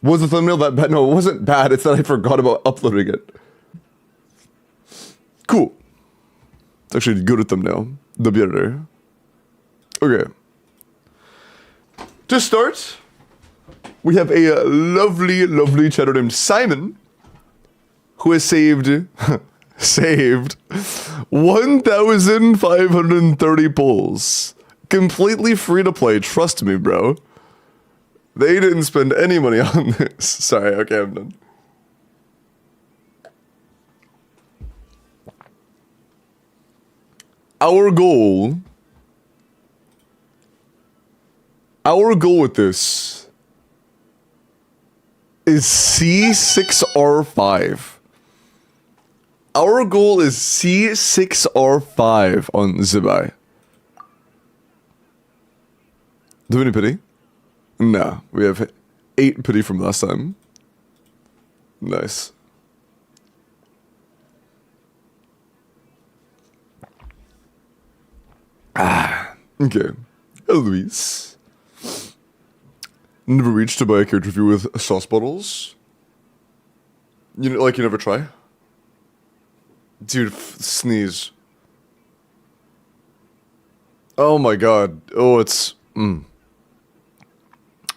Was the thumbnail that bad? No, it wasn't bad. It's that I forgot about uploading it. Cool. It's actually good at thumbnail. The better. Okay. To start, we have a lovely, lovely chatter named Simon, who has saved 1,530 polls. Completely free to play, trust me, bro. They didn't spend any money on this. Sorry, okay, I'm done. Our goal with this is C6R5. Our goal is C6R5 on ZIBAI. Do we have any pity? No, we have 8 pity from last time. Nice. Okay. Luis. Never reached to buy a character review with sauce bottles? You know, like you never try? Dude, sneeze. Oh my god. Oh, it's...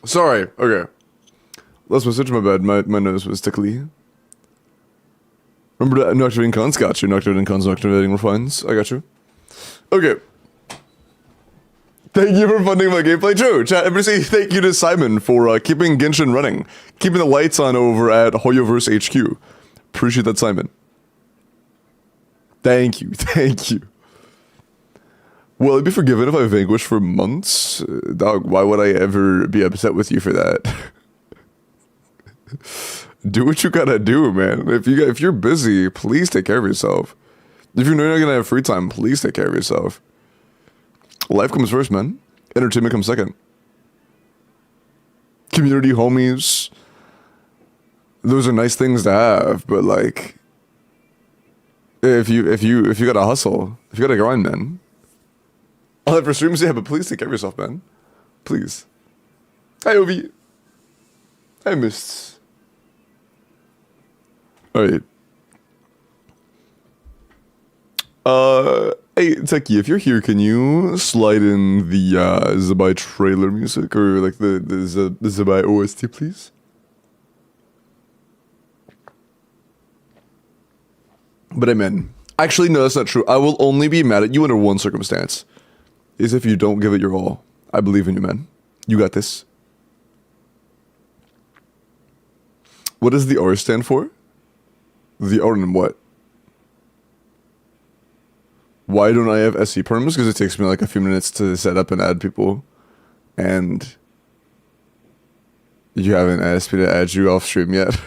Sorry, okay. Last message, my bad. My nose was tickly. Remember to activating cons? Got you. Activating cons, activating refines. I got you. Okay. Thank you for funding my gameplay. True. Chat, everybody say thank you to Simon for keeping Genshin running. Keeping the lights on over at Hoyoverse HQ. Appreciate that, Simon. Thank you. Thank you. Will I be forgiven if I vanquish for months? Dog, why would I ever be upset with you for that? Do what you gotta do, man. If you're busy, please take care of yourself. If you know you're not gonna have free time, please take care of yourself. Life comes first, man. Entertainment comes second. Community, homies. Those are nice things to have, but like, if you gotta hustle, if you gotta grind, man. I'll have for streams, yeah, but please take care of yourself, man. Please. Hi, Ovi. Hi, Mists. Alright. Hey, Techie, if you're here, can you slide in the ZIBAI trailer music, or like the ZIBAI OST, please? But amen. Actually, no, that's not true. I will only be mad at you under one circumstance. Is if you don't give it your all. I believe in you, man. You got this. What does the R stand for? The R in what? Why don't I have SE perms? Because it takes me like a few minutes to set up and add people. And you haven't asked me to add you off stream yet.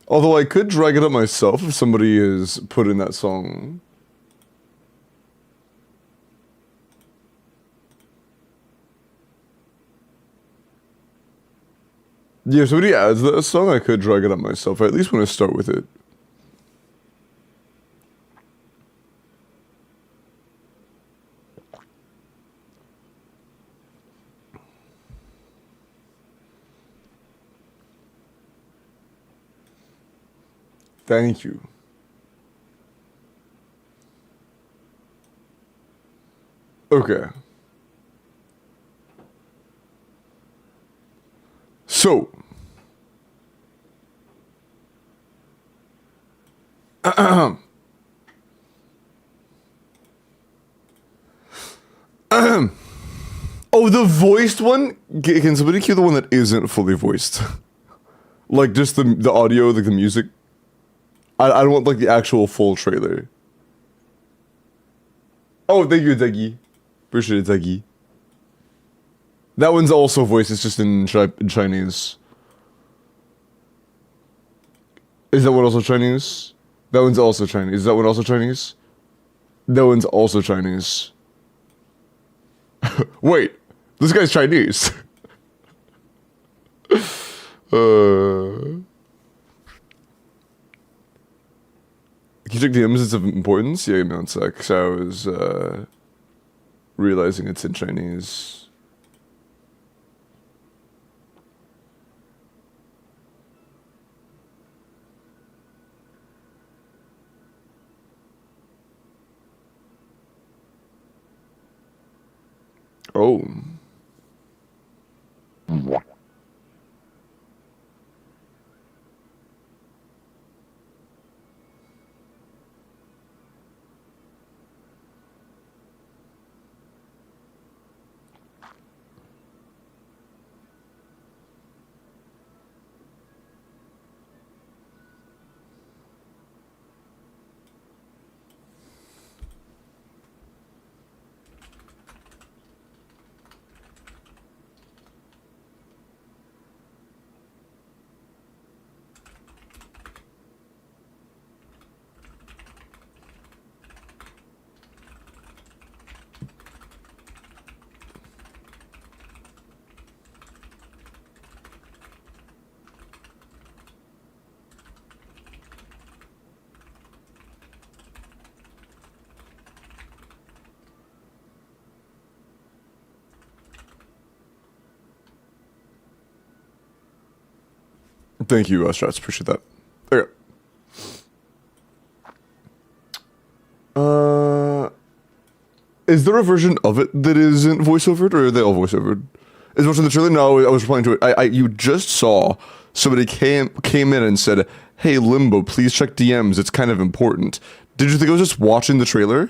Although I could drag it up myself if somebody is put in that song. Yeah, if somebody adds that song, I could drag it up myself. I at least want to start with it. Thank you. Okay. So. Oh, the voiced one? Can somebody cue the one that isn't fully voiced? Like just the audio, like the music? I don't want like the actual full trailer. Oh, thank you, Zeggy. Appreciate it, Zeggy. That one's also voiced, it's just in Chinese. Is that one also Chinese? That one's also Chinese. Is that one also Chinese? That one's also Chinese. Wait, this guy's Chinese. Can you check DMs? It's of importance? Yeah, give me one sec. So I was, realizing it's in Chinese. Oh. Thank you, Strats. Appreciate that. Okay. Is there a version of it that isn't voiceovered, or are they all voiceovered? Is watching the trailer? No, I was replying to it. You just saw somebody came in and said, "Hey, Limbo, please check DMs. It's kind of important." Did you think I was just watching the trailer?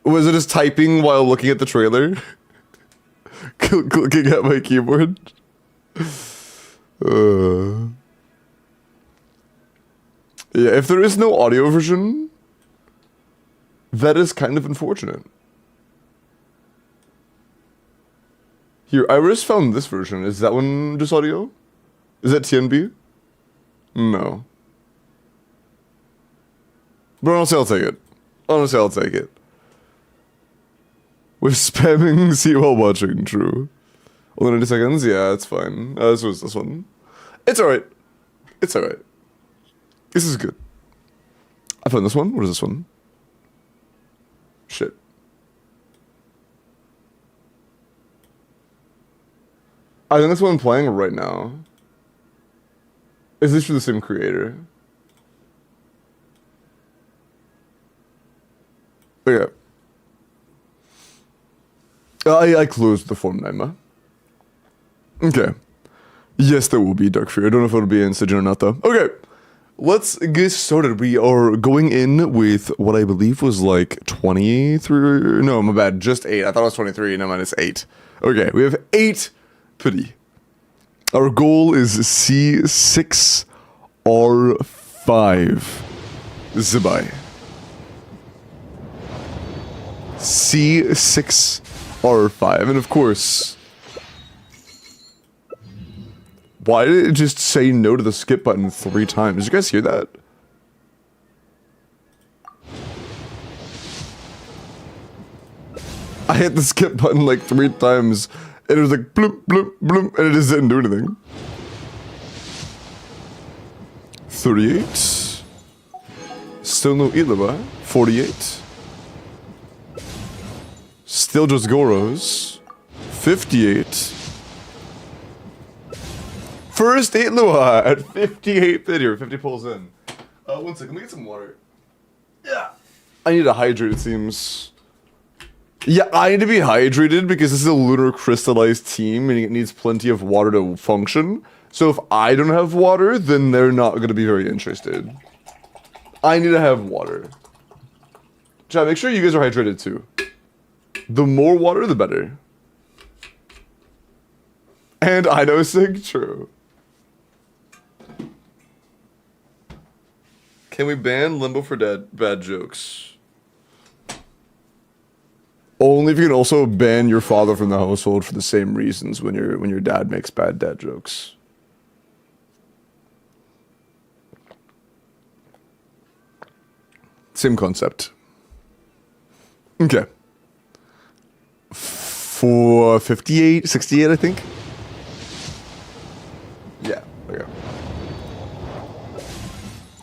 Was it just typing while looking at the trailer? Clicking at my keyboard? Yeah, if there is no audio version, that is kind of unfortunate. Here, Iris found this version. Is that one just audio? Is that TNB? No. But honestly, I'll take it. Honestly, I'll take it. With spamming C while watching, true. Only 90 seconds? Yeah, it's fine. This was this one. It's alright. It's alright. This is good. I found this one. What is this one? Shit. I think that's what I'm playing right now. Is this for the same creator? Okay. I closed the form name. Okay. Yes, there will be Dark Fury. I don't know if it'll be in Stygian or not, though. Okay. Let's get started. We are going in with what I believe was like 23. No, my bad. Just 8. I thought it was 23. No, mine is 8. Okay. We have 8 putty. Our goal is C6R5. ZIBAI. C6R5. And of course, why did it just say no to the skip button 3 times? Did you guys hear that? I hit the skip button like 3 times, and it was like bloop, bloop, bloop, and it just didn't do anything. 38. Still no Ilaba. 48. Still just Goros. 58. First 8 Lua at 58 video, 50 pulls in. 1 second, let me get some water. Yeah. I need to hydrate, it seems. Yeah, I need to be hydrated because this is a lunar crystallized team and it needs plenty of water to function. So if I don't have water, then they're not going to be very interested. I need to have water. Chat, make sure you guys are hydrated too. The more water, the better. And I know Sig, true. Can we ban Limbo for bad jokes? Only if you can also ban your father from the household for the same reasons when your dad makes bad dad jokes. Same concept. Okay. For 58, 68, I think. Yeah, okay.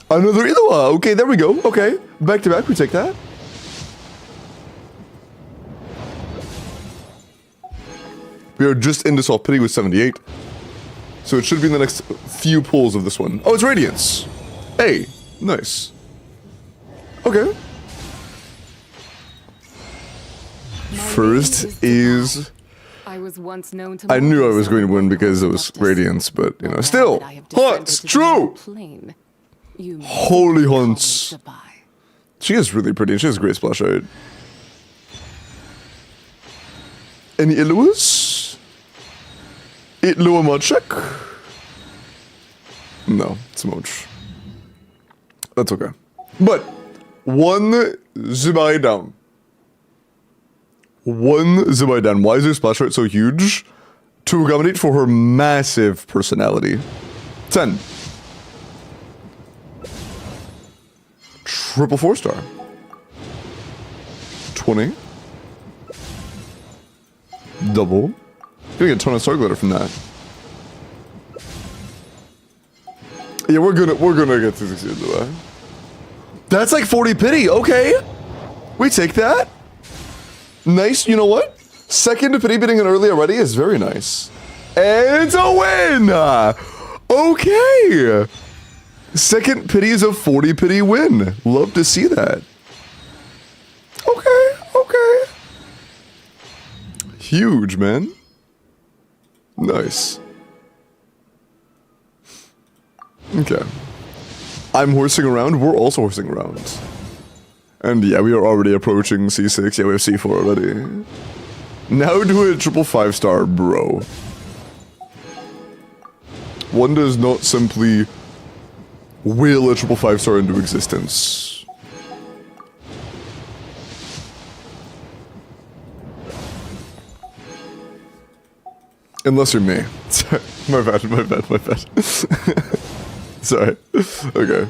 Another Ilua. Okay, there we go. Okay, back to back, we take that. We are just into soft pity with 78. So it should be in the next few pulls of this one. Oh, it's Radiance. Hey, nice. Okay. First is... I was once known to... I knew I was going to win because it was Radiance, but, you know, still. Haunts, true! Holy Haunts. She is really pretty, and she has great splash art. Any Illuas? Illuamachek? No, it's Moch. That's okay. But, one ZIBAI down. One ZIBAI down. Why is her splash art so huge? To accommodate for her massive personality. 10. Triple 4-star. 20. Double. Gonna get a ton of star glitter from that. Yeah, we're gonna get to succeed though. That's like 40 pity. Okay, we take that. Nice. You know what? Second pity bidding in early already is very nice. And it's a win. Okay. Second pity is a 40 pity win. Love to see that. Okay. Okay. Huge, man. Nice. Okay. I'm horsing around. We're also horsing around. And yeah, we are already approaching C6. Yeah, we have C4 already. Now do a triple 5-star, bro. One does not simply will a triple 5-star into existence. Unless you're me. my bad. Sorry. Okay.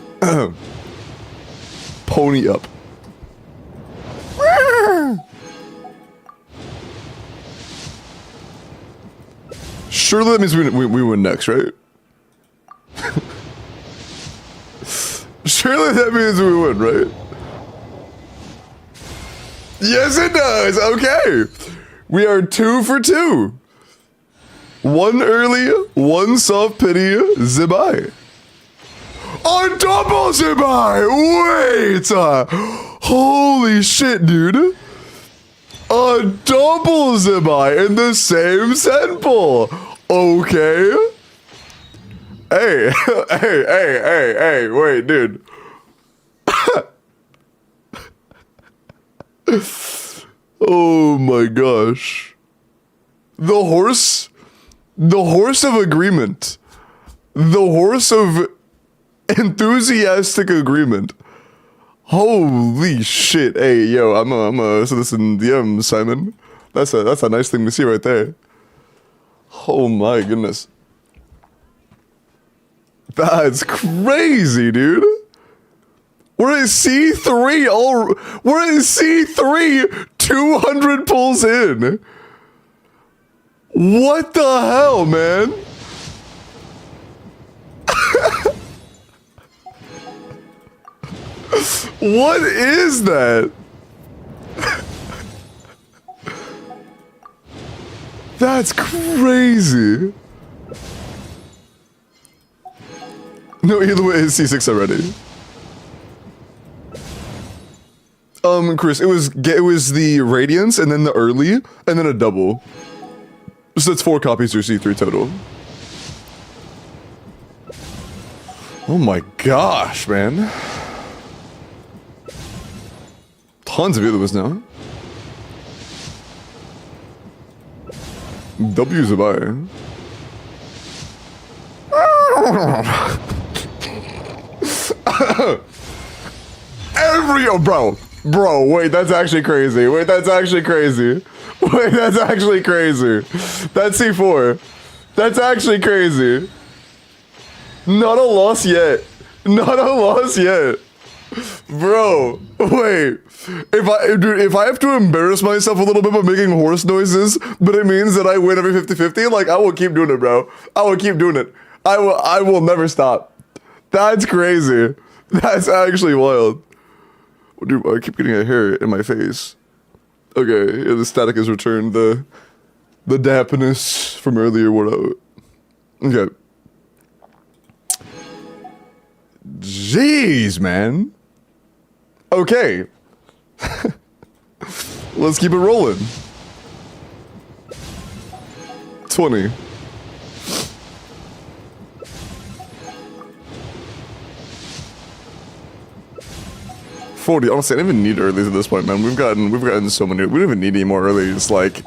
Pony up. Surely that means we win next, right? Surely that means we win, right? Yes, it does. Okay. We are 2 for 2. One early, one soft pity, ZIBAI. A double ZIBAI! Wait! Holy shit, dude. A double ZIBAI in the same sample. Okay. Hey, hey, wait, dude. Oh my gosh. The horse of agreement. The horse of enthusiastic agreement. Holy shit. Hey, yo, I'm a so this in DM, Simon. That's a nice thing to see right there. Oh my goodness. That's crazy, dude. We're at C3 we're at C3 200 pulls in. What the hell, man? What is that? That's crazy. No, either way, it's C6 already. Chris, it was the Radiance and then the early and then a double. So that's 4 copies to your C3 total. Oh my gosh, man. Tons of Illuas now. W ZIBAI. Bro, wait, that's actually crazy. That's C4. That's actually crazy. Not a loss yet. Bro, wait. If I have to embarrass myself a little bit by making horse noises, but it means that I win every 50-50, like, I will keep doing it, bro. I will keep doing it. I will never stop. That's crazy. That's actually wild. Dude, I keep getting a hair in my face. Okay, yeah, the static is returned. The The dampness from earlier wore out. Okay. Jeez, man. Okay. Let's keep it rolling. 20. 40. Honestly, I don't even need earlies at this point, man. We've gotten so many. We don't even need any more earlies. Like,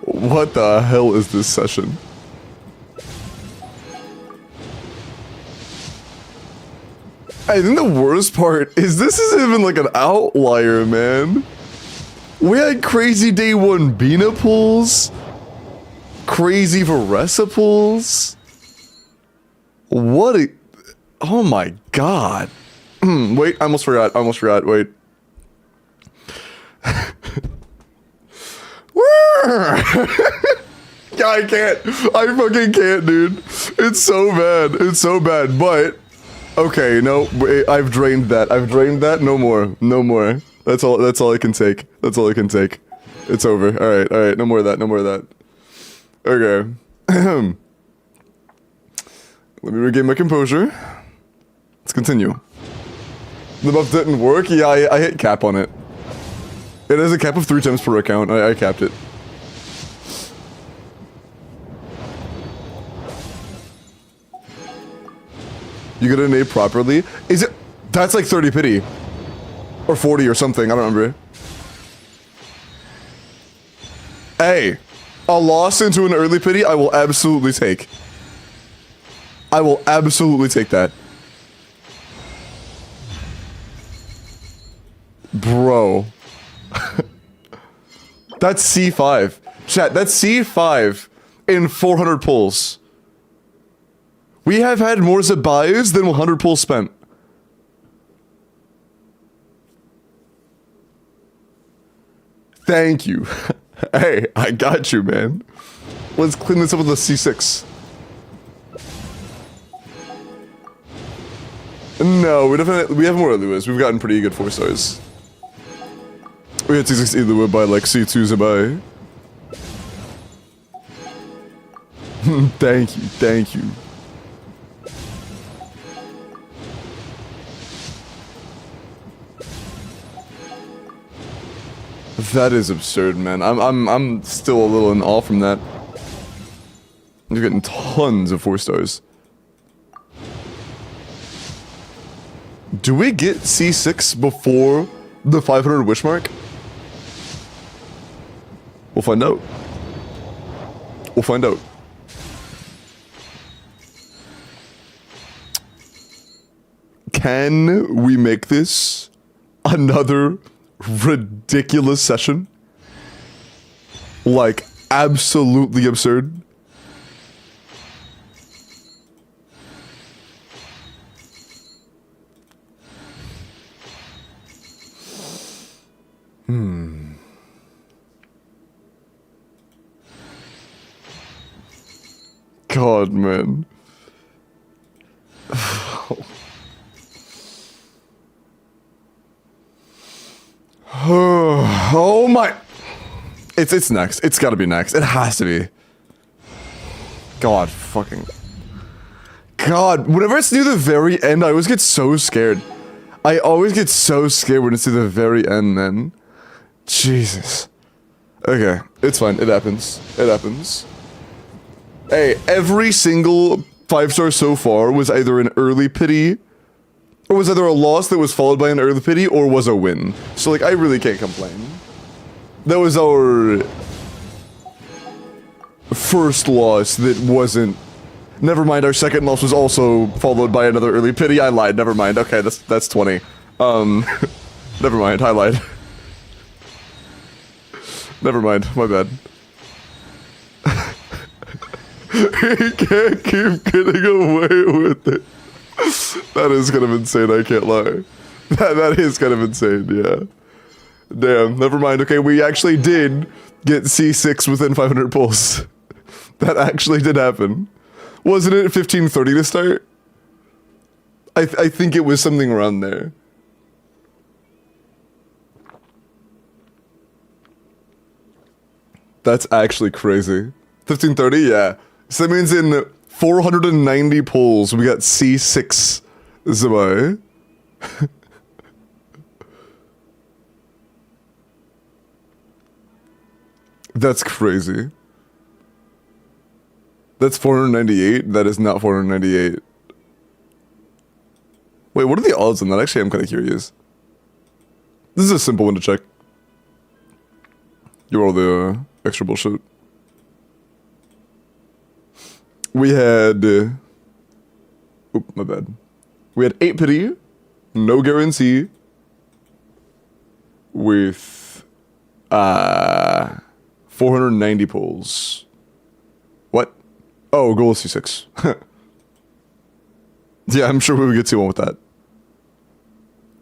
what the hell is this session? I think the worst part is this isn't even like an outlier, man. We had crazy day one Bina pulls, crazy Varesa pulls. What a... Oh my god. Wait, I almost forgot. Wait. Yeah, I can't. I fucking can't, dude. It's so bad. But... Okay, no, I've drained that. No more. That's all I can take. It's over. All right. No more of that. Okay. Let me regain my composure. Let's continue. The buff didn't work? Yeah, I hit cap on it. It has a cap of 3 times per account. I capped it. You get an A properly? Is it? That's like 30 pity. Or 40 or something, I don't remember. Hey, a loss into an early pity, I will absolutely take. I will absolutely take that. Bro. That's C5. Chat, that's C5 in 400 pulls. We have had more ZIBAIs than 100 pulls spent. Thank you. Hey, I got you, man. Let's clean this up with a C6. No, we have more Eluas. We've gotten pretty good 4 stars. We had C6 Elua by like C2 ZIBAI. Thank you. That is absurd, man. I'm still a little in awe from that. You're getting tons of 4 stars. Do we get C6 before the 500 wish mark? We'll find out. Can we make this another ridiculous session? Like, absolutely absurd. God, man. Oh my. It's next. It's gotta be next. It has to be. God fucking. God, whenever it's near the very end, I always get so scared. I always get so scared when it's near the very end, man. Jesus. Okay, it's fine. It happens. Hey, every single 5-star so far was either an early pity, or was either a loss that was followed by an early pity, or was a win. So, like, I really can't complain. That was our first loss that wasn't... Never mind, our second loss was also followed by another early pity. I lied, never mind. Okay, that's 20. Never mind, I lied. Never mind, my bad. He can't keep getting away with it. That is kind of insane, I can't lie. That is kind of insane, yeah. Damn, never mind. Okay, we actually did get C6 within 500 pulls. That actually did happen. Wasn't it 1530 to start? I think it was something around there. That's actually crazy. 1530, yeah. So that means in 490 pulls, we got C6 ZIBAI. That's crazy. That's 498. That is not 498. Wait, what are the odds on that? Actually, I'm kind of curious. This is a simple one to check. You're all the extra bullshit. We had... oop, my bad. We had 8 pity, no guarantee, with 490 pulls. What? Oh, goal is C6. Yeah, I'm sure we would get C1 with that.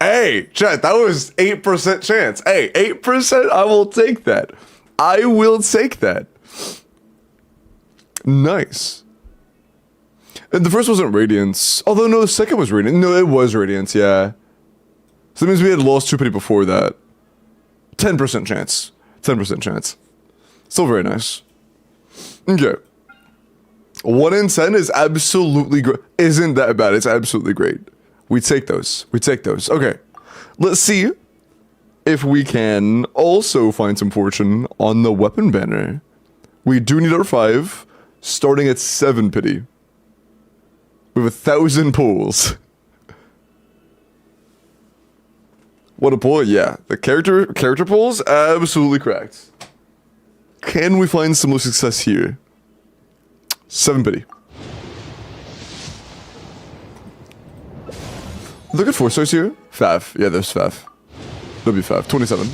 Hey, chat, that was 8% chance. Hey, 8%, I will take that. I will take that. Nice. And the first wasn't Radiance. Although, no, the second was Radiance. No, it was Radiance, yeah. So that means we had lost 2 pity before that. 10% chance. 10% chance. Still very nice. Okay. 1 in 10 is absolutely great. Isn't that bad? It's absolutely great. We take those. We take those. Okay. Let's see if we can also find some fortune on the weapon banner. We do need our 5, starting at 7 pity. We have 1,000 pulls. What a pull, yeah. The character pulls, absolutely cracked. Can we find some more success here? 7 pity. Look at 4 stars here. Fav. Yeah, there's Fav. There'll be Fav. 27.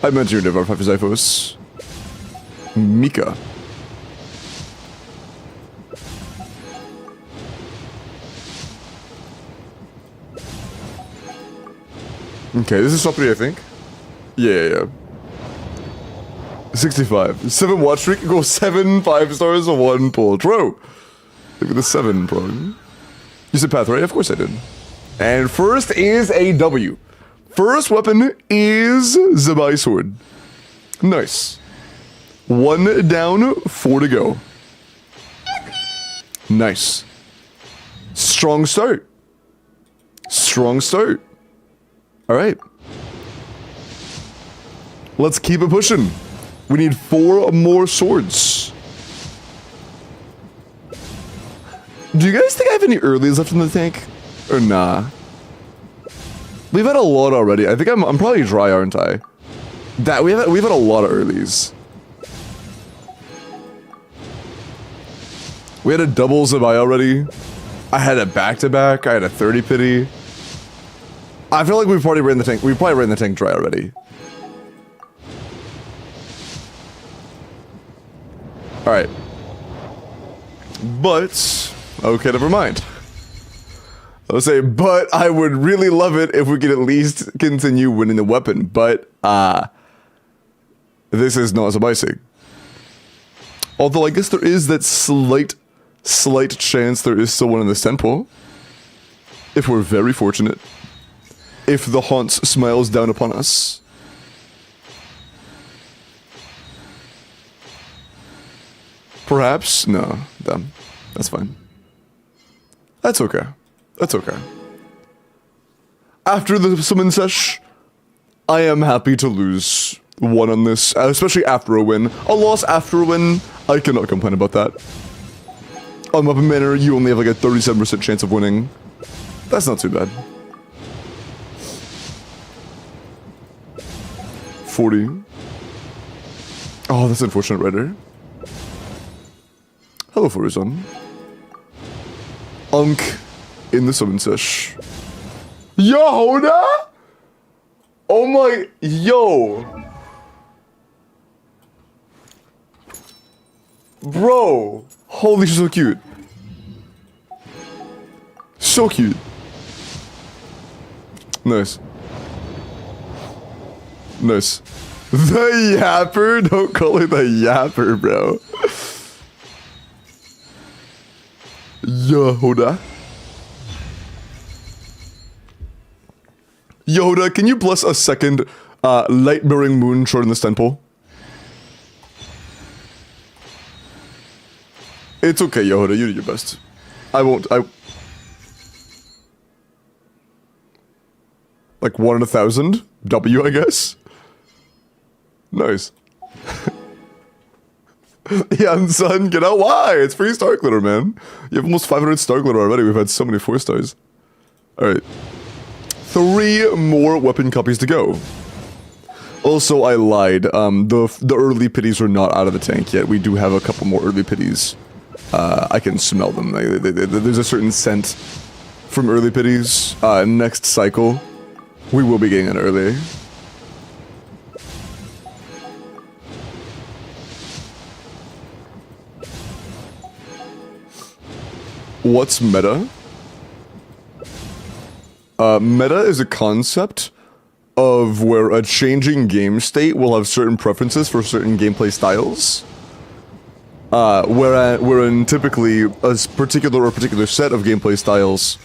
I mentioned your Devar 5 is Zyphos. Mika. Okay, this is top 3, I think. Yeah. 65. 7 watch streak equals 7 5 stars, 1 pull. True. Look at the 7 prong. You said path, right? Of course I did. And first is a W. First weapon is ZIBAI sword. Nice. 1 down, 4 to go. Nice. Strong start. Strong start. All right. Let's keep it pushing. We need 4 more swords. Do you guys think I have any earlies left in the tank? Or nah? We've had a lot already. I think I'm probably dry, aren't I? That we've had a lot of earlies. We had a double ZIBAI already. I had a back-to-back. I had a 30 pity. I feel like we've probably ran the tank. We've probably ran the tank dry already. All right. But okay, never mind. I would say, but I would really love it if we could at least continue winning the weapon. But this is not ZIBAI. Although I guess there is that slight chance there is still one in this temple. If we're very fortunate. If the haunt smiles down upon us. Perhaps? No. Damn. That's fine. That's okay. That's okay. After the summon sesh, I am happy to lose 1 on this, especially after a win. A loss after a win, I cannot complain about that. On weapon banner, you only have like a 37% chance of winning. That's not too bad. 40. Oh, that's unfortunate right there. Hello, Forizon. Unk in the summon sesh. Yo, Hoda? Oh my, yo. Bro. Holy, she's so cute. So cute. Nice. Nice. The yapper? Don't call it the yapper, bro. Yehuda. Yoda, can you bless a second light-bearing moon short in this temple? It's okay, Yoda, you do your best. I won't, like 1 in 1,000? W, I guess? Nice. Yeah, son, get out. Why? It's free star glitter, man. You have almost 500 star glitter already. We've had so many 4 stars. Alright. 3 more weapon copies to go. Also, I lied. The early pities are not out of the tank yet. We do have a couple more early pities. I can smell them. There's a certain scent from early pities. Next cycle, we will be getting it early. What's meta? Meta is a concept of where a changing game state will have certain preferences for certain gameplay styles. Wherein typically a particular set of gameplay styles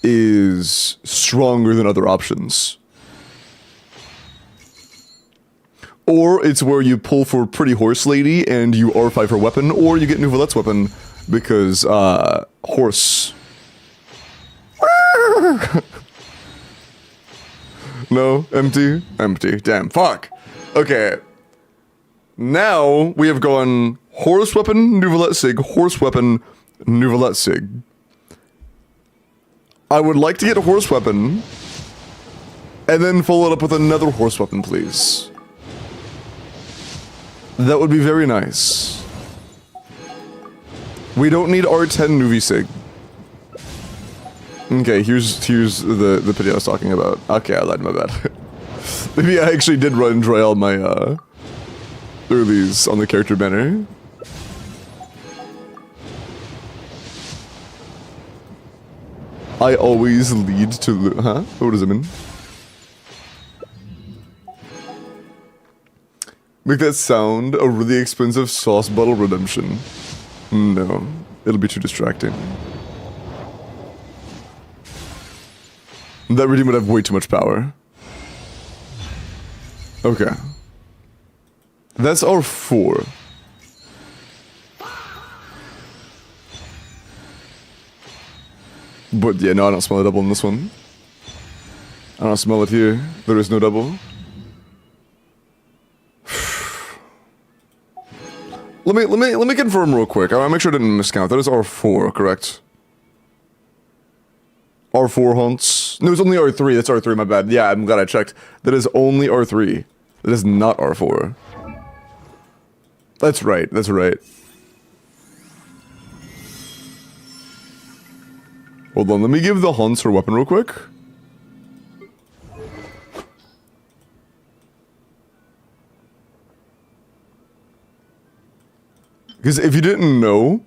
is stronger than other options. Or it's where you pull for Pretty Horse Lady and you R5 her weapon, or you get Nouvelette's weapon because, horse. No? Empty? Empty. Damn, fuck. Okay. Now, we have gone horse weapon, Nouvelette Sig, horse weapon, Nouvelette Sig. I would like to get a horse weapon, and then follow it up with another horse weapon, please. That would be very nice. We don't need R10 Nuvi Sig. Okay, here's the pity I was talking about. Okay, I lied, my bad. Maybe I actually did run dry all my earlies on the character banner. I always lead to huh? What does it mean? Make that sound a really expensive sauce bottle redemption. No, it'll be too distracting. That redeem would have way too much power. Okay. That's our 4. But yeah, no, I don't smell a double in this one. I don't smell it here. There is no double. Let me confirm real quick. I'll make sure I didn't miscount. That is R4, correct? R4 hunts. No, it's only R3. That's R3, my bad. Yeah, I'm glad I checked. That is only R3. That is not R4. That's right. That's right. Hold on. Let me give the hunts her weapon real quick. Because if you didn't know,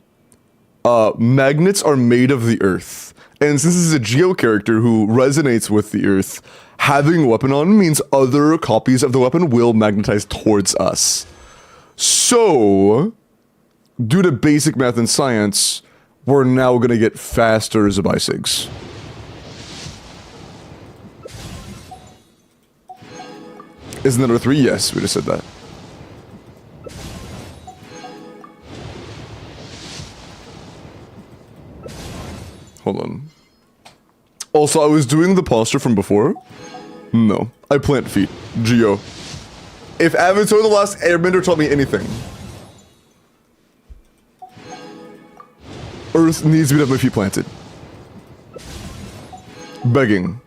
magnets are made of the earth. And since this is a Geo character who resonates with the earth, having a weapon on means other copies of the weapon will magnetize towards us. So, due to basic math and science, we're now gonna get faster ZIBAI SIGs. Isn't that R3? Yes, we just said that. Hold on. Also, I was doing the posture from before. No, I plant feet. Geo. If Avatar The Last Airbender taught me anything, Earth needs me to have my feet planted. Begging.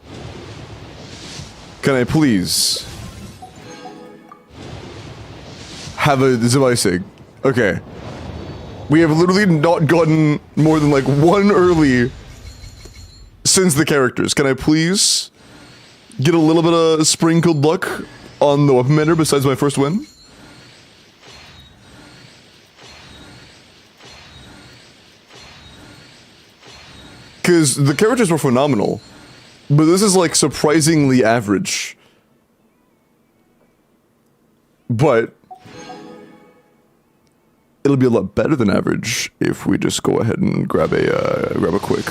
Can I please have a ZIBAI SIG? Okay. We have literally not gotten more than like 1 early since the characters. Can I please get a little bit of sprinkled luck on the weapon bender besides my first win? Because the characters were phenomenal, but this is like surprisingly average. But it'll be a lot better than average if we just go ahead and grab a quick.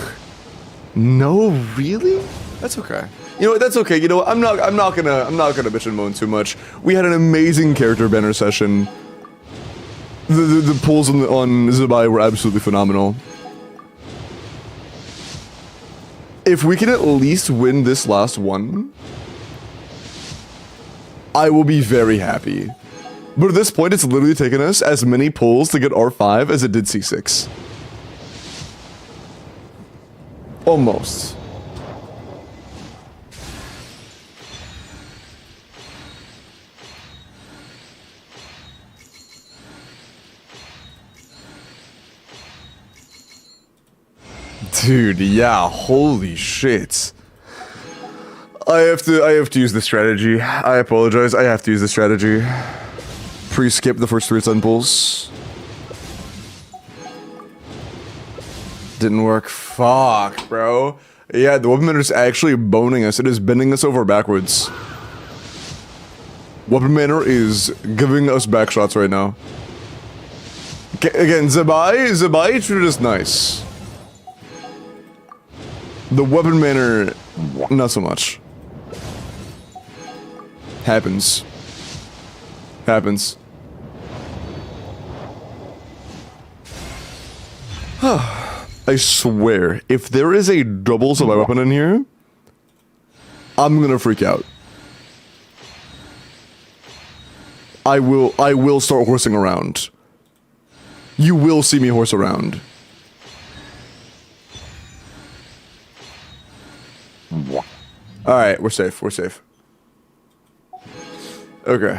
No, really? That's okay. You know what, that's okay. You know what, I'm not gonna bitch and moan too much. We had an amazing character banner session. The pulls on ZIBAI were absolutely phenomenal. If we can at least win this last one, I will be very happy. But at this point, it's literally taken us as many pulls to get R5 as it did C6. Almost. Dude, yeah, holy shit. I have to use this strategy. I apologize, I have to use this strategy. Pre-skip the first 3 sun pulls. Didn't work. Fuck, bro. Yeah, the weapon banner is actually boning us. It is bending us over backwards. Weapon banner is giving us back shots right now. Again, ZIBAI treated us nice. The weapon banner, not so much. Happens. Happens. I swear, if there is a double ZIBAI weapon in here, I'm gonna freak out. I will start horsing around. You will see me horse around. Alright, we're safe, we're safe. Okay.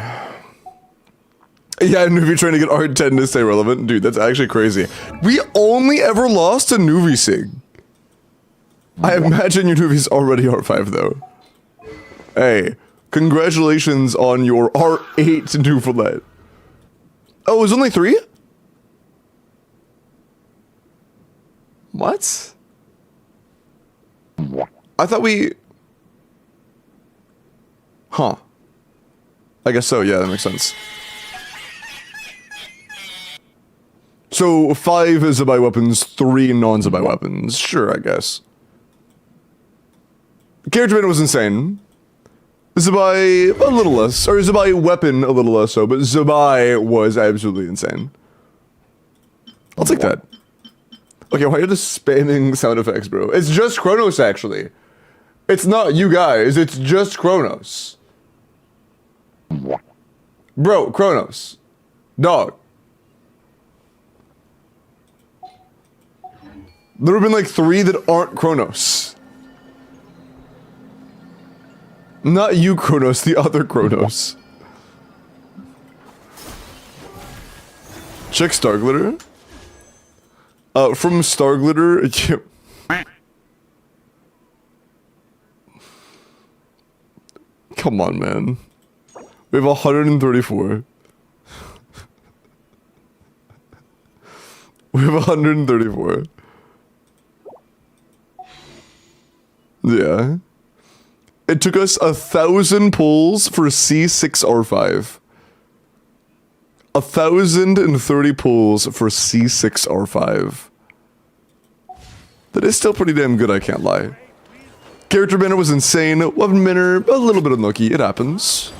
Yeah, Nuvi trying to get R10 to stay relevant. Dude, that's actually crazy. We only ever lost to Nuvi Sig. I imagine your Nuvi's already R5 though. Hey, congratulations on your R8 Nuvilet. Oh, it was only 3? What? I thought we... Huh. I guess so, yeah, that makes sense. So, 5 ZIBAI weapons, 3 non-ZIBAI weapons. Sure, I guess. Character banner was insane. ZIBAI, a little less. Or ZIBAI weapon, a little less so, but ZIBAI was absolutely insane. I'll take that. Okay, why are you just spamming sound effects, bro? It's just Kronos, actually. It's not you guys, it's just Kronos. Bro, Kronos. Dog. There have been like 3 that aren't Kronos. Not you, Kronos, the other Kronos. Check Star Glitter. From Star Glitter, come on, man. We have 134. We have 134. Yeah. It took us 1,000 pulls for C6 R5. 1,030 pulls for C6 R5. That is still pretty damn good, I can't lie. Character banner was insane. Weapon banner, a little bit unlucky. It happens.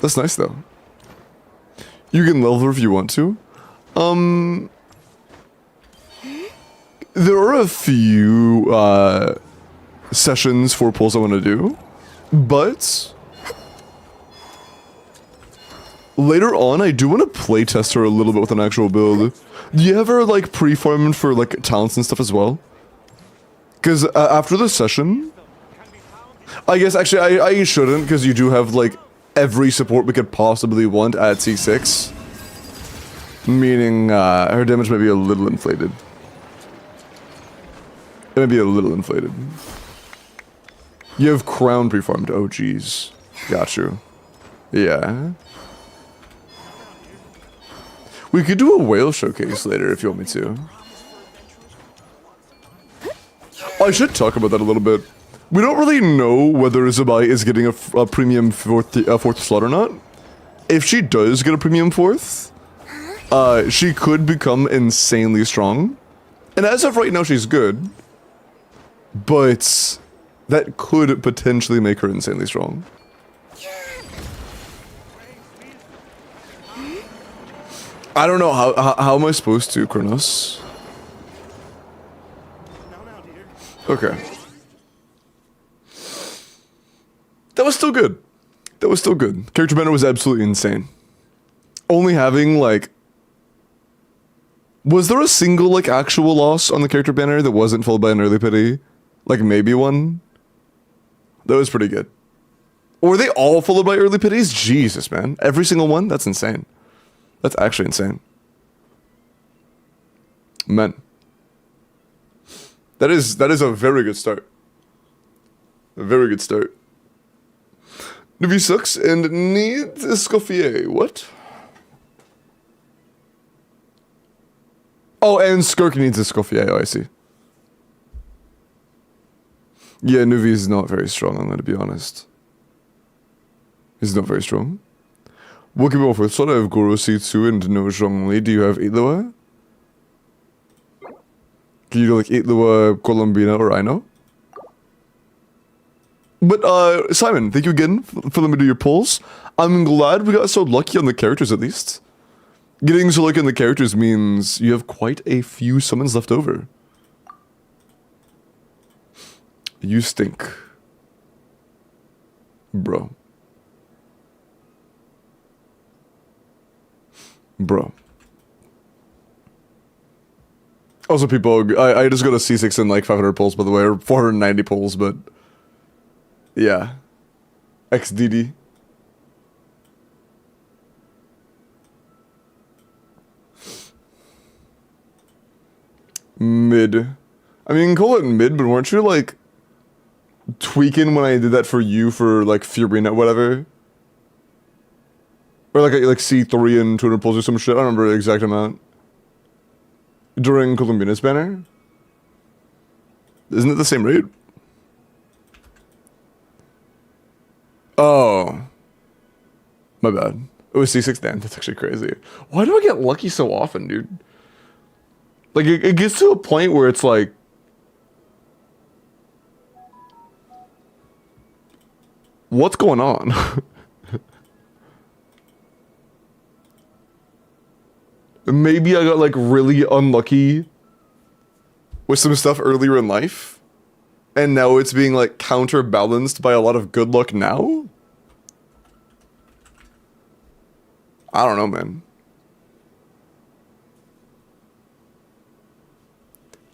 That's nice, though. You can level her if you want to. There are a few sessions for pulls I want to do, but later on I do want to playtest her a little bit with an actual build. Do you ever like pre-farm for like talents and stuff as well? Because after the session, I guess actually I shouldn't, because you do have like every support we could possibly want at C6, meaning her damage may be a little inflated. It may be a little inflated. You have crown pre-farmed. Oh, jeez. Got you. Yeah. We could do a whale showcase later if you want me to. I should talk about that a little bit. We don't really know whether ZIBAI is getting a premium fourth slot or not. If she does get a premium fourth, she could become insanely strong. And as of right now, she's good. but that could potentially make her insanely strong. I don't know how am I supposed to, Kronos? Okay. That was still good. That was still good. Character banner was absolutely insane. Only having like, was there a single like actual loss on the character banner that wasn't followed by an early pity? Like maybe one? That was pretty good. Or were they all followed by early pities? Jesus, man. Every single one? That's insane. That's actually insane. Man. That is a very good start. A very good start. Nuvi sucks and needs Escoffier. What? Oh, and Skirk needs Escoffier. Oh, I see. Yeah, Nuvi is not very strong, I'm gonna be honest. He's not very strong. What can we offer? Sort of Goro C2 and no Zhongli. Do you have 8 Lua? Can you do like 8 Lua, Colombina, or Rhino? But Simon, thank you again for letting me do your polls. I'm glad we got so lucky on the characters at least. Getting so lucky on the characters means you have quite a few summons left over. You stink. Bro. Bro. Also, people, I just got a C6 in like 500 pulls, by the way, or 490 pulls, but yeah. XDD. Mid. I mean, you can call it mid, but weren't you like tweaking when I did that for you for like Fiorina, whatever? Or like C3 and 200 pulls or some shit. I don't remember the exact amount. During Columbina's banner? Isn't it the same rate? Oh. My bad. It was C6, damn, that's actually crazy. Why do I get lucky so often, dude? Like, it gets to a point where it's like... What's going on? Maybe I got like really unlucky with some stuff earlier in life, and now it's being like counterbalanced by a lot of good luck now? I don't know, man.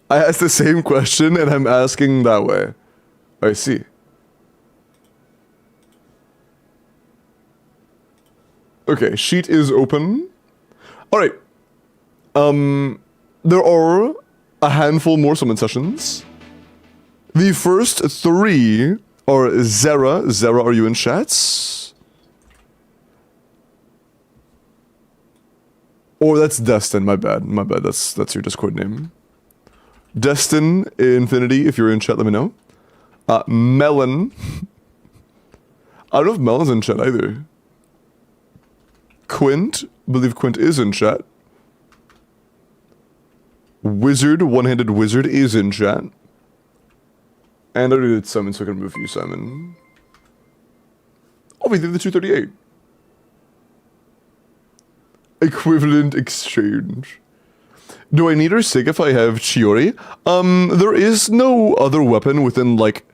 I asked the same question and I'm asking that way. I see. Okay, sheet is open. Alright. There are a handful more summon sessions. The first 3 are Zera. Zera, are you in chats? Or that's Destin, my bad. My bad, that's your Discord name. Destin Infinity, if you're in chat, let me know. Melon. I don't know if Melon's in chat either. Quint, I believe Quint is in chat. Wizard, one-handed wizard is in chat. And I already did summon, so I can move you, Simon. Oh, we did the 238. Equivalent exchange. Do I need her sig if I have Chiori? There is no other weapon within, like,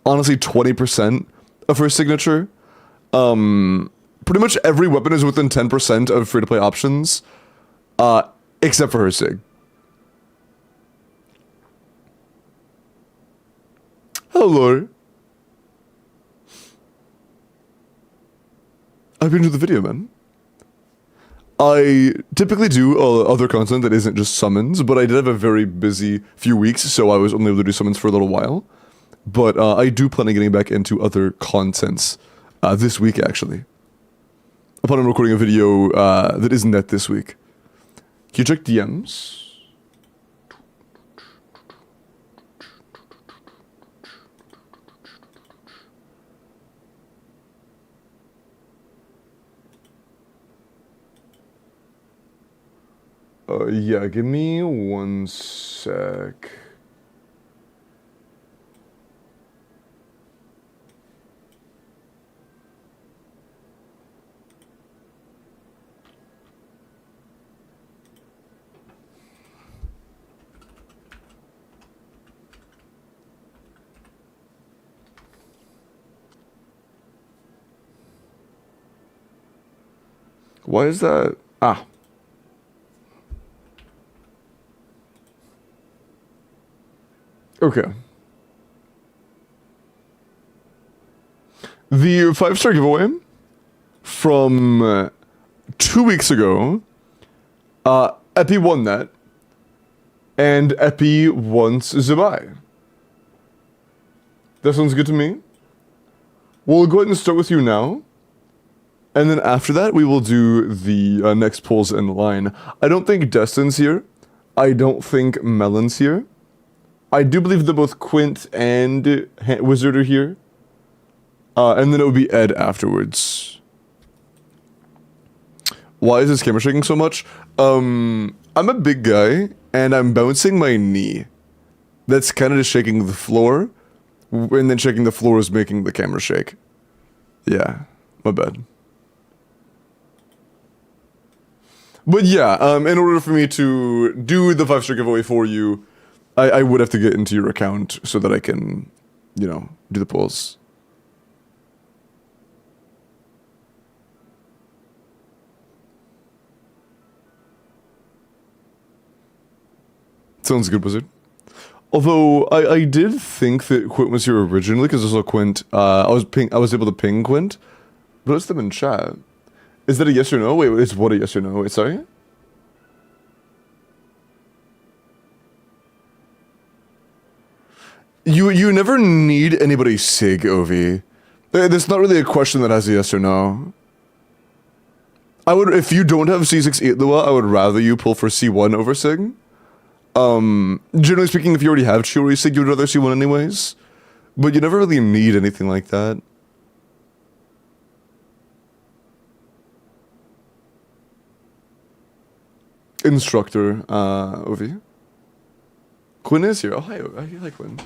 honestly, 20% of her signature. Pretty much every weapon is within 10% of free-to-play options, except for her sig. Hello. I've been to the video, man. I typically do other content that isn't just summons, but I did have a very busy few weeks, so I was only able to do summons for a little while. But I do plan on getting back into other contents this week, actually. Upon I'm recording a video that isn't that this week. Can you check DMs? Yeah, give me one sec. Why is that? Ah. Okay. The 5-star giveaway from 2 weeks ago, Epi won that, and Epi wants ZIBAI. That sounds good to me. We'll go ahead and start with you now, and then after that, we will do the next polls in line. I don't think Destin's here. I don't think Melon's here. I do believe that both Quint and Wizard are here. And then it would be Ed afterwards. Why is this camera shaking so much? I'm a big guy, and I'm bouncing my knee. That's kind of just shaking the floor, and then shaking the floor is making the camera shake. Yeah, my bad. But yeah, in order for me to do the 5-star giveaway for you, I would have to get into your account so that I can, you know, do the polls. Sounds good, Wizard. Although I did think that Quint was here originally because I saw Quint. I was able to ping Quint, but it's them in chat. Is that a yes or no? Wait, is what a yes or no? Wait, sorry. You never need anybody's SIG, Ovi. There's not really a question that has a yes or no. I would, if you don't have C6 Lua, I would rather you pull for C1 over SIG. Generally speaking, if you already have Chiori SIG, you'd rather C1 anyways. But you never really need anything like that. Instructor, Ovi. Quinn is here. Oh, hi, hi, Quinn.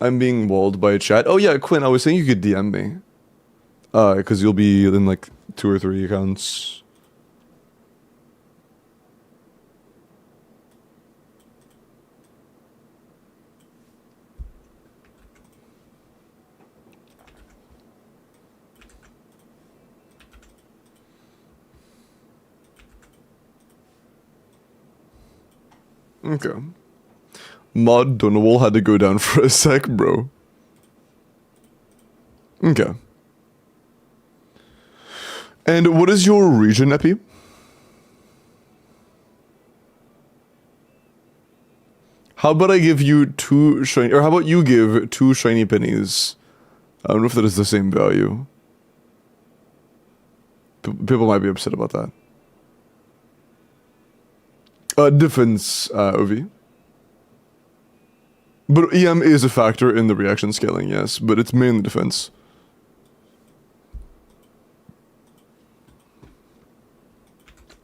I'm being walled by chat. Oh yeah, Quinn, I was saying you could DM me. Because you'll be in like 2 or 3 accounts. Okay. Mod Donowall had to go down for a sec, bro. Okay. And what is your region, Epi? How about I give you 2 shiny, or how about you give 2 shiny pennies? I don't know if that is the same value. People might be upset about that. Defense, Ovi. But EM is a factor in the reaction scaling, yes, but it's mainly defense.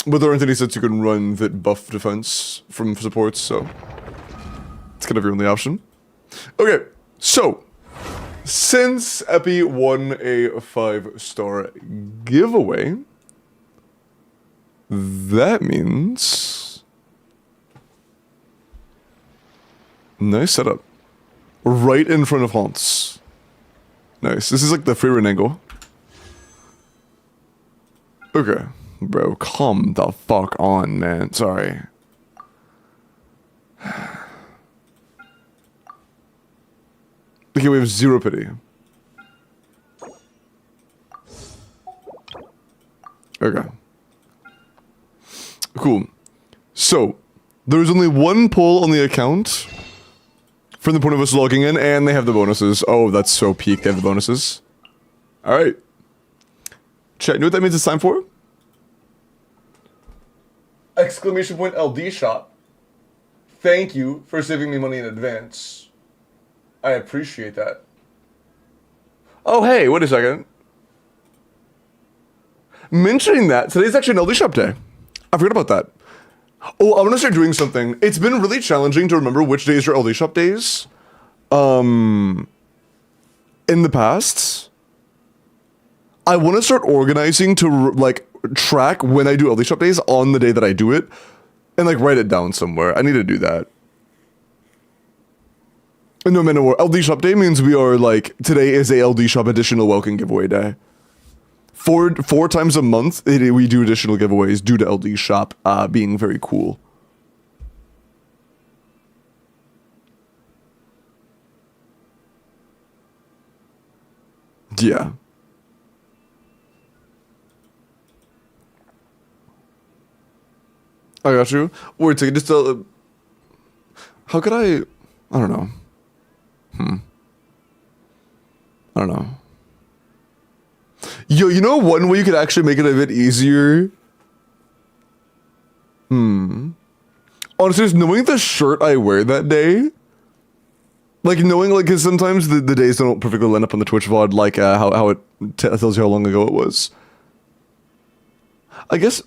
But there aren't any sets you can run that buff defense from supports, so it's kind of your only option. Okay, so since Epi won a 5-star giveaway, that means nice setup. Right in front of Hans. Nice. This is like the free run angle. Okay. Bro, calm the fuck on, man. Sorry. Okay, we have 0 pity. Okay. Cool. So, there's only 1 pull on the account from the point of us logging in, and they have the bonuses. Oh, that's so peak. They have the bonuses. Alright. Chat, you know what that means it's time for? Exclamation point LD shop. Thank you for saving me money in advance. I appreciate that. Oh, hey, wait a second. Mentioning that, today's actually an LD shop day. I forgot about that. Oh, I'm gonna start doing something. It's been really challenging to remember which days are LD shop days. In the past, I want to start organizing to like track when I do LD shop days on the day that I do it, and like write it down somewhere. I need to do that. No matter what, LD shop day means we are like today is a LD shop additional welcome giveaway day. Four times a month, we do additional giveaways due to LD Shop being very cool. Yeah. I got you. Wait a second, just how could I don't know. I don't know. Yo, you know one way you could actually make it a bit easier? Honestly, just knowing the shirt I wear that day. Like, knowing, like, because sometimes the days don't perfectly line up on the Twitch VOD, like, how it tells you how long ago it was. I guess...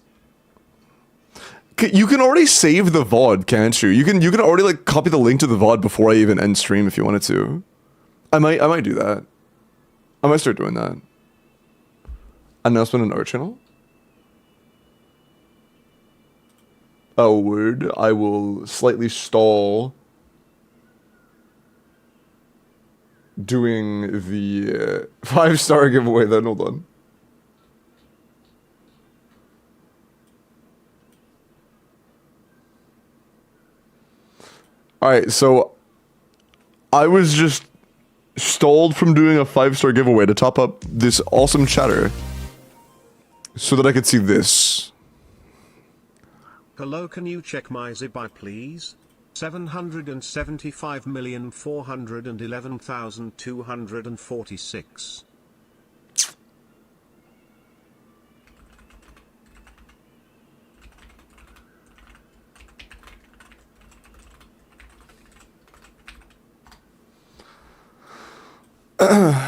You can already save the VOD, can't you? You can already, like, copy the link to the VOD before I even end stream if you wanted to. I might do that. I might start doing that. Announcement on our channel? Oh, word. I will slightly stall doing the 5-star giveaway then. Hold on. Alright, so I was just stalled from doing a 5-star giveaway to top up this awesome chatter so that I could see this. Hello, can you check my ZIBAI please? 775,411,246.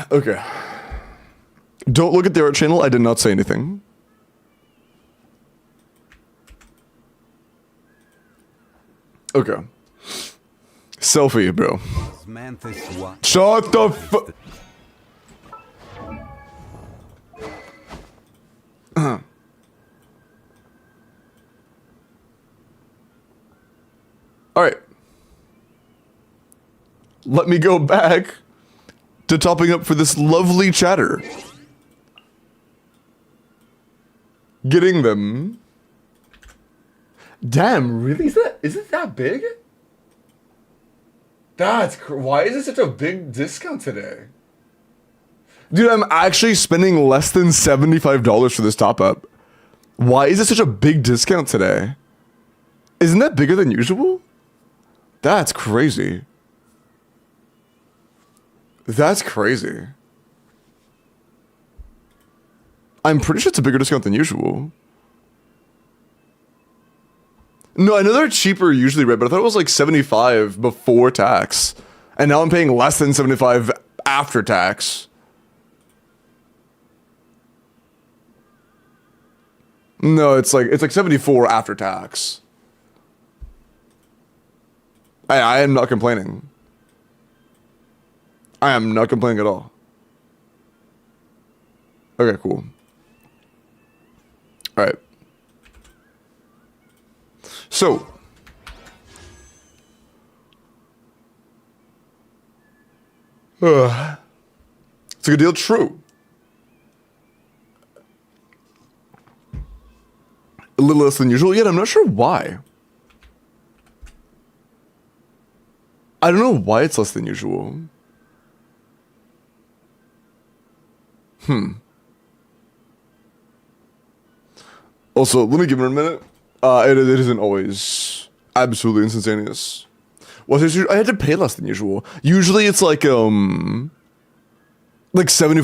Okay. Don't look at their channel. I did not say anything. Okay. Selfie, bro. Shut the fuck. Alright. Let me go back to topping up for this lovely chatter. Getting them. Damn, really? Is it that big? Why is it such a big discount today? Dude, I'm actually spending less than $75 for this top up. Why is it such a big discount today? Isn't that bigger than usual? That's crazy. That's crazy. I'm pretty sure it's a bigger discount than usual. No, I know they're cheaper usually, right? But I thought it was like 75 before tax. And now I'm paying less than 75 after tax. No, it's like 74 after tax. I am not complaining. I am not complaining at all. Okay, cool. All right. So, it's a good deal. True. A little less than usual, yet I'm not sure why. I don't know why it's less than usual. Also, let me give it a minute. It isn't always absolutely instantaneous. Well, I had to pay less than usual. Usually it's like 74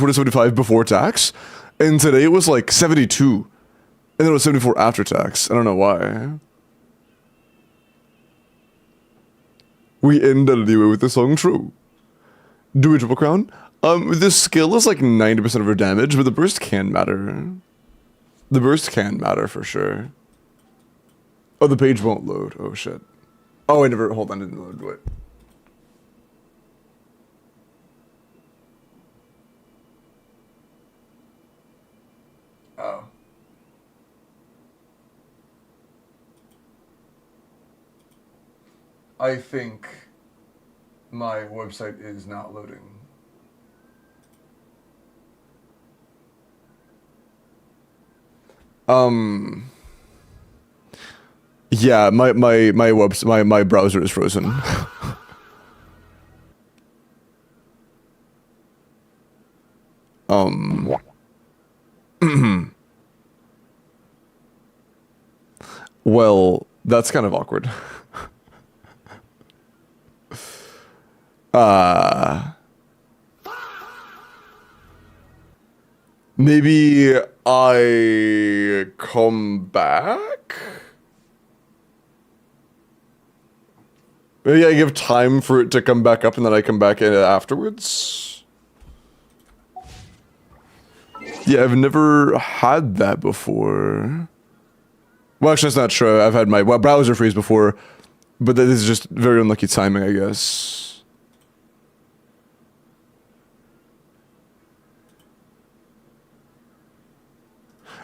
to 75 before tax, and today it was like 72, and then it was 74 after tax. I don't know why. We end anyway with the song True. Do we triple crown? This skill is like 90% of her damage, but the burst can matter. The burst can matter for sure. Oh, the page won't load. Oh, shit. Oh, hold on, it didn't load. Wait. Oh. I think my website is not loading. Yeah, my browser is frozen. Well, that's kind of awkward. Maybe I come back? Maybe I give time for it to come back up and then I come back in afterwards? Yeah, I've never had that before. Well, actually, that's not true. I've had my browser freeze before, but this is just very unlucky timing, I guess.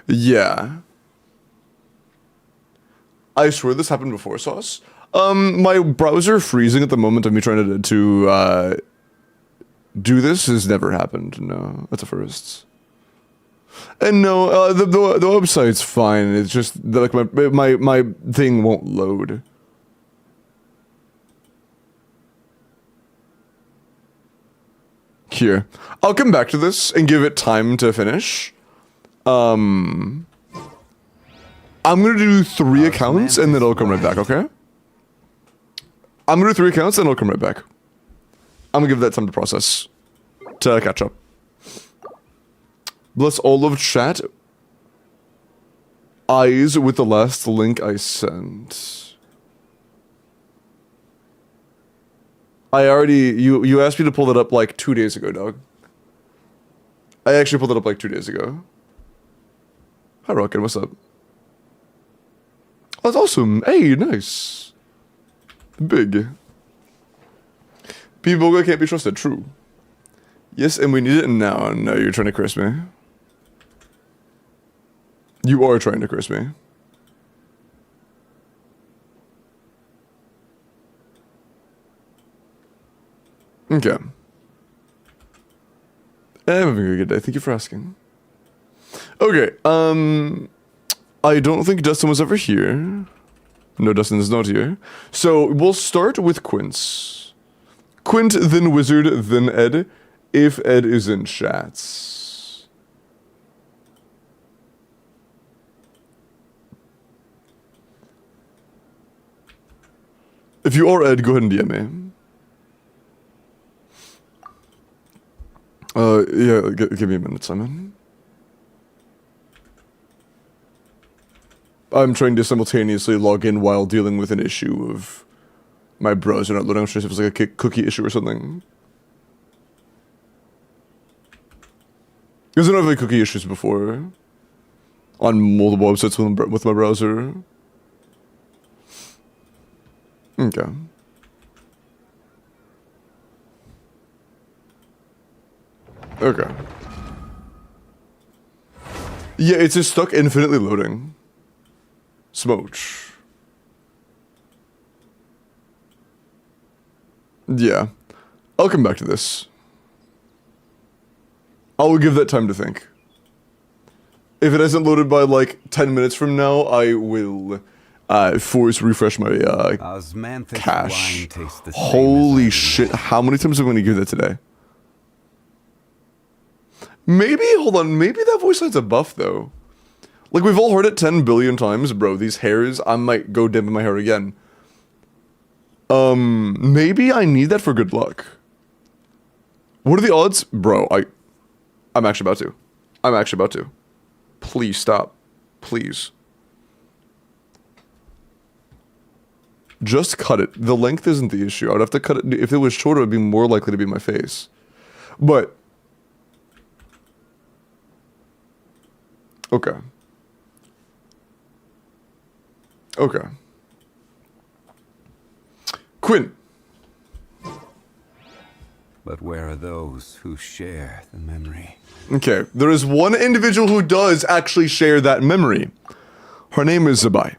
Yeah. I swear this happened before, Sauce. My browser freezing at the moment of me trying to do this has never happened. No, that's a first. And no, the website's fine. It's just that, like my thing won't load. Here, I'll come back to this and give it time to finish. I'm gonna do 3 accounts and then I'll come right back. Okay. I'm gonna do 3 accounts and I'll come right back. I'm gonna give that time to process, to catch up. Bless all of chat. Eyes with the last link I sent. I already, you asked me to pull that up like 2 days ago, dog. I actually pulled it up like 2 days ago. Hi, Rocket, what's up? Oh, that's awesome. Hey, nice. Big. People can't be trusted, true. Yes, and we need it now. No, you're trying to curse me. You are trying to curse me. Okay. I'm having a good day. Thank you for asking. Okay, I don't think Dustin was ever here. No, Dustin is not here. So, we'll start with Quince. Quint, then Wizard, then Ed, if Ed is in chats. If you are Ed, go ahead and DM me. Yeah, give me a minute, Simon. I'm trying to simultaneously log in while dealing with an issue of my browser not loading. I'm sure if it's like a cookie issue or something. Because I don't have any cookie issues before. On multiple websites with my browser. Okay. Okay. Yeah, it's just stuck infinitely loading. Smooch. Yeah. I'll come back to this. I'll give that time to think. If it hasn't loaded by like 10 minutes from now, I will force refresh my cache. Holy shit, how many times am I going to give that today? Maybe, hold on, maybe that voice line's a buff though. Like, we've all heard it 10 billion times, bro. These hairs, I might go dim in my hair again. Maybe I need that for good luck. What are the odds? Bro, I'm actually about to. I'm actually about to. Please stop. Please. Just cut it. The length isn't the issue. I'd have to cut it. If it was shorter, it would be more likely to be my face. But... okay. Okay. Quinn. But where are those who share the memory? Okay, there is one individual who does actually share that memory. Her name is ZIBAI.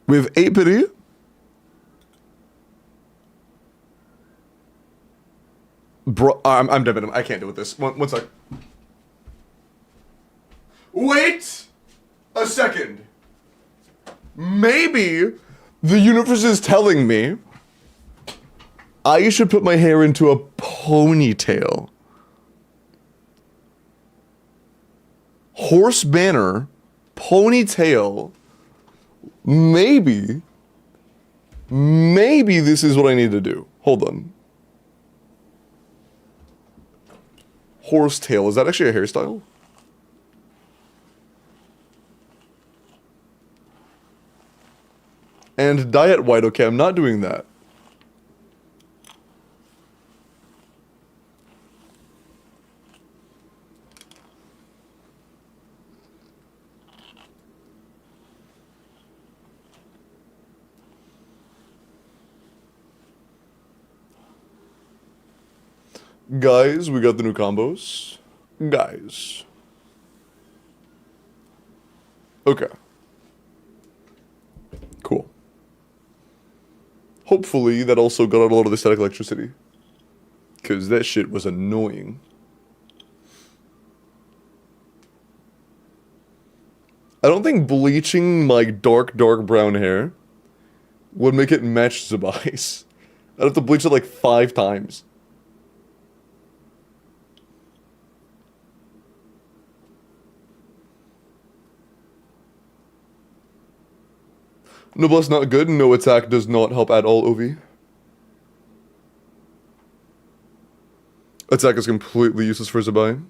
We have 8 pity. Bro, I'm dead. I can't deal with this. One sec. Wait a second. Maybe the universe is telling me I should put my hair into a ponytail. Horse banner, ponytail. Maybe this is what I need to do. Hold on. Horse tail, is that actually a hairstyle? And diet white, okay, I'm not doing that. Guys, we got the new combos. Guys. Okay. Cool. Hopefully that also got out a lot of the static electricity. Because that shit was annoying. I don't think bleaching my dark brown hair would make it match ZIBAI's. I'd have to bleach it like 5 times. Noblesse not good, no attack does not help at all, Ovi. Attack is completely useless for ZIBAI.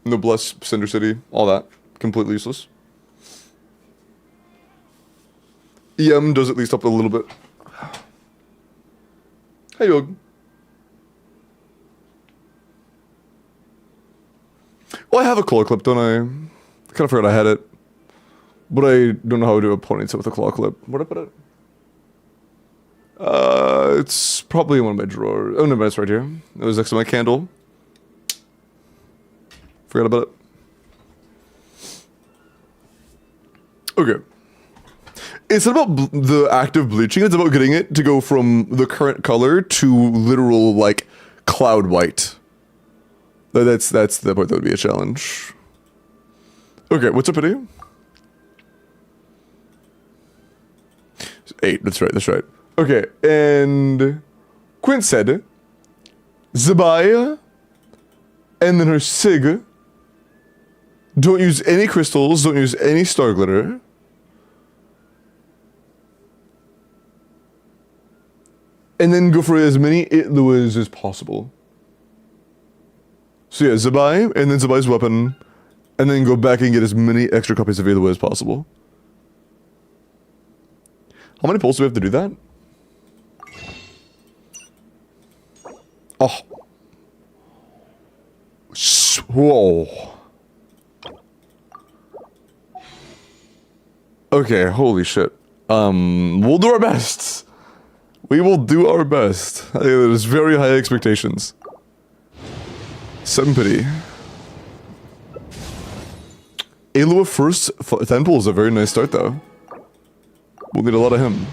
Noblesse, Cinder City, all that. Completely useless. EM does at least help a little bit. Hey, Yog. Well, I have a claw clip, don't I? I kind of forgot I had it. But I don't know how to do a ponytail with a claw clip. Where'd I put it? It's probably in one of my drawers. Oh, no, but it's right here. It was next to my candle. Forgot about it. Okay. It's not about the act of bleaching. It's about getting it to go from the current color to literal, like, cloud white. That's the part that would be a challenge. Okay, what's up, Eddie? 8, that's right. Okay, and Quint said ZIBAI and then her Sig. Don't use any crystals, don't use any star glitter. And then go for as many Itluas as possible. So yeah, ZIBAI, and then ZIBAI's weapon, and then go back and get as many extra copies of Ithlua as possible. How many pulls do we have to do that? Oh. Whoa. Okay, holy shit. We'll do our best. We will do our best. There's very high expectations. 7 pity. Ithlua first 10 pull is a very nice start though. We'll need a lot of him.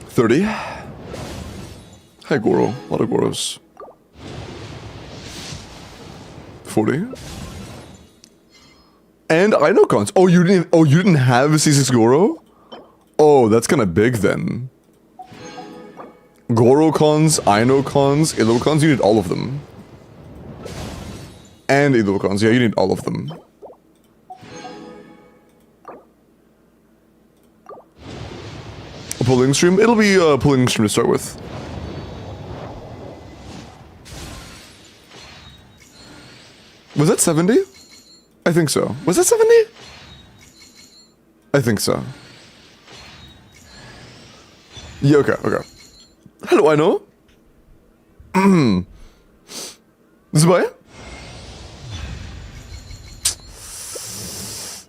$30. Hi Goro. A lot of Goros. 40. And I know cons. Oh, you didn't have a C6 Goro? Oh, that's kind of big then. Goro cons, Ino cons, Ilo cons, you need all of them. And Ilo cons, yeah, you need all of them. A pulling stream? It'll be a pulling stream to start with. Was that 70? I think so. Was that 70? I think so. Yeah, okay. Hello, I know. ZIBAI?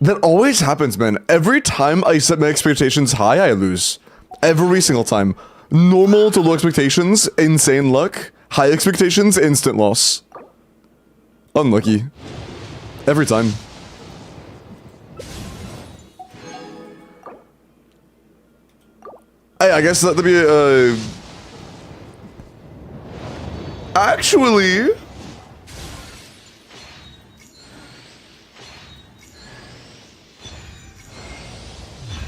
That always happens, man. Every time I set my expectations high, I lose. Every single time. Normal to low expectations, insane luck. High expectations, instant loss. Unlucky. Every time. I guess that'd be actually.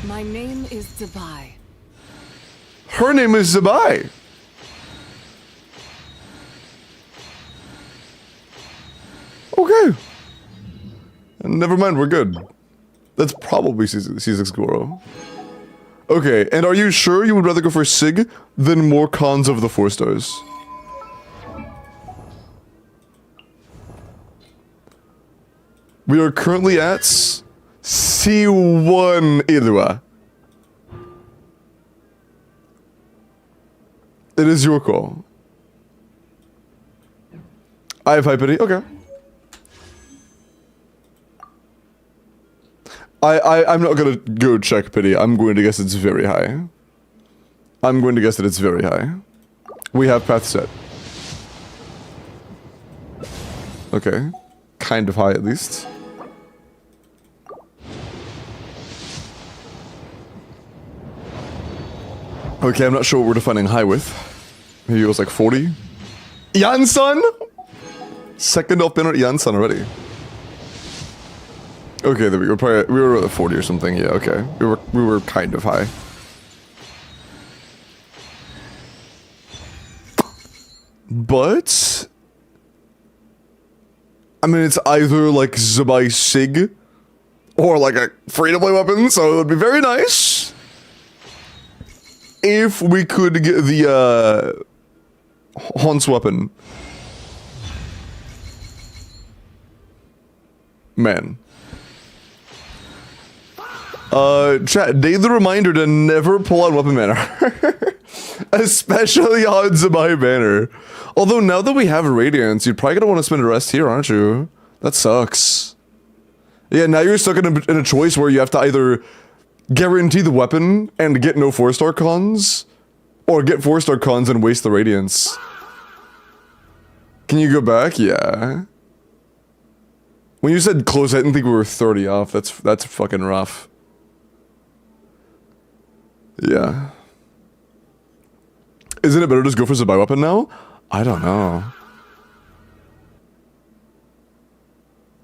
My name is ZIBAI. Her name is ZIBAI. Okay. Never mind, we're good. That's probably C6 Goro. Okay, and are you sure you would rather go for Sig than more cons of the 4 stars? We are currently at C1 Ilua. It is your call. I have high pity. Okay. I'm not gonna go check pity. I'm going to guess it's very high. I'm going to guess that it's very high. We have path set. Okay. Kind of high at least. Okay, I'm not sure what we're defining high with. Maybe it was like 40? Yansan? Second off banner Yansan already. Okay, there we go. Probably, we were at 40 or something. Yeah, okay. We were kind of high. But I mean, it's either like ZIBAI Sig or like a free-to-play weapon, so it would be very nice if we could get the Haun's weapon. Man. Chat, date the reminder to never pull out weapon banner. Especially on ZIBAI banner. Although now that we have Radiance, you're probably gonna want to spend a rest here, aren't you? That sucks. Yeah, now you're stuck in a choice where you have to either guarantee the weapon and get no 4-star cons, or get 4-star cons and waste the Radiance. Can you go back? Yeah. When you said close, I didn't think we were 30 off. That's fucking rough. Yeah. Isn't it better to just go for ZIBAI weapon now? I don't know.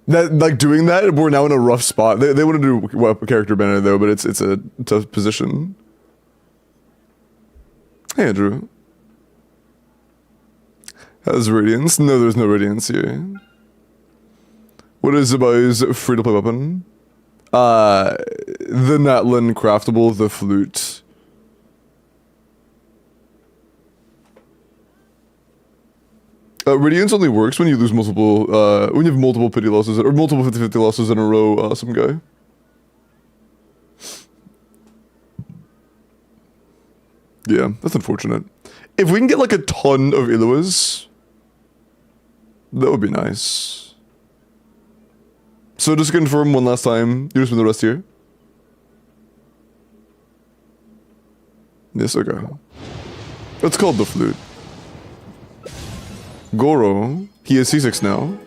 That, like, doing that, we're now in a rough spot. They want to do character banner though, but it's a tough position. Hey, Andrew. Has Radiance? No, there's no Radiance here. What is ZIBAI's free-to-play weapon? The Natlin craftable, the flute. Radiance only works when you lose multiple, when you have multiple pity losses, or multiple 50-50 losses in a row, awesome guy. Yeah, that's unfortunate. If we can get like a ton of Iluas, that would be nice. So just to confirm one last time, you just spend the rest here? Yes, okay. It's called the flute. Goro, he is C6 now.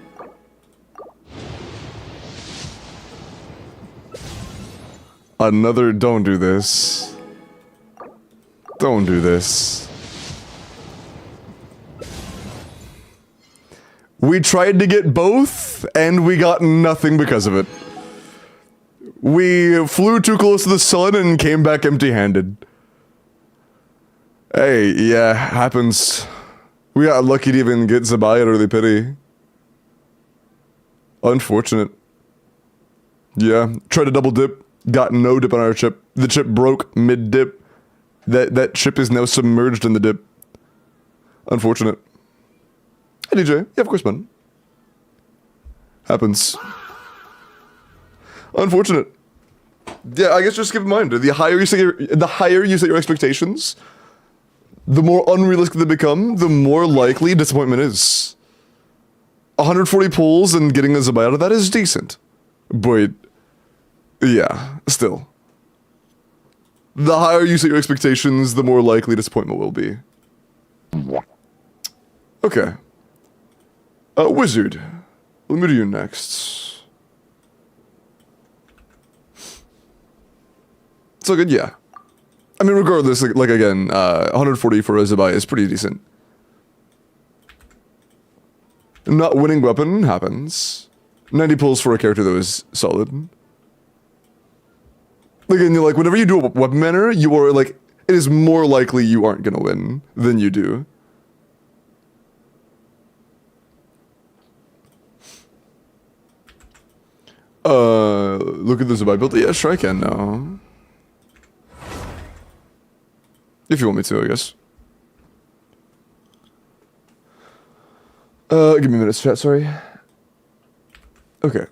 Another, don't do this. Don't do this. We tried to get both, and we got nothing because of it. We flew too close to the sun and came back empty-handed. Hey, yeah, happens. We got lucky to even get ZIBAI at early pity. Unfortunate. Yeah, tried to double dip, got no dip on our chip. The chip broke mid-dip. That chip is now submerged in the dip. Unfortunate. Hey DJ, yeah, of course, man. Happens. Unfortunate. Yeah, I guess just keep in mind, the higher you set your expectations, the more unrealistic they become, the more likely disappointment is. 140 pulls and getting a ZIBAI out of that is decent. But, yeah, still. The higher you set your expectations, the more likely disappointment will be. Okay. Wizard. Let me do you next. It's all good, yeah. I mean, regardless, like again, 140 for a ZIBAI is pretty decent. Not winning weapon happens. 90 pulls for a character that was solid. Again, you're like, whenever you do a weapon manner, you are like, it is more likely you aren't gonna win than you do. Look at the ZIBAI build. Yeah, sure I can now. If you want me to, I guess. Give me a minute, chat, sorry. Okay.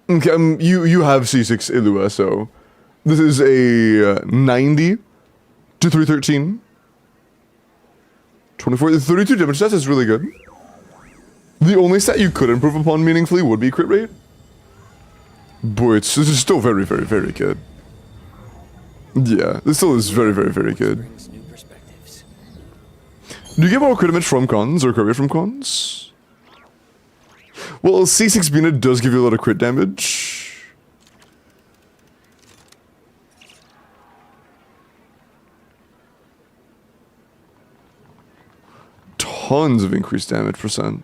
Okay, you have C6 Ilua, so this is a 90 to 313. 24, 32 damage, that is really good. The only stat you could improve upon meaningfully would be crit rate. But this is still very, very, very good. Yeah, this still is very, very, very good. Do you get more crit damage from cons or crit rate from cons? Well, C6 Bina does give you a lot of crit damage. Tons of increased damage percent.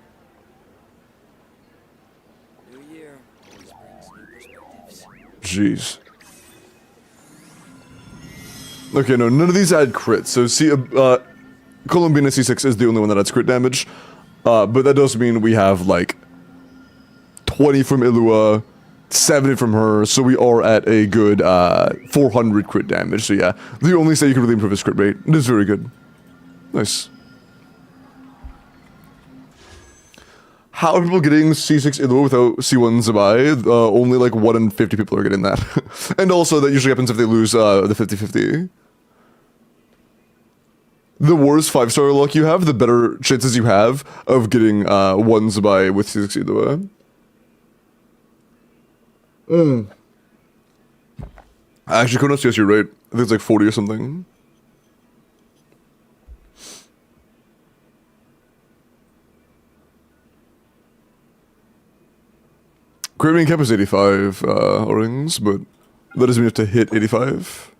Jeez. Okay, no, none of these add crits. So Columbina C6 is the only one that adds crit damage. But that does mean we have like 20 from Ilua, 70 from her, so we are at a good 400 crit damage. So yeah, the only stat you can really improve is crit rate. It is very good. Nice. How are people getting C6 Ilua without C1 ZIBAI? Only like 1 in 50 people are getting that. And also that usually happens if they lose the 50-50. The worse 5-star luck you have, the better chances you have of getting 1 ZIBAI with C6 Ilua. Actually, Konos, yes, you're right. I think it's like 40 or something. Craving cap is 85 rings, but that doesn't mean you have to hit 85.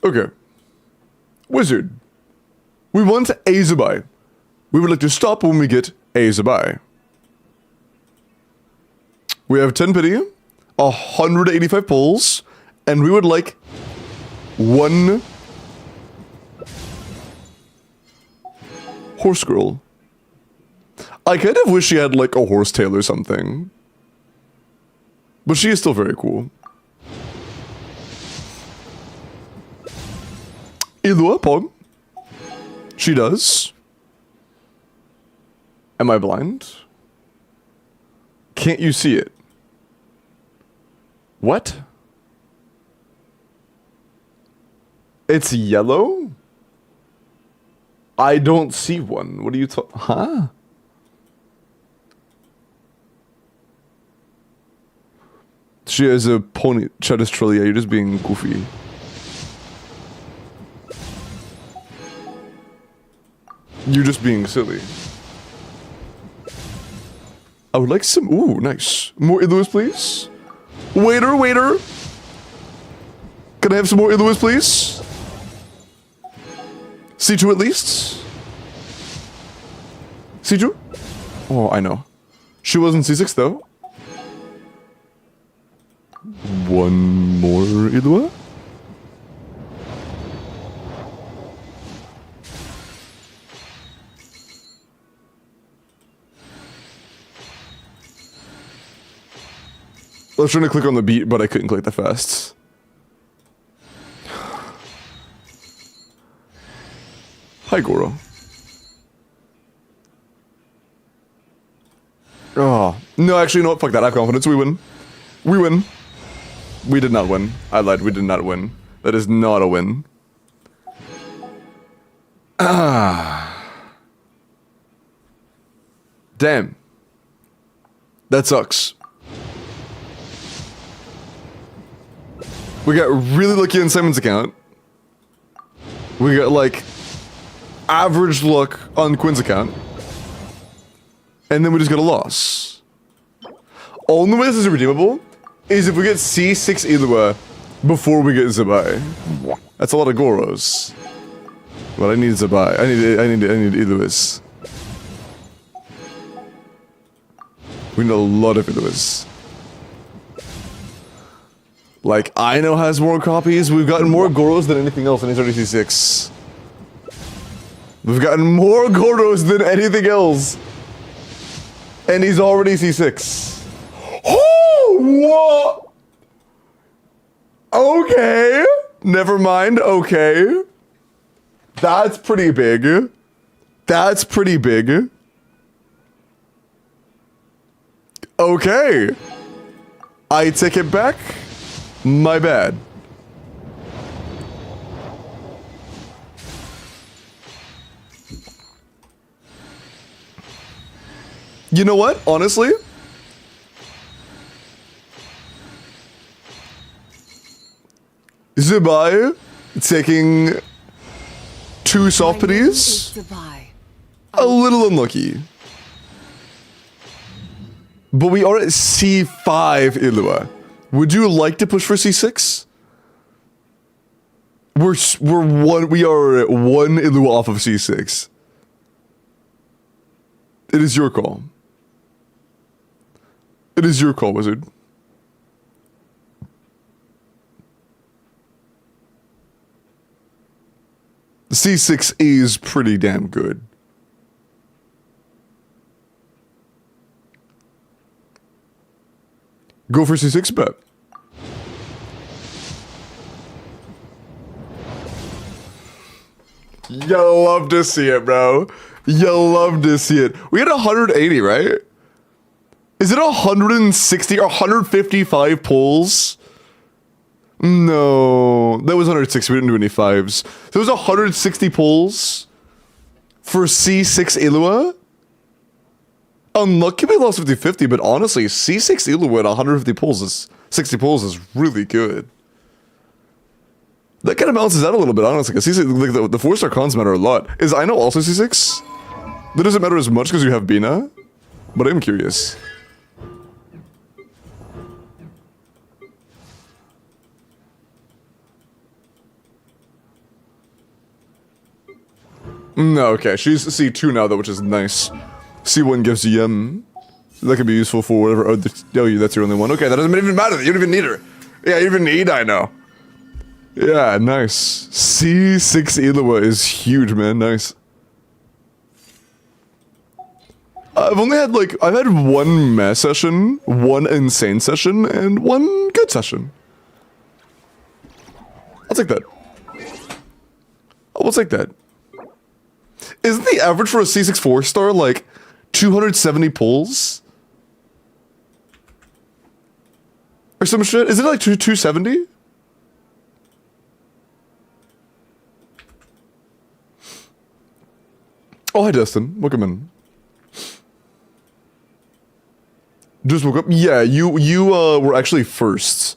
Okay. Wizard. We want a ZIBAI. We would like to stop when we get a ZIBAI. We have 10 pity, 185 pulls, and we would like 1 horse girl. I kind of wish she had like a horse tail or something. But she is still very cool. Ilua Pog. She does. Am I blind? Can't you see it? What? It's yellow? I don't see one. What are you talking? Huh? She has a pony. Chat is Trillia, you're just being goofy. You're just being silly. I would like some. Ooh, nice. More Iluas, please. Waiter, waiter. Can I have some more Iluas, please? C2 at least. C2? Oh, I know. She wasn't C6 though. 1 more Ilua? I was trying to click on the beat, but I couldn't click that fast. Hi, Goro. Oh. No, actually, you know what? Fuck that. I have confidence. We win. We win. We did not win. I lied. We did not win. That is not a win. Ah. Damn. That sucks. We got really lucky on Simon's account. We got, like, average luck on Quinn's account. And then we just got a loss. Only way this is redeemable is if we get C6 Ilua before we get ZIBAI. That's a lot of Goros. But I need ZIBAI. I need Iluas. We need a lot of Iluas. Like, Ino has more copies. We've gotten more Goros than anything else, and he's already C6. We've gotten more Goros than anything else. And he's already C6. Oh, what? Okay. Never mind. Okay. That's pretty big. That's pretty big. Okay. I take it back. My bad. You know what? Honestly, ZIBAI taking 2 soft My name is pities. ZIBAI. A little unlucky. But we are at C5 Ilua. Would you like to push for C6? We are at 1 Ilua off of C6. It is your call. It is your call, wizard. C6 is pretty damn good. Go for C6 bet. You'll love to see it, bro. You'll love to see it. We had 180, right? Is it 160 or 155 pulls? No, that was 160. We didn't do any 5s. So it was 160 pulls for C6 Ilua. Unlucky we lost 50-50, but honestly, C6 Ilua at 150 pulls is 60 pulls is really good. That kind of balances out a little bit, honestly. Because C6, like the 4-star cons matter a lot. Is Ino also C6? That doesn't matter as much because you have Bina, but I'm curious. No, okay. She's C2 now, though, which is nice. C1 gives you that could be useful for whatever. Oh, that's your only one. Okay, that doesn't even matter. You don't even need her. Yeah, you even need Ino. Yeah, nice. C6 Ilua is huge, man. Nice. I've only had I've had 1 meh session, 1 insane session, and 1 good session. I'll take that. I'll take that. Isn't the average for a C6 4-star like 270 pulls? Or some shit? Is it like 270? Oh, hi, Dustin. Welcome in. Just woke up. Yeah, you were actually first.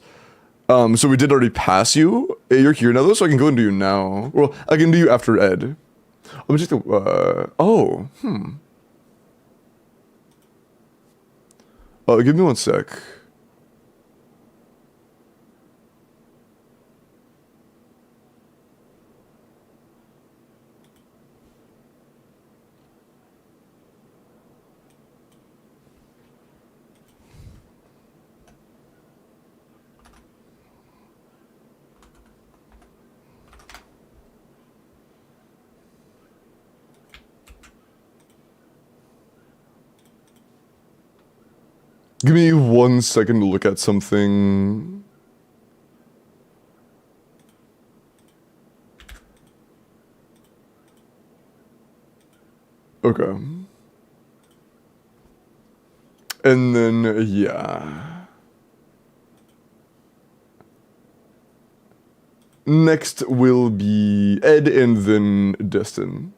So we did already pass you. You're here now, though, so I can go and do you now. Well, I can do you after Ed. Let me just go. Give me 1 sec. Give me 1 second to look at something. Okay. And then, yeah. Next will be Ed and then Destin.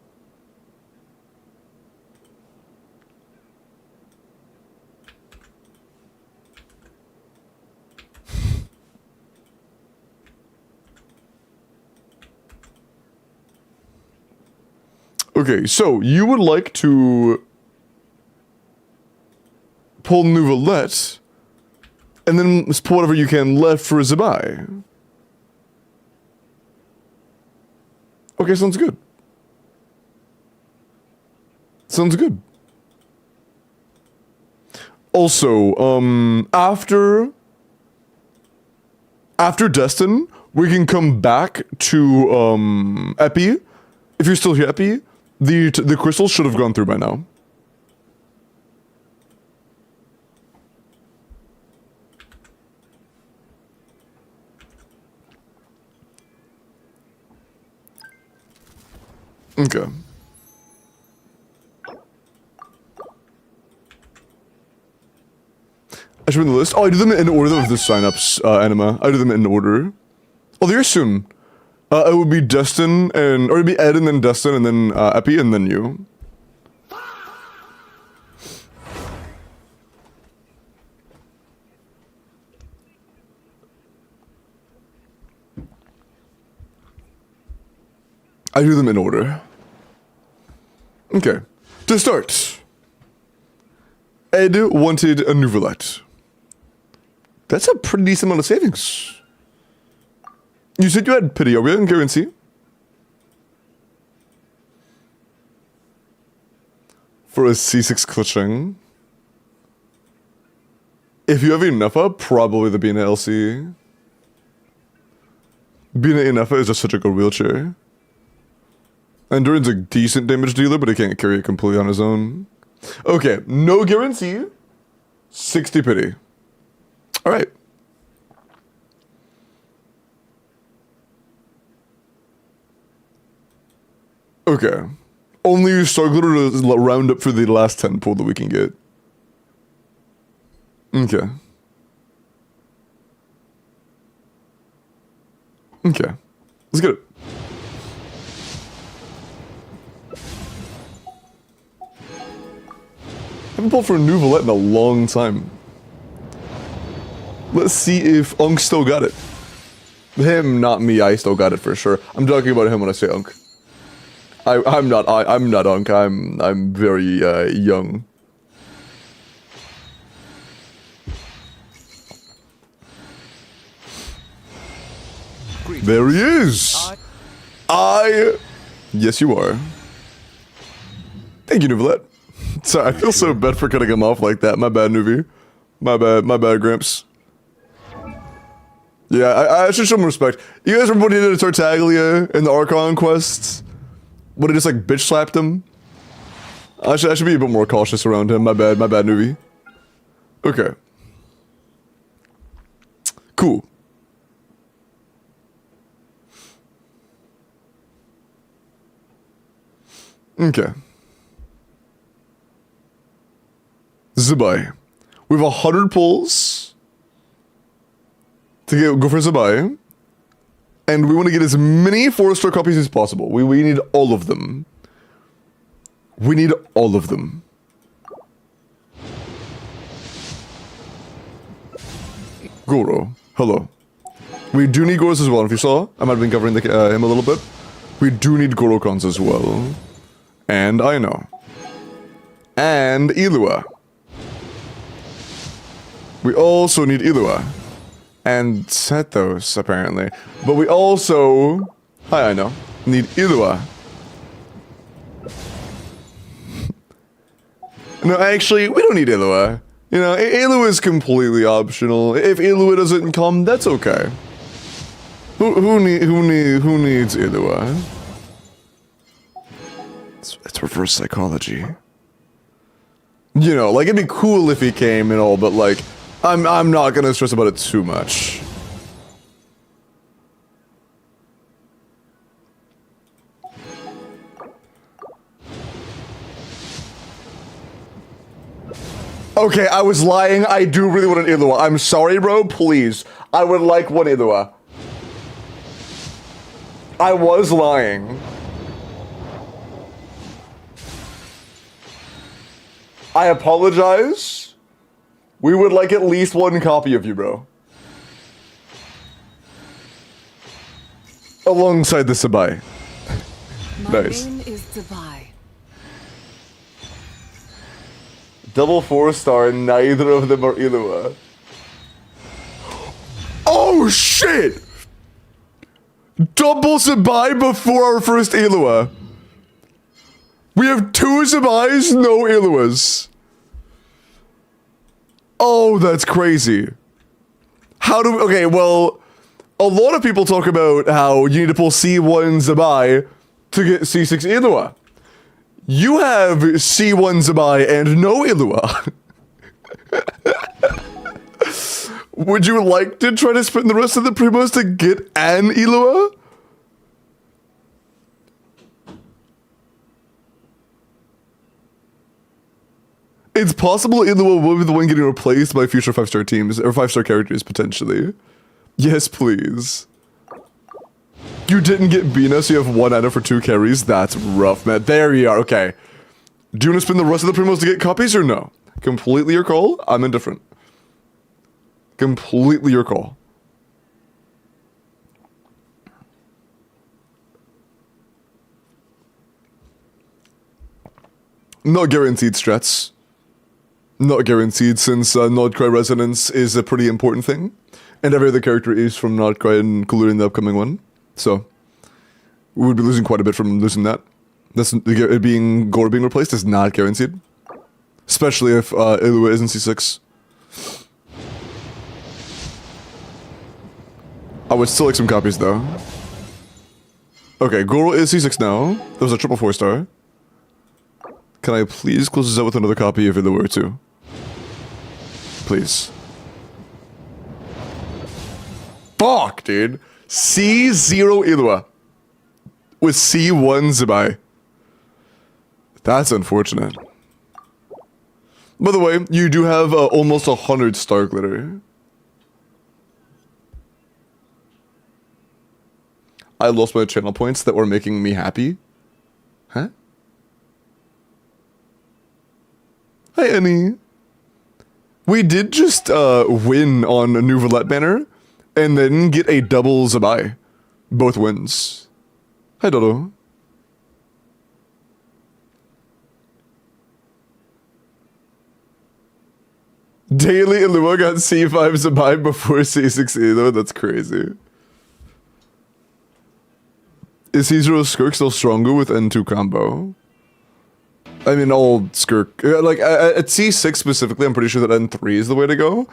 Okay, so you would like to pull Nouvelette And then put whatever you can left for ZIBAI. Okay, sounds good. Sounds good. Also, after Destin, we can come back to Epi. If you're still here, Epi, the crystals should have gone through by now. Okay. I should be in the list. Oh, I do them in order of the signups, Anima. I do them in order. Oh, they're soon. It would be Destin and, or it'd be Ed and then Destin and then Epi and then you. I do them in order. Okay. To start, Ed wanted a Nouvelette. That's a pretty decent amount of savings. You said you had pity. Are we in guarantee? For a C6 clutching. If you have Inefa, probably the Bina LC. Bina Inefa is just such a good wheelchair. Endurin's a decent damage dealer, but he can't carry it completely on his own. Okay, no guarantee. 60 pity. Alright. Okay. Only Star Glitter to round up for the last 10 pull that we can get. Okay. Okay. Let's get it. I haven't pulled for a Nouvelette in a long time. Let's see if Unk still got it. Him, not me. I still got it for sure. I'm talking about him when I say Unk. I'm not Unk. I'm very young. There he is. Yes, you are. Thank you, Nouvelette. Sorry, I feel so bad for cutting him off like that. My bad, Nuvi. My bad, Gramps. Yeah, I should show him respect. You guys remember when he did Tartaglia in the Archon quests? When he just like bitch slapped him? I should be a bit more cautious around him. My bad, Nuvi. Okay. Cool. Okay. ZIBAI. We have 100 pulls to go for ZIBAI. And we want to get as many 4-star copies as possible. We need all of them. We need all of them. Goro. Hello. We do need Goros as well. If you saw, I might have been covering him a little bit. We do need Gorokons as well. And I know. And Ilua. We also need Ilua. And Sethos, apparently. But we also... Hi, I know. Need Ilua. No, actually, we don't need Ilua. You know, Ilua is completely optional. If Ilua doesn't come, that's okay. Who needs Ilua? It's reverse psychology. You know, like, it'd be cool if he came and all, but like... I'm not gonna stress about it too much. Okay, I was lying. I do really want an Ilua. I'm sorry, bro. Please. I would like one Ilua. I was lying. I apologize. We would like at least one copy of you, bro. Alongside the ZIBAI. Nice. My name is ZIBAI. Double 4-star, neither of them are Ilua. shit! Double ZIBAI before our first Eloa. We have 2 ZIBAIs, no Eloas. Oh, that's crazy. How do we, okay, well, a lot of people talk about how you need to pull C1 ZIBAI to get C6 Eloa. You have C1 ZIBAI and no Eloa. Would you like to try to spend the rest of the primos to get an Eloa? It's possible Eloa will be the one getting replaced by future 5-star teams, or 5-star characters, potentially. Yes, please. You didn't get Bina, so you have 1 item for 2 carries? That's rough, man. There you are, okay. Do you want to spend the rest of the primos to get copies, or no? Completely your call. I'm indifferent. Completely your call. Not guaranteed strats. Not guaranteed, since Nodcry Resonance is a pretty important thing. And every other character is from Nodcry, including the upcoming one. So, we would be losing quite a bit from losing that. That's, it being Gore being replaced is not guaranteed. Especially if Eloa isn't C6. I would still like some copies though. Okay, Goro is C6 now. That was a triple 4-star. Can I please close this out with another copy of Eloa 2? Please. Fuck, dude. C0 Eloa. With C1 ZIBAI. That's unfortunate. By the way, you do have almost 100 Star Glitter. I lost my channel points that were making me happy. Huh? Hi, Annie. We did just win on a new roulette banner, and then get a double ZIBAI. Both wins. Hi, Dodo. Daily Eloa got C5 ZIBAI before C6 Elo. That's crazy. Is C0 Skirk still stronger with N2 combo? I mean, all Skirk, like, at C6 specifically, I'm pretty sure that N3 is the way to go.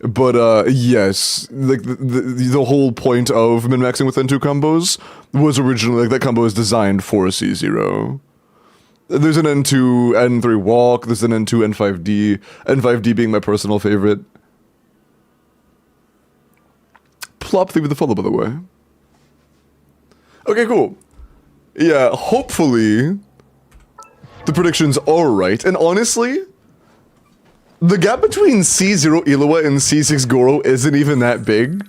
But, yes, like, the whole point of min-maxing with N2 combos was originally, like, that combo is designed for C0. There's an N2, N3 walk, there's an N2, N5D, N5D being my personal favorite. Plop through with the follow, by the way. Okay, cool. Yeah, hopefully the predictions are right. And honestly, the gap between C0 Eloa and C6 Goro isn't even that big.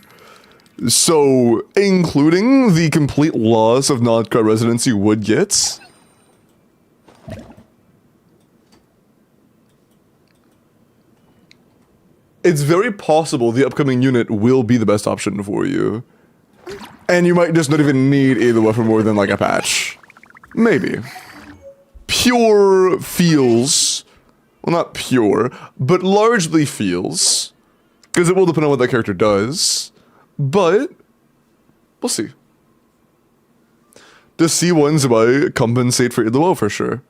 So, including the complete loss of Nodcry Resonance you would get, it's very possible the upcoming unit will be the best option for you. And you might just not even need Eloa for more than like a patch. Maybe. Pure feels, well, not pure, but largely feels, because it will depend on what that character does, but we'll see. Does C1 ZIBAI compensate for Eloa? For sure.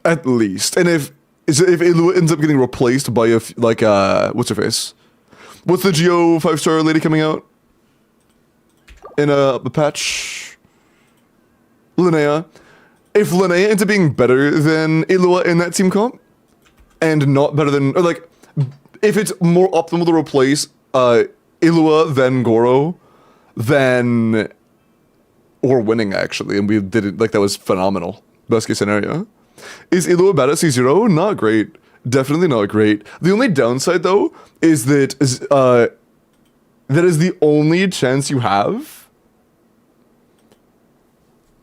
At least. And if Eloa ends up getting replaced by a, like, what's her face? What's the Geo 5-star lady coming out? In a patch? Linnea. If Linnea ends up being better than Eloa in that team comp, and not better than, or like, if it's more optimal to replace Eloa than Goro, then, or winning actually, and we did it, like that was phenomenal. Best case scenario. Is Eloa bad at C0? Not great. Definitely not great. The only downside though, is that that is the only chance you have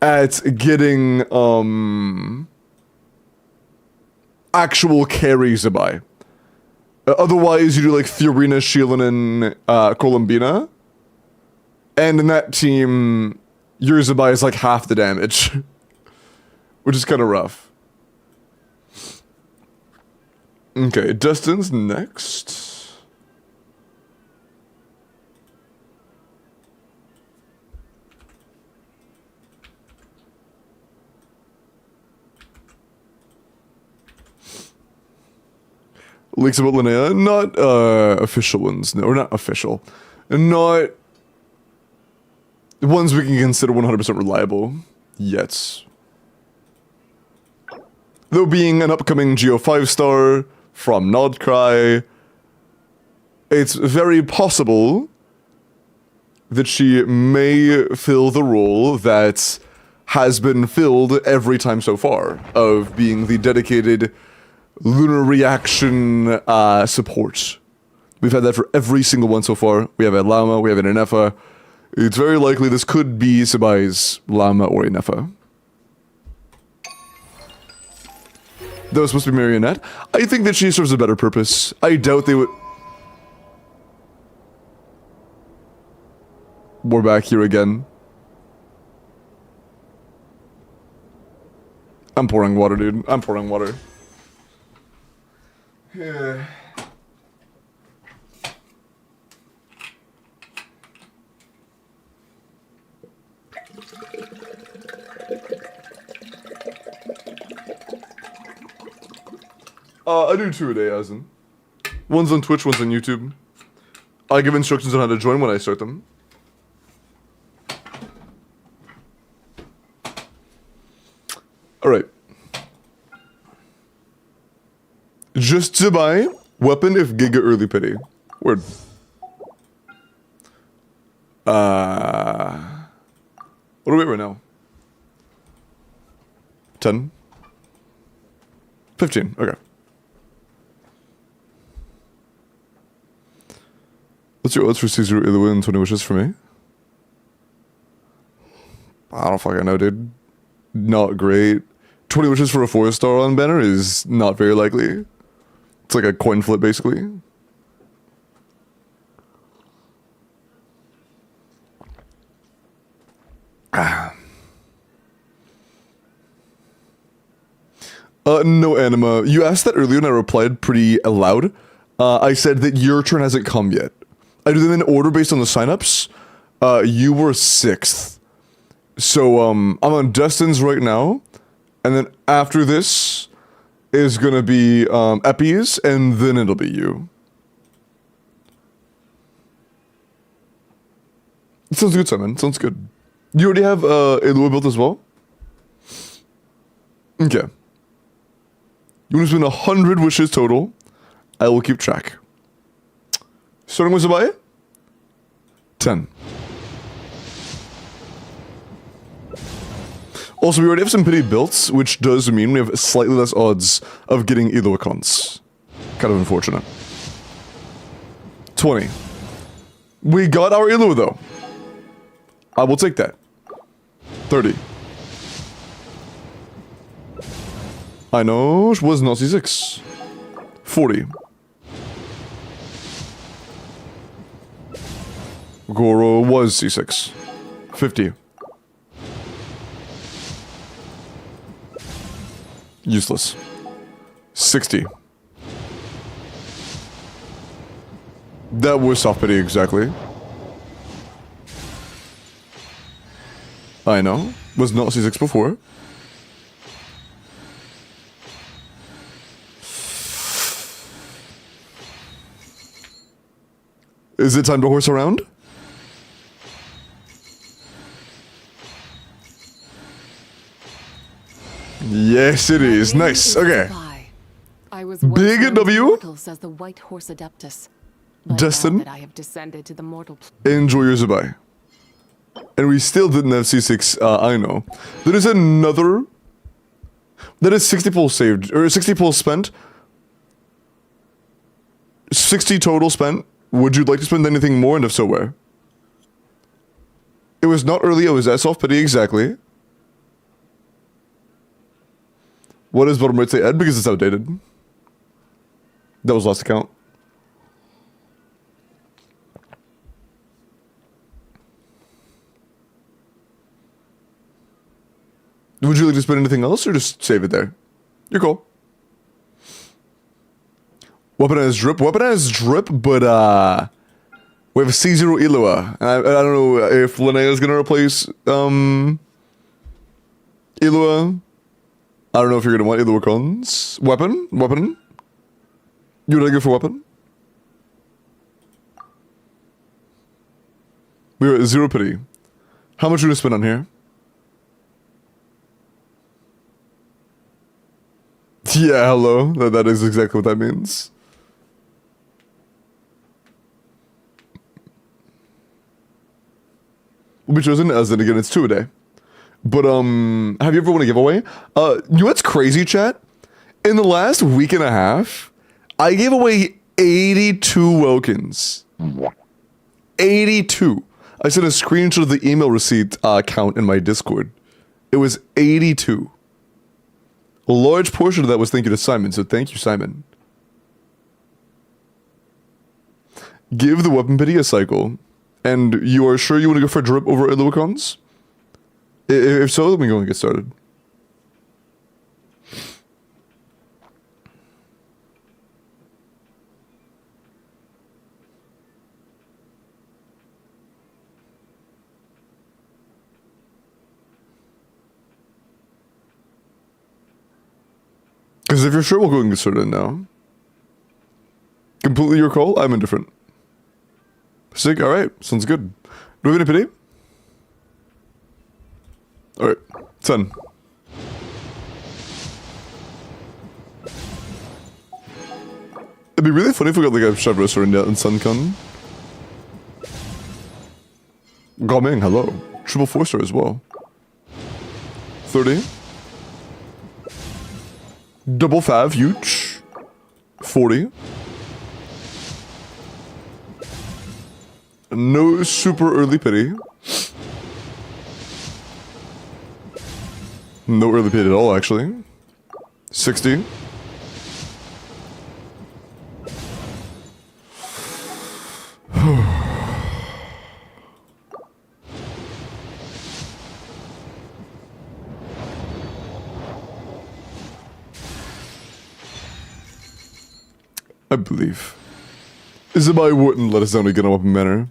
at getting actual carry ZIBAI. Otherwise, you do like Fiorina, Sheelan, and Columbina. And in that team, your ZIBAI is like half the damage. Which is kind of rough. Okay, Dustin's next. Leaks about Linnea, not official ones, no, or not official, not ones we can consider 100% reliable yet. Though being an upcoming Geo 5-star from Nodcry, it's very possible that she may fill the role that has been filled every time so far, of being the dedicated lunar reaction support. We've had that for every single one so far. We have a Llama, we have an Inefa. It's very likely this could be ZIBAI's Llama or Inefa. That was supposed to be Marionette. I think that she serves a better purpose. I doubt they would... We're back here again. I'm pouring water, dude. I'm pouring water. Yeah. I do 2 a day, as in. One's on Twitch, one's on YouTube. I give instructions on how to join when I start them. Alright. Just ZIBAI, weapon if Giga early pity. Word. What are we at right now? 10? 15, okay. What's your odds for Caesar Ilua and 20 wishes for me? I don't fucking know, dude. Not great. 20 wishes for a 4-star on banner is not very likely. It's like a coin flip, basically. No, Anima. You asked that earlier and I replied pretty loud. I said that your turn hasn't come yet. I do them in order based on the signups. You were 6th. So, I'm on Destin's right now. And then after this is gonna be, Epi's, and then it'll be you. It sounds good, Simon. Sounds good. You already have, Ilua built as well? Okay. You want to spend 100 wishes total. I will keep track. Starting with ZIBAI? 10. Also, we already have some pity built, which does mean we have slightly less odds of getting Ilua cons. Kind of unfortunate. 20. We got our Ilua though. I will take that. 30. I know, it was not C6. 40. Goro was C6. 50. Useless. 60. That was soft pity, exactly. I know. Was not C6 before. Is it time to horse around? Yes, it is. Nice. Okay. I was Big W. as the White Horse Adeptus. But Destin. now that I have descended to the mortal Enjoy your ZIBAI. And we still didn't have C6, I know. There is another... That is 60 pulls saved, or 60 pulls spent. 60 total spent. Would you like to spend anything more, and if so, where? It was not early, it was S off pity, exactly. What does bottom right say, Ed? Because it's outdated. That was last account. Would you like to spend anything else, or just save it there? You're cool. Weapon has drip. Weapon has drip, but we have C0 Ilua. And I don't know if Linnea is gonna replace Ilua. I don't know if you're gonna want Ilua cons. Weapon. You ready to go for weapon? We are at 0 pity. How much are we gonna spend on here? Yeah, hello. That is exactly what that means. Will be chosen as then again, it's 2 a day. But have you ever won a giveaway? You know what's crazy, chat? In the last week and a half, I gave away 82 Welkins. 82. I sent a screenshot of the email receipt count in my Discord. It was 82. A large portion of that was thank you to Simon, so thank you, Simon. Give the weapon pity a cycle. And you are sure you want to go for a drip over Illuicons? If so, then we go and get started. Because if you're sure, we'll go and get started now. Completely your call, I'm indifferent. Sick, alright, sounds good. Do we have any pity? Alright, 10. It'd be really funny if we got like a Chevrolet or Net and Suncon. Gaming, hello. Triple 4-star as well. 30. Double 5, huge. 40. No super early pity. No early pity at all, actually. 60. I believe. ZIBAI wouldn't let us down again in open manner.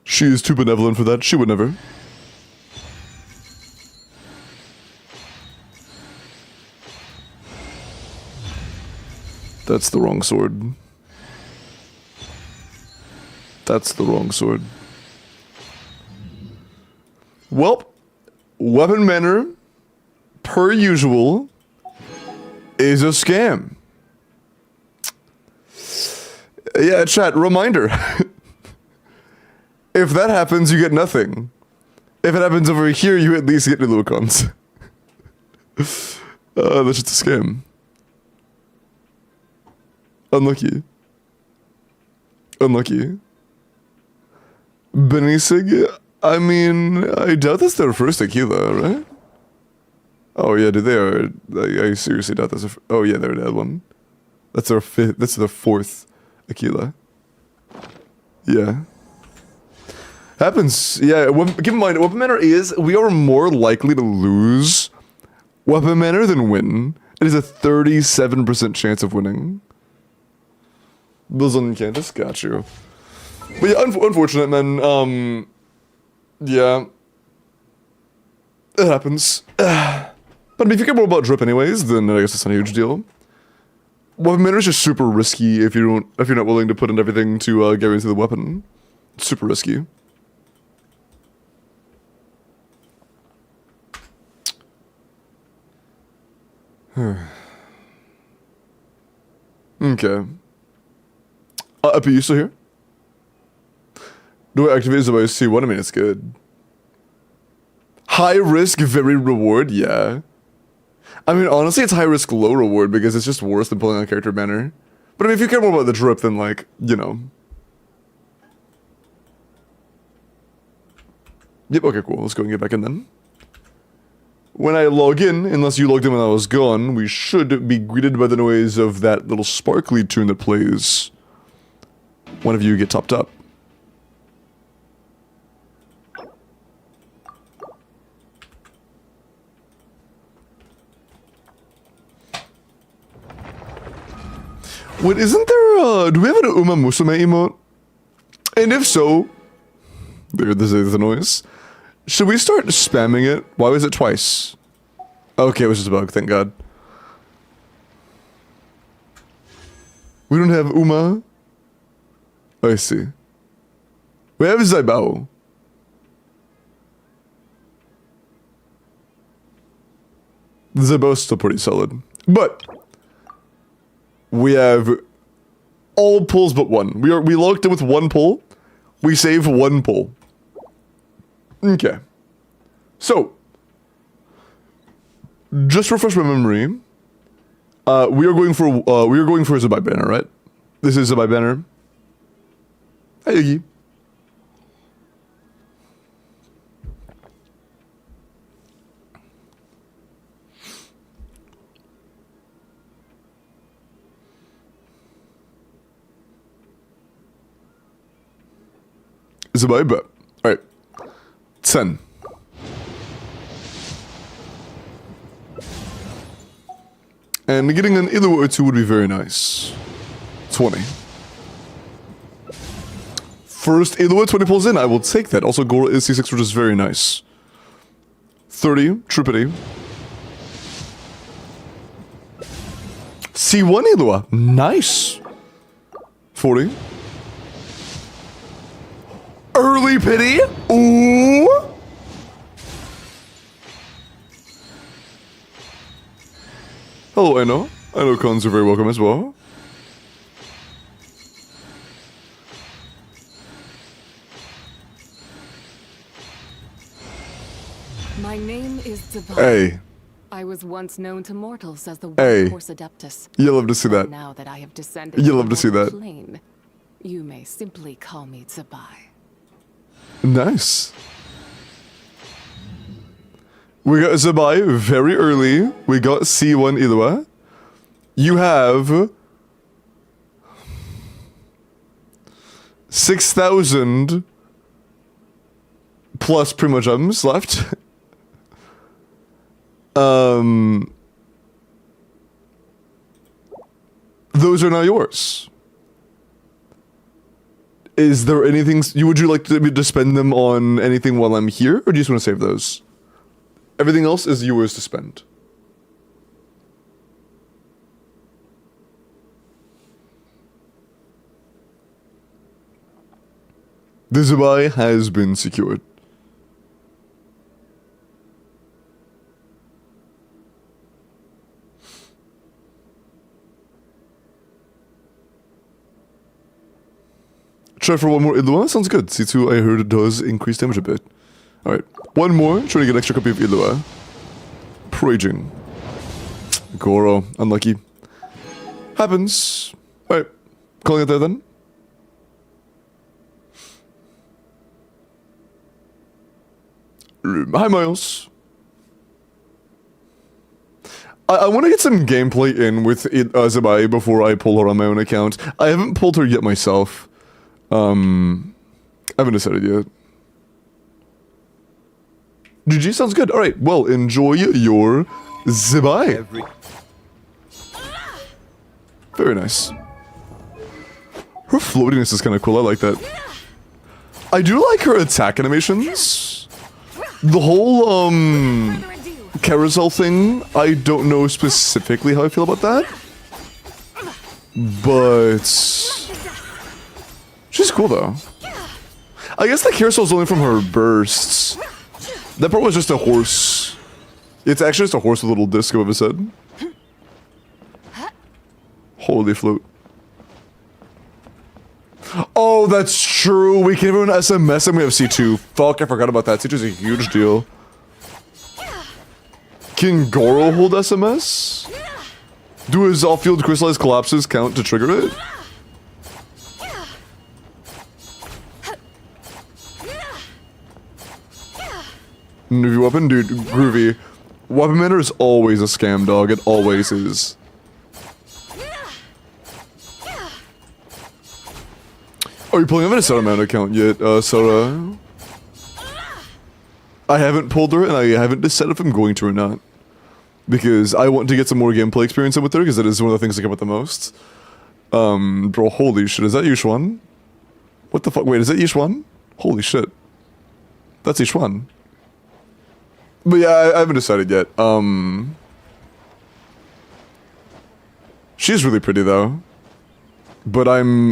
She is too benevolent for that. She would never. That's the wrong sword. That's the wrong sword. Welp, weapon manner, per usual, is a scam. Yeah, chat, reminder. If that happens, you get nothing. If it happens over here, you at least get Illuicons. That's just a scam. Unlucky. Unlucky. Benisig? I mean, I doubt that's their first Aquila, right? Oh yeah, dude, they are. I seriously doubt that's oh yeah, they're dead one. That's their fifth. That's their fourth Aquila. Yeah. Happens. Yeah. Keep in mind, weapon manner is we are more likely to lose weapon manner than win. It is a 37% chance of winning. Bills on Candace, got you. But yeah, unfortunate, man. Yeah. It happens. But if you care more about drip anyways, then I guess it's not a huge deal. Weapon manner is just super risky if you're not willing to put in everything to get into the weapon. It's super risky. Okay. Epi, you still here? Do I activate ZIBAI C1? I mean, it's good. High risk, very reward, yeah. I mean, honestly, it's high risk, low reward because it's just worse than pulling on character banner. But I mean, if you care more about the drip, then like, you know. Yep, okay, cool. Let's go and get back in then. When I log in, unless you logged in when I was gone, we should be greeted by the noise of that little sparkly tune that plays whenever you get topped up. Wait, isn't there do we have an Uma Musume emote? And if so, there's the noise. Should we start spamming it? Why was it twice? Okay, it was just a bug, thank God. We don't have Uma. I see. We have ZIBAI. ZIBAI's still pretty solid. But we have all pulls but one. We locked in with one pull. We save one pull. Okay. So just refresh my memory. We are going for a ZIBAI banner, right? This is a ZIBAI banner. Hi, Iggy. ZIBAI, but all right, 10. And getting an Ilu or two would be very nice. 20. First Ilu 20 pulls in, I will take that. Also, Goro is C6, which is very nice. 30, Tripity. C1 Ilua, nice. 40. Early pity. Ooh. Hello, Eno. I know cons are very welcome as well. My name is ZIBAI. Hey. I was once known to mortals as the Hey. White Horse Adeptus. You love to see that. Now that I have descended You to love the to see mortal that. plane, you may simply call me ZIBAI. Nice. We got ZIBAI very early. We got C1 Ilua. You have 6,000 plus Primo Gems left. Those are now yours. Is there anything would you like to spend them on anything while I'm here, or do you just want to save those? Everything else is yours to spend. The ZIBAI has been secured. Try for one more Ilua? Sounds good. C2, I heard it does increase damage a bit. Alright, one more. Try to get an extra copy of Ilua. Raging. Goro, unlucky. Happens. Alright, calling it there then. Hi, Miles. I want to get some gameplay in with ZIBAI before I pull her on my own account. I haven't pulled her yet myself. I haven't decided yet. GG sounds good. Alright, well, enjoy your ZIBAI. Very nice. Her floatiness is kind of cool. I like that. I do like her attack animations. The whole, carousel thing, I don't know specifically how I feel about that. But she's cool though. I guess the carousel's only from her bursts. That part was just a horse. It's actually just a horse with a little disc above his head. Holy flute. Oh, that's true. We can even SMS and we have C2. Fuck, I forgot about that. C2's a huge deal. Can Goro hold SMS? Do his off-field crystallized collapses count to trigger it? New weapon? Dude, groovy. Weapon matter is always a scam, dog. It always is. Are you pulling up a Sora mount account yet, Sora? I haven't pulled her, and I haven't decided if I'm going to or not. Because I want to get some more gameplay experience in with her, because that is one of the things I care about the most. Bro, holy shit, is that Yushuan? What the fuck? Wait, is that Yushuan? Holy shit. That's Yushuan. But yeah, I haven't decided yet. She's really pretty, though. But I'm,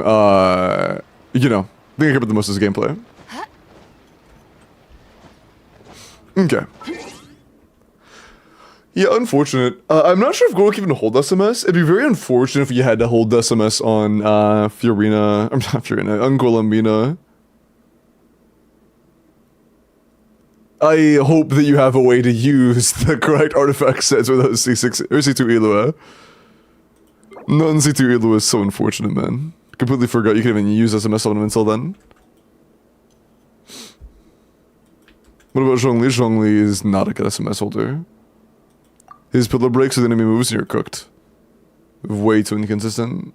you know, thinking about the most is gameplay. Okay. Yeah, unfortunate. I'm not sure if Gork even hold SMS. It'd be very unfortunate if you had to hold SMS on Fiorina. I'm not Fiorina, on Golambina. I hope that you have a way to use the correct artifact sets without C6 or C2 Elua. Non C2 Elua is so unfortunate, man. Completely forgot you could even use SMS on him until then. What about Zhongli? Zhongli is not a good SMS holder. His pillar breaks with enemy moves and you're cooked. Way too inconsistent.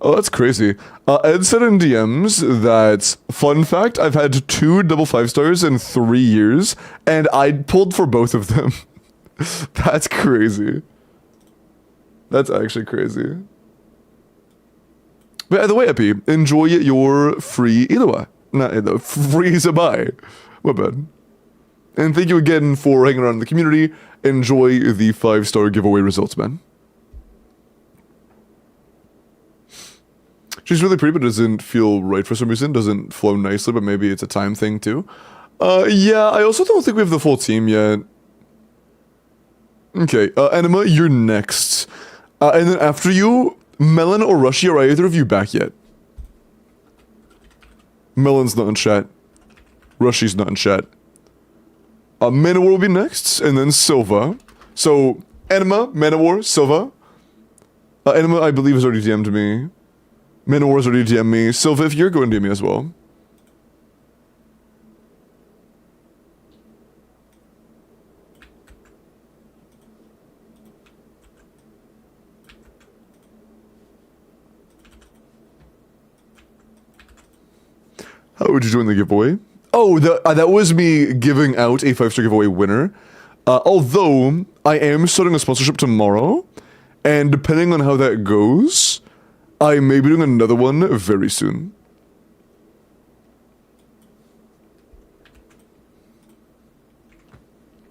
Oh, that's crazy. Ed said in DMs that, fun fact, I've had 2 double 5-stars in 3 years, and I pulled for both of them. That's crazy. That's actually crazy. By the way, Epi, enjoy your free Elua. Not Elua, free ZIBAI. My bad. And thank you again for hanging around in the community. Enjoy the 5-star giveaway results, man. She's really pretty, but doesn't feel right for some reason. Doesn't flow nicely, but maybe it's a time thing too. Yeah, I also don't think we have the full team yet. Okay, Anima, you're next. And then after you, Melon or Rushy, are either of you back yet? Melon's not in chat. Rushy's not in chat. Manowar will be next, and then Silva. So, Anima, Manowar, Silva. Anima, I believe, has already DM'd me. Manowar's already DM'd me. Silva, if you're going to DM me as well. How would you join the giveaway? Oh, that was me giving out a 5-star giveaway winner. Although, I am starting a sponsorship tomorrow. And depending on how that goes, I may be doing another one very soon.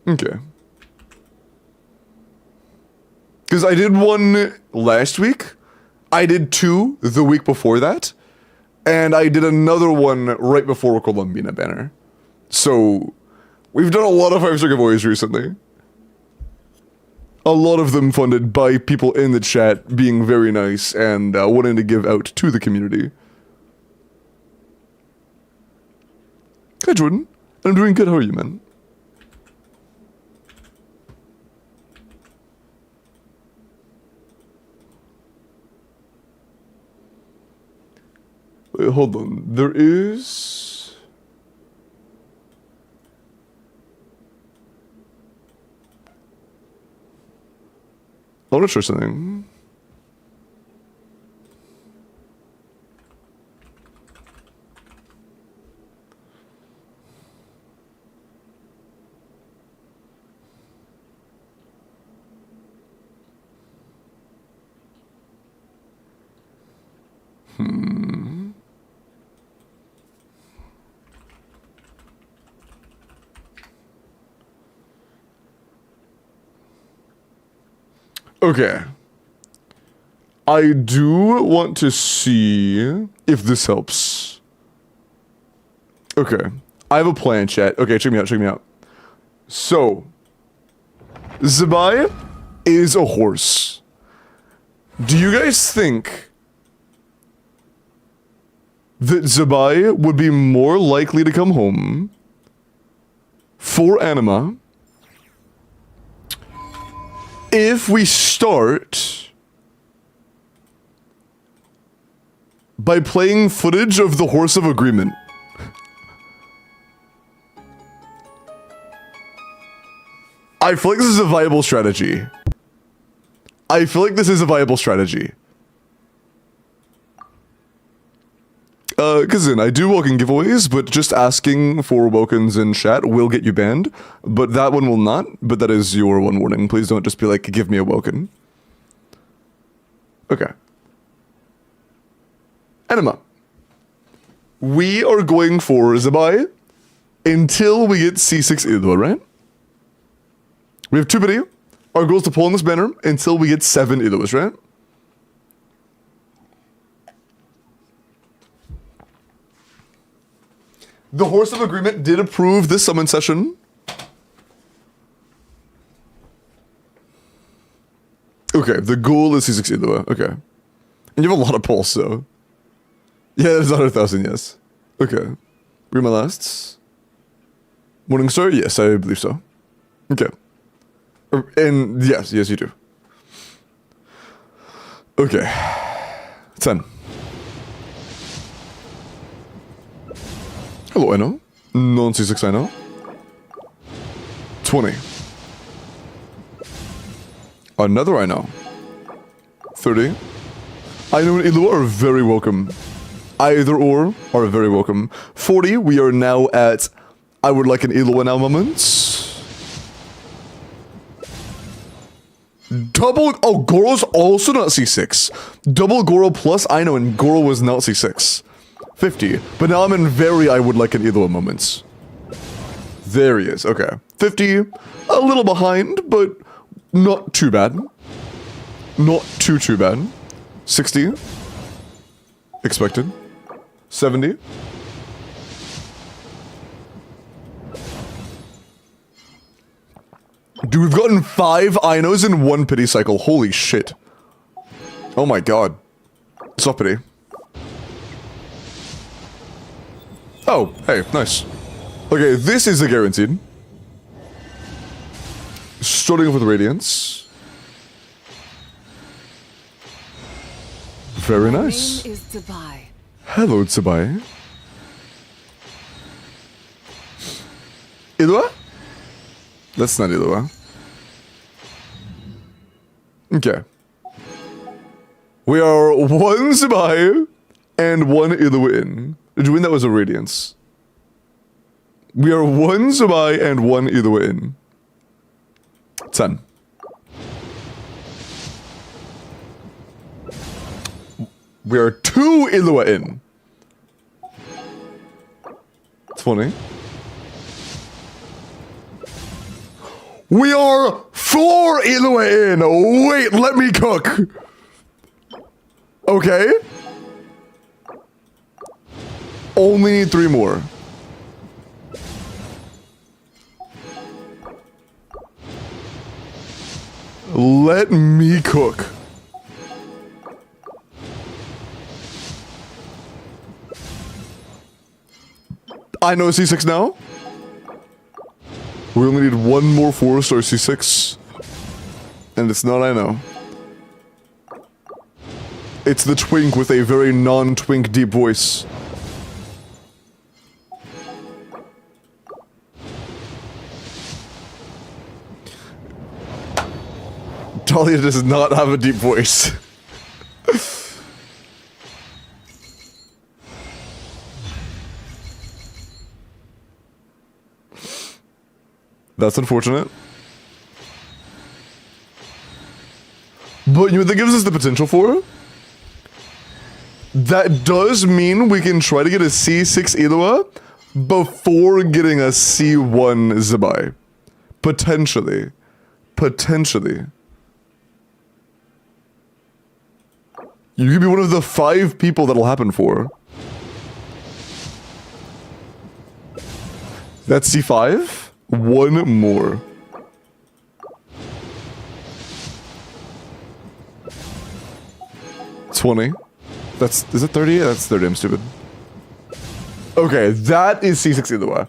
Okay. Because I did one last week. I did 2 the week before that. And I did another one right before Columbina banner. So, we've done a lot of 5-star giveaways recently. A lot of them funded by people in the chat being very nice and wanting to give out to the community. Hi, Jordan. I'm doing good. How are you, man? Wait, hold on. There is... I want to try something. Okay. I do want to see if this helps. Okay. I have a plan, chat. Okay, check me out, check me out. So, ZIBAI is a horse. Do you guys think that ZIBAI would be more likely to come home for Anima if we start by playing footage of the Horse of Agreement? I feel like this is a viable strategy. I feel like this is a viable strategy. Cause I do Welkin giveaways, but just asking for Welkins in chat will get you banned. But that one will not, but that is your one warning. Please don't just be like, give me a Welkin. Okay. Anima. We are going for ZIBAI until we get C6 Idwa, right? We have 2 video. Our goal is to pull on this banner until we get 7 Iluas, right? The Horse of Agreement did approve this summon session. Okay, the goal is C6 Ilua. Okay. And you have a lot of pulse, so. Yeah, there's 100,000, yes. Okay. Read my lasts. Morningstar? Yes, I believe so. Okay. And yes, you do. Okay. 10. Hello, Ino. Non-C6 Ino. 20. Another Ino. 30. Ino and Ilua are very welcome. Either or are very welcome. 40, we are now at I would like an Ilua now moments. Double, oh, Goro's also not C6. Double Goro plus Ino and Goro was not C6. 50, but now I'm in very I would like an Ilua moments. There he is, okay. 50, a little behind, but not too bad. Not too bad. 60. Expected. 70. Dude, we've gotten 5 Inos in 1 pity cycle. Holy shit. Oh my god. It's not pity. Oh, hey, nice. Okay, this is a guaranteed. Starting off with Radiance. Very nice. My name is ZIBAI. Hello, ZIBAI. Ilua? That's not Ilua. Okay. We are 1 ZIBAI and 1 Ilua in. Did you win? That was a Radiance. We are 1 ZIBAI and 1 Ilua in. 10. We are 2 Ilua in. 20. We are 4 Ilua in. Wait, let me cook. Okay. Only need 3 more. Let me cook. I know C6 now. We only need 1 more 4-star C6. And it's not I know. It's the twink with a very non-twink deep voice. Talia does not have a deep voice. That's unfortunate. But you know what that gives us the potential for? That does mean we can try to get a C6 Ilua before getting a C1 ZIBAI. Potentially. Potentially. You could be one of the 5 people that'll happen for. That's C5? 1 more. $20. Is it 30? That's 30, I'm stupid. Okay, that is C6 Ilua.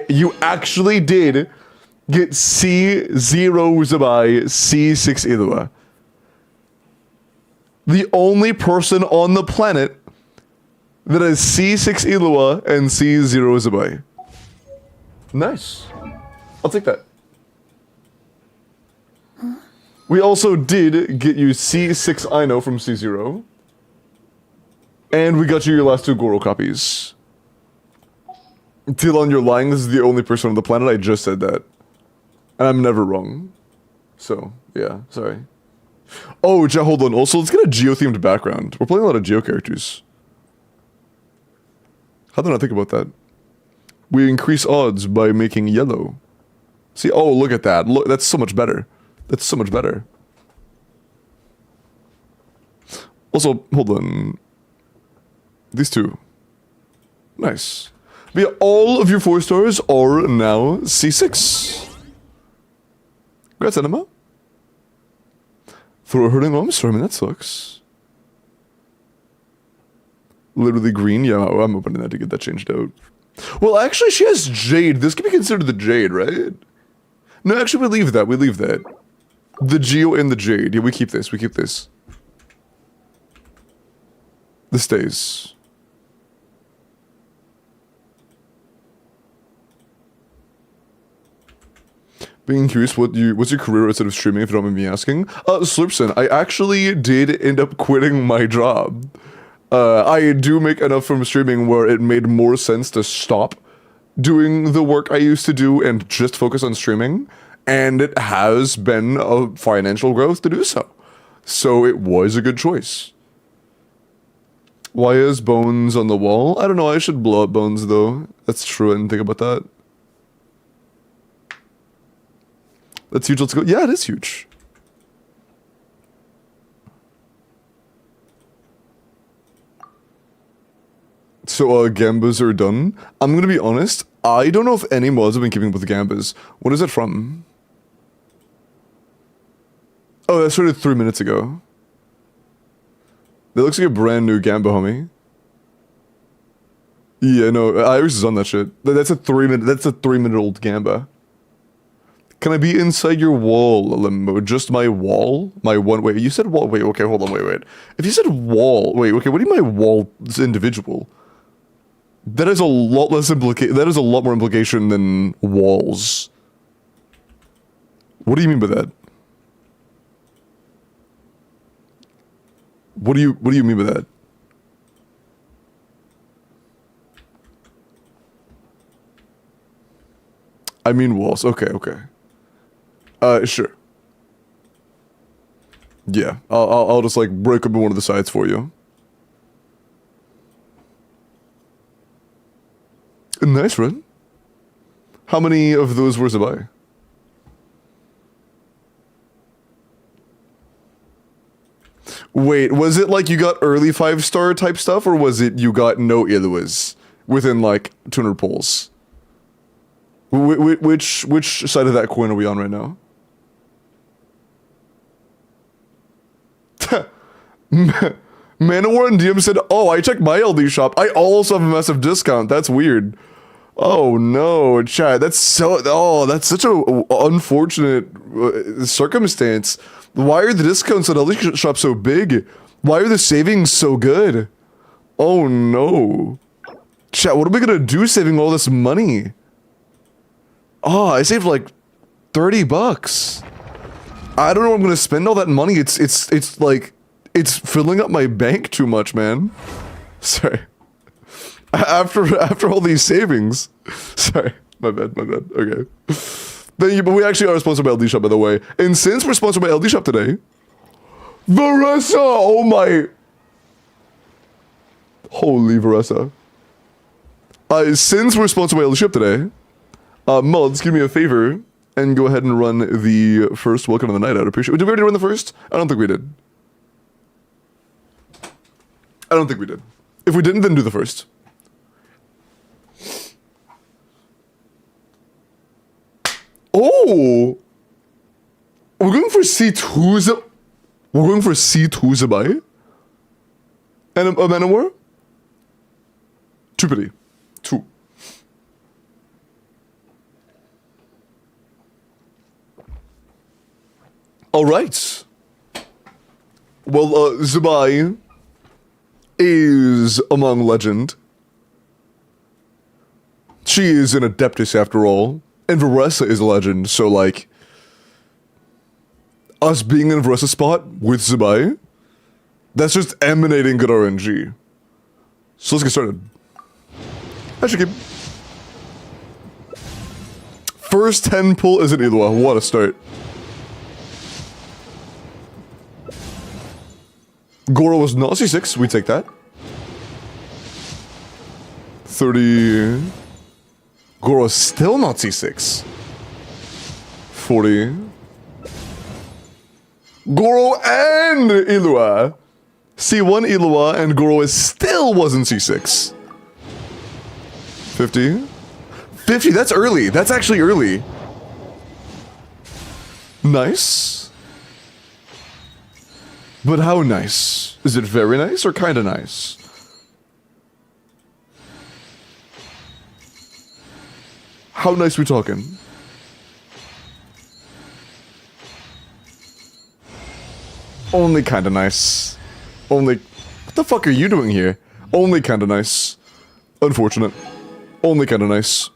You actually did get C0 ZIBAI, C6 Ilua. The only person on the planet that has C6 Ilua and C0 ZIBAI. Nice. I'll take that. Huh? We also did get you C6 Ino from C0. And we got you your last 2 Goro copies. Tilon, you're lying. This is the only person on the planet. I just said that. And I'm never wrong. So, yeah, sorry. Oh, hold on. Also, let's get a Geo-themed background. We're playing a lot of Geo characters. How did I think about that? We increase odds by making yellow. See, oh, look at that. Look, that's so much better. That's so much better. Also, hold on. These two. Nice. But yeah, all of your 4 stars are now C6. Congrats, Enema. For hurting Armstrong, I mean, that sucks. Literally green? Yeah, I'm opening that to get that changed out. Well, actually, she has Jade. This can be considered the Jade, right? No, actually, we leave that. We leave that. The Geo and the Jade. Yeah, we keep this. We keep this. This stays. Being curious, what's your career outside of streaming, if you don't mind me asking? Slurpson, I actually did end up quitting my job. I do make enough from streaming where it made more sense to stop doing the work I used to do and just focus on streaming. And it has been a financial growth to do so. So it was a good choice. Why is Bones on the wall? I don't know, I should blow up Bones though. That's true, I didn't think about that. That's huge, let's go. Yeah, it is huge. So, Gambas are done. I'm gonna be honest, I don't know if any mods have been keeping up with the Gambas. What is it from? Oh, that started 3 minutes ago. That looks like a brand new Gamba, homie. Yeah, no, Iris is on that shit. That's a 3-minute old Gamba. Can I be inside your wall, Limbo? Just my wall? My one, wait, you said wall, wait, okay, hold on, wait. If you said wall, wait, okay, what do you mean my wall is individual? That is a lot less that is a lot more implication than walls. What do you mean by that? What do you mean by that? I mean walls. Okay. Sure. Yeah, I'll just like break open one of the sides for you. Nice run. How many of those were ZIBAI? Wait, was it like you got early 5-star type stuff, or was it you got no Iluas within like 200 pulls? Which side of that coin are we on right now? Manowar and DM said, oh, I checked my LD shop. I also have a massive discount. That's weird. Oh no, chat. That's such a unfortunate circumstance. Why are the discounts at LD shop so big? Why are the savings so good? Oh no. Chat, what are we gonna do saving all this money? Oh, I saved like 30 bucks. I don't know where I'm gonna spend all that money. It's like, it's filling up my bank too much, man. Sorry. After all these savings. Sorry. My bad. Okay. But we actually are sponsored by LD Shop, by the way. And since we're sponsored by LD Shop today, Varessa! Oh my. Holy Varessa. Since we're sponsored by LD Shop today, mods, give me a favor and go ahead and run the first Welcome to the Night Out. Appreciate it. Did we already run the first? I don't think we did. If we didn't, then do the first. Oh! We're going for C2 We're going for C2 ZIBAI? And a Manowar? Too pretty. 2. Alright. Well, ZIBAI is among legend. She is an Adeptus after all. And Varessa is a legend, so like... us being in a Varessa spot with ZIBAI, that's just emanating good RNG. So let's get started. I should keep... First 10 pull is an Ilua. What a start. Goro was not C6, we take that. 30... Goro is still not C6. 40... Goro and Illua. C1 Illua and Goro is still wasn't C6. 50. 50, that's early. That's actually early. Nice. But how nice? Is it very nice or kinda nice? How nice we talking? Only kinda nice. Only... What the fuck are you doing here? Only kinda nice. Unfortunate. Only kinda nice.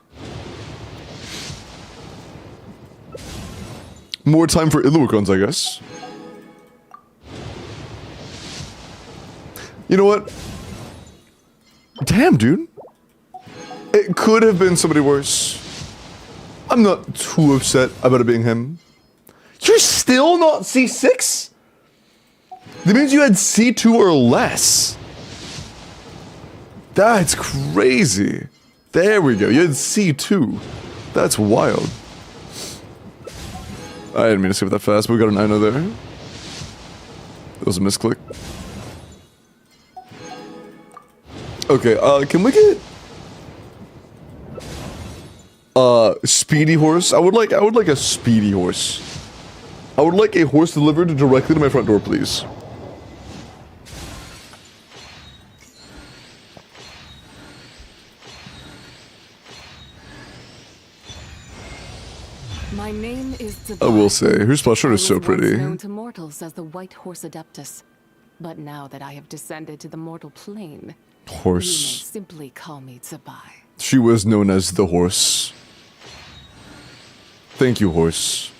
More time for Illuicons, I guess. You know what? Damn, dude. It could have been somebody worse. I'm not too upset about it being him. You're still not C6? That means you had C2 or less. That's crazy. There we go. You had C2. That's wild. I didn't mean to skip that fast, but we got an 9 there. That was a misclick. Okay, can we get speedy horse? I would like a speedy horse. I would like a horse delivered directly to my front door, please. My name is ZIBAI. I will say, her splash art is so I was once pretty. known to mortals as the White Horse Adeptus, but now that I have descended to the mortal plane, you may Horse. simply call me ZIBAI. She was known as the horse. Thank you, horse.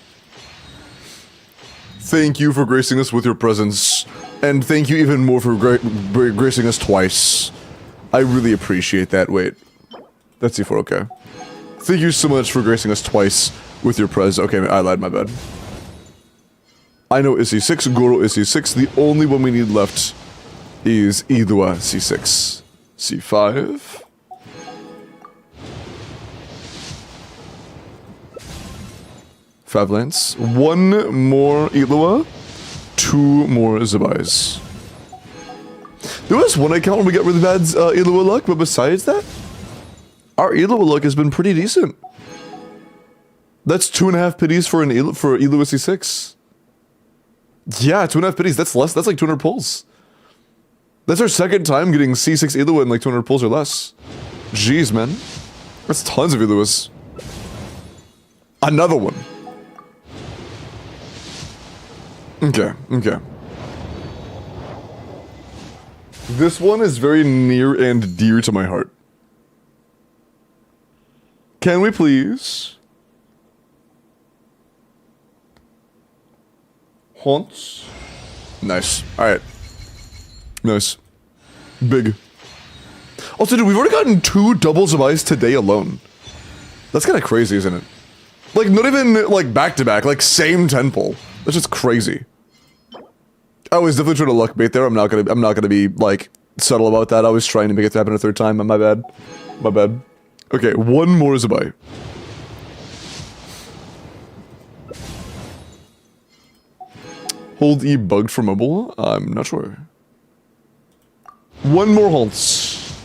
Thank you for gracing us with your presence, and thank you even more for gracing us twice. I really appreciate that. Wait, that's C4, okay. Thank you so much for gracing us twice with your pres. Okay, I lied, my bad. I know is C6, Goro is C6. The only one we need left is Illua C6. C5. Five lands. One more Illua. Two more ZIBAIs. There was one account where we got really bad Illua luck, but besides that, our Illua luck has been pretty decent. That's 2.5 pities for Illua C6. Yeah, 2.5 pities. That's less. That's like 200 pulls. That's our second time getting C6 Illua in like 200 pulls or less. Jeez, man. That's tons of Illuas. Another one. Okay, okay. This one is very near and dear to my heart. Can we please... Haunts? Nice. Alright. Nice. Big. Also, dude, we've already gotten 2 doubles of ice today alone. That's kind of crazy, isn't it? Like, not even, like, back-to-back, like, same 10 pull. That's just crazy. I was definitely trying to luck bait there. I'm not gonna be, like, subtle about that. I was trying to make it happen a third time. My bad. My bad. Okay, one more ZIBAI. Hold E bugged for mobile? I'm not sure. One more haunts.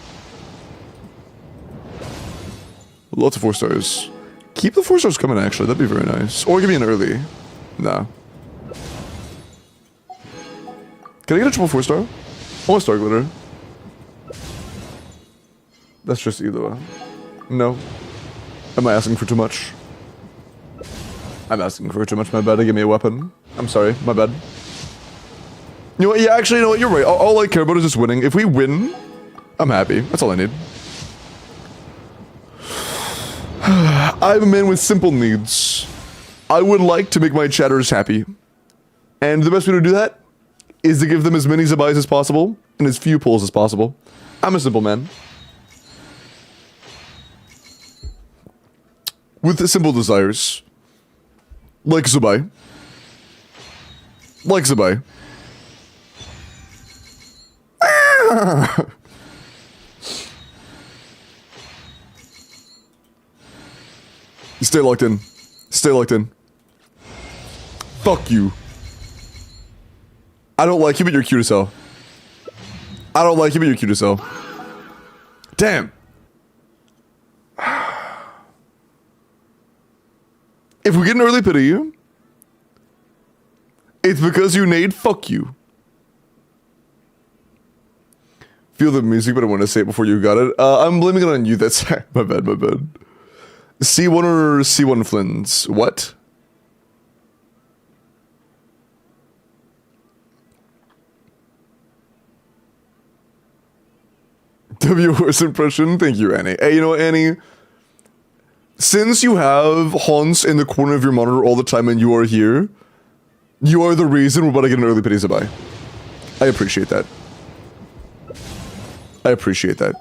Lots of 4 stars. Keep the 4 stars coming, actually. That'd be very nice. Or give me an early. Nah. Can I get a triple 4 star? I want Star Glitter. That's just Illua. No. Am I asking for too much? I'm asking for too much, my bad. Give me a weapon. I'm sorry, my bad. You know what? Yeah, actually, you know what? You're right. All I care about is just winning. If we win, I'm happy. That's all I need. I'm a man with simple needs. I would like to make my chatters happy. And the best way to do that is to give them as many ZIBAIs as possible and as few pulls as possible. I'm a simple man. With simple desires. Like ZIBAI. Like ZIBAI. Stay locked in. Stay locked in. Fuck you. I don't like you, but you're cute as hell. I don't like you, but you're cute as hell. Damn. If we get an early pity, it's because you need fuck you. Feel the music, but I want to say it before you got it. I'm blaming it on you. That's my bad, my bad. C1 or C1 Flins? What? W horse impression? Thank you, Annie. Hey, you know what, Annie? Since you have Hans in the corner of your monitor all the time and you are here, you are the reason we're about to get an early pity ZIBAI. I appreciate that. I appreciate that.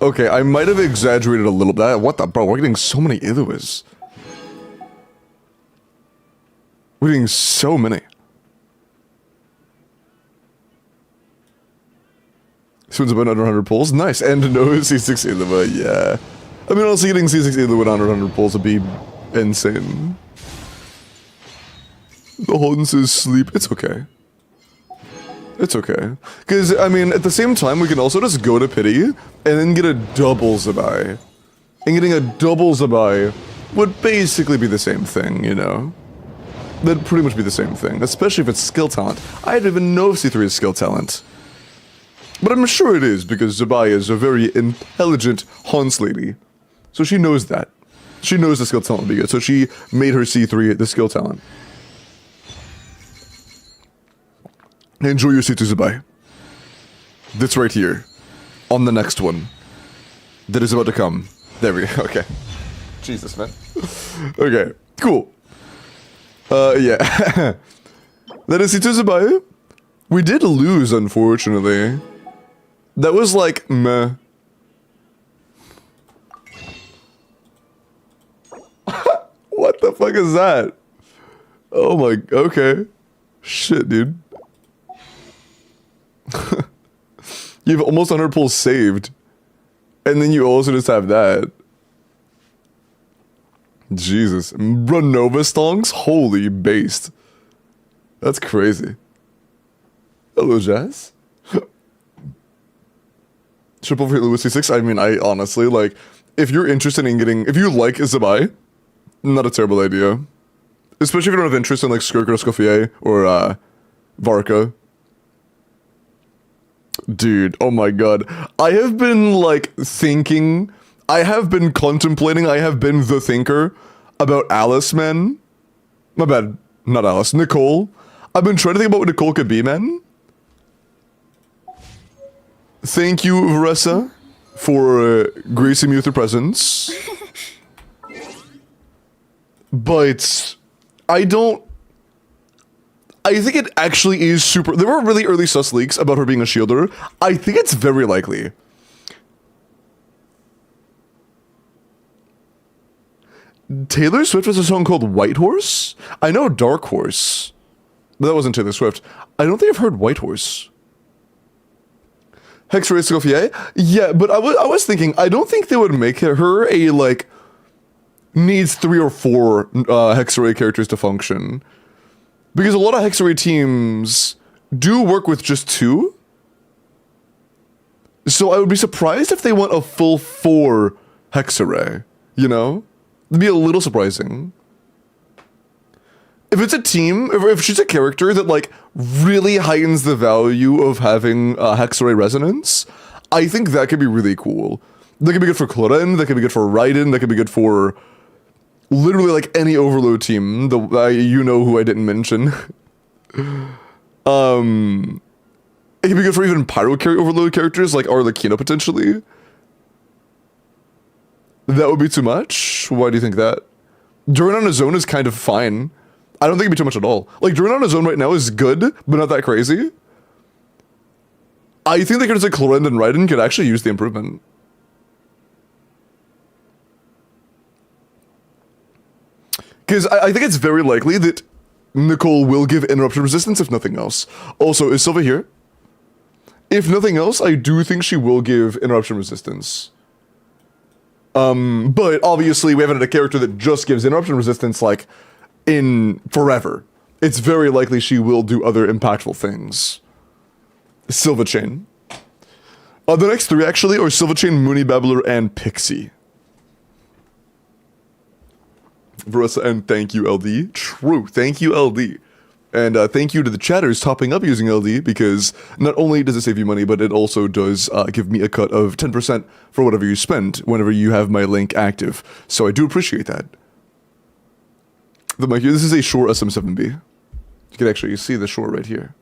Okay, I might have exaggerated a little bit. What the, bro? We're getting so many Iluas. We're getting so many. This one's about under 100 pulls. Nice. And no C6 Ilua, yeah. I mean, also getting C6 Ilua under 100 pulls would be insane. The Hans is sleep. It's okay. It's okay. Because, I mean, at the same time, we can also just go to pity and then get a double ZIBAI. And getting a double ZIBAI would basically be the same thing, you know? That'd pretty much be the same thing, especially if it's skill talent. I don't even know if C3 is skill talent. But I'm sure it is, because ZIBAI is a very intelligent Hans lady. So she knows that. She knows the skill talent would be good, so she made her C3 the skill talent. Enjoy your C2 ZIBAI. That's right here. On the next one. That is about to come. There we go, okay. Jesus, man. Okay, cool. Yeah. That is C2 ZIBAI. We did lose, unfortunately. That was like, meh. What the fuck is that? Oh my, okay. Shit, dude. You have almost 100 pulls saved. And then you also just have that. Jesus. Renova stonks? Holy based. That's crazy. Hello, Jazz. Triple for Louis C6? I mean, I honestly, like, if you're interested in getting, if you like ZIBAI, not a terrible idea. Especially if you don't have interest in, like, Skirk or Escoffier or, Varka. Dude, oh my god. I have been, like, thinking, I have been contemplating, I have been the thinker about Alice, man. My bad, not Alice, Nicole. I've been trying to think about what Nicole could be, man. Thank you, Varessa, for gracing me with your presence. But I don't... I think it actually is super... There were really early sus leaks about her being a shielder. I think it's very likely. Taylor Swift has a song called White Horse? I know Dark Horse. But that wasn't Taylor Swift. I don't think I've heard White Horse. Hexray Escoffier? Yeah, but I was thinking, I don't think they would make her a, like, needs 3 or 4 Hexray characters to function. Because a lot of Hexray teams do work with just 2. So I would be surprised if they want a full 4 Hexray, you know? It'd be a little surprising. If it's a team, if she's a character that, like, really heightens the value of having Hexray resonance, I think that could be really cool. That could be good for Cloren, that could be good for Raiden, that could be good for literally, like, any Overload team. You know who I didn't mention. It could be good for even Pyro Overload characters, like Arlecchino, potentially. That would be too much? Why do you think that? Durin on his own is kind of fine. I don't think it'd be too much at all. Like, Durin on his own right now is good, but not that crazy. I think the characters like Cloren and Raiden could actually use the improvement. Because I think it's very likely that Nicole will give interruption resistance, if nothing else. Also, is Silva here? If nothing else, I do think she will give interruption resistance. But obviously we haven't had a character that just gives interruption resistance like in forever. It's very likely she will do other impactful things. Silva Chain. The next three actually are Silva Chain, Mooney Babbler, and Pixie. Verissa, and thank you, LD. True, thank you, LD. And thank you to the chatters topping up using LD, because not only does it save you money, but it also does give me a cut of 10% for whatever you spend whenever you have my link active. So I do appreciate that. This is a Shore SM7B. You can actually see the Shore right here.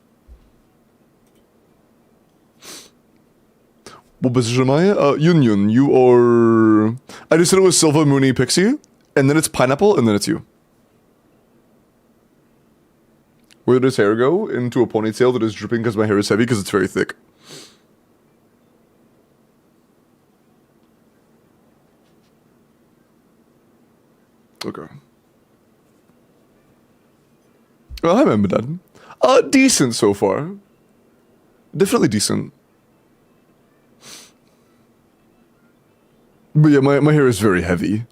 What position am I? Yun, you are... I just said it was Silva, Mooney, Pixie, and then it's Pineapple, and then it's you. Where does hair go? Into a ponytail that is dripping because my hair is heavy because it's very thick. Okay. Oh, hi, Membadad. Decent so far. Definitely decent. But yeah, my hair is very heavy.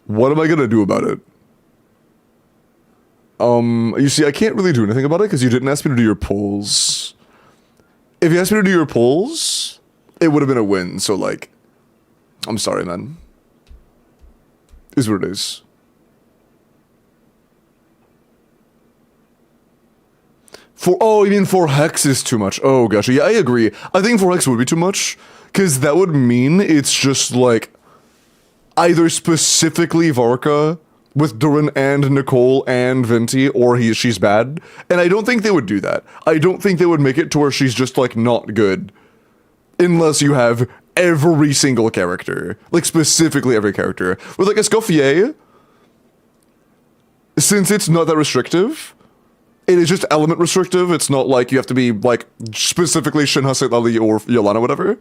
What am I gonna do about it? You see, I can't really do anything about it because you didn't ask me to do your polls. If you asked me to do your polls, it would have been a win, so like, I'm sorry, man. Is what it is. Oh, you mean 4 hex is too much. Oh, gotcha. Yeah, I agree. I think 4 hex would be too much, because that would mean it's just like, either specifically Varka with Durin and Nicole and Venti, or she's bad. And I don't think they would do that. I don't think they would make it to where she's just like not good. Unless you have every single character. Like specifically every character. With like Escoffier, since it's not that restrictive, it is just element restrictive. It's not like you have to be like specifically Shin Hasei Lali or Yolana, whatever.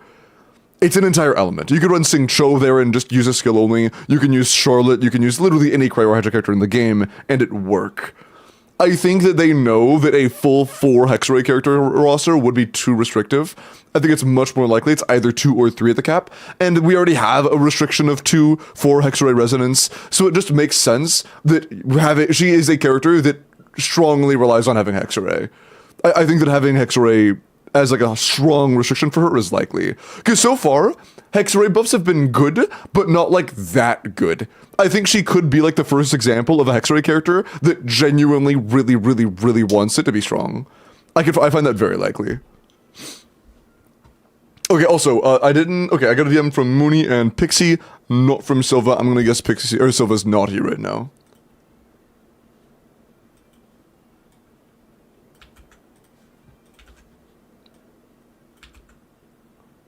It's an entire element. You could run Sing Cho there and just use a skill only. You can use Charlotte. You can use literally any Cryo Hydra character in the game, and it work. I think that they know that a full 4 Hexray character roster would be too restrictive. I think it's much more likely it's either 2 or 3 at the cap, and we already have a restriction of 2 for Hexray Resonance, so it just makes sense that she is a character that strongly relies on having Hexray. I think that having Hexray as like a strong restriction for her is likely. Because so far, Hexray buffs have been good, but not like that good. I think she could be like the first example of a Hexray character that genuinely really wants it to be strong. I find that very likely. Okay, also, I got a DM from Mooney and Pixie, not from Silva. I'm gonna guess Pixie, or Silva's not here right now.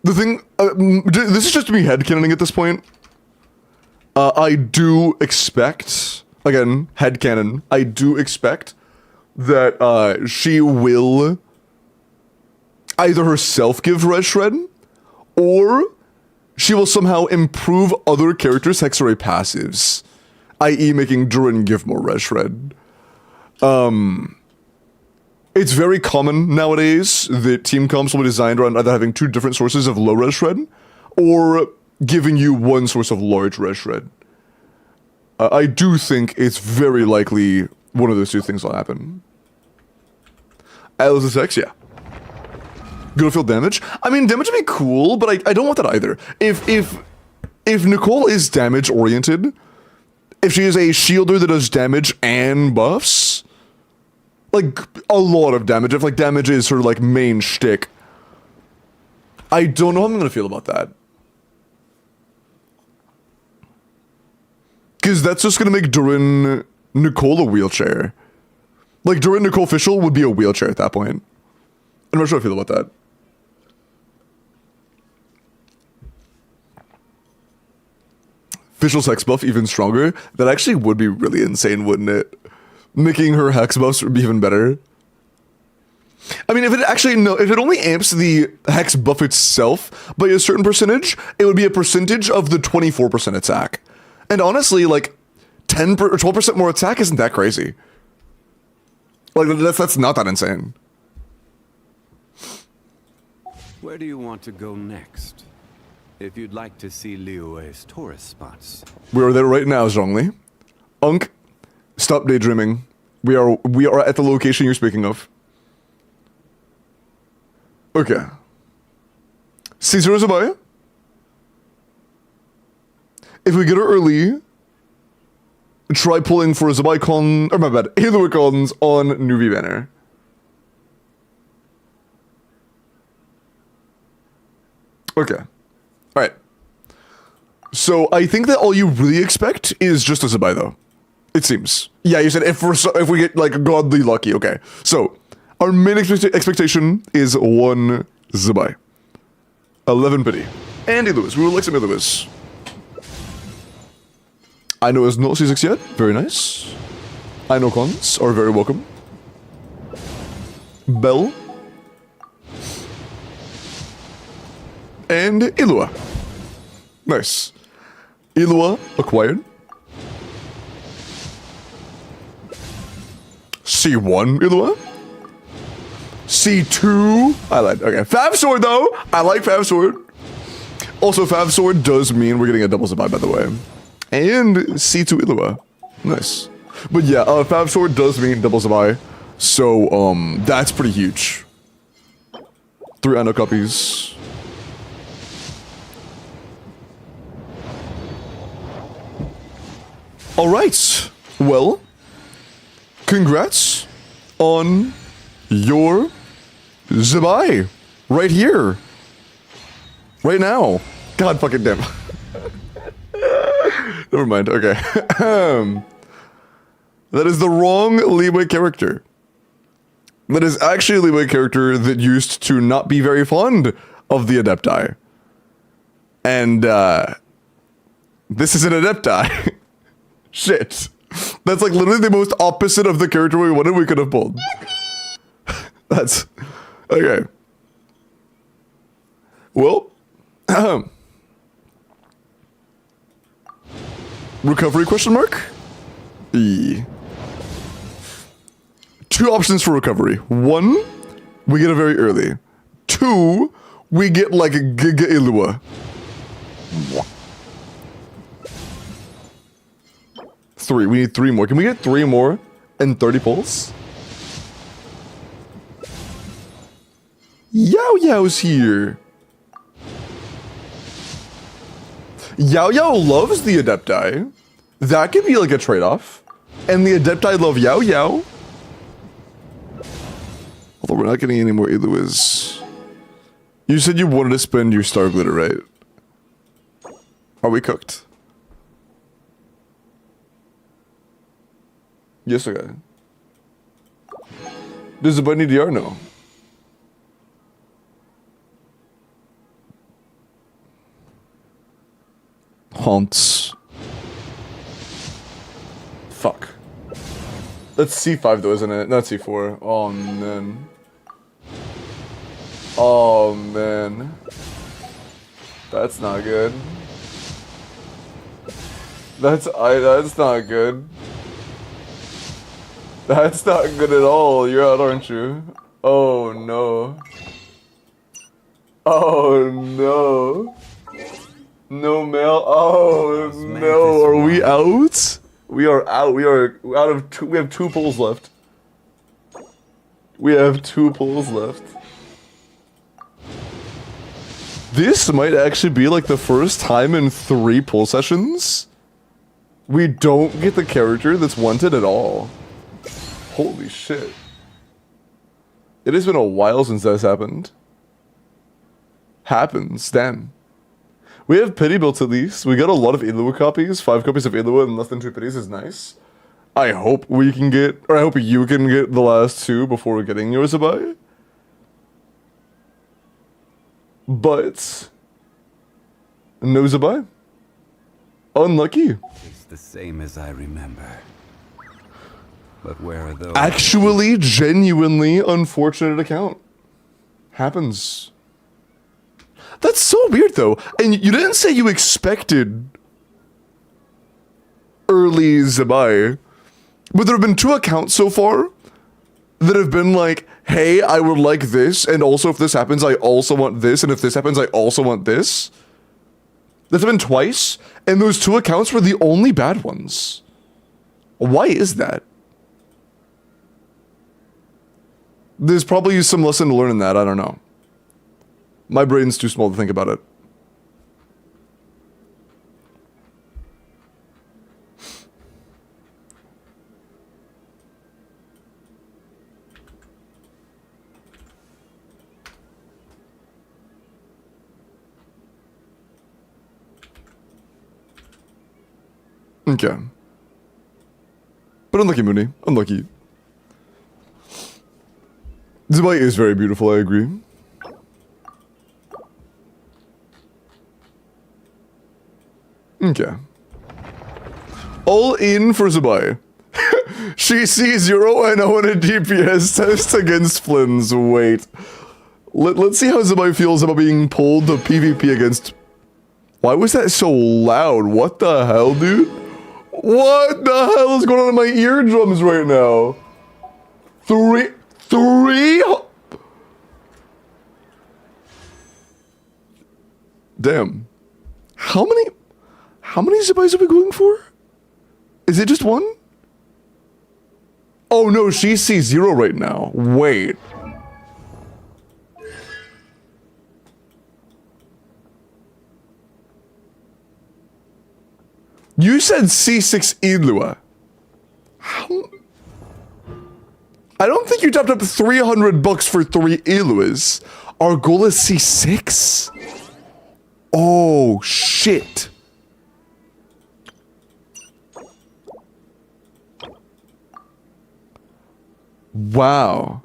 The thing, this is just me headcanoning at this point. I do expect, again, headcanon, I do expect that she will either herself give Red Shred, or she will somehow improve other characters' Hexray passives, i.e. making Durin give more Red Shred. It's very common nowadays that team comps will be designed around either having 2 different sources of low res shred, or giving you 1 source of large res shred. I do think it's very likely one of those 2 things will happen. Alice X, yeah. Gonna feel damage? I mean, damage would be cool, but I don't want that either. If Nicole is damage oriented, if she is a shielder that does damage and buffs, like, a lot of damage, if, like, damage is her, like, main shtick, I don't know how I'm gonna feel about that. Because that's just gonna make Durin Nicole a wheelchair. Like, Durin Nicole Fischl would be a wheelchair at that point. I'm not sure how I feel about that. Fischl's hex buff even stronger? That actually would be really insane, wouldn't it? Making her hex buffs be even better. I mean, if it only amps the hex buff itself by a certain percentage, it would be a percentage of the 24% attack. And honestly, like, 10 or 12% more attack isn't that crazy. Like, that's not that insane. Where do you want to go next? If you'd like to see Liyue's tourist spots. We are there right now, Zhongli. Unk, stop daydreaming. We are at the location you're speaking of. Okay. Caesar ZIBAI. If we get her early, try pulling for ZIBAI Con, or my bad, Halo Cons on Nuvi Banner. Okay. Alright. So I think that all you really expect is just a ZIBAI though. It seems. Yeah, you said if we get like godly lucky. Okay. So our main expectation is 1 ZIBAI. 11 pity. Andy Lewis. We would like some Andy Lewis. I know it's not C6 yet. Very nice. I know cons are very welcome. Bell. And Ilua. Nice. Ilua acquired. C1 Ilua. C2. I like. Okay. Fav Sword though. I like Fav Sword. Also, Fav Sword does mean we're getting a double ZIBAI, by the way. And C2 Ilua. Nice. But yeah, Fav Sword does mean double ZIBAI. So, that's pretty huge. 3 Anno copies. Alright. Well, congrats on your ZIBAI. Right here. Right now. God fucking damn. Never mind, okay. That is the wrong Leeway character. That is actually a Leeway character that used to not be very fond of the Adepti. And, this is an Adepti. Shit. That's like literally the most opposite of the character we wanted we could have pulled. That's... Okay. Well... Recovery question mark? E. 2 options for recovery. 1, we get it very early. 2, we get like a Giga Ilua. 3, we need 3 more. Can we get 3 more and 30 pulls? Yao Yao's here. Yao Yao loves the Adepti. That could be like a trade-off. And the Adepti love Yao Yao. Although we're not getting any more Iluas. You said you wanted to spend your Star Glitter, right? Are we cooked? Yes, okay. Does the bunny DR know? Haunts. Fuck. That's C5 though, isn't it? Not C4. Oh man. Oh man. That's not good. That's not good. That's not good at all. You're out, aren't you? Oh no. Oh no. No mail. Oh no. Are we out? We are out. We are out of 2. We have 2 pulls left. We have 2 pulls left. This might actually be like the first time in 3 pull sessions we don't get the character that's wanted at all. Holy shit. It has been a while since this happened. Happens, damn. We have pity built at least. We got a lot of Ilua copies. 5 copies of Ilua and less than 2 pities is nice. I hope we can get, or I hope you can get the last 2 before getting your ZIBAI. But no ZIBAI. Unlucky. It's the same as I remember. But where are those? Actually, genuinely unfortunate account. Happens. That's so weird though. And you didn't say you expected early ZIBAI. But there have been 2 accounts so far that have been like, hey, I would like this, and also if this happens, I also want this, and if this happens, I also want this. That's happened twice, and those 2 accounts were the only bad ones. Why is that? There's probably some lesson to learn in that, I don't know. My brain's too small to think about it. Okay. But unlucky, Mooney. Unlucky. ZIBAI is very beautiful, I agree. Okay. All in for ZIBAI. She sees 0 and 0 in a DPS test against Flynn's. Wait. Let's see how ZIBAI feels about being pulled to PvP against... Why was that so loud? What the hell, dude? What the hell is going on in my eardrums right now? Three? Damn. How many ZIBAIs are we going for? Is it just 1? Oh no, she sees 0 right now. Wait. You said C6 Idlua. How? I don't think you topped up $300 for 3 Iluas. Our goal is C6? Oh, shit. Wow.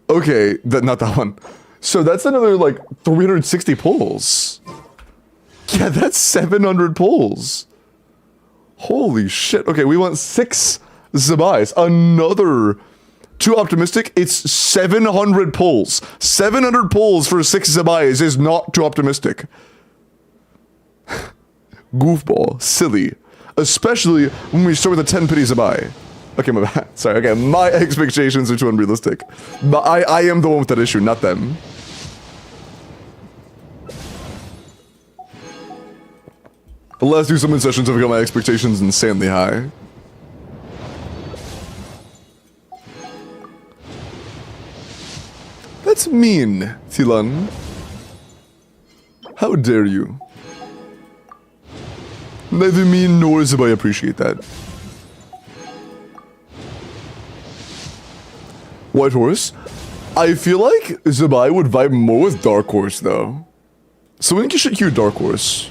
Okay, not that one. So that's another, like, 360 pulls. Yeah, that's 700 pulls. Holy shit. Okay, we want 6 ZIBAIs. Another... Too optimistic? It's 700 pulls. 700 pulls for 6 ZIBAIs is not too optimistic. Goofball. Silly. Especially when we start with a 10 pity ZIBAI. Okay, my bad. Sorry, okay, my expectations are too unrealistic. But I am the one with that issue, not them. The last 2 summon sessions have got my expectations insanely high. That's mean, Tilan. How dare you? Neither me nor ZIBAI appreciate that. White Horse? I feel like ZIBAI would vibe more with Dark Horse, though. So I think you should queue Dark Horse.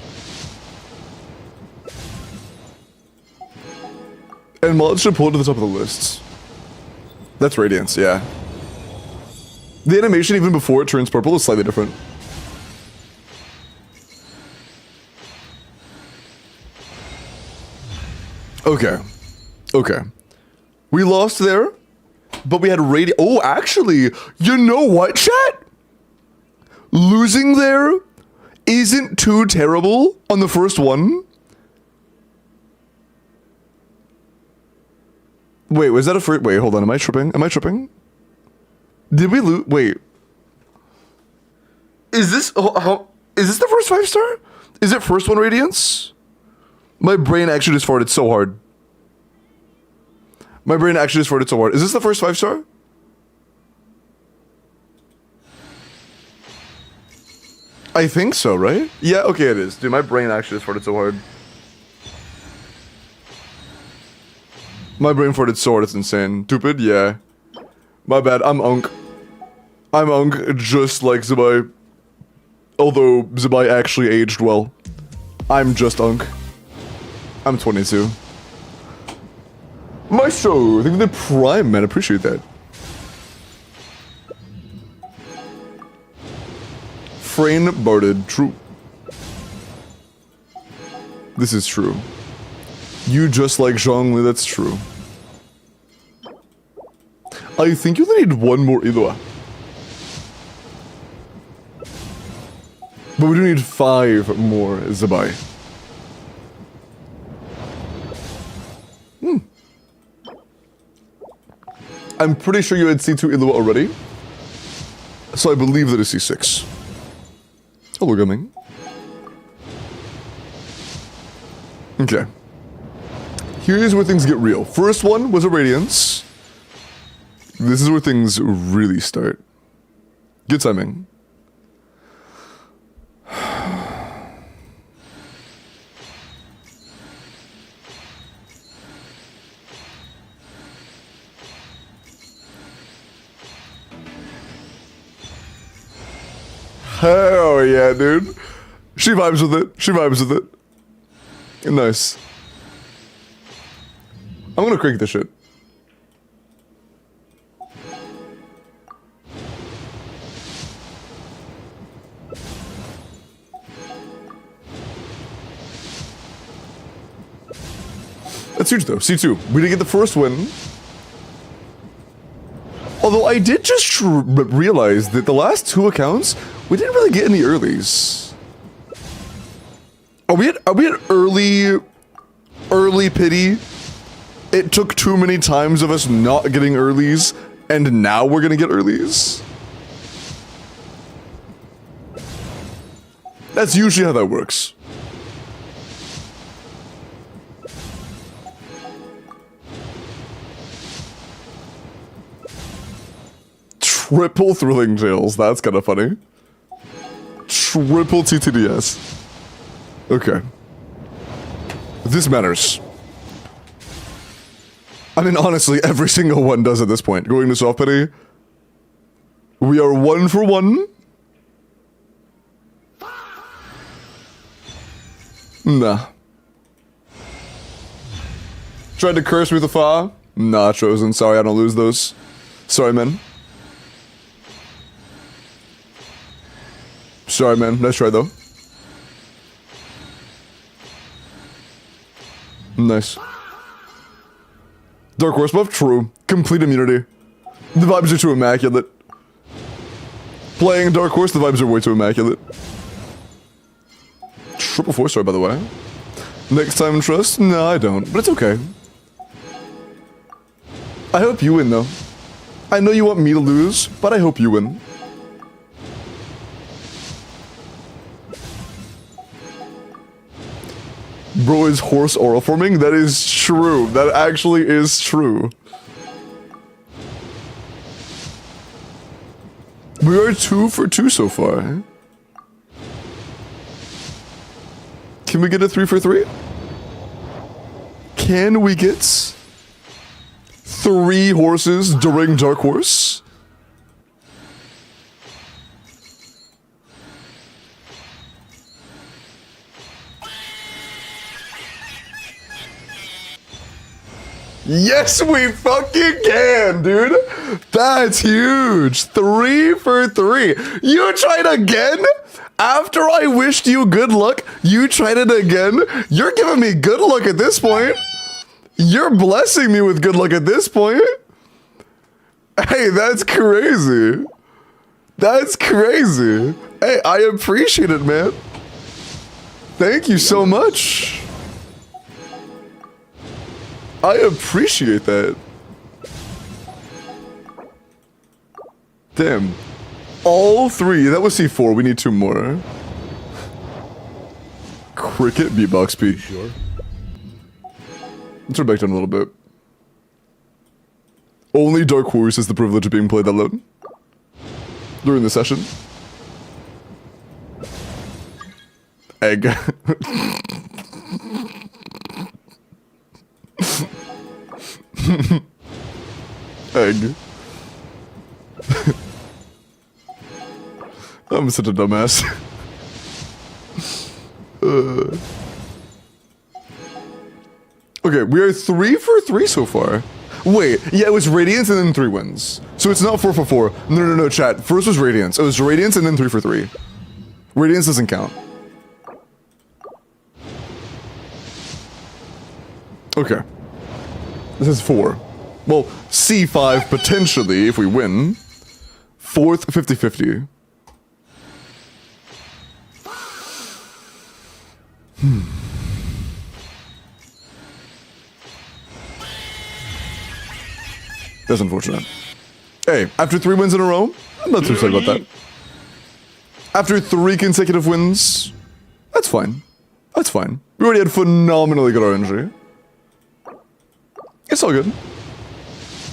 And mods should pull it to the top of the list. That's Radiance, yeah. The animation even before it turns purple is slightly different. Okay. Okay. We lost there, but we had Oh, actually, you know what, chat? Losing there isn't too terrible on the first one. Wait, was that a free? Wait, hold on. Am I tripping? Am I tripping? Did we lose? Wait. Is this is this the first 5-star? Is it first one Radiance? My brain actually just farted so hard. My brain actually just farted so hard. Is this the first 5-star? I think so, right? Yeah, okay, it is. Dude, my brain actually just farted so hard. My brain farted so hard, it's insane. Stupid, yeah. My bad, I'm Unk. I'm Unk, just like ZIBAI. Although, ZIBAI actually aged well. I'm just Unk. I'm 22. Maestro, thank you for the prime, man. Appreciate that. Frayne barded, true. This is true. You just like Zhongli, that's true. I think you only need one more Ilua. But we do need 5 more ZIBAI. I'm pretty sure you had C2 Ilua already. So I believe that is C6. Hello, Gumming. Okay. Here's where things get real. First one was a Radiance. This is where things really start. Good timing. Hell yeah, dude. She vibes with it. She vibes with it. Nice. I'm gonna crank this shit. That's huge though. C2. We didn't get the first win. Although I did just realize that the last two accounts, we didn't really get any earlies. Are we at early pity? It took too many times of us not getting earlies, and now we're gonna get earlies? That's usually how that works. Triple Thrilling Tales, that's kind of funny. Triple TTDS. Okay. This matters. I mean, honestly, every single one does at this point. Going to soft pity. We are 1 for 1. Nah. Tried to curse me with a fa? Nah, Chosen. Sorry, I don't lose those. Sorry, man. Sorry, man. Nice try, though. Nice. Dark Horse buff? True. Complete immunity. The vibes are too immaculate. Playing Dark Horse, the vibes are way too immaculate. Triple 4-star, by the way. Next time trust? No, I don't. But it's okay. I hope you win, though. I know you want me to lose, but I hope you win. Bro is horse aura forming? That is true. That actually is true. We are 2 for 2 so far. Can we get a 3 for 3? Can we get 3 horses during Dark Horse? Yes, we fucking can, dude. That's huge. 3 for 3. You tried again? After I wished you good luck, you tried it again? You're giving me good luck at this point. You're blessing me with good luck at this point. Hey, that's crazy. That's crazy. Hey, I appreciate it, man. Thank you so much. I appreciate that. Damn. All 3. That was C4. We need 2 more. Cricket beatbox P. Sure. Let's turn back down a little bit. Only Dark Horse has the privilege of being played that loud during the session. Egg. Egg. I'm such a dumbass. Okay, we are 3 for 3 so far. Wait, yeah, it was Radiance and then 3 wins. So it's not 4 for 4. No, chat. First was Radiance. It was Radiance and then 3 for 3. Radiance doesn't count. Okay. This is 4. Well, C5 potentially if we win. 4th 50-50. That's unfortunate. Hey, after 3 wins in a row, I'm not too upset about that. After 3 consecutive wins, that's fine. That's fine. We already had phenomenally good RNG. It's all good.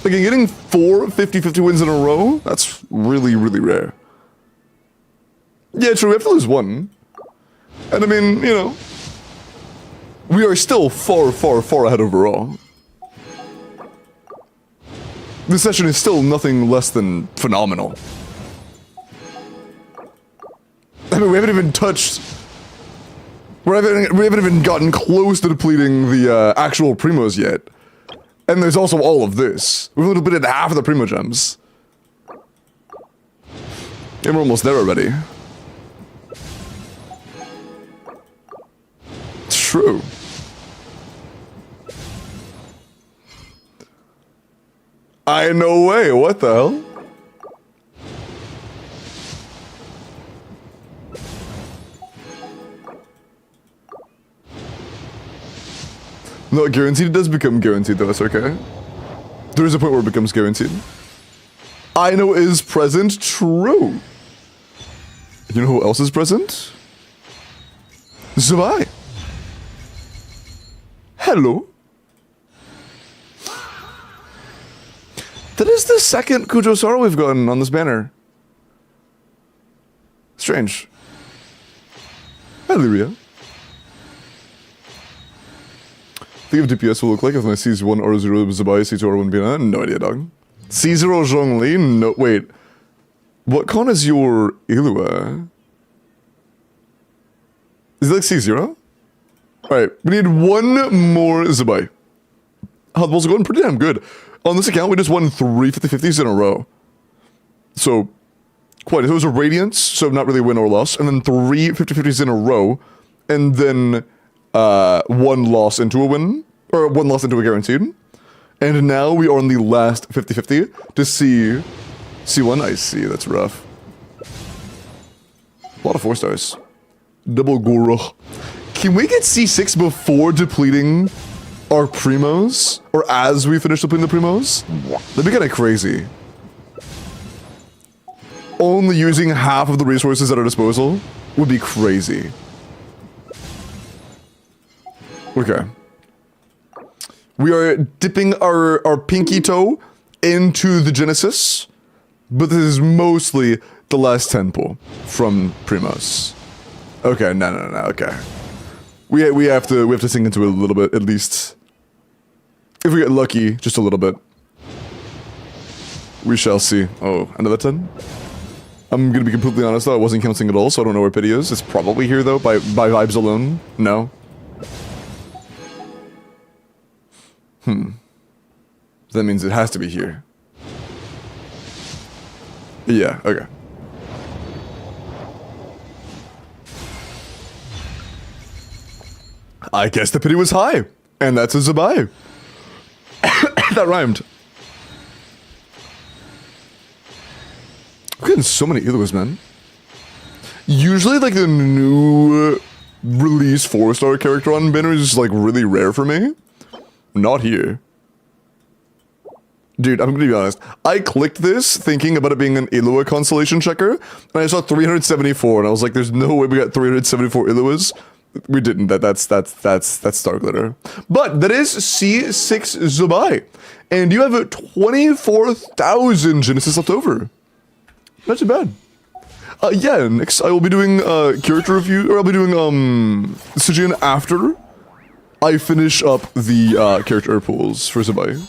Like, getting 4 50-50 wins in a row, that's really, really rare. Yeah, true, we have to lose 1. And I mean, you know, we are still far, far, far ahead overall. This session is still nothing less than phenomenal. I mean, we haven't even touched... We haven't even gotten close to depleting the actual primos yet. And there's also all of this. We've only depleted half of the primo gems. And we're almost there already. It's true. No way, what the hell? No, guaranteed it does become guaranteed though, that's okay. There is a point where it becomes guaranteed. I know is present, true. You know who else is present? ZIBAI. Hello. That is the second Kujosara we've gotten on this banner. Strange. Hallelujah. Think of DPS will look like if my C1 R0 ZIBAI, C2 R1 Bina? No idea, dog. C0 Zhongli? No, wait. What con is your Ilua? Is it like C0? Alright, we need 1 more ZIBAI. How the balls are going pretty damn good. On this account, we just won 3 50-50s in a row. So, quite. It was a Radiance, so not really win or loss, and then 3 50-50s in a row, and then 1 loss into a win, or 1 loss into a guaranteed. And now we are on the last 50-50 to see C1. I see, that's rough. A lot of 4 stars. Double Guru. Can we get C6 before depleting our primos? Or as we finish depleting the primos? That'd be kind of crazy. Only using half of the resources at our disposal would be crazy. Okay. We are dipping our pinky toe into the Genesis, but this is mostly the last 10 pull from primos. Okay, no, okay. We have to sink into it a little bit, at least. If we get lucky, just a little bit. We shall see. Oh, another 10? I'm gonna be completely honest though, I wasn't counting at all, so I don't know where pity is. It's probably here though, by vibes alone. No. That means it has to be here. Yeah, okay. I guess the pity was high, and that's a ZIBAI. That rhymed. We're getting so many Iluas, man. Usually, like, the new release 4-star character on banner is just, like, really rare for me. Not here. Dude, I'm gonna be honest. I clicked this thinking about it being an Ilua constellation checker, and I saw 374, and I was like, there's no way we got 374 Iluas. We didn't. That's Star Glitter. But that is C6 ZIBAI. And you have 24,000 Genesis left over. Not too bad. Yeah, next I will be doing character review, or I'll be doing Stygian after I finish up the character pools for ZIBAI.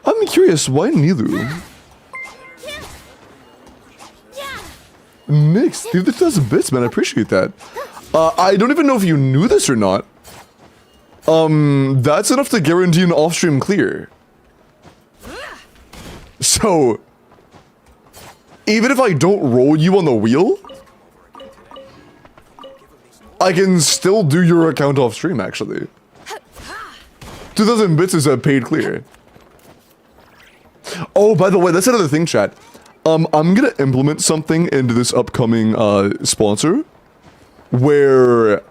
I'm curious, why Nilu? Mixed. Leave the 2,000 bits, man. I appreciate that. I don't even know if you knew this or not. That's enough to guarantee an off-stream clear. So, even if I don't roll you on the wheel, I can still do your account off-stream, actually. 2,000 bits is a paid clear. Oh, by the way, that's another thing, chat. I'm gonna implement something into this upcoming sponsor where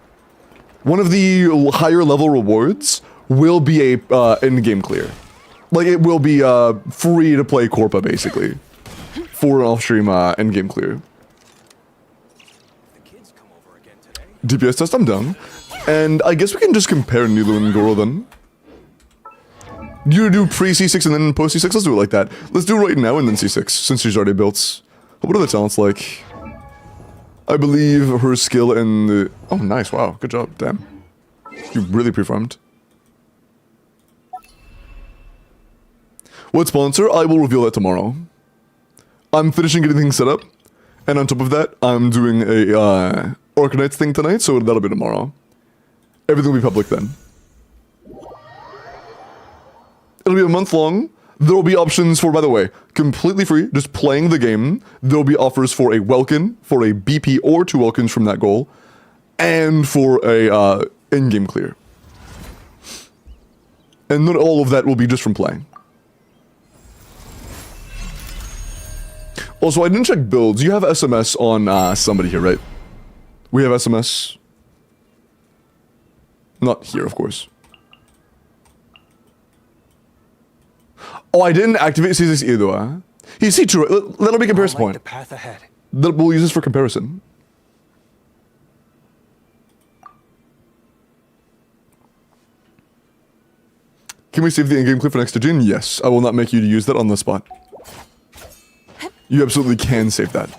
one of the higher level rewards will be a in-game clear. Like, it will be free to play Corpa, basically, for an off-stream in-game clear. DPS test, I'm done. And I guess we can just compare Nilo and Goro then. You do pre-C6 and then post-C6? Let's do it like that. Let's do it right now and then C6, since she's already built. What are the talents like? I believe her skill in the... Oh, nice, wow, good job, damn. You really pre-farmed. What sponsor? I will reveal that tomorrow. I'm finishing getting things set up. And on top of that, I'm doing a Orcanites thing tonight, so that'll be tomorrow. Everything will be public then. It'll be a month long. There will be options for, by the way, completely free, just playing the game. There will be offers for a Welkin, for a BP or 2 Welkins from that goal, and for a in-game clear. And not all of that will be just from playing. Also, I didn't check builds. You have SMS on somebody here, right? We have SMS. Not here, of course. Oh, I didn't activate C6 either. He's C2. That'll be comparison point. The path ahead. We'll use this for comparison. Can we save the in-game clip for next to Jin? Yes. I will not make you use that on the spot. You absolutely can save that.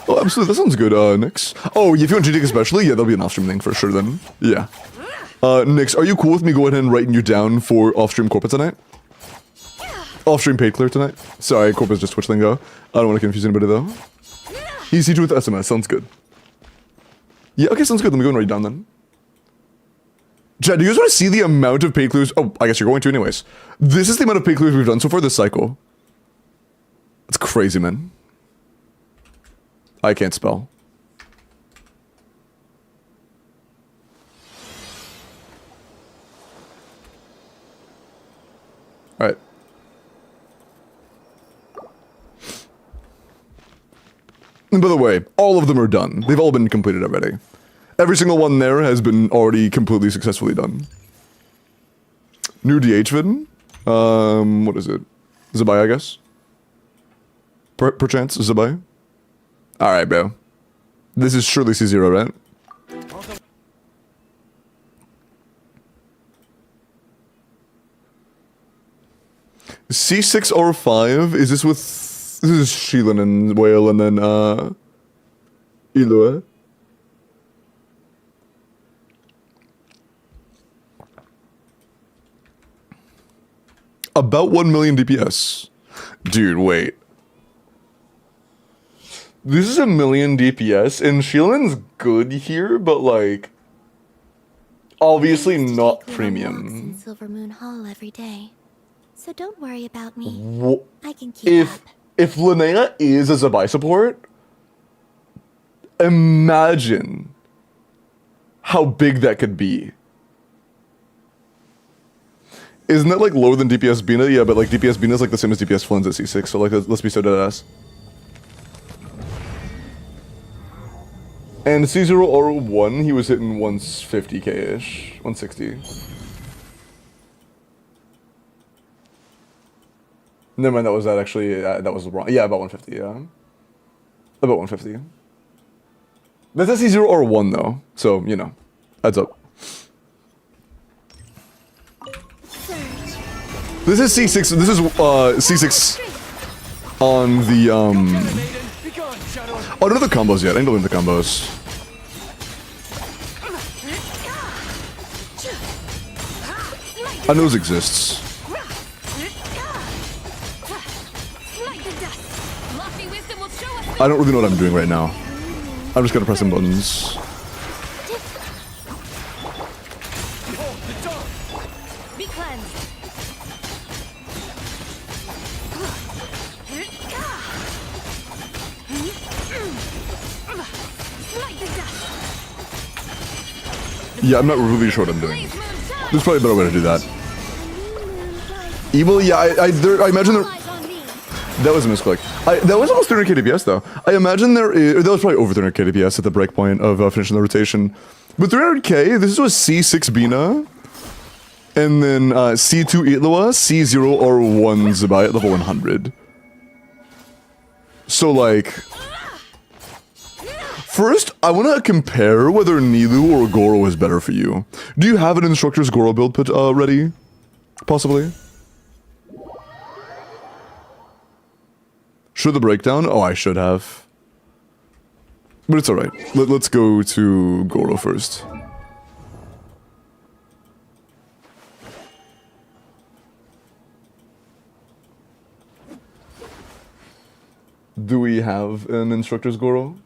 Oh, absolutely. That sounds good, Nyx. Oh, if you want GTK especially, yeah, that'll be an off-stream thing for sure then. Yeah. Nyx, are you cool with me going ahead and writing you down for off-stream Corpa tonight? Off-stream paid clear tonight? Sorry, Corpa's just Twitch lingo. I don't want to confuse anybody though. He's C2 with SMS. Sounds good. Yeah, okay, sounds good. Let me go and write it down then. Chad, do you guys want to see the amount of paid clears? Oh, I guess you're going to anyways. This is the amount of paid clears we've done so far this cycle. It's crazy, man. I can't spell. Alright. And by the way, all of them are done. They've all been completed already. Every single one there has been already completely successfully done. New DH vid? What is it? ZIBAI, I guess? Perchance, ZIBAI? Alright, bro. This is surely C0, right? C6 or 5? Is this with... This is Sheelan and Whale and then, Ilua. About 1 million DPS. Dude, wait. This is 1 million DPS, and Sheelan's good here, but like... Obviously not premium. Silver Moon Hall every day. So don't worry about me. I can keep up. If Linnea is a ZIBAI support, imagine how big that could be. Isn't that like lower than DPS Bina? Yeah, but like DPS Bina is like the same as DPS Flins at C6, so like let's be so dead ass. And C0 or 1, he was hitting 150k-ish, 160. Never mind, that was that actually, that was wrong. Yeah, about 150, yeah. About 150. That's a C0 or 1 though, so, you know, heads up. This is C6, this is C6 on the, Oh, I don't know the combos yet, I need to learn the combos. I know this exists. I don't really know what I'm doing right now. I'm just gonna press some buttons. Yeah, I'm not really sure what I'm doing. There's probably a better way to do that. Evil, yeah, I imagine there... That was a misclick. That was almost 300k DPS though. I imagine that was probably over 300k DPS at the breakpoint of finishing the rotation. But 300k, this was C6 Bina, and then C2 Itlawa, C0 R1 ZIBAI at level 100. So like, first I want to compare whether Nilou or Goro is better for you. Do you have an instructor's Goro build put ready? Possibly. Should the breakdown? Oh, I should have. But it's alright. Let's go to Goro first. Do we have an instructor's Goro?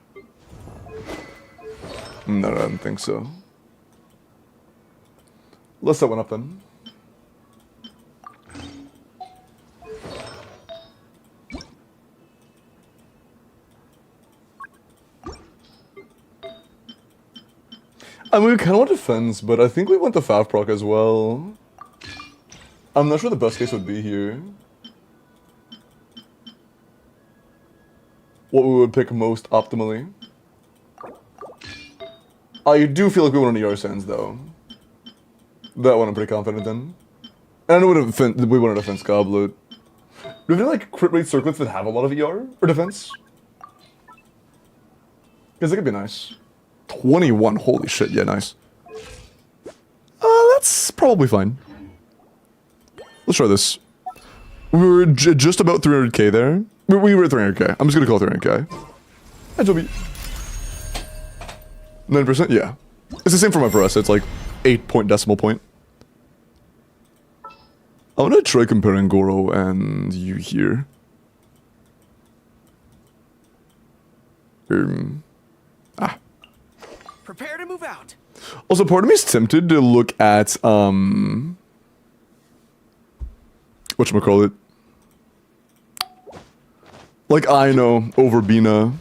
No, I don't think so. Let's set one up then. I mean, we kind of want defense, but I think we want the Fav proc as well. I'm not sure the best case would be here. What we would pick most optimally. I do feel like we want an ER Sands though. That one I'm pretty confident in. And I know we want a defense goblet. Do we have like crit rate circlets that have a lot of ER or defense? Because that could be nice. 21, holy shit, yeah, nice. That's probably fine. Let's try this. We were just about 300k there. We were at 300k. I'm just gonna call it 300k. Hi, Joby. 9%? Yeah. It's the same for my Varessa, it's like 8 decimal point. I wanna try comparing Goro and you here. Prepare to move out. Also, part of me is tempted to look at, whatchamacallit? Like, I know, over Bina.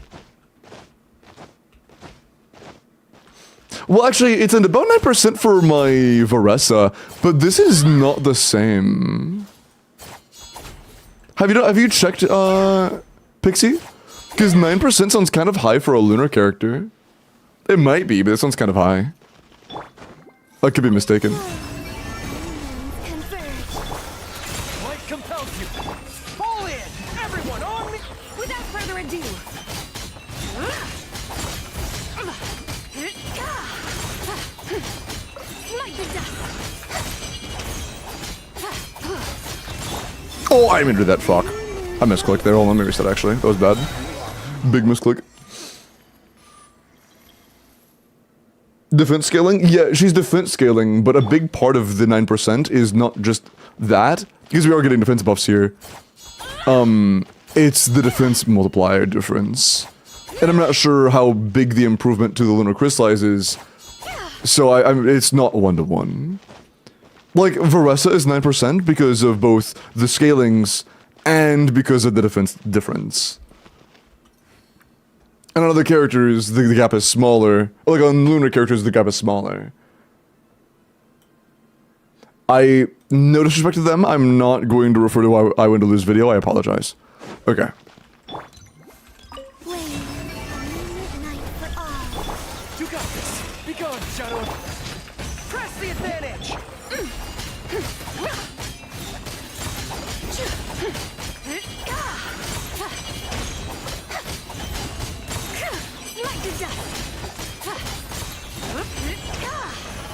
Well, actually, it's at about 9% for my Varessa, but this is not the same. Have you checked, Pixie? Because 9% sounds kind of high for a lunar character. It might be, but it sounds kind of high. I could be mistaken. Light compels you. Fall in, everyone on me. Without further ado. Like the dust. Oh, I entered that, fuck. I misclicked there, hold on, let me reset actually. That was bad. Big misclick. Defense scaling? Yeah, she's defense scaling, but a big part of the 9% is not just that, because we are getting defense buffs here. It's the defense multiplier difference. And I'm not sure how big the improvement to the lunar crystallize is, so it's not 1-to-1. Like, Varessa is 9% because of both the scalings and because of the defense difference. And on other characters, the gap is smaller. Like on lunar characters, the gap is smaller. No disrespect to them, I'm not going to refer to I win to lose video, I apologize. Okay. You got this. Be gone, Shadow. Press the advantage. Like the dust.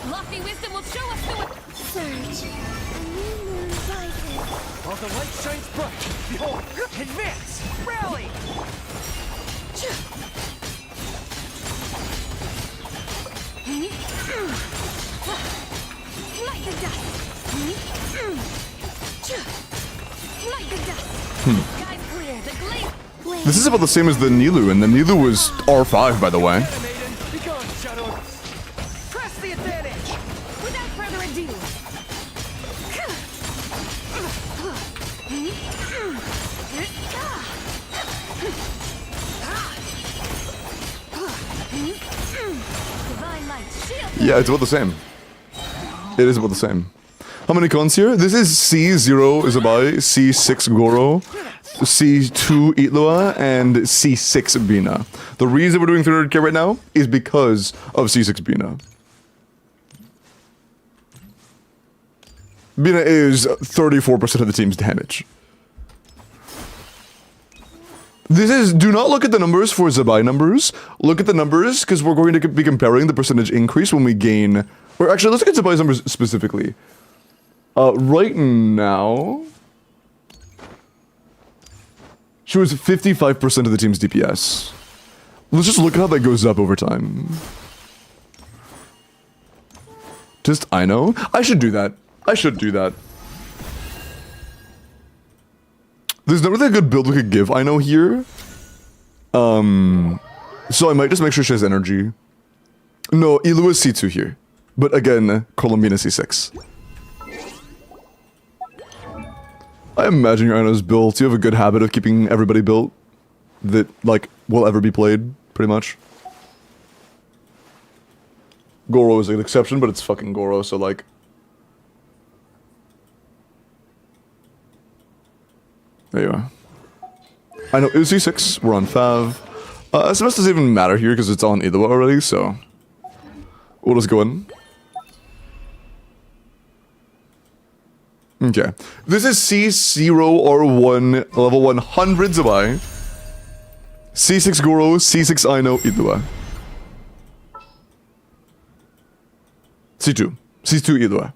Lofty wisdom will show us the way. Surge. A new moon rises. While the light shines bright, behold, advance, rally. Like the dust. Like the dust. Skies clear, the glaze. This is about the same as the Nilou, and the Nilou was R5, by the way. Maiden, be gone, Shadow. Press the advantage. Without further ado. Divine light, shield. Yeah, it's about the same. It is about the same. How many cons here? This is C0 ZIBAI, C6 Goro, C2 Itlua, and C6 Bina. The reason we're doing 300k right now is because of C6 Bina. Bina is 34% of the team's damage. This is, do not look at the numbers for ZIBAI numbers. Look at the numbers, because we're going to be comparing the percentage increase when we gain... Or actually, let's look at ZIBAI's numbers specifically. Right now... She was 55% of the team's DPS. Let's just look at how that goes up over time. Just, I know. I should do that. I should do that. There's not really a good build we could give, I know, here. So I might just make sure she has energy. No, Ilu is C2 here. But again, Colombina C6. I imagine your Ino's built. You have a good habit of keeping everybody built that, like, will ever be played, pretty much. Goro is an exception, but it's fucking Goro, so, like... There you are. I know, it was C6, we're on Fav. SMS doesn't even matter here because it's on Idawa already, so... We'll just go in. Okay. This is C0R1, level 100 ZIBAI. C6 Goro, C6 Ino, Idawa. C2. C2 Idawa.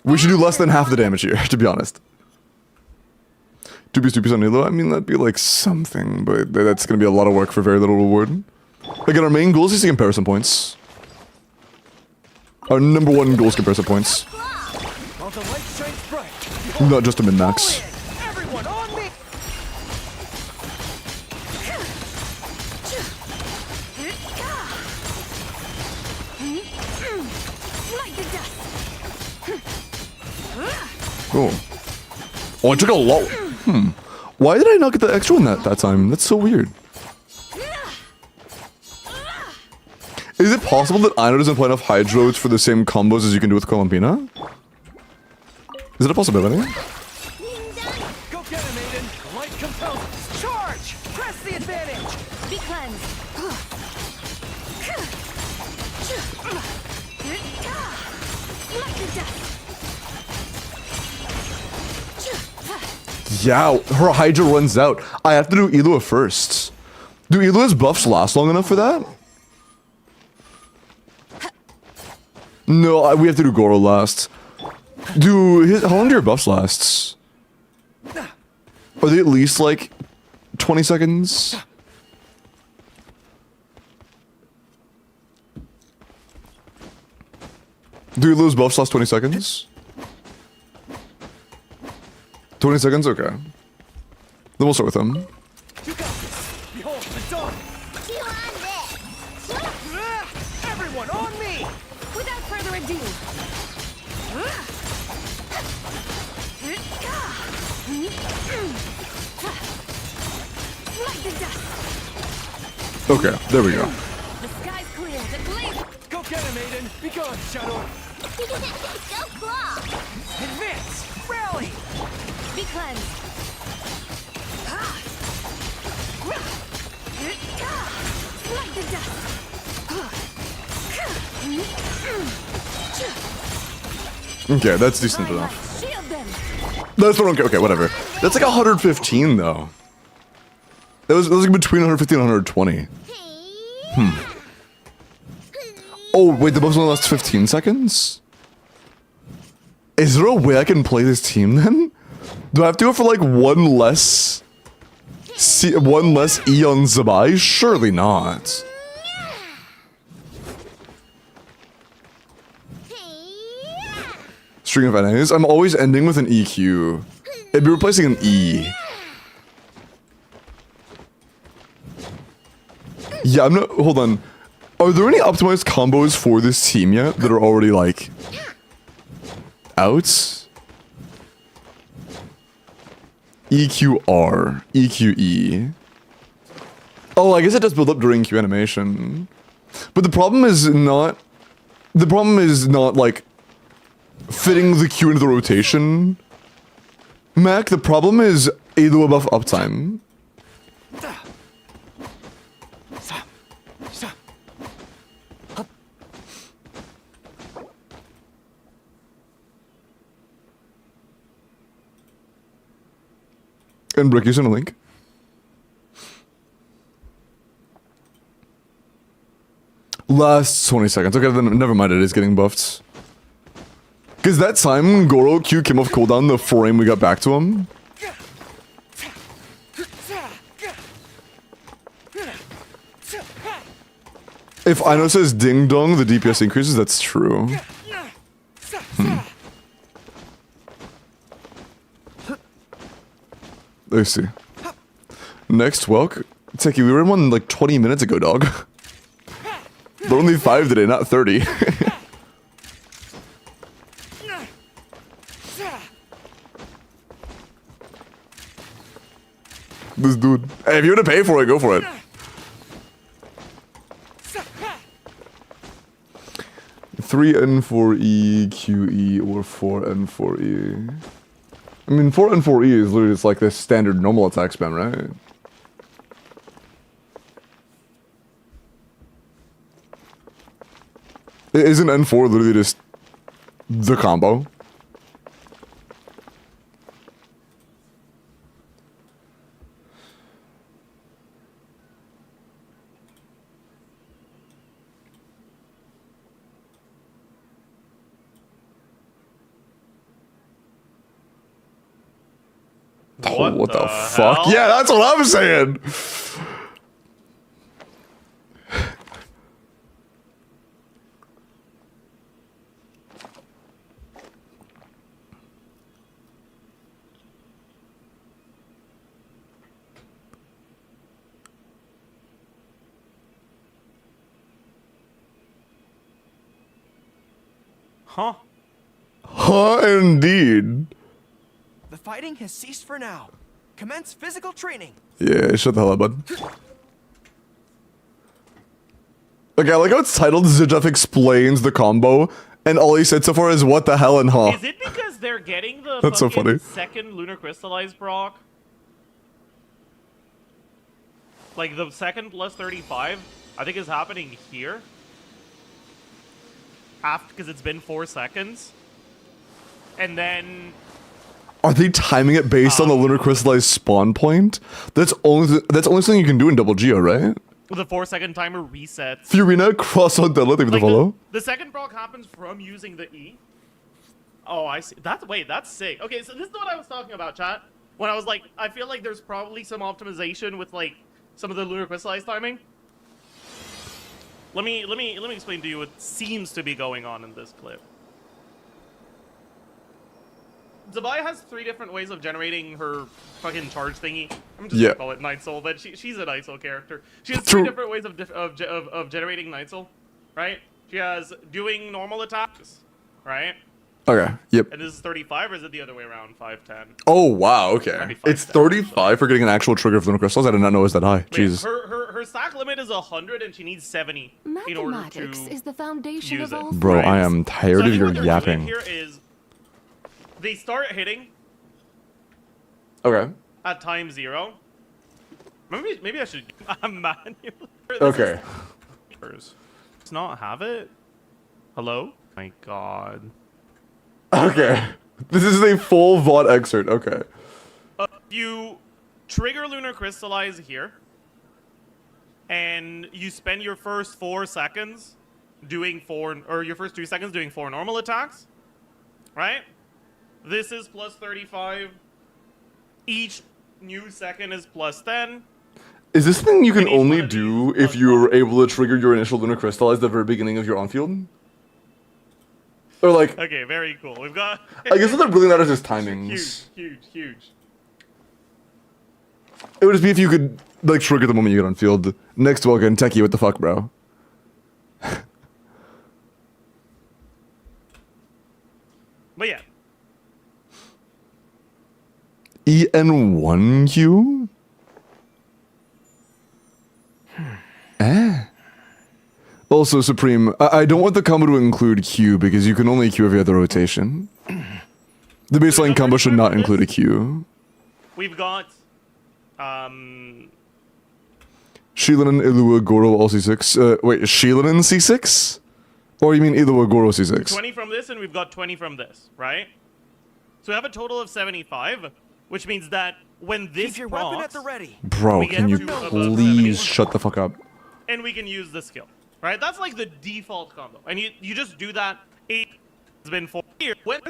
We should do less than half the damage here, to be honest. 2p on Elo, I mean, that'd be like something, but that's gonna be a lot of work for very little reward. Again, our main goal is to comparison points. Our number one goal is comparison points. Not just a min-max. Everyone on me! Oh. Oh, I took a lot. Why did I not get the extra one that time? That's so weird. Is it possible that Ino doesn't play enough Hydros for the same combos as you can do with Colombina? Is it a possibility? Go get him, Aiden! Light compels! Charge! Press the advantage! Be cleansed. Like the dust. Yeah, her Hydra runs out. I have to do Elua first. Do Elua's buffs last long enough for that? No, we have to do Goro last. How long do your buffs last? Are they at least like 20 seconds? Do Elua's buffs last 20 seconds? 20 seconds? Okay. Then we'll start with him. You got this! Behold the dawn! You on this. Everyone on me! Without further ado. Like the dust. Okay, there we go. The sky's clear. The blaze. Go get him, Aiden! Be gone, Shadow! Go claw. Advance! Rally! Be cleansed. Like the dust. Okay, that's decent enough. Shield them. That's what okay, whatever. That's like 115 though. That was like between 150 and 120. Oh, wait, the buffs only last 15 seconds? Is there a way I can play this team then? Do I have to go for like one less E on ZIBAI? Surely not. String of enemies? I'm always ending with an EQ. It'd be replacing an E. Yeah, I'm not. Hold on. Are there any optimized combos for this team yet that are already like out? EQR, EQE. Oh, I guess it does build up during Q animation. But the problem is not The problem is not like fitting the Q into the rotation. Mac, the problem is a low buff uptime. And Brick, you sent a link. Last 20 seconds. Okay, then never mind, it is getting buffed. Because that time Goro Q came off cooldown the frame we got back to him. If Ino says ding dong, the DPS increases, that's true. Let's see. Next, Welk. Techie, we were in one like 20 minutes ago, dog. But only 5 today, not 30. This dude. Hey, if you want to pay for it, go for it. Three N4E, QE, or 4 N4E. I mean, 4 N4E is literally just like this standard normal attack spam, right? Isn't N4 literally just the combo? What the fuck? hell? Yeah, that's what I'm saying. Huh? Huh, indeed. The fighting has ceased for now. Commence physical training. Yeah, shut the hell up, bud. Okay, I like how it's titled Zijaf explains the combo, and all he said so far is what the hell and huh. Is it because they're getting the That's so funny. second lunar crystallized proc? Like the second plus 35, I think is happening here. After, because it's been 4 seconds. And then Are they timing it based on the lunar crystallized spawn point? That's only something you can do in Double Geo, right? the 4-second timer resets. Fiorina, cross on Della, thank you for the Like follow. the second proc happens from using the E. Oh, I see. That's sick. Okay, so this is what I was talking about, chat. When I was like, I feel like there's probably some optimization with like some of the lunar crystallized timing. Let me explain to you what seems to be going on in this clip. ZIBAI has 3 different ways of generating her fucking charge thingy. I'm just gonna call it Night Soul, but she's a Night Soul character. She has 3 different ways of generating Night Soul, right? She has doing normal attacks, right? Okay, yep. And this is 35, or is it the other way around? 510. Oh, wow, okay. 35 It's 35 for getting an actual trigger for lunar crystals? I did not know it was that high. Wait, Jesus. her stack limit is 100, and she needs 70 in order Mathematics to is the foundation use of it. all Bro, I am tired So I of think your what they're yapping. doing here is they start hitting Okay. at time 0. Maybe I should manually. Okay. Does not have it. Hello? My God. Okay. This is a full VOD excerpt. Okay. You trigger lunar crystallize here, and you spend your first 4 seconds doing 4, or your first 2 seconds doing 4 normal attacks, right? This is plus 35. Each new second is plus 10. Is this thing you can And each only one of do these if you're able to trigger your initial lunar crystallize at the very beginning of your on-field? Or like, Okay, very cool. We've got. I guess what that really matters is timings. Huge. It would just be if you could like trigger the moment you get on field. Next Welkin, Techie, what the fuck, bro? But yeah. EN1Q? Also, Supreme, I don't want the combo to include Q because you can only Q every other rotation. The baseline combo should not include a Q. We've got Sheelan and Ilua Goro all C6. Wait, Sheelan and C6? Or you mean Ilua Goro C6? 20 from this, and we've got 20 from this, right? So we have a total of 75, which means that when this Keep your weapon at procs, the ready. Bro, We can get you to above please 70. shut the fuck up? and we can use the skill, right? That's like the default combo, and you just do that. It's been 4 years. When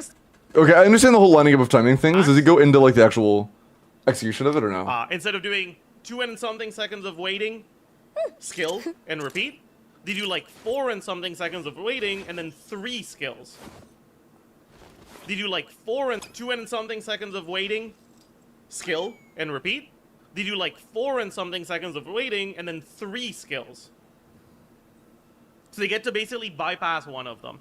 Okay, I understand the whole lining up of timing things. Does it go into like the actual execution of it or no? instead of doing 2 and something seconds of waiting, skill and repeat, they do like 4 and something seconds of waiting and then 3 skills. They do like 2 and something seconds of waiting, skill and repeat. They do like 4 and something seconds of waiting and then 3 skills. So they get to basically bypass one of them.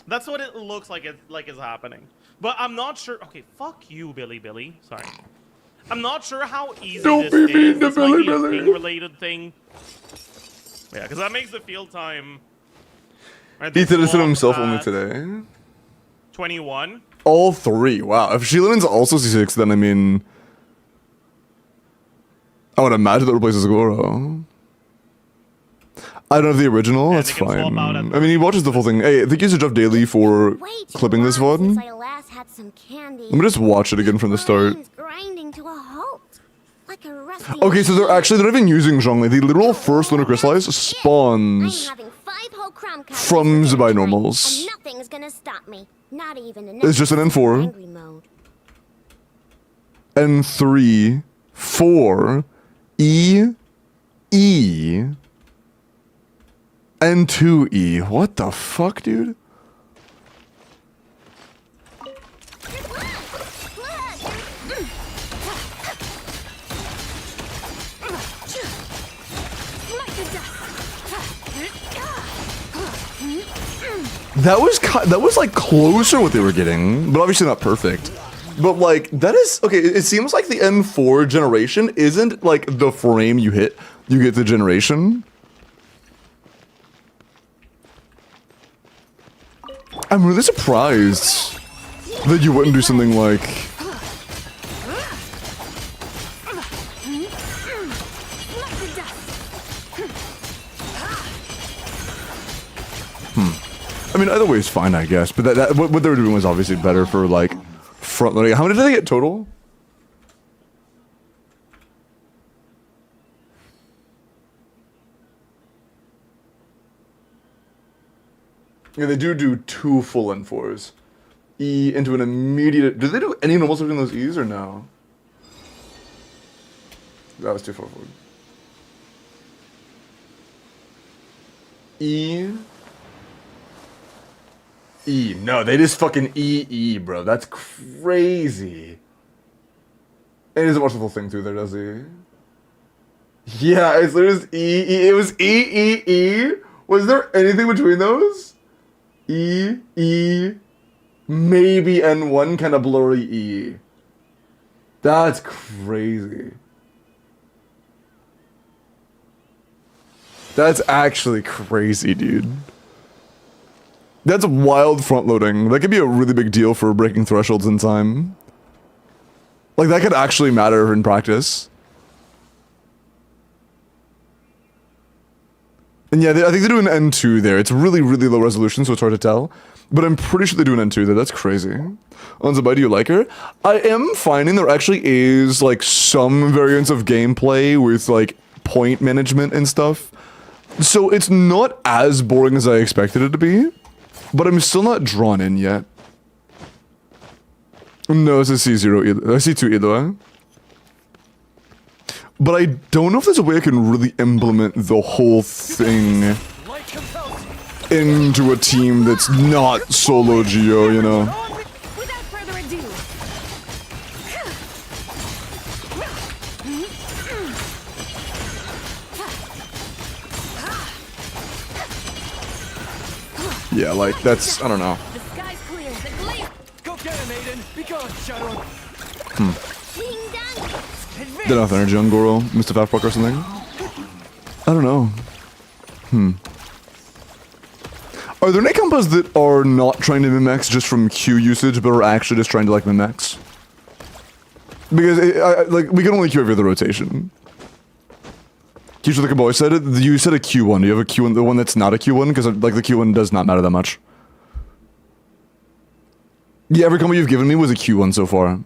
That's what it looks like is happening. But I'm not sure. Okay, fuck you, Billy. Sorry. I'm not sure how easy Don't this be mean is. to This might be a Billy. ping-related thing. Yeah, because that makes the field time. Right, He the did it to swap himself at only today. 21. All 3. Wow. If Sheelan's also C6, then I mean, I would imagine that replaces Goro. I don't have the original. Yeah, That's they can swap fine. out at I mean, he watches the full thing. Hey, thank you so Jeff Daily for Way too clipping this long VOD. since I last had some candy. Let me just watch it again from the start. Brains grinding to a halt, like a rusty Okay, so they're machine. not even using Zhongli. The literal first Lunar Crystallize I'm spawns having 5 whole crumb cups from this ZIBAI time, normals. and nothing's gonna stop me. Not even an It's just an N4. angry mode. N3, 4, E, E, N2E. What the fuck, dude? That was like closer what they were getting, but obviously not perfect. But like that is okay. It seems like the M4 generation isn't like the frame you hit, you get the generation. I'm really surprised that you wouldn't do something like. I mean, either way is fine, I guess. But what they were doing was obviously better for like front loading. How many did they get total? Yeah, they do 2 full N4s. E into an immediate. Did they do any normals between those E's or no? That was too far forward. E. E. No, they just fucking E, bro. That's crazy. And he doesn't watch the full thing through there, does he? Yeah, it's literally just E. It was E. Was there anything between those? E, maybe N1, kind of blurry E. That's crazy. That's actually crazy, dude. That's wild front loading. That could be a really big deal for breaking thresholds in time. Like, that could actually matter in practice. And yeah, I think they do an N2 there. It's really, really low resolution, so it's hard to tell. But I'm pretty sure they do an N2 there. That's crazy. On ZIBAI, do you like her? I am finding there actually is, like, some variants of gameplay with, like, point management and stuff. So it's not as boring as I expected it to be. But I'm still not drawn in yet. No, it's a C0, C2 Ido. But I don't know if there's a way I can really implement the whole thing into a team that's not solo Geo, you know? Without further ado. Yeah, like, that's, I don't know. The sky's clear. The blaze. Go get him, Aiden. Be gone, Shadow. Being done. Did enough energy on Goro, Mr. Fatfuck or something? I don't know. Are there any combos that are not trying to min-max just from Q usage, but are actually just trying to like min-max? Because like we can only Q every other rotation. Keisha the Cowboy said it. You said a Q1. Do you have a Q1? The one that's not a Q1? Because like the Q1 does not matter that much. Yeah, every combo you've given me was a Q1 so far.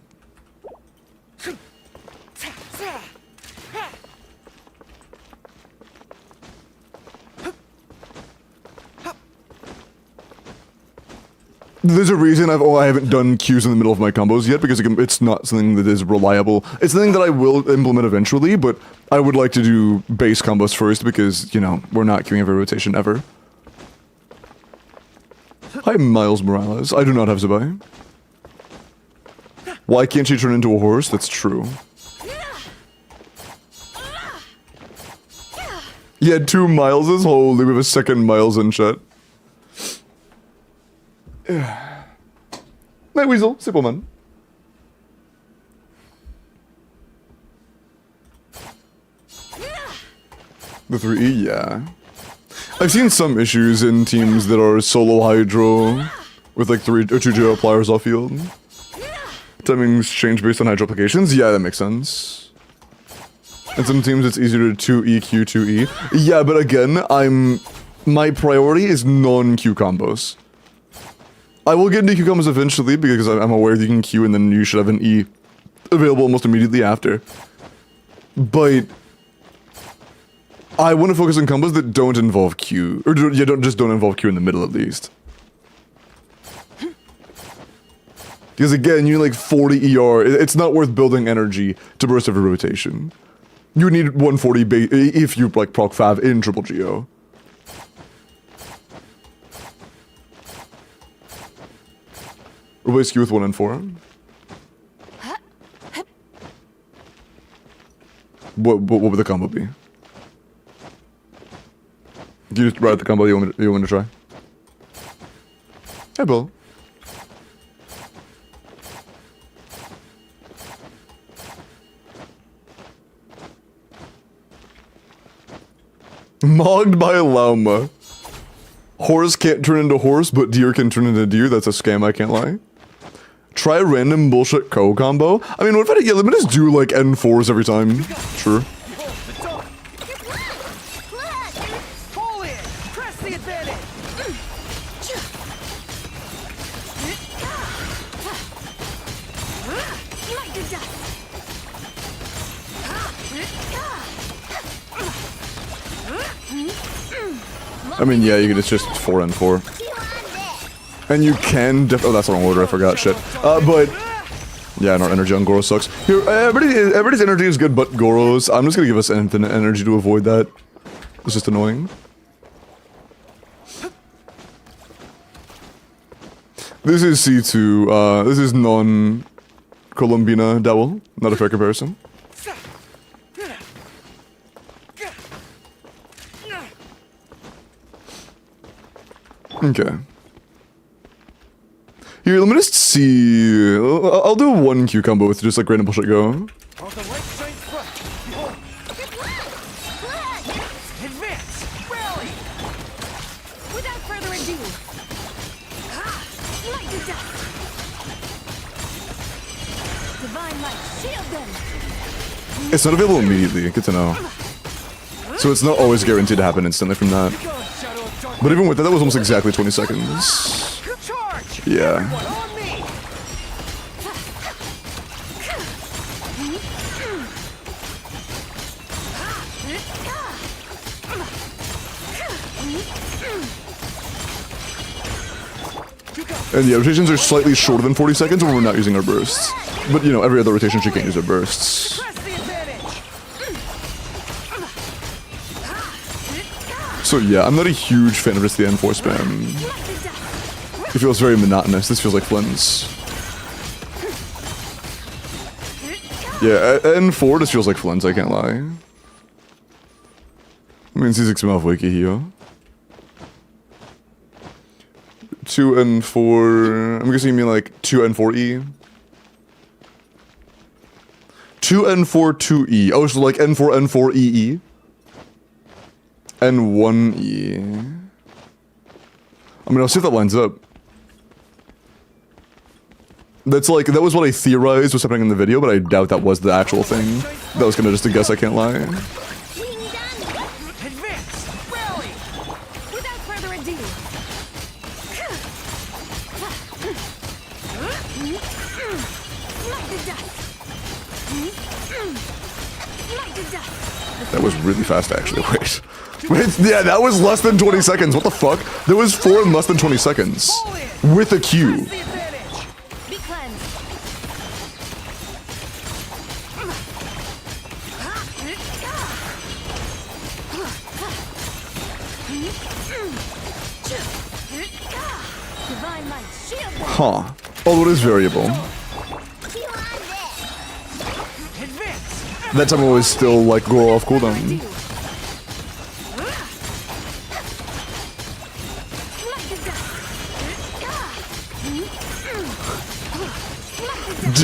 There's a reason I haven't done Qs in the middle of my combos yet, because it's not something that is reliable. It's something that I will implement eventually, but I would like to do base combos first because, you know, we're not queuing every rotation ever. Hi, Miles Morales. I do not have ZIBAI. Why can't she turn into a horse? That's true. Yeah, 2 Mileses? Holy, we have a second Miles in chat. Night Weasel, Simpleman. The 3E, yeah. I've seen some issues in teams that are solo Hydro with like 3 or 2 Geo pliers off field. Timings change based on Hydro applications. Yeah, that makes sense. In some teams it's easier to 2E, Q, 2E. Yeah, but again, my priority is non-Q combos. I will get into Q combos eventually because I'm aware that you can Q and then you should have an E available almost immediately after. But I want to focus on combos that don't involve Q, or yeah, don't involve Q in the middle at least. Because again, you need like 40 ER. It's not worth building energy to burst every rotation. You need 140 if you like proc 5 in triple Geo. Replace Q with 1 and 4. What would the combo be? Do you just write the combo you want to try? Hey, Bill. Mogged by a llama. Horse can't turn into horse, but deer can turn into deer. That's a scam, I can't lie. Try a random bullshit combo. I mean, what if I yeah, let me just do like N4s every time. Sure. Pull in! Press the advantage! I mean, yeah, you could just 4 and 4. And you can oh, that's the wrong order, I forgot, shit. But yeah, no, energy on Goro sucks. Here, everybody's energy is good but Goro's. I'm just gonna give us infinite energy to avoid that. It's just annoying. This is C2, this is non-Colombina Dowel, not a fair comparison. Okay. Here, let me just see. I'll do 1 Q combo with just like random bullshit go. On the right side front. Behold. Advance. Rally. Without further ado. Light to dust. Divine light, shield them. It's not available immediately, good to know. So it's not always guaranteed to happen instantly from that. But even with that, that was almost exactly 20 seconds. Charge. Yeah. Everyone on me. And yeah, rotations are slightly shorter than 40 seconds when we're not using our bursts. But you know, every other rotation she can't use her bursts. Press the advantage. So yeah, I'm not a huge fan of just the N4 spam. It feels very monotonous. This feels like Flynn's. Yeah, N4 just feels like Flynn's, I can't lie. I mean, C6 mouth wiki here. 2 N4. I'm guessing you mean like 2 N4E. 2 N4 2E. Oh, so like N4 N4 EE. And 1E. I mean, I'll see if that lines up. That's like, that was what I theorized was happening in the video, but I doubt that was the actual thing. That was kind of just a guess, I can't lie. Being done. Advance. Rally. Without further ado. Light the dust. Light the dust. That was really fast, actually. Wait. Wait, yeah, that was less than 20 seconds. What the fuck? There was 4 in less than 20 seconds. With a Q. The advantage. Be cleansed. Divine light, shield them. Huh. Although it is variable. Advance. That time it was still like go off cooldown. Light the dust.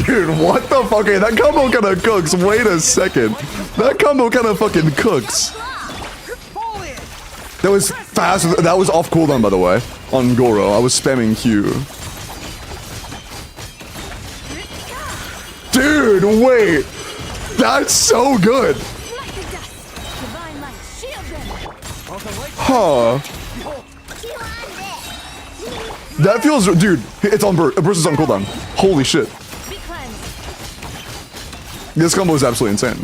Dude, what the fuck? Okay, that combo kind of cooks. Wait a second. That combo kind of fucking cooks. Pull in. That was fast. That was off cooldown, by the way. On Goro, I was spamming Q. Dude, wait. That's so good. Light the dust. Divine light, shield them. Huh. That feels, dude. It's on burst. Burst is on cooldown. Holy shit. Be cleansed. This combo is absolutely insane.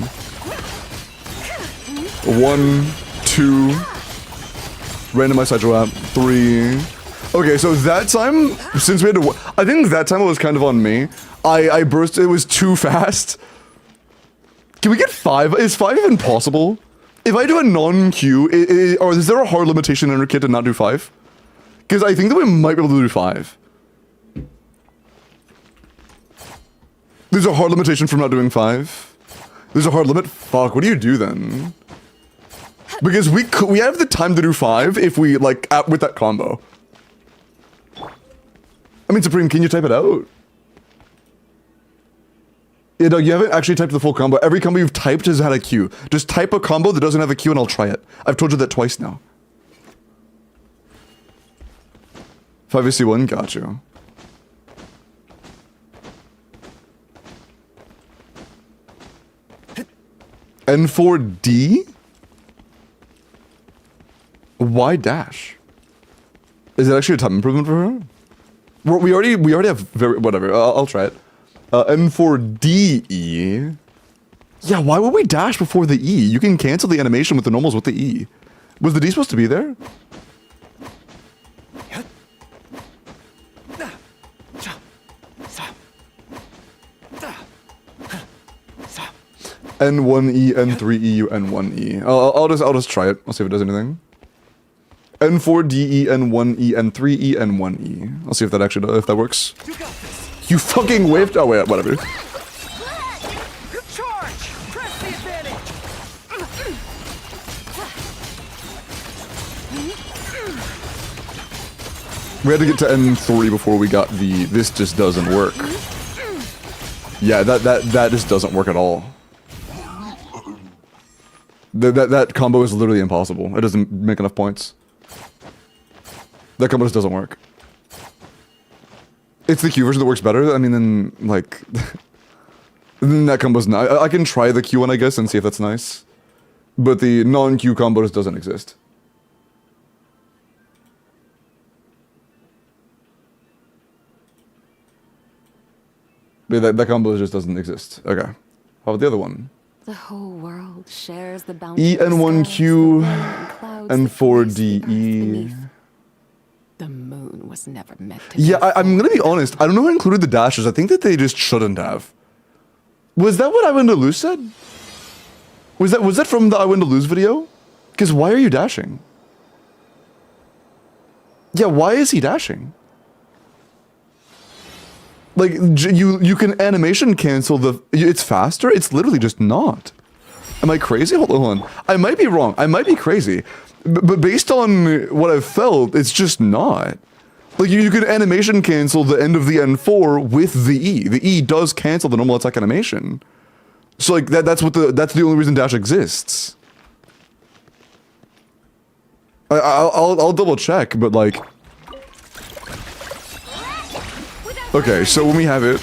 1, 2. Randomized side trap. 3. Okay, so that time, since we had to, I think that time it was kind of on me. I burst. It was too fast. Can we get 5? Is 5 even possible? If I do a non-Q, or is there a hard limitation in our kit to not do 5? Because I think that we might be able to do 5. There's a hard limitation from not doing 5. There's a hard limit? Fuck, what do you do then? Because we have the time to do 5 if we, like, with that combo. I mean, Supreme, can you type it out? Yeah, Doug, you haven't actually typed the full combo. Every combo you've typed has had a Q. Just type a combo that doesn't have a Q and I'll try it. I've told you that twice now. 5AC1, got you. N4D? Why dash? Is it actually a time improvement for her? We already have whatever. I'll try it. N4DE. Yeah, why would we dash before the E? You can cancel the animation with the normals with the E. Was the D supposed to be there? N1E, N3E, N1E. I'll just try it. I'll see if it does anything. N4DE, N1E, N3E, N1E. I'll see if that actually if that works. You fucking whiffed. Oh wait, whatever. Charge! Press the advantage! We had to get to N3 before we got the this just doesn't work. Yeah, that just doesn't work at all. That combo is literally impossible. It doesn't make enough points. That combo just doesn't work. It's the Q version that works better. I mean, then, like... then that combo's not... I can try the Q one, I guess, and see if that's nice. But the non-Q combo just doesn't exist. But that combo just doesn't exist. Okay. How about the other one? The whole world shares the bounty. EN1Q, N4DE. The moon was never meant to. Yeah, I'm gonna be honest. I don't know who included the dashes. I think that they just shouldn't have. Was that what I Win to Lose said? Was that from the I Win to Lose video? Because why are you dashing? Yeah, why is he dashing? Like you can animation cancel the. It's faster. It's literally just not. Am I crazy? Hold on. I might be wrong. I might be crazy. But based on what I've felt, it's just not. Like, you could animation cancel the end of the N4 with the E. The E does cancel the normal attack animation. So, like, that's the only reason dash exists. I'll double check, but like. Okay, so when we have it,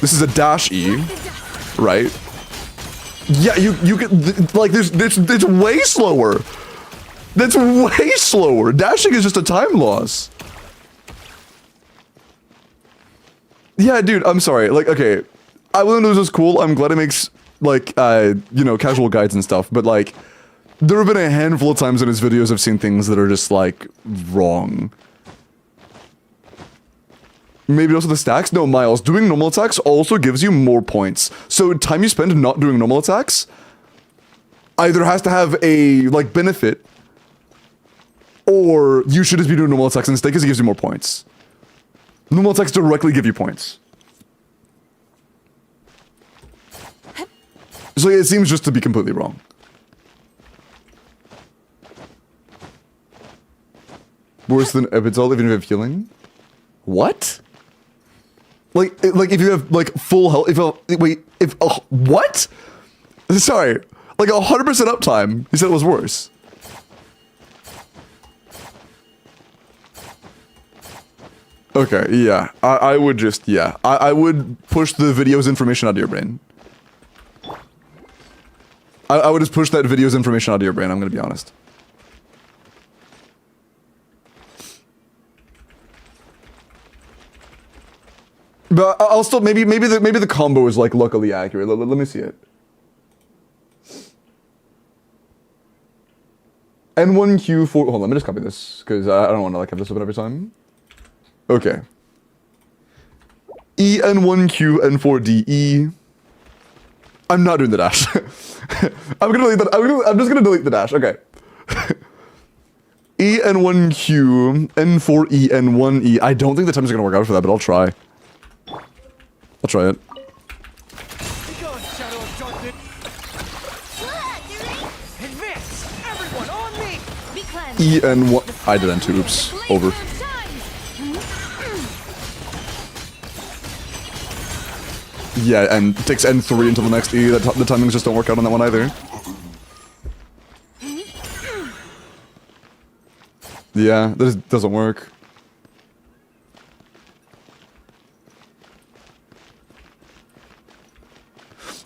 this is a dash E, right? Yeah, you get like it's way slower. That's way slower. Dashing is just a time loss. Yeah, dude, I'm sorry. Like, okay, I will know this is cool. I'm glad it makes like you know, casual guides and stuff, but like there have been a handful of times in his videos I've seen things that are just like wrong. Maybe also the stacks? No, Miles, doing normal attacks also gives you more points. So time you spend not doing normal attacks either has to have a like benefit, or you should just be doing normal attacks instead because it gives you more points. Normal attacks directly give you points. So it seems just to be completely wrong. Worse than Epital even if you have healing? What? Like if you have like full health, what? Sorry, like 100% uptime. He said it was worse. Okay, yeah, I would just, yeah, I would push the video's information out of your brain. I would just push that video's information out of your brain, I'm gonna be honest. But I'll still, maybe the combo is like luckily accurate. Let me see it. N1Q4, hold on, let me just copy this, because I don't want to like have this open every time. Okay. EN1Q N4DE. I'm not doing the dash. I'm gonna delete that. I'm just gonna delete the dash. Okay. EN1Q N4E N1E. I don't think the times are gonna work out for that, but I'll try. I'll try it. EN1. I did N2. Oops. Over. Yeah, and it takes N3 until the next E. The timings just don't work out on that one either. Yeah, that just doesn't work.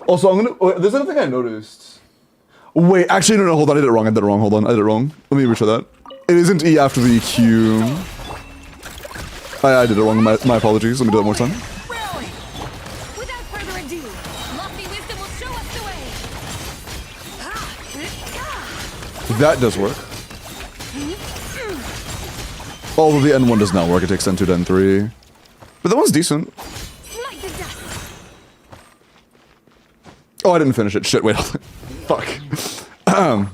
Also, I'm gonna. There's another thing I noticed. Wait, actually, no, hold on. I did it wrong. Hold on. I did it wrong. Let me retry that. It isn't E after the Q. I did it wrong. My apologies. Let me do that one more time. That does work. Although the N1 does not work, it takes N2 to N3. But that one's decent. Oh, I didn't finish it. Shit, wait. Fuck. I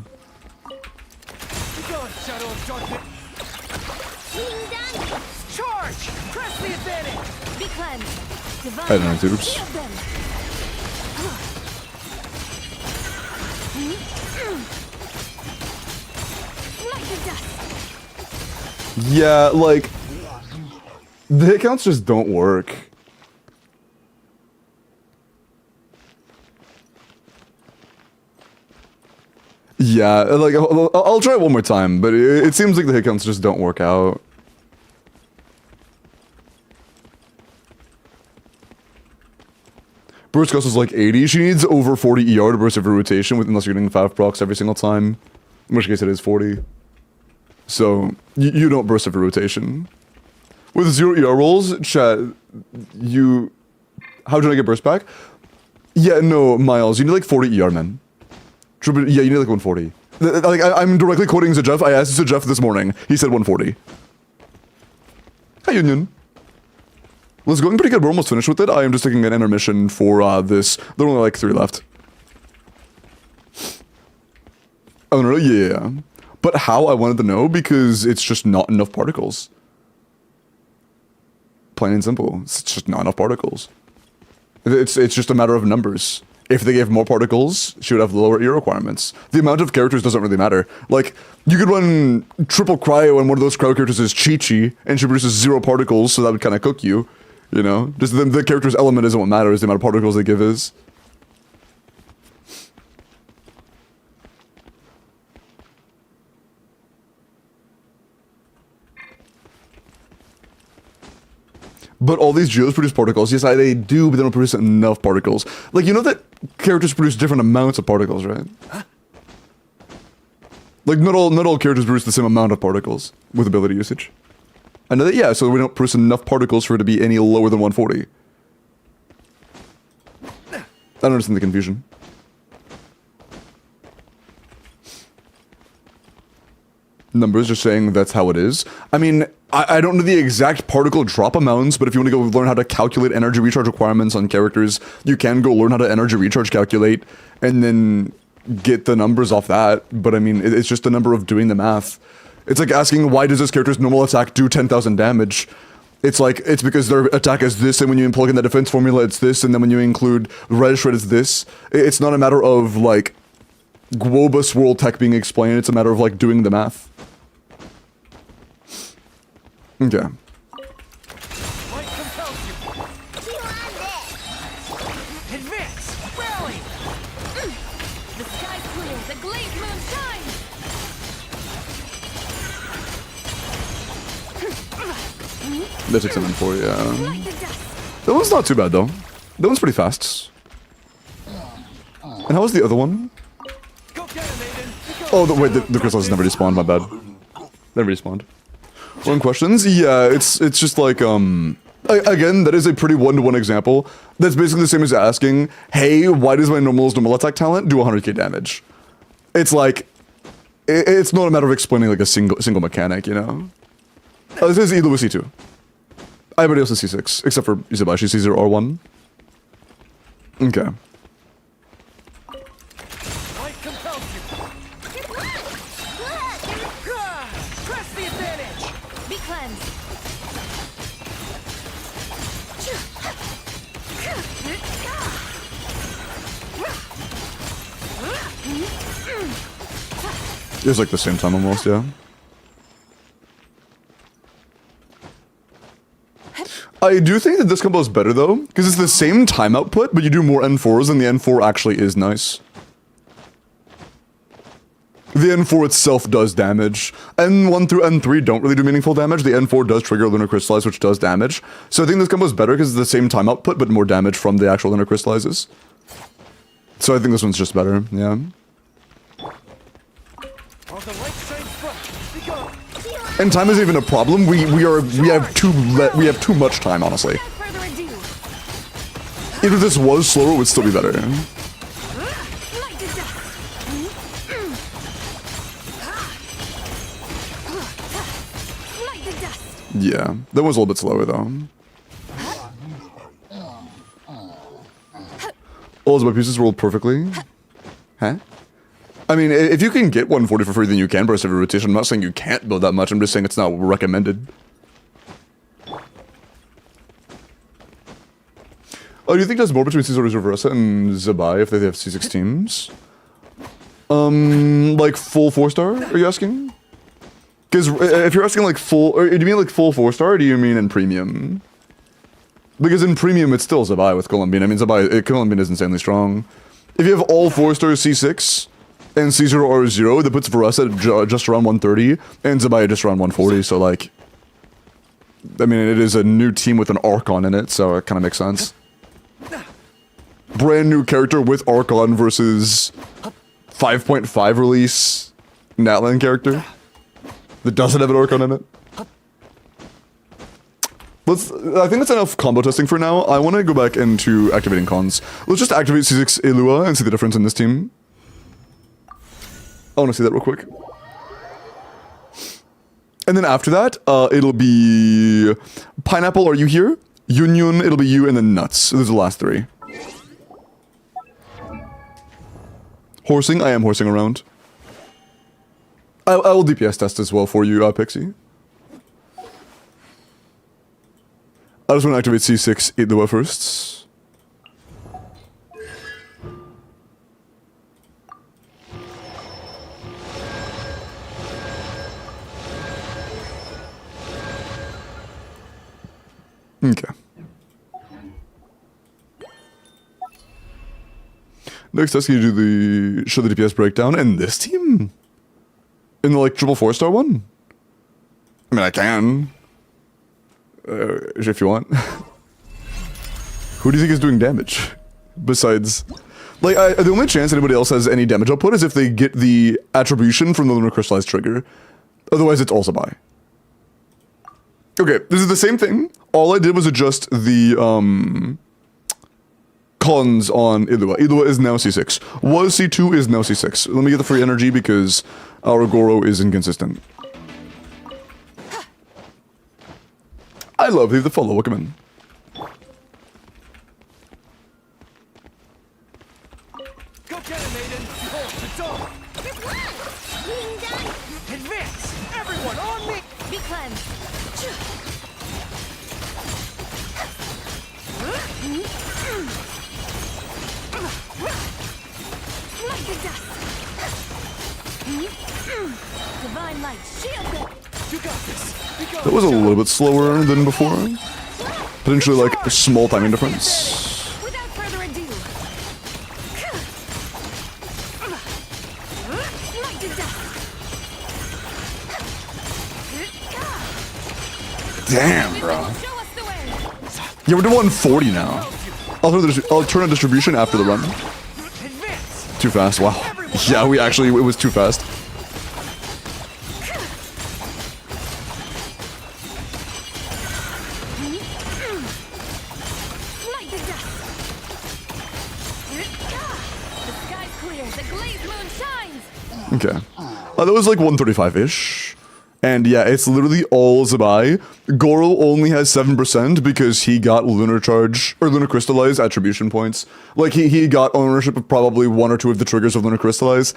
don't know, oops. Yeah, like, the hit counts just don't work. Yeah, like, I'll try it one more time, but it seems like the hit counts just don't work out. Burst cost is like 80. She needs over 40 ER to burst every rotation, unless you're getting 5 procs every single time. In which case it is 40. So, you don't burst every rotation. With 0 ER rolls, chat, you... How did I get burst back? Yeah, no, Miles, you need like 40 ER, man. Yeah, you need like 140. Like, I'm directly quoting Zajef. I asked Zajef this morning. He said 140. Hi, Union. Well, it's going pretty good. We're almost finished with it. I am just taking an intermission for this. There are only like 3 left. Oh, no, yeah. But how, I wanted to know, because it's just not enough particles. Plain and simple. It's just not enough particles. It's just a matter of numbers. If they gave more particles, she would have lower ER requirements. The amount of characters doesn't really matter. Like, you could run triple cryo and one of those cryo characters is Chi-Chi, and she produces 0 particles, so that would kind of cook you. You know? Just the character's element isn't what matters, the amount of particles they give is. but all these geos produce particles. Yes, they do, but they don't produce enough particles. Like, you know that characters produce different amounts of particles, right? Like, not all characters produce the same amount of particles with ability usage. I know that, yeah, so we don't produce enough particles for it to be any lower than 140. I don't understand the confusion. Numbers are saying that's how it is. I mean, I don't know the exact particle drop amounts, but if you want to go learn how to calculate energy recharge requirements on characters, you can go learn how to energy recharge calculate, and then get the numbers off that. But I mean, it's just the number of doing the math. It's like asking, why does this character's normal attack do 10,000 damage? It's like, it's because their attack is this, and when you plug in the defense formula, it's this, and then when you include red shred, it's this. It's not a matter of, like, Globus world tech being explained, it's a matter of, like, doing the math. Okay. Light compels you. Advance! Rally! The sky's clear, the glazed moon shines! That's 674, yeah. Light the dust! That one's not too bad, though. That one's pretty fast. And how was the other one? Go get him, Aiden! Oh, wait, the crystals never respawned, my bad. Never respawned. One questions? Yeah, it's just like, again, that is a pretty one-to-one example. That's basically the same as asking, hey, why does my normal attack talent do 100k damage? It's like, it's not a matter of explaining like a single mechanic, you know? This is Elu with C2. Everybody else is C6, except for ZIBAI, she's C0 R1. Okay. Light compels you. Press the advantage. Be cleansed! It was like the same time almost, yeah. I do think that this combo is better though, because it's the same time output, but you do more N4s, and the N4 actually is nice. The N4 itself does damage. N1 through N3 don't really do meaningful damage. The N4 does trigger Lunar Crystallize, which does damage. So I think this combo is better because it's the same time output, but more damage from the actual Lunar Crystallizes. So I think this one's just better, yeah. While the light shines bright, we go. And time isn't even a problem. We have too much time, honestly. Without further ado, Even if this was slower, it would still be better. light the dust! Light the dust! Yeah, that was a little bit slower though. All ZIBAI pieces rolled perfectly. Huh? I mean, if you can get 140 for free, then you can burst every rotation. I'm not saying you can't build that much, I'm just saying it's not recommended. Oh, do you think there's more between Caesar Reversa and ZIBAI if they have C6 teams? Like full 4-star, are you asking? Because if you're asking like full, or do you mean like full 4-star, or do you mean in premium? Because in premium, it's still ZIBAI with Columbian. I mean, Columbian is insanely strong. If you have all 4-stars C6 and C0 R0, that puts Veressa at just around 130 and ZIBAI just around 140. So like, I mean, it is a new team with an Archon in it, so it kind of makes sense. Brand new character with Archon versus 5.5 release Natlan character that doesn't have an Archon in it. I think that's enough combo testing for now. I want to go back into activating cons. Let's just activate C6 Elua and see the difference in this team. I want to see that real quick. And then after that, it'll be Pineapple, are you here? Union, it'll be you, and then Nuts. Those are the last three. Horsing, I am horsing around. I will DPS test as well for you, Pixie. I just want to activate C6 Elua first. Okay. Next task, you do show the DPS breakdown, and this team? In the like triple 4-star one? I mean, I can. if you want. Who do you think is doing damage? Besides, like, the only chance anybody else has any damage output is if they get the attribution from the Lunar Crystallized trigger. Otherwise, it's all ZIBAI. Okay, this is the same thing. All I did was adjust the, cons on Ilua. Ilua is now C6. Was C2, is now C6. Let me get the free energy because our Goro is inconsistent. I love leave the follow. Welcome in. Go get him, Aiden! Hold the door! Being done. Advance! Everyone on me! Be cleansed. Like the dust. Divine light, shield them. You got this! We go! That was a little bit slower than before. Potentially like a small timing difference. Without further ado. Like the dust. Damn, bro. Show us the way. Yeah, we're to 140 now. I'll turn on distribution after the run. Advance! Too fast. Wow. Yeah, it was too fast. Like the dust. The sky's clear. The glazed moon shines. Okay. That was like 135-ish. And yeah, it's literally all ZIBAI. Goro only has 7% because he got Lunar Charge, or Lunar Crystallize attribution points. Like, he got ownership of probably 1 or 2 of the triggers of Lunar Crystallize.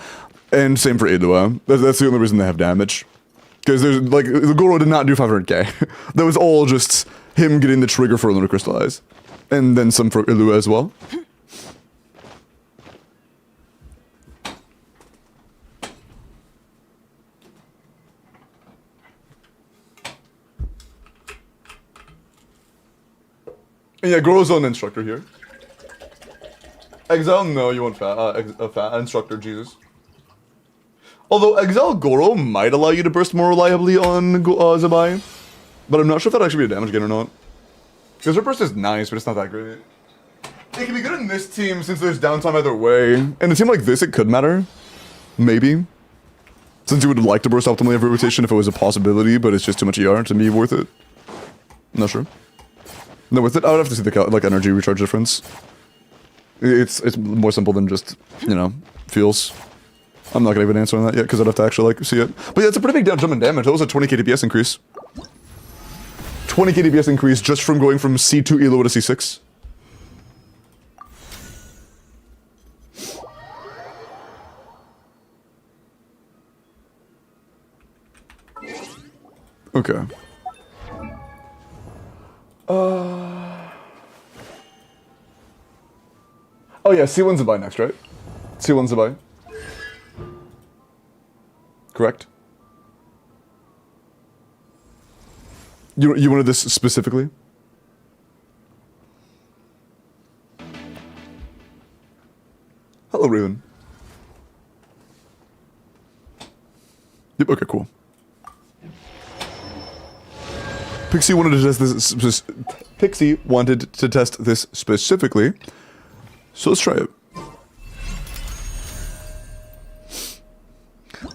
And same for Ilua. That's the only reason they have damage. Because there's, like, the Goro did not do 500k. That was all just him getting the trigger for Lunar Crystallize. And then some for Ilua as well. And yeah, Goro's an instructor here. Exile, no, you want a fat instructor, Jesus. Although Exile Goro might allow you to burst more reliably on ZIBAI, but I'm not sure if that'd actually be a damage gain or not. Because her burst is nice, but it's not that great. It can be good in this team since there's downtime either way. In a team like this, it could matter. Maybe. Since you would like to burst optimally every rotation if it was a possibility, but it's just too much ER to be worth it. I'm not sure. No, with it, I would have to see the like energy recharge difference. It's more simple than just, you know, feels. I'm not gonna even answer on that yet because I'd have to actually like see it. But yeah, it's a pretty big jump in damage. That was a 20k DPS increase. 20k DPS increase just from going from C2 Elo to C6. Okay. Oh yeah, C1 ZIBAI next, right? C1 ZIBAI. Correct? You wanted this specifically? Hello, Raven. Yep, okay, cool. Pixie wanted to test this. Pixie wanted to test this specifically, so let's try it.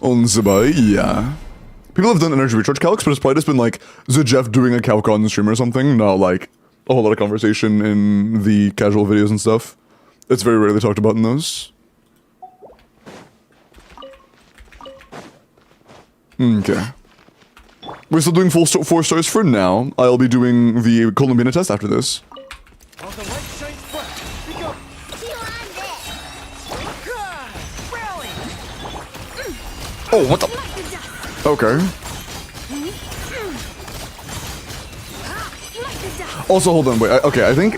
On ZIBAI, yeah. People have done energy recharge calcs, but it's probably just been like Jeff doing a calc on the stream or something, not like a whole lot of conversation in the casual videos and stuff. It's very rarely talked about in those. Okay. We're still doing 4 stars for now. I'll be doing the Columbina test after this. While the light shines bright, we go! Rally! Oh, what the? Okay. Also, hold on, wait. Okay, I think...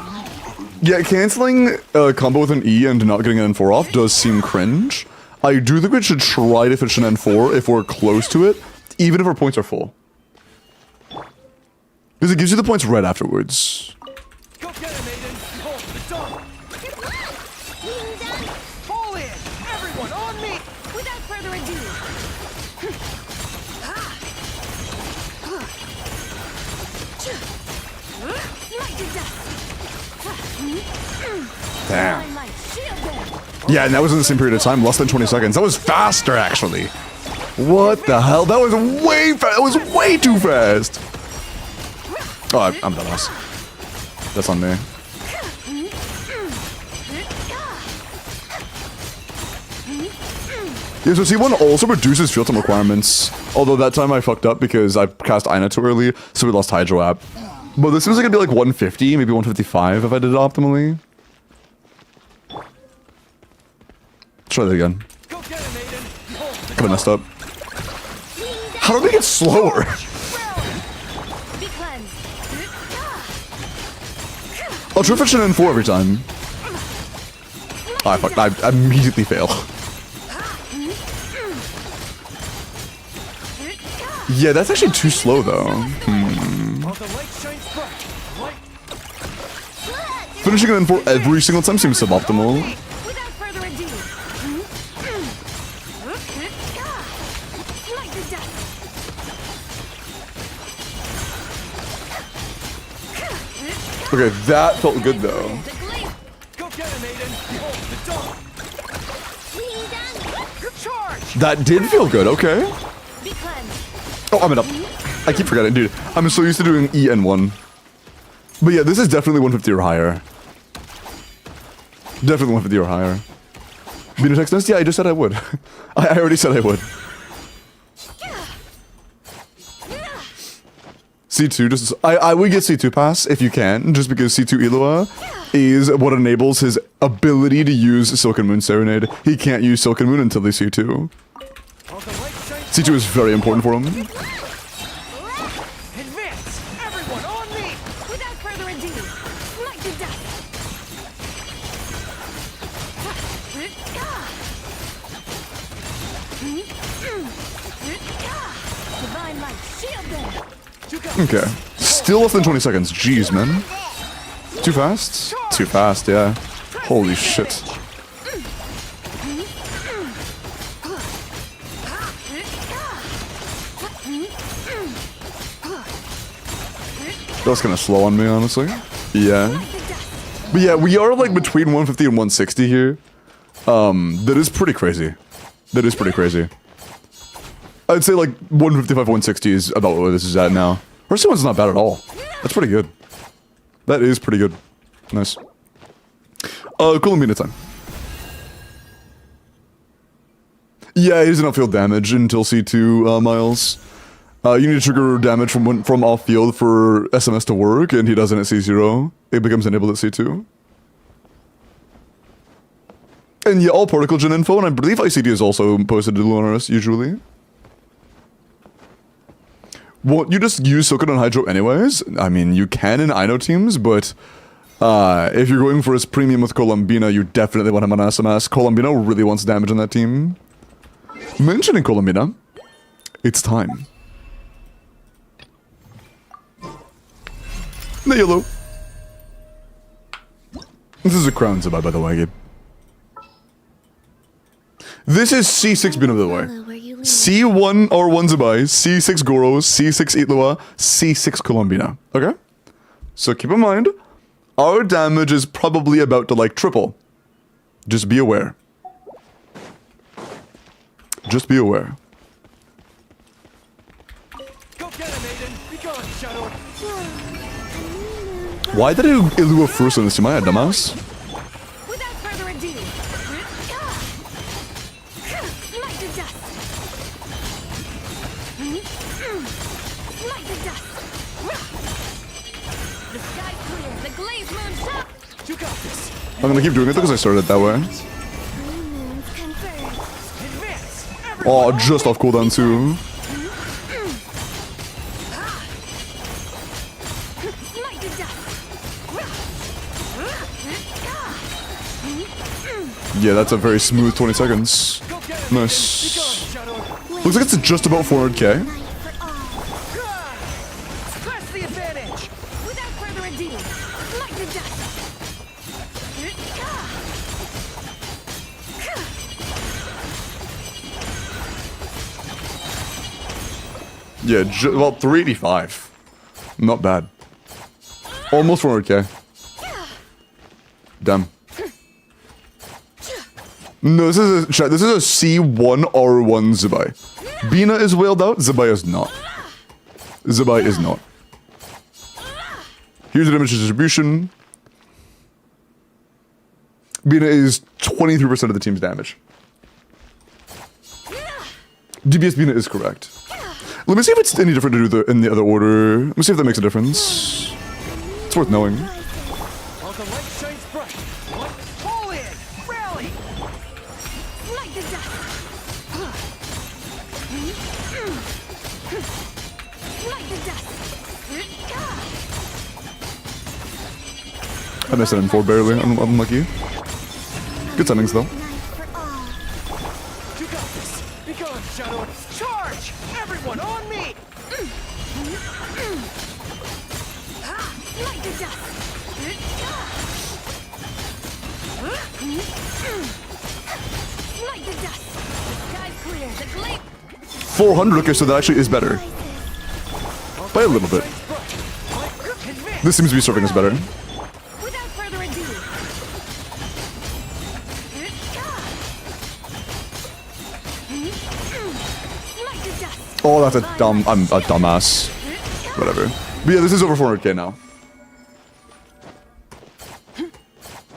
Yeah, canceling a combo with an E and not getting an N4 off does seem cringe. I do think we should try to finish an N4 if we're close to it, even if our points are full. Because it gives you the points right afterwards. Go get him, Aiden! Hold the door! Being done. Fall in! Everyone on me! Without further ado. Damn. Yeah, and that was in the same period of time, less than 20 seconds. That was faster, actually. What the hell? That was way fast. That was way too fast. Oh, I'm dumbass. That's on me. Yeah, so C1 also reduces field time requirements. Although that time I fucked up because I cast Ina too early, so we lost Hydro App. But this seems like it'd be like 150, maybe 155 if I did it optimally. Try that again. Kinda messed up. How do they get slower? I'll try fetching in 4 every time. Oh, fuck, I immediately fail. Yeah, that's actually too slow though. Finishing it in 4 every single time seems suboptimal. Okay, that felt good though. That did feel good, okay. Oh, I'm it up. I keep forgetting, dude. I'm so used to doing E and 1. But yeah, this is definitely 150 or higher. Definitely 150 or higher. Beat a text nest? Yeah, I just said I would. I already said I would. C2 just... I would get C2 pass if you can, just because C2 Ilua is what enables his ability to use Silken Moon Serenade. He can't use Silken Moon until he's C2. C2 is very important for him. Advance! Everyone on me! Without further ado, smite to death! Divine light, shield them! Okay. Still less than 20 seconds. Jeez, man. Too fast? Too fast, yeah. Holy shit. That was kind of slow on me, honestly. Yeah. But yeah, we are like between 150 and 160 here. That is pretty crazy. That is pretty crazy. I'd say like 155, 160 is about where this is at now. First one's not bad at all. That's pretty good. That is pretty good. Nice. Columbina time. Yeah, he doesn't have field damage until C2, Miles. You need to trigger damage from off field for SMS to work, and he doesn't at C0. It becomes enabled at C2. And yeah, all particle gen info, and I believe ICD is also posted to Lunaris usually. Won't you just use Silken on Hydro anyways? I mean, you can in Ino teams, but if you're going for his premium with Columbina, you definitely want him on SMS. Columbina really wants damage on that team. Mentioning Columbina, it's time. The yellow. This is a crown ZIBAI, by the way, Gabe. This is C6 Bino, by the way. C1 or 1 ZIBAI, C6 Goros, C6 Itlua, C6 Columbina. Okay? So keep in mind, our damage is probably about to like triple. Just be aware. Just be aware. Go get him, Aiden! Be gone, Shadow! Why did I do Ilua first on this team? I had dumbass. Without further ado, smite to dust! Smite to dust! The sky's clear, the glaze moon's up! You got this! I'm gonna keep doing it because I started that way. Advance! Oh, just off cooldown too. Smite to dust! Yeah, that's a very smooth 20 seconds. Nice. Looks like it's just about 400k. Press the advantage! Without further ado, smite to dust! Yeah, well, 385. Not bad. Almost 400k. Damn. No, this is a C1R1 ZIBAI. Bina is wailed out, ZIBAI is not. ZIBAI is not. Here's the damage distribution. Bina is 23% of the team's damage. DBS Bina is correct. Let me see if it's any different to do in the other order. Let me see if that makes a difference. It's worth knowing. While the light shines bright, one pull in, rally. Light the dust. Light the dust. I missed it in 4 barely. I'm unlucky. Good settings though. For all. You got this. Be gone, Shadow. Charge! Everyone on me! Light the dust. Light the dust. The sky's clear. The glade. 400, okay, so that actually is better. By a little bit. This seems to be serving us better. Without further ado. Light the dust. Oh, that's I'm a dumbass. Whatever. But yeah, this is over 400k now.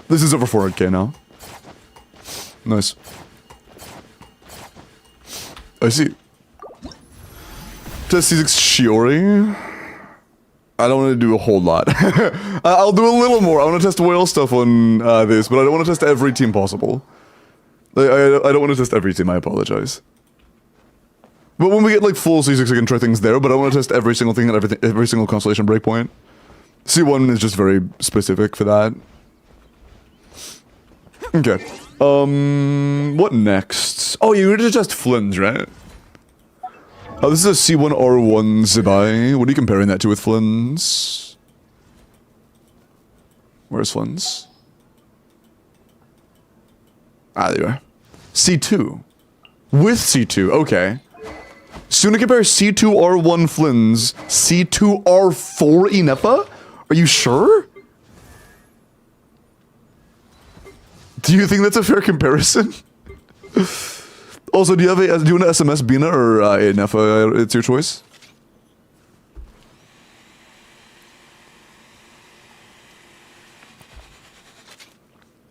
This is over 400k now. Nice. I see. Test C6 Shiori. I don't want to do a whole lot. I'll do a little more. I want to test whale stuff on this, but I don't want to test every team possible. I don't want to test every team, I apologize. But when we get like full C6, I can try things there, but I want to test every single thing and every single constellation breakpoint. C1 is just very specific for that. Okay. What next? Oh, you need to test Flynn's, right? Oh, this is a C1R1 ZIBAI. What are you comparing that to with Flynn's? Where's Flynn's? Ah, there you are. C2. With C2, okay. So you want to compare C2R1 Flynn's, C2R4 Inepa? Are you sure? Do you think that's a fair comparison? Also, do you want an SMS Bina or Inepa? It's your choice.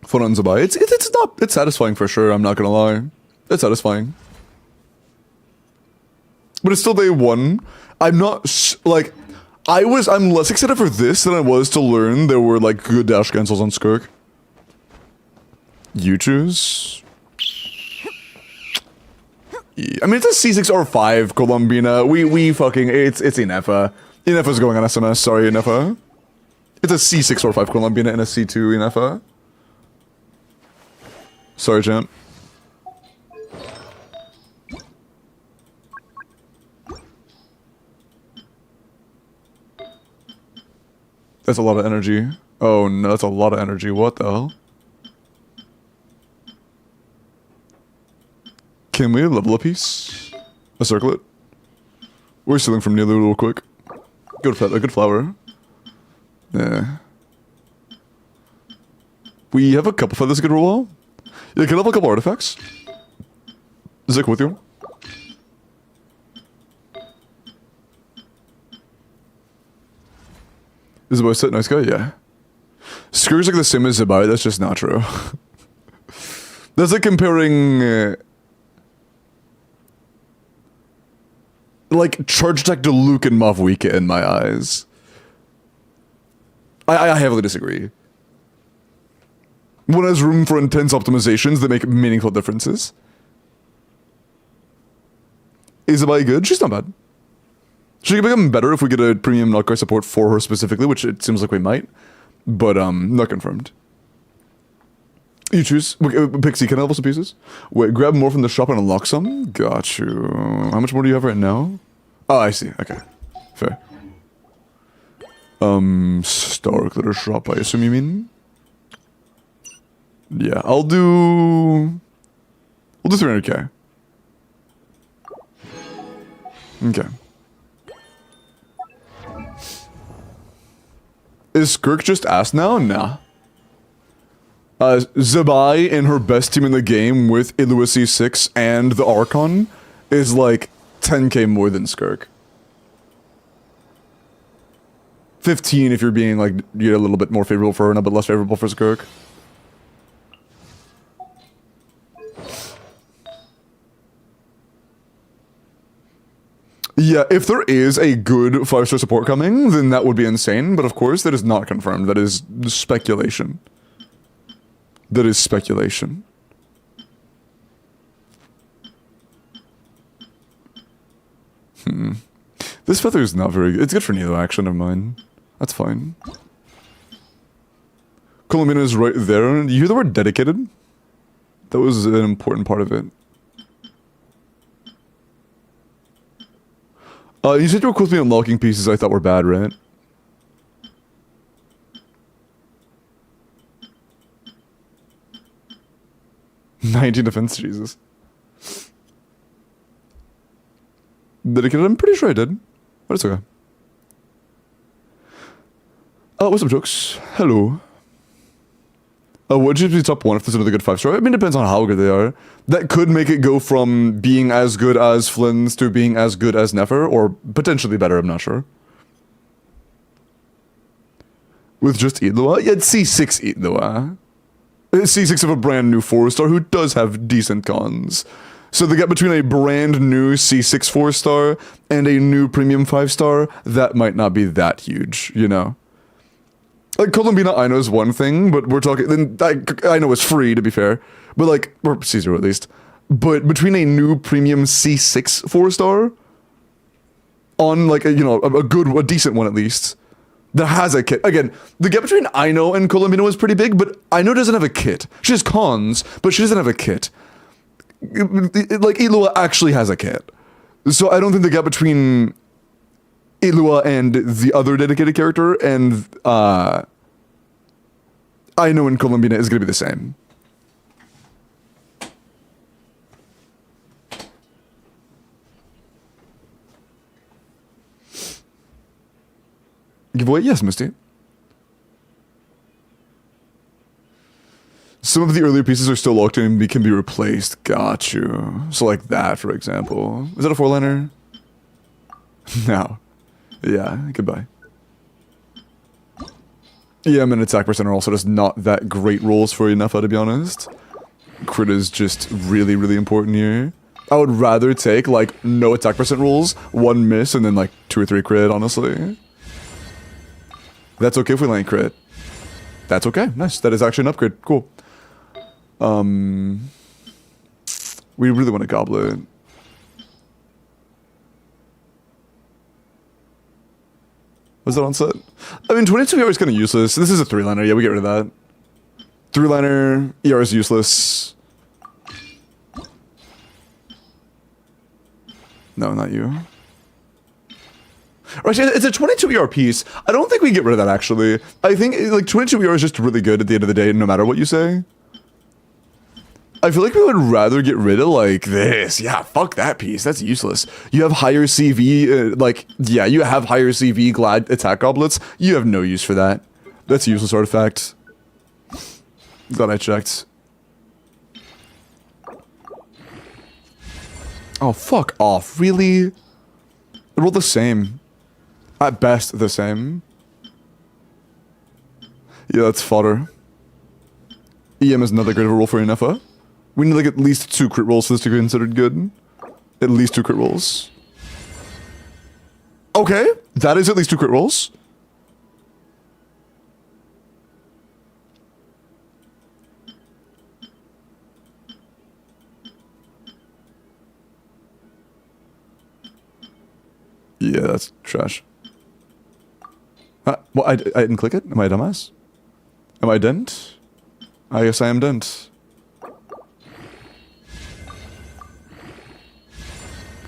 Fun on ZIBAI. It's satisfying for sure. I'm not gonna lie. It's satisfying. But it's still day one. I'm not like I'm less excited for this than I was to learn there were like good dash cancels on Skirk. You choose. Yeah, I mean it's a C6R5 Columbina. We fucking it's Inepa. Inepa's going on SMS. Sorry, Inepa. It's a C6R5 Columbina and a C2 Inepa. Sorry, champ. That's a lot of energy. Oh no, that's a lot of energy. What the hell? Can we level a piece? A circlet? We're stealing from Nilu real quick. A good flower. Yeah. We have a couple feathers that could roll well. Yeah, can I level a couple artifacts? Is Zik with you? Is ZIBAI set nice guy? Yeah. Skirk's like the same as ZIBAI, that's just not true. That's like comparing like charge attack to Luke and Mavwika in my eyes. I heavily disagree. One has room for intense optimizations that make meaningful differences. Is ZIBAI good? She's not bad. She can become better if we get a premium knockguard support for her specifically, which it seems like we might. But, not confirmed. You choose. Pixie, can I level some pieces? Wait, grab more from the shop and unlock some? Got you. How much more do you have right now? Oh, I see. Okay. Fair. Star Glitter shop, I assume you mean? Yeah, We'll do 300k. Okay. Is Skirk just ass now? Nah. ZIBAI in her best team in the game with Illua C6 and the Archon is like 10k more than Skirk. 15 if you're being like, you're a little bit more favorable for her and a bit less favorable for Skirk. Yeah, if there is a good 5-star support coming, then that would be insane, but of course that is not confirmed. That is speculation. That is speculation. This feather is not very good. It's good for Nilo, actually, never mind. That's fine. Columbina is right there. You hear the word dedicated? That was an important part of it. You said you were cool with me unlocking pieces I thought were bad, right? "19 defense, Jesus." Dedicated, I'm pretty sure I did. But it's okay. What's up, jokes? Hello. Would you be top 1 if there's another good 5-star? I mean, it depends on how good they are. That could make it go from being as good as Flynn's to being as good as Nefer, or potentially better, I'm not sure. With just Illua? Yeah, it's C6 Illua. C6 of a brand new 4-star who does have decent cons. So the gap between a brand new C6 4-star and a new premium 5-star, that might not be that huge, you know? Like, Columbina, I know is one thing, but we're talking, then I know it's free, to be fair, but like, or C0 at least, but between a new premium C6 4-star on like, a decent one at least, that has a kit. Again, the gap between Aino and Columbina was pretty big, but Aino doesn't have a kit. She has cons, but she doesn't have a kit. Like, Illua actually has a kit. So I don't think the gap between Illua and the other dedicated character and Aino and Columbina is going to be the same. Giveaway? Yes, Misty. Some of the earlier pieces are still locked in and can be replaced. Got you. So like that, for example. Is that a 4-liner? No. Yeah, goodbye. EM and attack percent are also just not that great rolls for Nefa, to be honest. Crit is just really, really important here. I would rather take, like, no attack percent rolls, 1 miss, and then, like, 2 or 3 crit, honestly. That's okay if we land crit. That's okay. Nice. That is actually an upgrade. Cool. We really want a goblet. Was that on set? I mean, 22 ER is kind of useless. This is a 3-liner. Yeah, we get rid of that. 3-liner. ER is useless. No, not you. Actually, it's a 22 ER piece. I don't think we get rid of that, actually. I think, like, 22 ER is just really good at the end of the day, no matter what you say. I feel like we would rather get rid of, like, this. Yeah, fuck that piece. That's useless. You have higher CV, yeah, you have higher CV glad attack goblets. You have no use for that. That's a useless artifact. Glad I checked. Oh, fuck off. Really? They're all the same. At best, the same. Yeah, that's fodder. EM is another great roll for Nefa. We need like at least 2 crit rolls for this to be considered good. At least 2 crit rolls. Okay, that is at least 2 crit rolls. Yeah, that's trash. Well, I didn't click it? Am I a dumbass? Am I dent? I guess I am dent.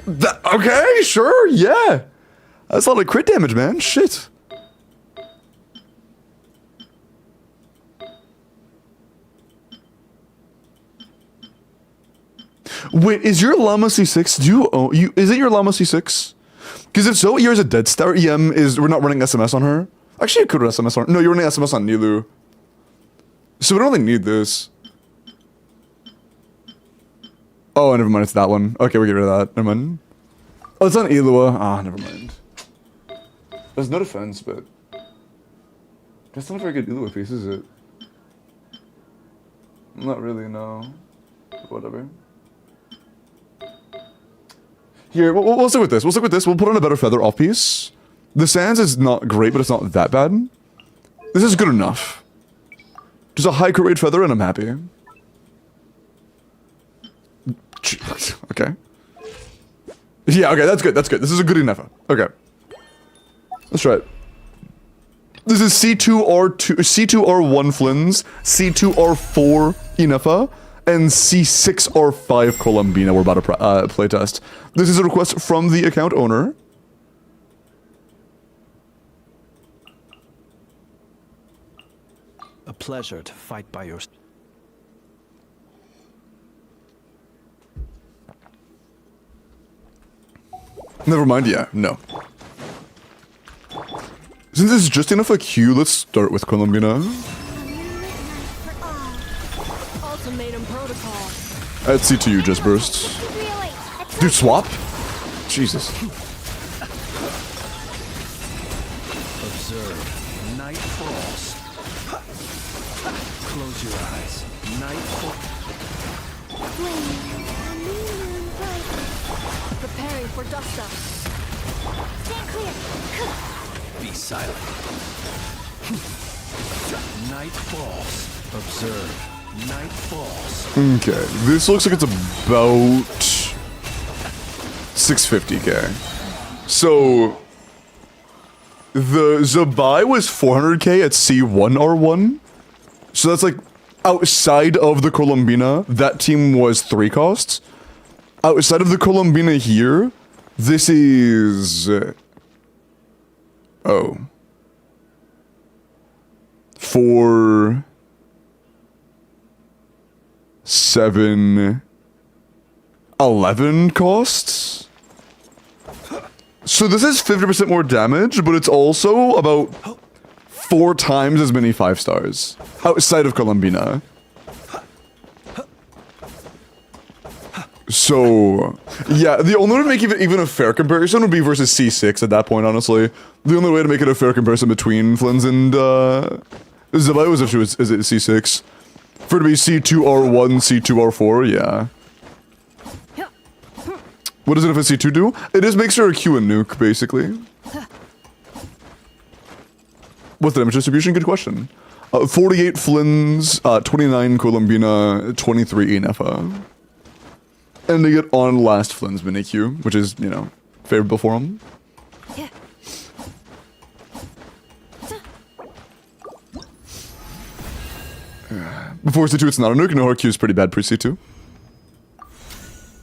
Okay, sure, yeah. That's a lot of crit damage, man. Shit. Wait, is your Llama C6? Do you own is it your Llama C6? Because if so, ER is a dead star. EM is we're not running SMS on her. Actually, I could run SMS on. No, you're running SMS on Nilu. So we don't really need this. Oh, never mind. It's that one. Okay, we get rid of that. Never mind. Oh, it's on Ilua. Ah, never mind. There's no defense, but that's not a very good Ilua piece, is it? Not really, no. Whatever. Here, we'll stick with this. We'll stick with this. We'll put on a better feather off piece. The Sands is not great, but it's not that bad. This is good enough. Just a high crit rate feather and I'm happy. Okay. Yeah, okay, that's good, that's good. This is a good enough. Okay. Let's try it. This is C2R2, C2R1 Flins, C2R4 Inefa, and C6R5 Columbina we're about to playtest. This is a request from the account owner. A pleasure to fight by your... Never mind, yeah, no. Since this is just enough a queue, let's start with Columbina. Ultimatum protocol. At C2U just bursts. Dude, swap? Jesus. Observe. Night falls. Close your eyes. Night falls. Preparing for dust up. Stand clear. Be silent. Night falls. Observe. Night falls. Okay, this looks like it's about 650k. So the ZIBAI was 400k at C1R1. So that's like outside of the Columbina. That team was 3 costs. Outside of the Columbina here, this is... oh. 4... 7... 11 costs? So this is 50% more damage, but it's also about 4 times as many 5 stars. Outside of Columbina. So, yeah, the only way to make even a fair comparison would be versus C6 at that point, honestly. The only way to make it a fair comparison between Flins and ZIBAI was if she was at C6. For it to be C2R1, C2R4, yeah. What does it if a C2 do? It just makes her a Q and nuke, basically. What's the damage distribution? Good question. 48 Flins, 29 Columbina, 23 Inefa. And they get on last Flynn's mini Q, which is, you know, favorable for him. Before C2, it's not a nuke. No, her Q is pretty bad pre C2.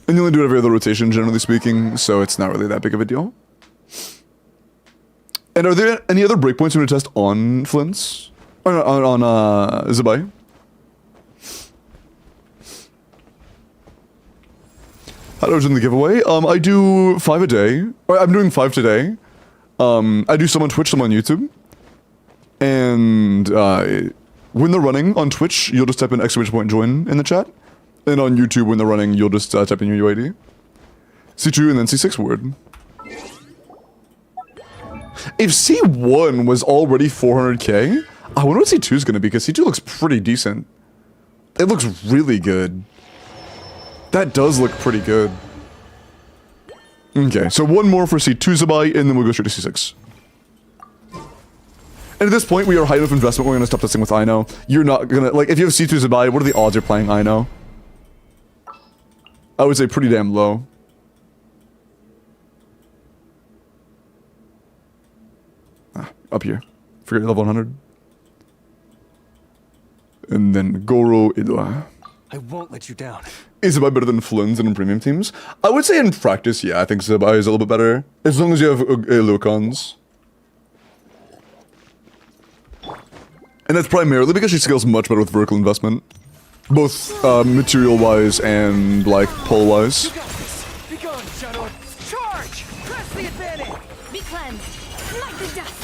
And you only do it every other rotation, generally speaking, so it's not really that big of a deal. And are there any other breakpoints you want to test on Flynn's? Or on ZIBAI? How do I do the giveaway? I do 5 a day. Or I'm doing 5 today. I do some on Twitch, some on YouTube. And when they're running on Twitch, you'll just type in !join in the chat. And on YouTube, when they're running, you'll just type in your UID. C2 and then C6 word. If C1 was already 400k, I wonder what C2 is going to be, because C2 looks pretty decent. It looks really good. That does look pretty good. Okay, so one more for C2 ZIBAI, and then we'll go straight to C6. And at this point, we are high enough investment, we're gonna stop testing with Ino. You're not gonna, like, if you have C2 ZIBAI, what are the odds you're playing Ino? I would say pretty damn low. Up here. Forget level 100. And then Goro Idua. I won't let you down. Is ZIBAI better than Flynn's in premium teams? I would say in practice, yeah, I think ZIBAI is a little bit better. As long as you have Lukons. And that's primarily because she scales much better with vertical investment. Both material-wise and, like, pull-wise. You got this. Be gone, Shadow. Charge! Press the advantage! Be cleansed. Like the dust.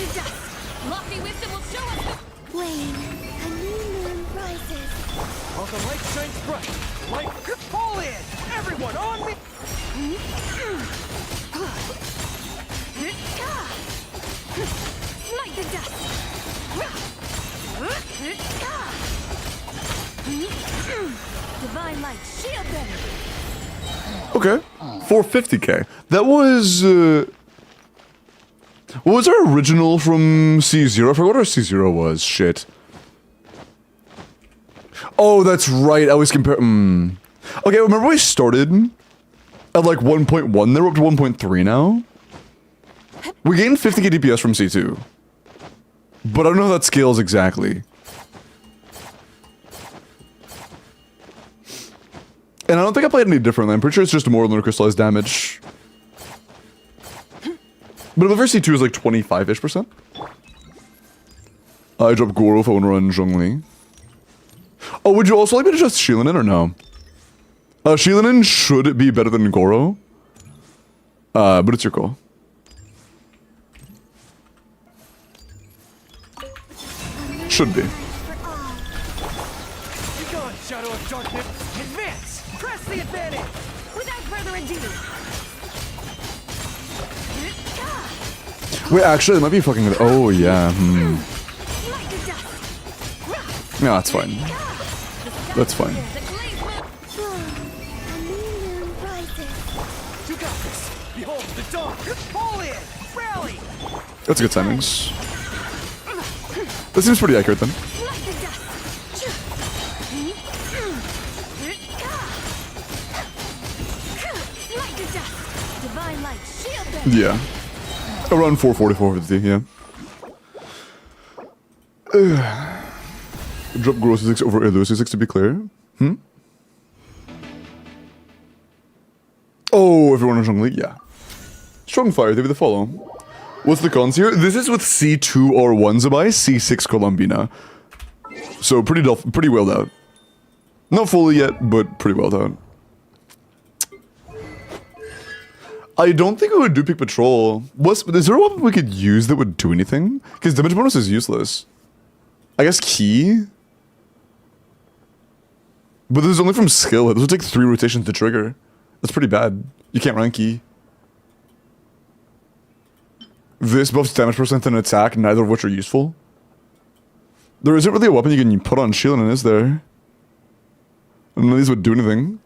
to dust. Lofty wisdom will show us the Wayne, a new moon rises. While the light shines bright, light pull in! Everyone on me! Smite the dust. Divine light, shield them. Okay. 450k. That was, what was our original from C0? I forgot what our C0 was. Shit. Oh, that's right. I was comparing. Okay, remember we started at like 1.1. They're up to 1.3 now. We gained 50k DPS from C2. But I don't know how that scales exactly. And I don't think I played any differently. I'm pretty sure it's just more lunar crystallized damage. But above C2 is like 25-ish%. I dropped Goro if I want to run Zhongli. Oh, would you also like me to just Shilinin or no? Shilinin should be better than Goro. But it's your call. Should be. Be gone, Shadow of Darkness! Advance! Press the advantage! Without further ado. Wait, actually, it might be fucking good. Oh, yeah. Smite the dust. No, that's fine. That's fine. The glaze will... A new moon rises. You got this! Behold the dawn! Pull in! Rally! That's good timings. That seems pretty accurate then. Smite the dust. Smite the dust. Divine light, shield them. Yeah. Around 440, 450, yeah. Drop Goro C6 over Elu C6 to be clear. Oh, everyone on Zhongli? Yeah. Strong fire, they be the follow. What's the cons here? This is with C2 or 1 ZIBAI, C6 Columbina. So pretty well out. Not fully yet, but pretty well out. I don't think we would do Peak Patrol. Is there a weapon we could use that would do anything? Because damage bonus is useless. I guess Key? But this is only from skill. This would take 3 rotations to trigger. That's pretty bad. You can't run Key. This buffs damage percent and attack, neither of which are useful. There isn't really a weapon you can put on Shilinin, is there? None of these would do anything.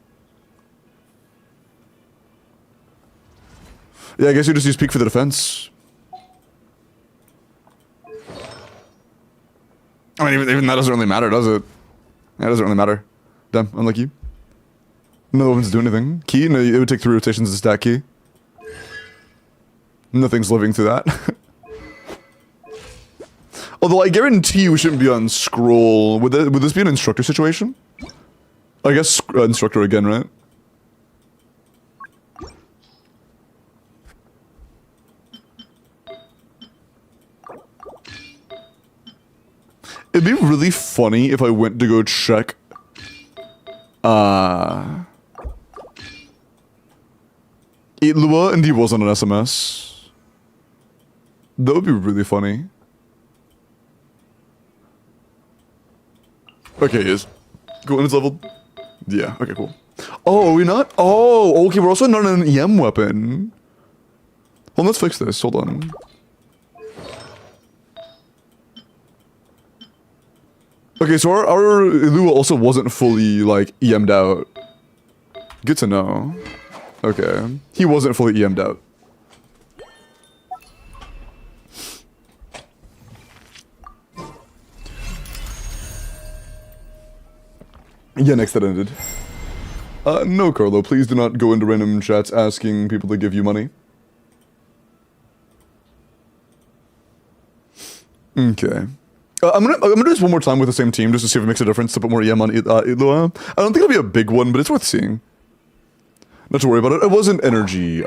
Yeah, I guess you just use Peak for the defense. I mean, even that doesn't really matter, does it? Yeah, it doesn't really matter. Damn, unlucky. No weapons do anything. Key? No, it would take 3 rotations to stack Key. Nothing's living through that. Although I guarantee we shouldn't be on scroll. Would this be an instructor situation? I guess instructor again, right? It'd be really funny if I went to go check Itlua and he wasn't an SMS. That would be really funny. Okay, he is. Cool, and it's leveled. Yeah, okay, cool. Oh, are we not? Oh, okay, we're also not an EM weapon. Well, let's fix this. Hold on. Okay, so our Itlua also wasn't fully, like, EM'd out. Good to know. Okay. He wasn't fully EM'd out. Yeah, next that ended. No, Carlo, please do not go into random chats asking people to give you money. Okay. I'm gonna do this one more time with the same team just to see if it makes a difference to put more EM on Itlua. I don't think it'll be a big one, but it's worth seeing. Not to worry about it. It wasn't energy,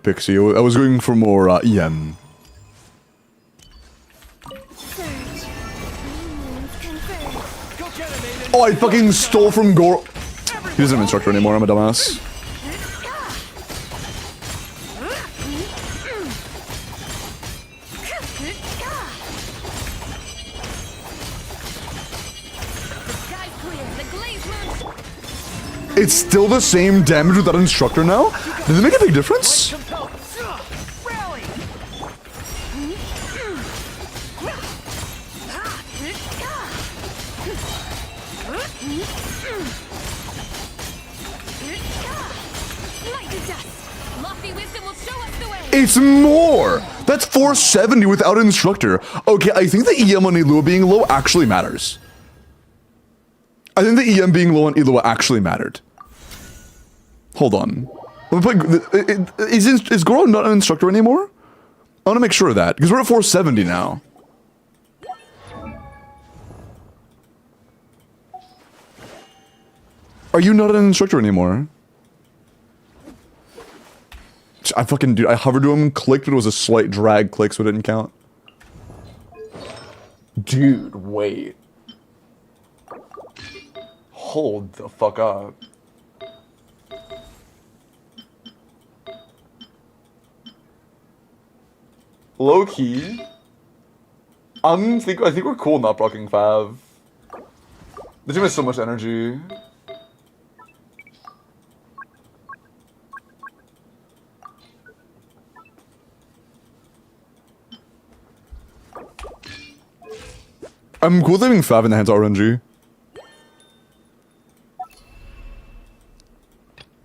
Pixie. I was going for more EM. Oh, I fucking stole from Goro. He doesn't have an instructor anymore. I'm a dumbass. It's still the same damage with that instructor now? Does it make a big difference? Rally! Light the dust. Lofty wisdom will show us the way. It's more! That's 470 without instructor. Okay, I think the EM on Elua being low actually matters. I think the EM being low on Elua actually mattered. Hold on. Is Goro not an instructor anymore? I want to make sure of that, because we're at 470 now. Are you not an instructor anymore? I fucking, dude, I hovered to him, clicked, but it was a slight drag click, so it didn't count. Dude, wait. Hold the fuck up. Low key. I think we're cool not blocking Fav. The team has so much energy. I'm cool leaving Fav in the hands of RNG.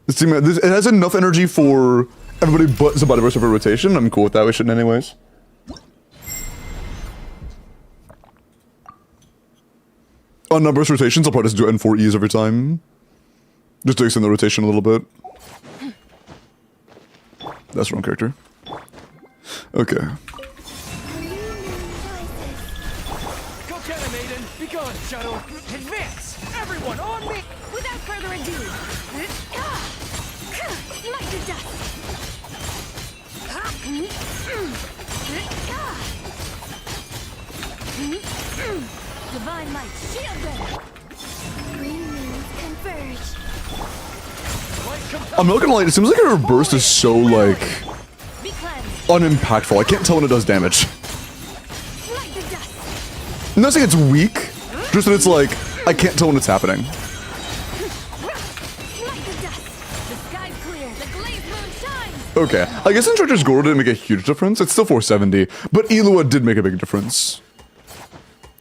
This team, it has enough energy for everybody but ZIBAI for rotation. I'm cool with that. We shouldn't anyways. On numbers rotations, I'll probably just do N4Es every time. Just to extend the rotation a little bit. That's the wrong character. Okay. Go get him, Aiden! Be gone, Shadow! Advance! Everyone on me! Without further ado. Light the dust. Divine light, shield them. Green moons converge. I'm not gonna lie, it seems like her burst is so, like, Be cleansed. unimpactful. I can't tell when it does damage. Light the dust. I'm not saying it's weak, just that it's like, I can't tell when it's happening. Light the dust. The sky's clear. The glazed moon shines. Okay, I guess Instructor's Goro didn't make a huge difference. It's still 470, but Elua did make a big difference.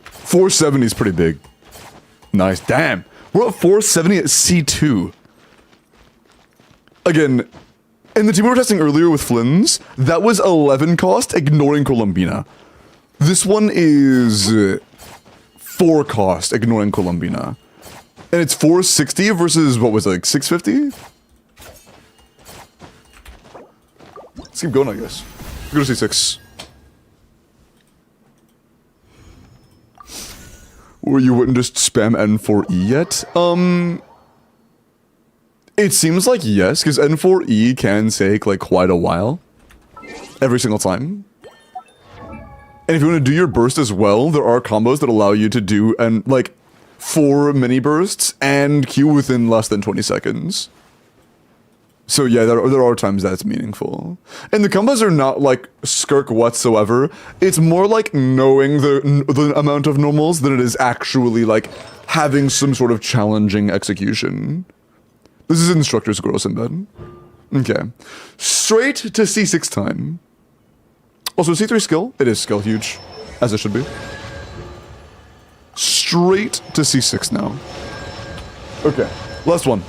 470 is pretty big. Nice, damn. We're at 470 at C2. Again, in the team we were testing earlier with Flynn's, that was 11 cost, ignoring Columbina. This one is 4 cost, ignoring Columbina. And it's 460 versus, what was it, like 650? Let's keep going, I guess. Go to C6. Or you wouldn't just spam N4E yet? It seems like yes, because N4E can take like quite a while. Every single time. And if you want to do your burst as well, there are combos that allow you to do like 4 mini bursts and Q within less than 20 seconds. So yeah, there are times that's meaningful. And the combos are not like skirk whatsoever. It's more like knowing the amount of normals than it is actually like having some sort of challenging execution. This is Instructor's Gross Embed. Okay. Straight to C6 time. Also, C3 skill. It is skill huge. As it should be. Straight to C6 now. Okay. Last one.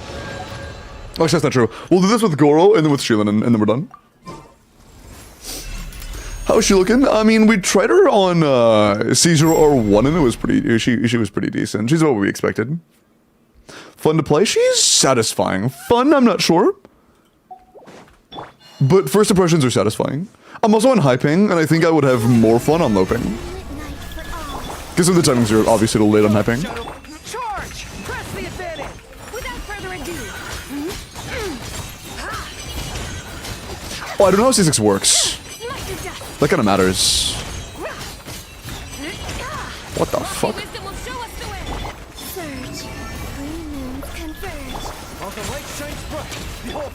Actually, that's not true. We'll do this with Goro and then with Sheelan and then we're done. How's she looking? I mean, we tried her on C0R1 and it was pretty, she was pretty decent. She's what we expected. Fun to play? She's satisfying. Fun, I'm not sure. But first impressions are satisfying. I'm also on high ping, and I think I would have more fun on low ping. Because of the timings are obviously a little late on high ping. Charge! Press the advantage! Without further ado. Oh, I don't know how C6 works. Light the dust. That kind of matters. What the fuck? Wisdom will show us the way. Surge. Green moons converge. While the light shines bright, behold!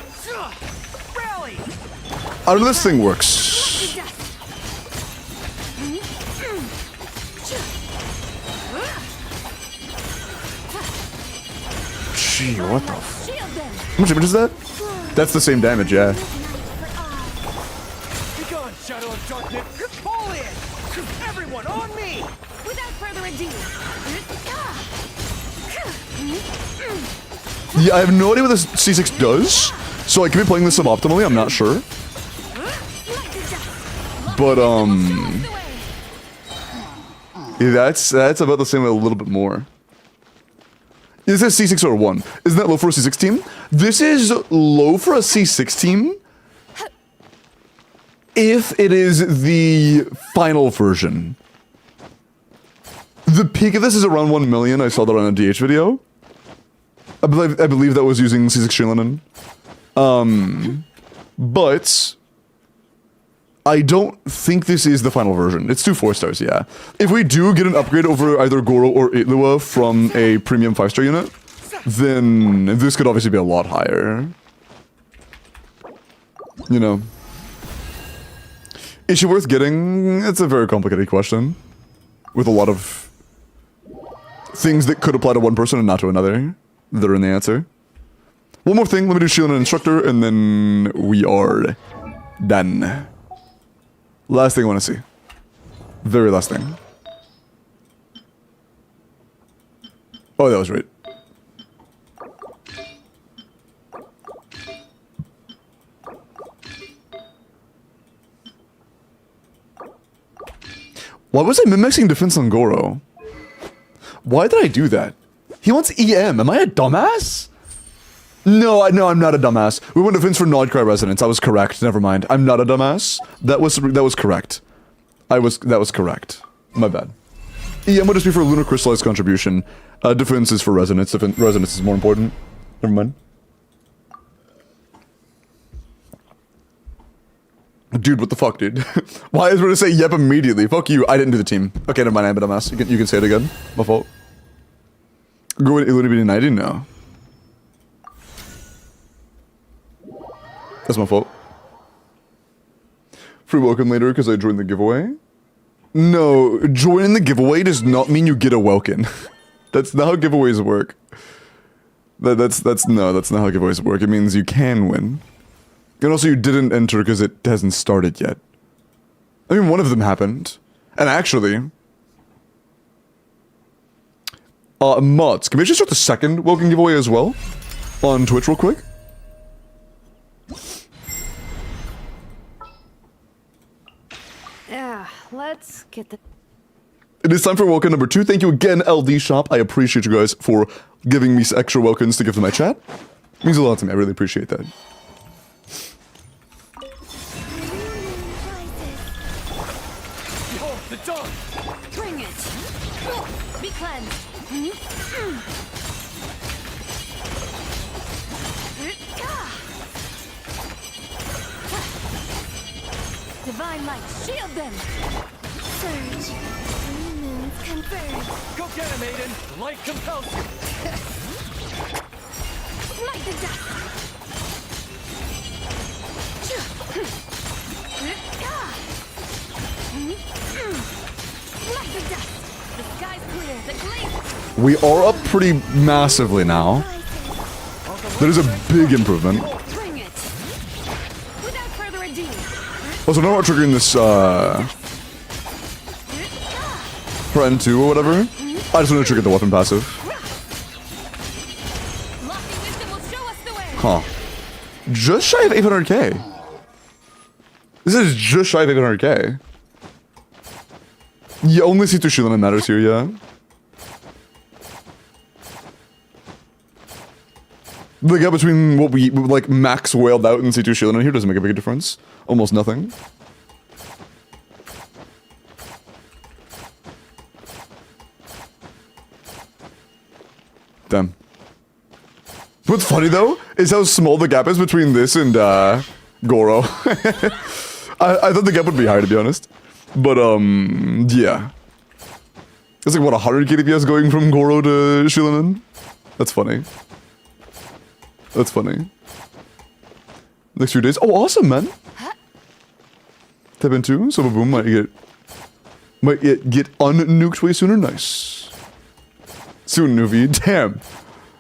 Rally! How does this thing works? The dust. Gee, what the f- Shield How much damage is that? That's the same damage, yeah. Be gone, Shadow of Darkness. Pull in. Everyone on me. Without further ado. Yeah, I have no idea what this C6 does, so I could be playing this suboptimally, I'm not sure. But, yeah, that's about the same, a little bit more. Is this C6 or 1? Isn't that low for a C6 team? This is low for a C6 team if it is the final version. The peak of this is around 1 million. I saw that on a DH video. I believe that was using C6 Shilinen. But I don't think this is the final version. It's 2 4-stars, yeah. If we do get an upgrade over either Goro or Itlua from a premium 5-star unit, then this could obviously be a lot higher. You know. Is she worth getting? It's a very complicated question. With a lot of things that could apply to one person and not to another. That are in the answer. One more thing, let me do Shield and Instructor, and then we are done. Last thing I want to see. Very last thing. Oh, that was right. Why was I mimixing defense on Goro? Why did I do that? He wants EM. Am I a dumbass? No, I'm not a dumbass. We went defense for Nodcry Resonance. I was correct. Never mind. I'm not a dumbass. That was correct. That was correct. My bad. EM would just be for Lunar Crystallized contribution. Defense is for Resonance. Resonance is more important. Never mind. Dude, what the fuck, dude? Why is it to say yep immediately? Fuck you. I didn't do the team. Okay, never mind. I'm a dumbass. You can say it again. My fault. Go with Illuminating 90? No. That's my fault. Free welcome later because I joined the giveaway? No, joining the giveaway does not mean you get a welkin. That's not how giveaways work. That's not how giveaways work. It means you can win. And also you didn't enter because it hasn't started yet. I mean, one of them happened. And actually... mods, can we just start the second welcome giveaway as well? On Twitch real quick? Yeah, let's get the... It is time for welcome number 2. Thank you again, LD Shop. I appreciate you guys for giving me extra welcomes to give to my chat. It means a lot to me. I really appreciate that. Behold the dawn. Bring it! Be cleansed! Divine light, shield them! Surge. New moons converge. Go get him, Aiden. The light compels you. Smite the dust! Smite the dust! The sky's clear, the glaze... We are up pretty massively now. That is a big improvement. Bring it! Without further ado... Also, now we're triggering this, for N2 or whatever. I just want to trigger the weapon passive. Lofty wisdom will show us the way! Huh. Just shy of 800k. This is just shy of 800k. Yeah, only C2 Shilinen matters here, yeah. The gap between what we, like, max wailed out and C2 Shilinen here doesn't make a big difference. Almost nothing. Damn. What's funny, though, is how small the gap is between this and, Goro. I thought the gap would be higher, to be honest. But, yeah. It's like, what, 100 KDPS going from Goro to Shilinen? That's funny. That's funny. Next few days. Oh, awesome, man. Tap into, so boom might get unnuked way sooner. Nice. Soon, Nuvi. Damn.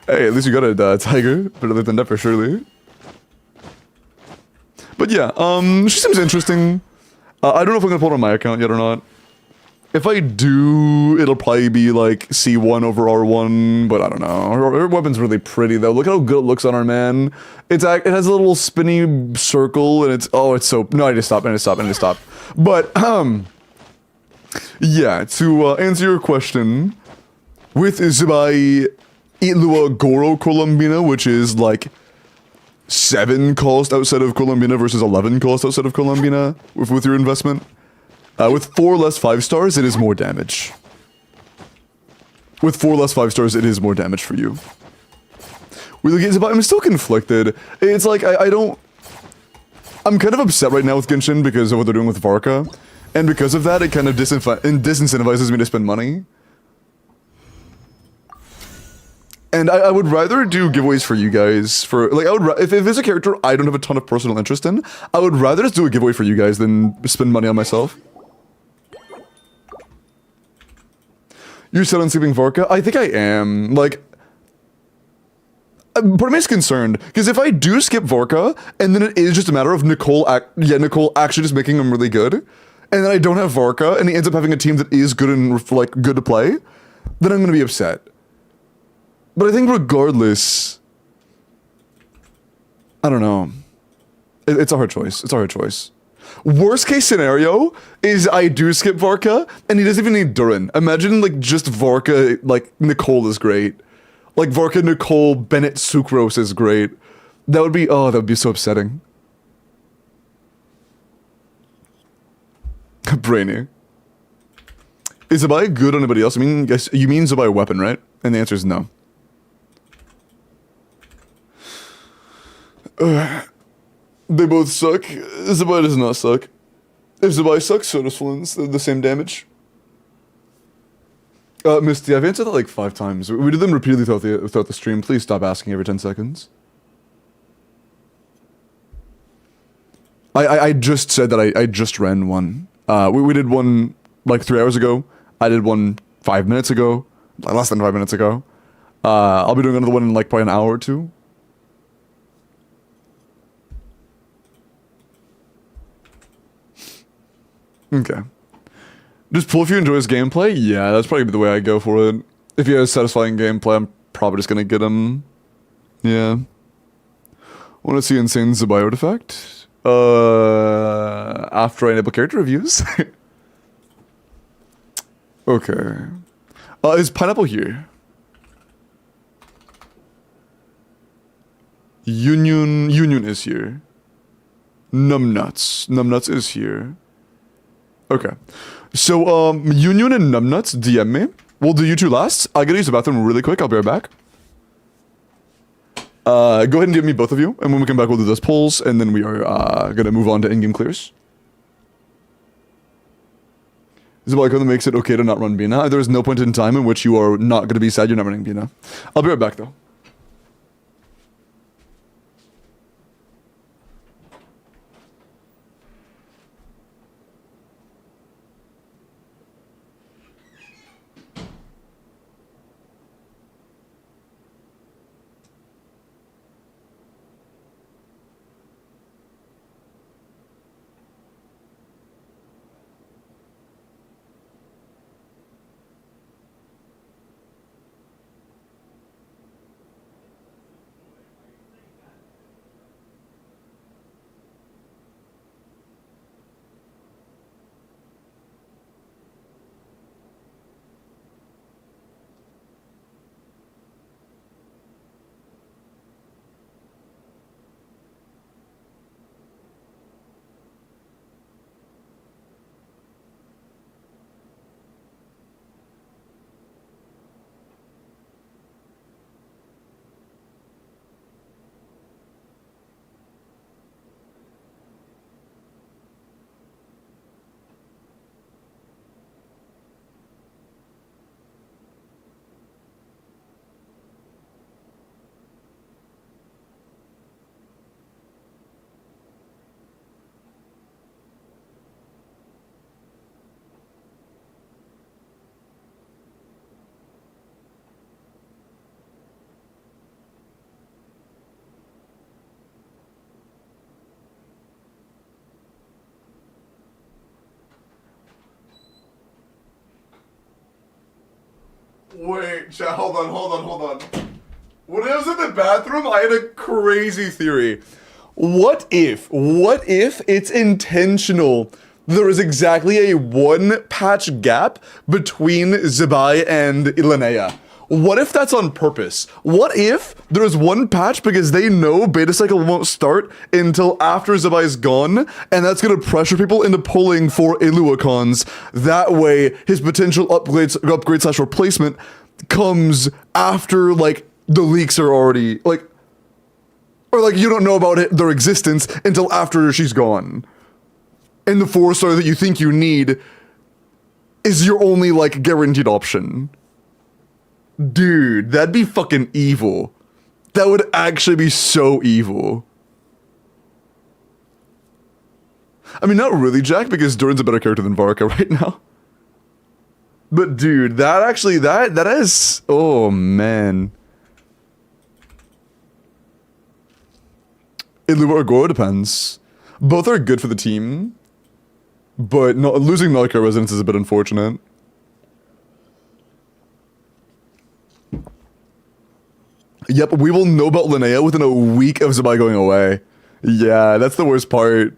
Hey, at least you got it, Tiger. Better late than never, surely. But yeah, she seems interesting. I don't know if I'm gonna pull it on my account yet or not. If I do, it'll probably be like C1 over R1, but I don't know. Her weapon's really pretty though. Look how good it looks on her, man. It has a little spinny circle, and it's so. No, I need to stop. But yeah. To answer your question, with ZIBAI Itlua Goro Colombina, which is like 7 cost outside of Colombina versus 11 cost outside of Colombina with your investment. With 4 less 5 stars, it is more damage. With 4 less 5 stars, it is more damage for you. I'm still conflicted. It's like, I don't... I'm kind of upset right now with Genshin because of what they're doing with Varka. And because of that, it kind of disincentivizes me to spend money. And I would rather do giveaways for you guys for, like, if there's a character I don't have a ton of personal interest in, I would rather just do a giveaway for you guys than spend money on myself. You're set on skipping Varka? I think I am. Like, part of me is concerned, because if I do skip Varka, and then it is just a matter of Nicole actually just making him really good, and then I don't have Varka, and he ends up having a team that is good and, like, good to play, then I'm gonna be upset. But I think regardless, I don't know. It's a hard choice. Worst case scenario is I do skip Varka, and he doesn't even need Durin. Imagine, like, just Varka, like, Nicole is great. Like, Varka, Nicole, Bennett, Sucrose is great. That would be so upsetting. Brainy. Is ZIBAI good on anybody else? I mean, you mean ZIBAI weapon, right? And the answer is no. They both suck. ZIBAI does not suck. If ZIBAI sucks, so does Flynn's. They're the same damage. Misty, I've answered that like 5 times. We did them repeatedly throughout the stream. Please stop asking every 10 seconds. I just said that I just ran one. We did one like 3 hours ago. I did one 5 minutes ago. Less than 5 minutes ago. I'll be doing another one in like probably an hour or 2. Okay. Just pull if you enjoy his gameplay? Yeah, that's probably the way I go for it. If he has satisfying gameplay, I'm probably just gonna get him. Yeah. Want to see insane ZIBAI artifact? After I enable character reviews? Okay. Is Pineapple here? Union is here. Numbnuts is here. Okay. So, Union and Numbnuts, DM me. We'll do you two last. I gotta use the bathroom really quick. I'll be right back. Go ahead and give me both of you. And when we come back, we'll do those polls. And then we are gonna move on to in-game clears. ZIBAI that makes it okay to not run Bina. There is no point in time in which you are not gonna be sad you're not running Bina. I'll be right back, though. Wait, chat, hold on. When I was in the bathroom, I had a crazy theory. What if it's intentional? There is exactly a 1 patch gap between ZIBAI and Linnea. What if that's on purpose? What if there's 1 patch because they know beta cycle won't start until after ZIBAI's gone, and that's gonna pressure people into pulling for Eluacons. That way, his potential upgrade slash replacement comes after, like, the leaks are already, like, or like you don't know about their existence until after she's gone. And the 4-star that you think you need is your only, like, guaranteed option. Dude, that'd be fucking evil. That would actually be so evil. I mean, not really, Jack, because Durin's a better character than Varka right now. But dude, that actually, that is, oh man. Iluma or Goro depends. Both are good for the team, but losing Melchior Resonance is a bit unfortunate. Yep, we will know about Linnea within a week of ZIBAI going away. Yeah, that's the worst part.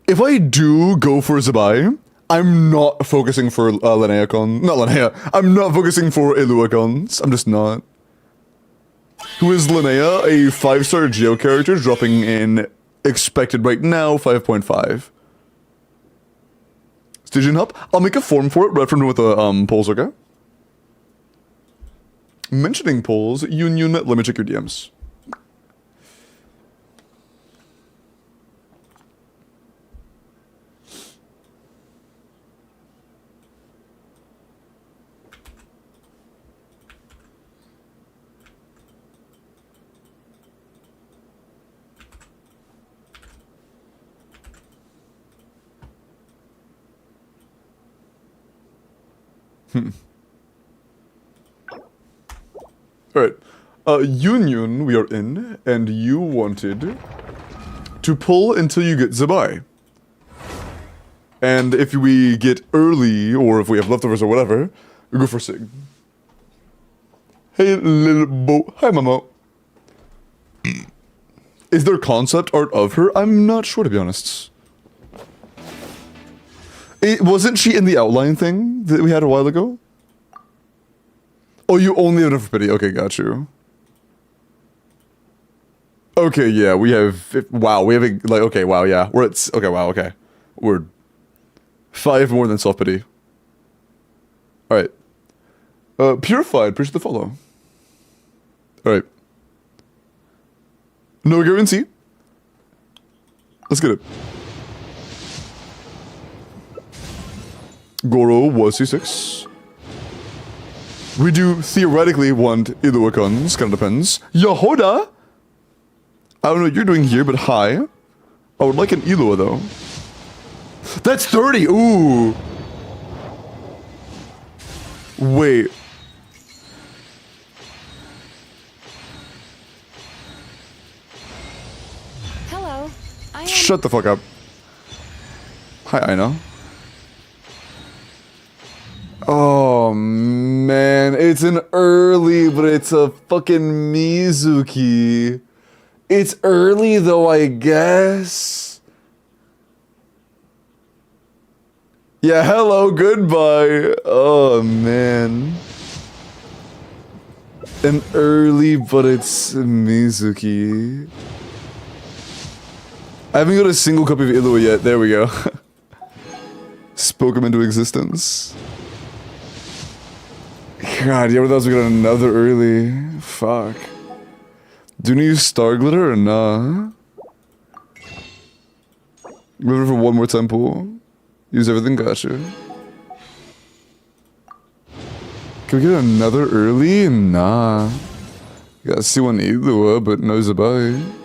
If I do go for ZIBAI, I'm not focusing for Linneacon. Not Linnea. I'm not focusing for Eluacons. I'm just not. Who is Linnea? A 5-star Geo character dropping in expected right now 5.5. Stygian Help. I'll make a form for it right from with the polls, okay? Mentioning polls, Union, let me check your DMs. Alright. Union we are in, and you wanted to pull until you get ZIBAI. And if we get early, or if we have leftovers or whatever, we go for Sig. Hey, little bo. Hi, Momo. Is there concept art of her? I'm not sure, to be honest. Wasn't she in the outline thing that we had a while ago? Oh, you only have enough for pity. Okay, got you. Okay, yeah, we have... Wow, we have a... Like, okay, wow, yeah. We're at... Okay, wow, okay. We're 5 more than self-pity. Alright. Purified, appreciate the follow. Alright. No guarantee. Let's get it. Goro was C6. We do theoretically want Eluacons, kinda depends. Yehoda! I don't know what you're doing here, but hi. I would like an Elua though. That's 30! Ooh! Wait. Hello. I am... Shut the fuck up. Hi, Aina. Oh man, it's an early, but it's a fucking Mizuki. It's early though, I guess. Yeah, hello, goodbye. Oh man. An early, but it's Mizuki. I haven't got a single copy of Ilua yet. There we go. Spoke him into existence. God, yeah, what else we got another early? Fuck. Do you use Star Glitter or nah? Remember for one more temple? Use everything, gotcha. Can we get another early? Nah. Gotta see one Elua, but no ZIBAI.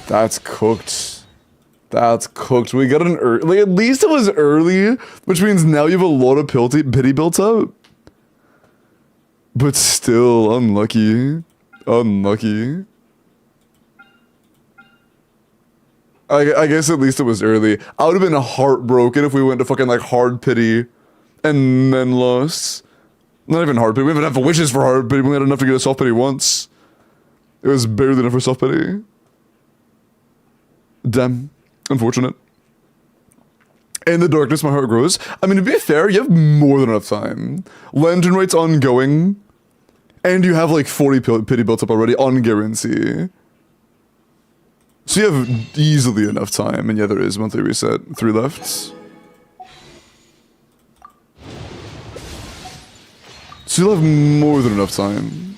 That's cooked. That's cooked. We got an early. Like, at least it was early, which means now you have a lot of pity built up. But still, unlucky. Unlucky. I guess at least it was early. I would have been heartbroken if we went to fucking like hard pity and then lost. Not even hard pity. We haven't enough wishes for hard pity. We had enough to get a soft pity once. It was barely enough for soft pity. Damn. Unfortunate. In the darkness, my heart grows. I mean, to be fair, you have more than enough time. Lantern Right's ongoing. And you have like 40 pity built up already on guarantee. So you have easily enough time. And yeah, there is monthly reset. 3 left. So you'll have more than enough time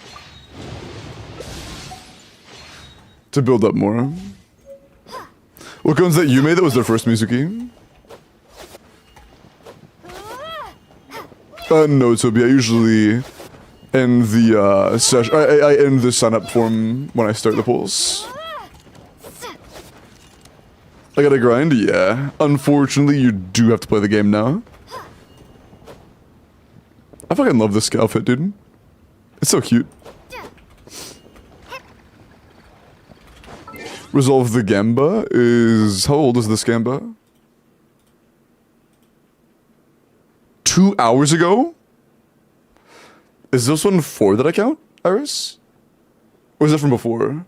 to build up more. What guns that you made? That was their first Mizuki. No, Toby, I usually end the session. I end the sign up form when I start the polls. I gotta grind? Yeah. Unfortunately, you do have to play the game now. I fucking love this outfit, dude. It's so cute. Resolve the Gamba is... How old is this Gamba? 2 hours ago? Is this one for that account, Iris? Or is that from before?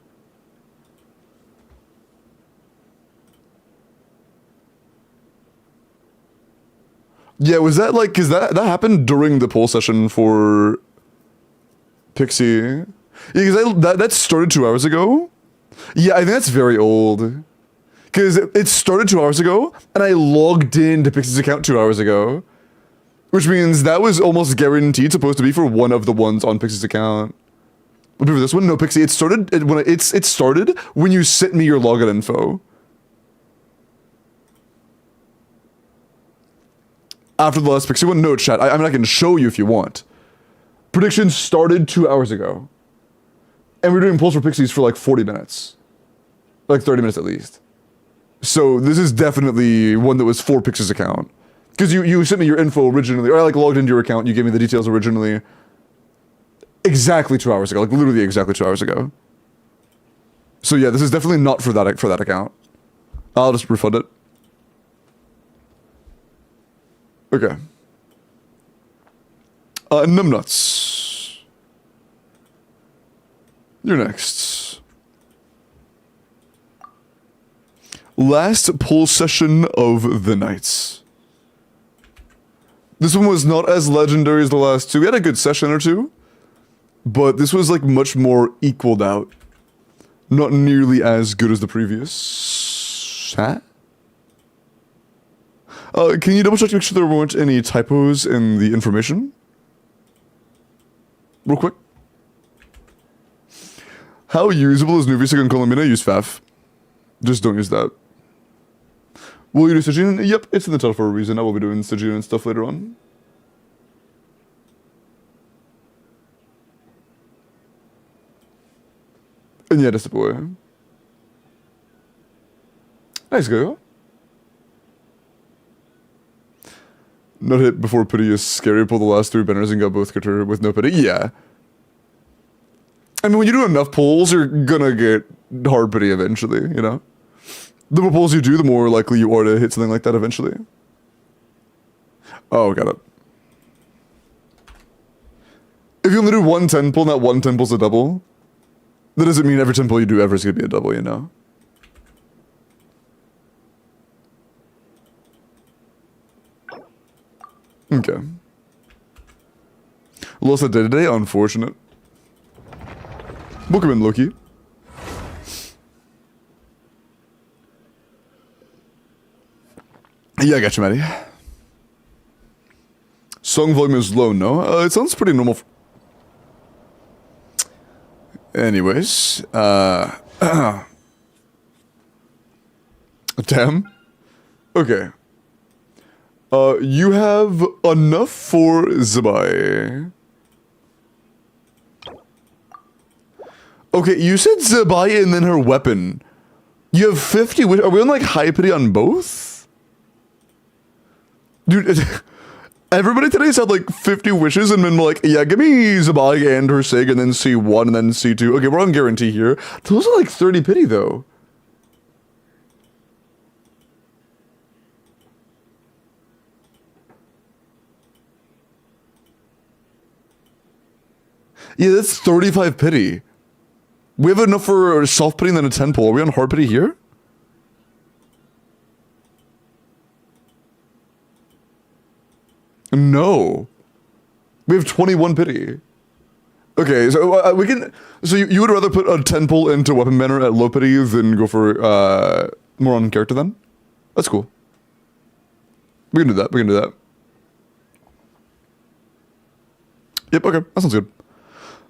Yeah, was that like... Cause that happened during the poll session for... Pixie. Yeah, cause that started 2 hours ago? Yeah, I think that's very old. Because it started 2 hours ago, and I logged into Pixie's account 2 hours ago. Which means that was almost guaranteed supposed to be for one of the ones on Pixie's account. Would be for this one? No, Pixie, it started it started when you sent me your login info. After the last Pixie one? No, chat. I mean, I can show you if you want. Predictions started 2 hours ago. And we're doing polls for Pixies for like 40 minutes. Like 30 minutes at least. So this is definitely one that was for Pixie's account. Because you sent me your info originally, or I like logged into your account, you gave me the details originally. Exactly 2 hours ago, like literally exactly 2 hours ago. So yeah, this is definitely not for that account. I'll just refund it. Okay. Numbnuts. You're next. Last poll session of the night. This one was not as legendary as the last two. We had a good session or two, but this was like much more equaled out. Not nearly as good as the previous. Huh? Can you double check to make sure there weren't any typos in the information? Real quick. How usable is Nuvisig and Colomina? Use FAF. Just don't use that. Will you do Stygian? Yep, it's in the title for a reason. I will be doing Stygian and stuff later on. And yeah, that's the boy. Nice go. Not hit before pity is scary. Pull the last 3 banners and got both Couture with no pity. Yeah. I mean, when you do enough pulls, you're gonna get hard pity eventually, you know? The more pulls you do, the more likely you are to hit something like that eventually. Oh, got it. If you only do one 10 pull, not one 10 pull's a double, that doesn't mean every 10 pull you do ever is gonna be a double, you know? Okay. Lost a day today, unfortunate. Book him in, Loki. Yeah, I got you, Maddie. Song volume is low, no? It sounds pretty normal. Anyways, damn. Okay. You have enough for ZIBAI. Okay, you said ZIBAI and then her weapon. You have 50 wish. Are we on like high pity on both? Dude, everybody today said like 50 wishes and then like, yeah, give me ZIBAI and her Sig and then C1 and then C2. Okay, we're on guarantee here. Those are like 30 pity though. Yeah, that's 35 pity. We have enough for soft pity and then a 10 pull. Are we on hard pity here? No. We have 21 pity. Okay, so we can... So you would rather put a 10 pull into weapon banner at low pity than go for more on character then? That's cool. We can do that. We can do that. Yep, okay. That sounds good.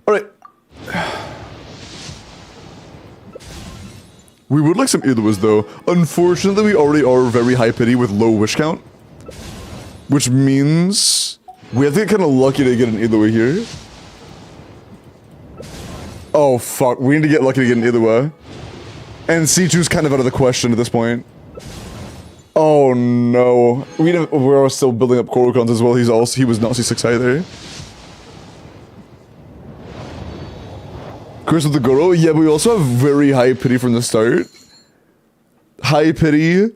Alright. We would like some Iluas though. Unfortunately, we already are very high pity with low wish count. Which means... we have to get kind of lucky to get an Ilua here. Oh fuck, we need to get lucky to get an Ilua. And C2's kind of out of the question at this point. Oh no. We're still building up Korokons as well. He was not C6 either. Curse with the Goro? Yeah, but we also have very high pity from the start. High pity.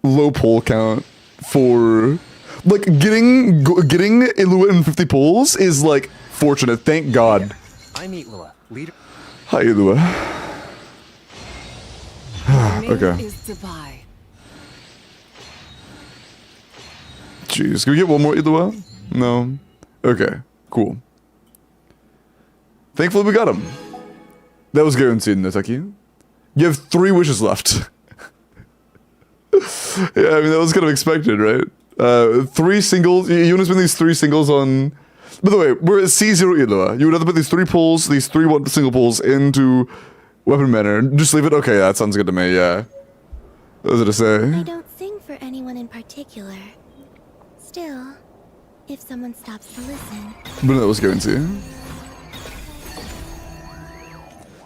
Low pull count. For... like, getting Ilua in 50 pulls is, like, fortunate. Thank God. I'm Ilua, leader. Hi, Ilua. Okay. Is ZIBAI. Jeez, can we get one more Ilua? No. Okay, cool. Thankfully we got him. That was guaranteed, Noteki. You have 3 wishes left. Yeah, I mean, that was kind of expected, right? 3 singles. You want to spend these 3 singles on... By the way, we're at C0 Ilua. You would have to put these 3 pulls, these 3 single pulls into weapon banner. Just leave it? Okay, that sounds good to me, yeah. What was it to say? I don't sing for anyone in particular. Still, if someone stops to listen... But that was guaranteed.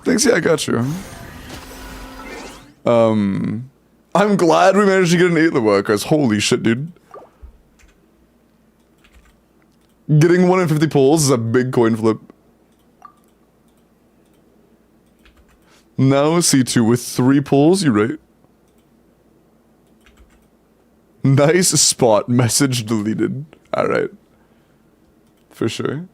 Thanks, yeah, I got you. I'm glad we managed to get an Ilua, because holy shit, dude. Getting 1 in 50 pulls is a big coin flip. Now C2 with 3 pulls, you're right. Nice spot, message deleted. Alright. For sure.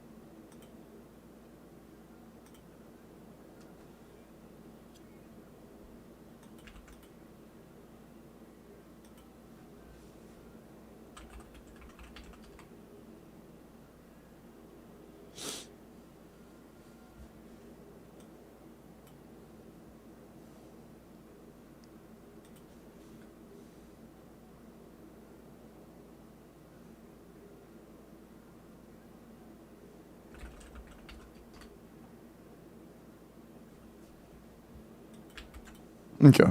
Okay.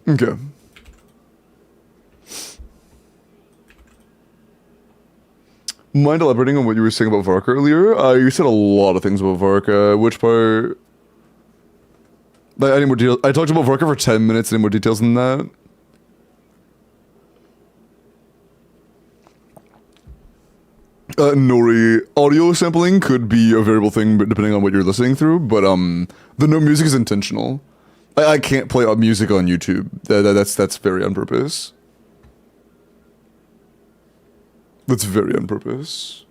Okay. Mind elaborating on what you were saying about Varka earlier? You said a lot of things about Varka. Which part? Like, I need more details. I talked about Varka for 10 minutes. Any more details than that? Nori, audio sampling could be a variable thing, but depending on what you're listening through. But the no music is intentional. I can't play music on YouTube. That's very on purpose. That's very on purpose.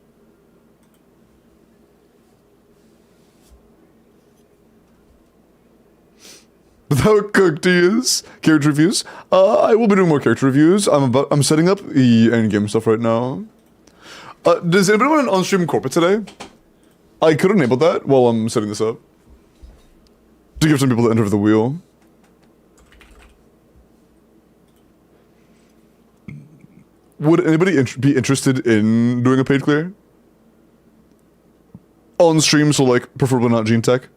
How cooked he is. Character reviews. I will be doing more character reviews. I'm setting up the endgame stuff right now. Does anybody want an on-stream corporate today? I could enable that while I'm setting this up. To give some people to enter the wheel. Would anybody be interested in doing a paid clear? On stream, so like, preferably not Gene Tech.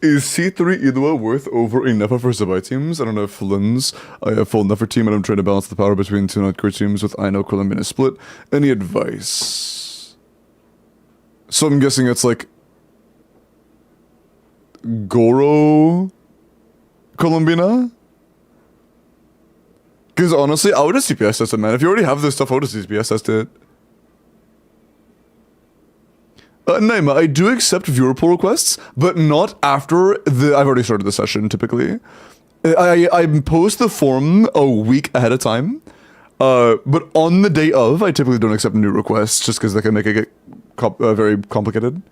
Is C3 Idua worth over a Nefa for ZIBAI teams? I don't know if Lynn's. I have full Nefa team and I'm trying to balance the power between two not-core teams with Ino Columbina split. Any advice? So I'm guessing it's like Goro Columbina? Because honestly, I would just CPS test it, man. If you already have this stuff, I would just CPS test it. Naima, I do accept viewer poll requests, but not after I've already started the session, typically. I post the form a week ahead of time, but on the day of, I typically don't accept new requests, just because they can make it get very complicated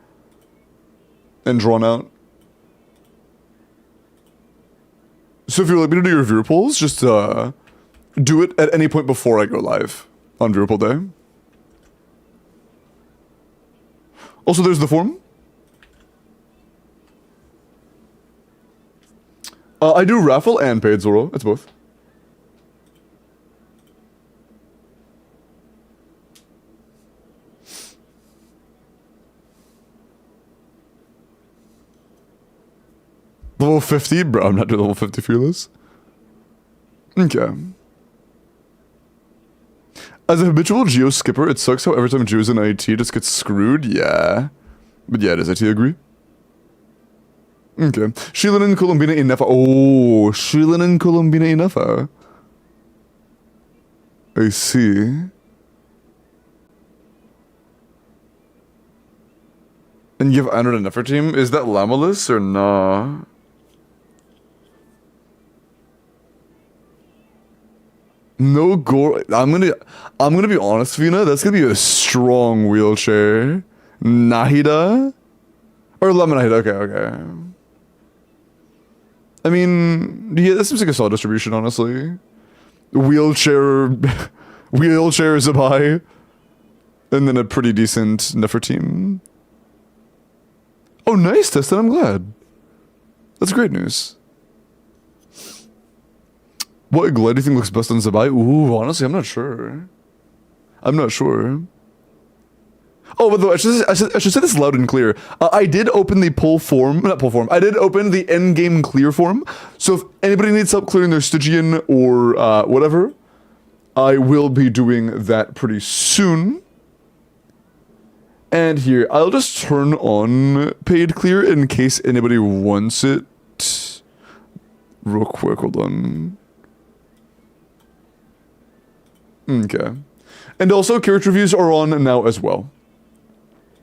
and drawn out. So if you're like me to do your viewer polls, just do it at any point before I go live on viewer poll day. Also, there's the form. I do raffle and paid Zoro. It's both. Level 50? Bro, I'm not doing level 50 fearless. Okay. As a habitual Geo skipper, it sucks how every time Geo's in IT just gets screwed. Yeah. But yeah, does IT agree? Okay. Shilin and Columbina Inefa. Oh, Shilin and Columbina Inefa. I see. And you have Anod and Nefer team? Is that Lamalus or nah? No gore. I'm gonna be honest, Vina. That's gonna be a strong wheelchair. Nahida? Or Lemon Nahida. Okay. I mean, yeah, that seems like a solid distribution, honestly. Wheelchair ZIBAI. And then a pretty decent Nefer team. Oh, nice, Testin. I'm glad. That's great news. What glide do you think looks best on ZIBAI? Ooh, honestly, I'm not sure. Oh, by the way, I should say this loud and clear. I did open the I did open the endgame clear form. So if anybody needs help clearing their Stygian or whatever, I will be doing that pretty soon. And here, I'll just turn on paid clear in case anybody wants it. Real quick, hold on. Okay. And also, character reviews are on now as well.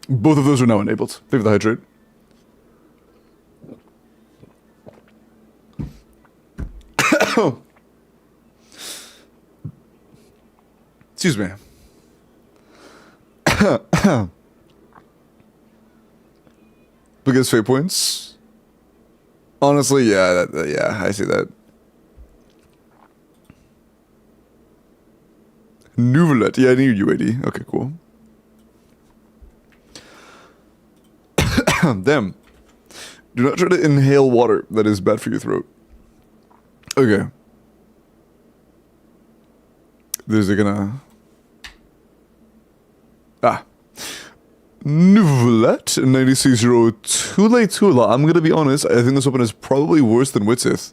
Both of those are now enabled. Thank you for the hydrate. Excuse me. Biggest fate points? Honestly, yeah, yeah, I see that. Nuvelet. Yeah, I knew UAD. Okay, cool. Damn. Do not try to inhale water. That is bad for your throat. Okay. There's gonna... Nuvelet 96-0 Tula. I'm gonna be honest, I think this weapon is probably worse than Witzith.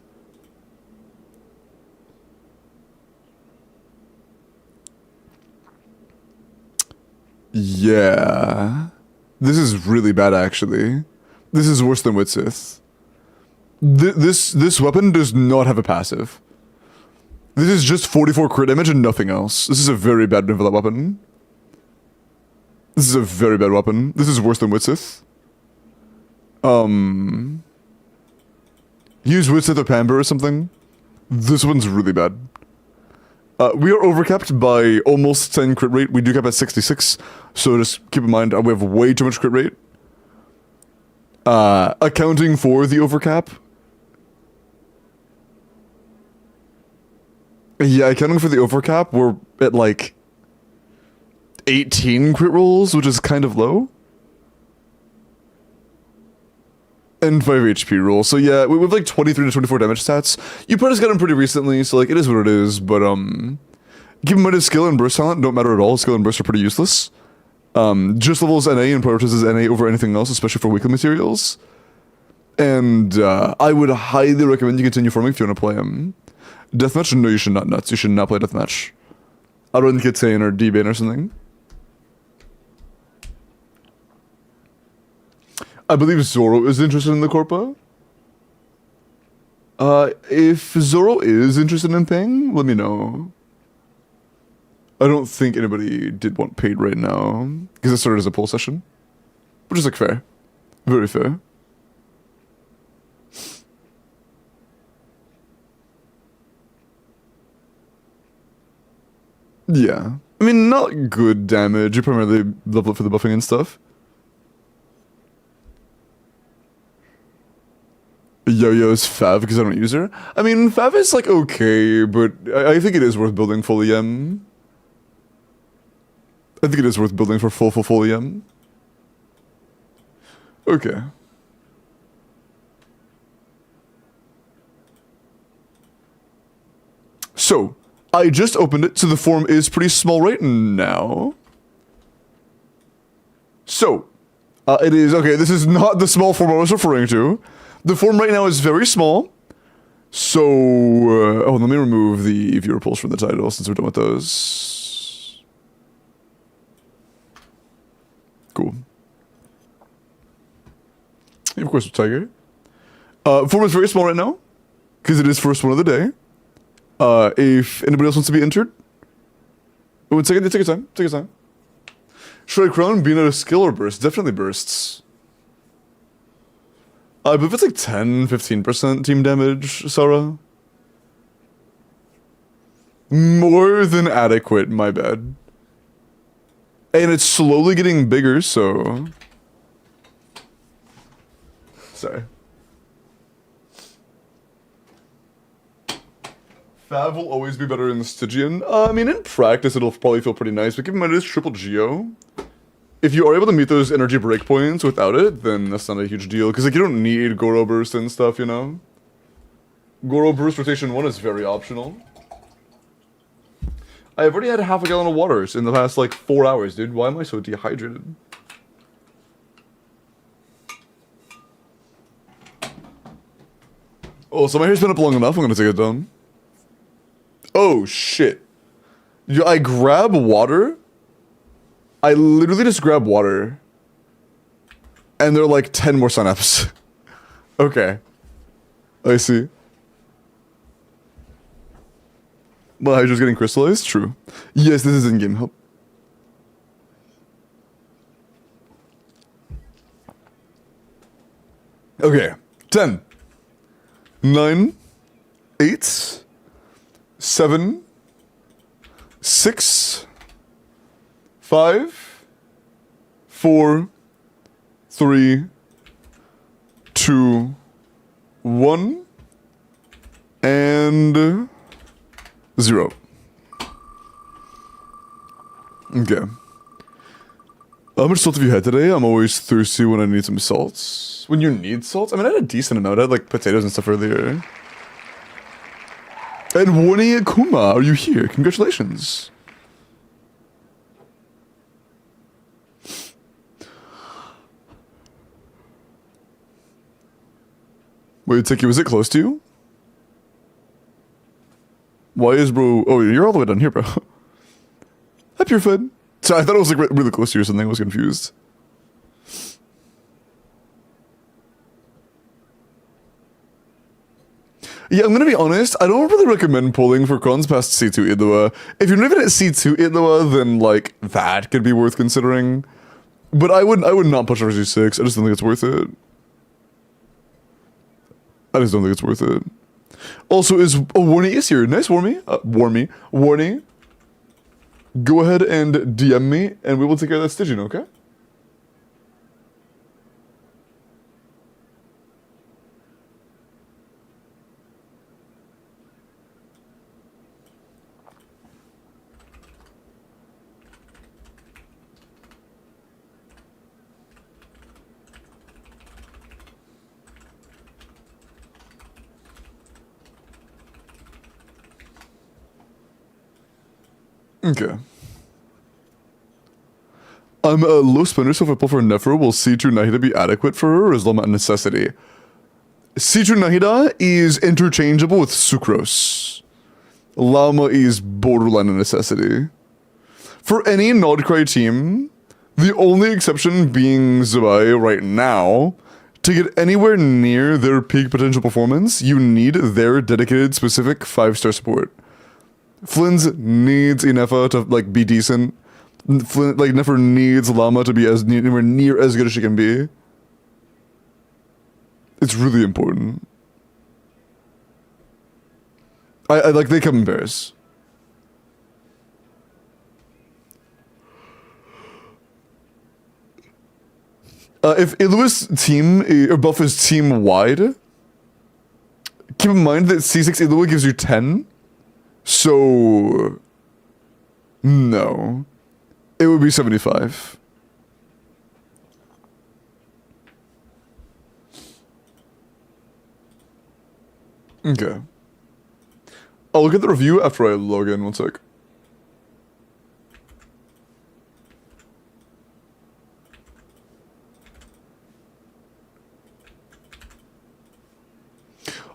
Yeah. This is really bad, actually. This is worse than Witzith. This weapon does not have a passive. This is just 44 crit damage and nothing else. This is a very bad Nuvelet weapon. This is a very bad weapon. This is worse than Witzith. Use Witzith or Pamper or something. This one's really bad. We are overcapped by almost 10 crit rate. We do cap at 66, so just keep in mind we have way too much crit rate. Accounting for the overcap. Yeah, accounting for the overcap, we're at like 18 crit rolls, which is kind of low. And 5 HP roll. So yeah, we have like 23 to 24 damage stats. You probably just got them pretty recently, so like it is what it is, but Keep in mind his skill and burst talent don't matter at all. Skill and burst are pretty useless. Just levels NA and prioritizes NA over anything else, especially for weekly materials. And I would highly recommend you continue farming if you want to play him. Deathmatch? No, you should not. Nuts. You should not play Deathmatch. I'd run Kitane or D-Bane or something. I believe Zoro is interested in the Corpa. If Zoro is interested in paying, let me know. I don't think anybody did want paid right now, because it started as a poll session. Which is like fair. Very fair. Yeah. I mean, not good damage. You primarily level it for the buffing and stuff. Yo-Yo's Fav because I don't use her. I mean, Fav is like okay, but I think it is worth building full EM. I think it is worth building for full EM. Okay. So, I just opened it, so the form is pretty small right now. So, it is, okay, this is not the small form I was referring to. The form right now is very small. So, oh, let me remove the viewer polls from the title since we're done with those. Cool. Of course, Tiger. Form is very small right now, because it is first one of the day. If anybody else wants to be entered, take your time. Take your time. Should I crown being at a skill or burst? Definitely bursts. I believe it's like 10-15% team damage, Sarah. More than adequate, my bad. And it's slowly getting bigger, so... Sorry. Fav will always be better in the Stygian. I mean, in practice, it'll probably feel pretty nice, but keep in mind it is triple Geo. If you are able to meet those energy breakpoints without it, then that's not a huge deal. Because like, you don't need Goro Burst and stuff, you know? Goro Burst Rotation 1 is very optional. I've already had half a gallon of water in the past, like, 4 hours, dude. Why am I so dehydrated? Oh, so my hair's been up long enough, I'm gonna take it down. Oh, shit. I grab water... I literally just grab water. And there are like 10 more signups. Okay. I see. Well, Hydra's getting crystallized? True. Yes, this is in-game help. Okay. 10. 9. 8. 7. 6. 5, 4, 3, 2, 1, and 0. Okay. How much salt have you had today? I'm always thirsty when I need some salts. When you need salt? I mean, I had a decent amount. I had like potatoes and stuff earlier. And Warning Kuma, are you here? Congratulations. Wait, Tiki, was it close to you? Why is bro... Oh, you're all the way down here, bro. Hi, Purefed. So I thought it was like really close to you or something. I was confused. Yeah, I'm gonna be honest. I don't really recommend pulling for cons past C2 Idua. If you're not even at C2 Idua, then like that could be worth considering. But I would not push over C6. I just don't think it's worth it. I just don't think it's worth it. Also, Warny is here. Nice, Warmy. Warny. Go ahead and DM me, and we will take care of that Stygian, okay? Okay. I'm a low spender, so if I pull for Nefer, will C2 Nahida be adequate for her, or is Llama a necessity? C2 Nahida is interchangeable with Sucrose. Llama is borderline a necessity. For any Nodcry team, the only exception being ZIBAI right now, to get anywhere near their peak potential performance, you need their dedicated specific 5-star support. Flynn's needs Inefa to like be decent. Flynn, like, Nefer needs Llama to be as anywhere near as good as she can be. It's really important. I like, they come in pairs. If Ilua's team, or buff is team wide, keep in mind that C6 Ilua gives you 10. So, no. It would be 75. Okay. I'll look at the review after I log in, one sec.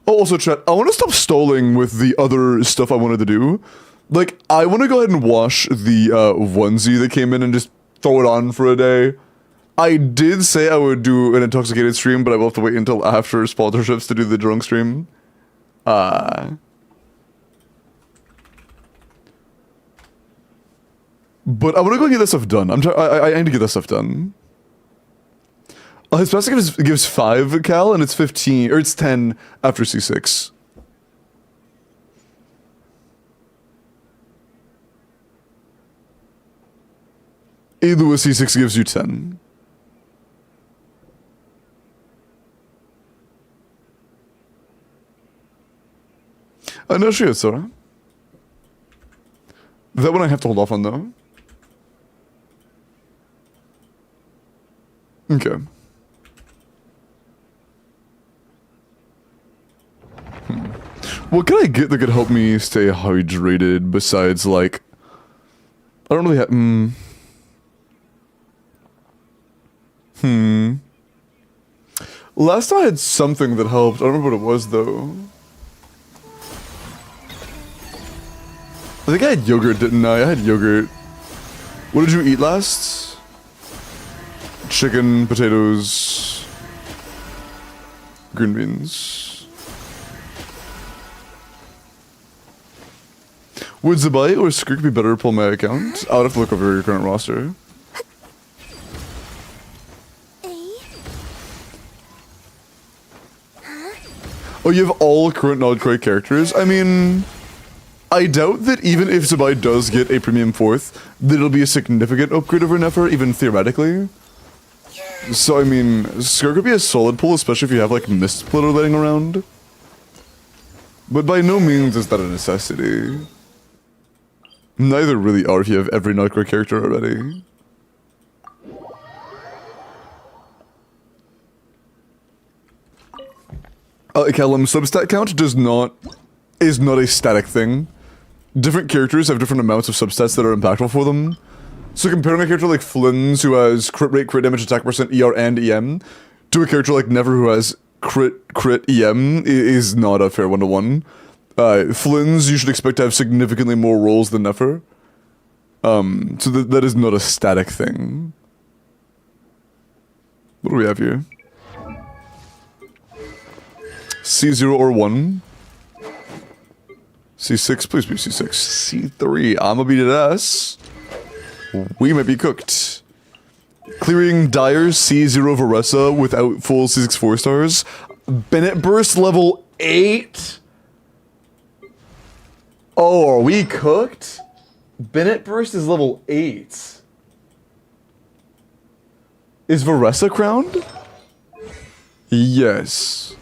Oh, also chat, I want to stop stalling with the other stuff I wanted to do. Like, I want to go ahead and wash the onesie that came in and just throw it on for a day. I did say I would do an intoxicated stream, but I will have to wait until after sponsorships to do the drunk stream. But I want to go and get this stuff done. I need to get this stuff done. His passive gives 5 cal, and it's 15, or it's 10 after C6. Ilua C6 gives you 10. No, she is, Sora. That one I have to hold off on, though. Okay. What can I get that could help me stay hydrated besides, like... I don't really have... Last time I had something that helped. I don't remember what it was, though. I think I had yogurt, didn't I? I had yogurt. What did you eat last? Chicken, potatoes, green beans. Would ZIBAI or Skirk be better to pull my account? I would have to look over your current roster. Oh, you have all current Nodcry characters? I mean... I doubt that even if ZIBAI does get a premium 4th, that it'll be a significant upgrade over Nefer, even theoretically. So, I mean, Skirk could be a solid pull, especially if you have, like, Mist Splitter letting around. But by no means is that a necessity. Neither really are if you have every Nodcry character already. Callum, substat count is not a static thing. Different characters have different amounts of substats that are impactful for them. So comparing a character like Flynn's, who has crit rate, crit damage, attack percent, ER, and EM, to a character like Never, who has crit, EM, is not a fair one-to-one. Flynn's, you should expect to have significantly more rolls than Never. So that is not a static thing. What do we have here? C0 or 1. C6, please be C6. C3, I'ma beat it S. We might be cooked. Clearing Dyer's C0 Varessa without full C6 4-stars. Bennett Burst level 8? Oh, are we cooked? Bennett Burst is level 8. Is Varessa crowned? Yes.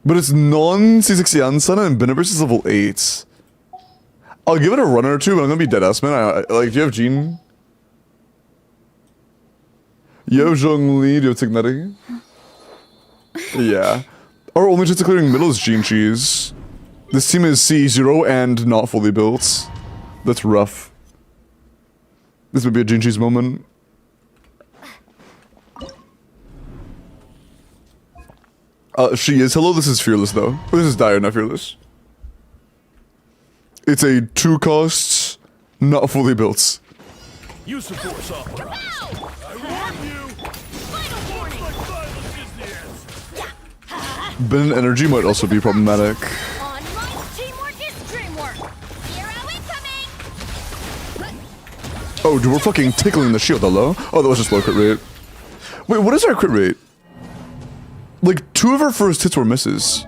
But it's non-C6 Yansana and Bennett Burst is level 8. I'll give it a run or two, but I'm gonna be dead-ass, man. Like, do you have Jean? You have Zhongli, do you have Tignetti? Yeah. Our only chance of clearing middle is Jean Cheese. This team is C0 and not fully built. That's rough. This would be a Jinchi's moment. She is. Hello, this is Fearless, though. This is Dire, not Fearless. It's a 2 costs, not fully built. Use the force opera. I warn you. Final warning. Ben energy might also be problematic. Online teamwork is dreamwork. Hero incoming. Oh, dude, we're fucking tickling the shield, hello? Oh, that was just low crit rate. Wait, what is our crit rate? Like, 2 of our first hits were misses.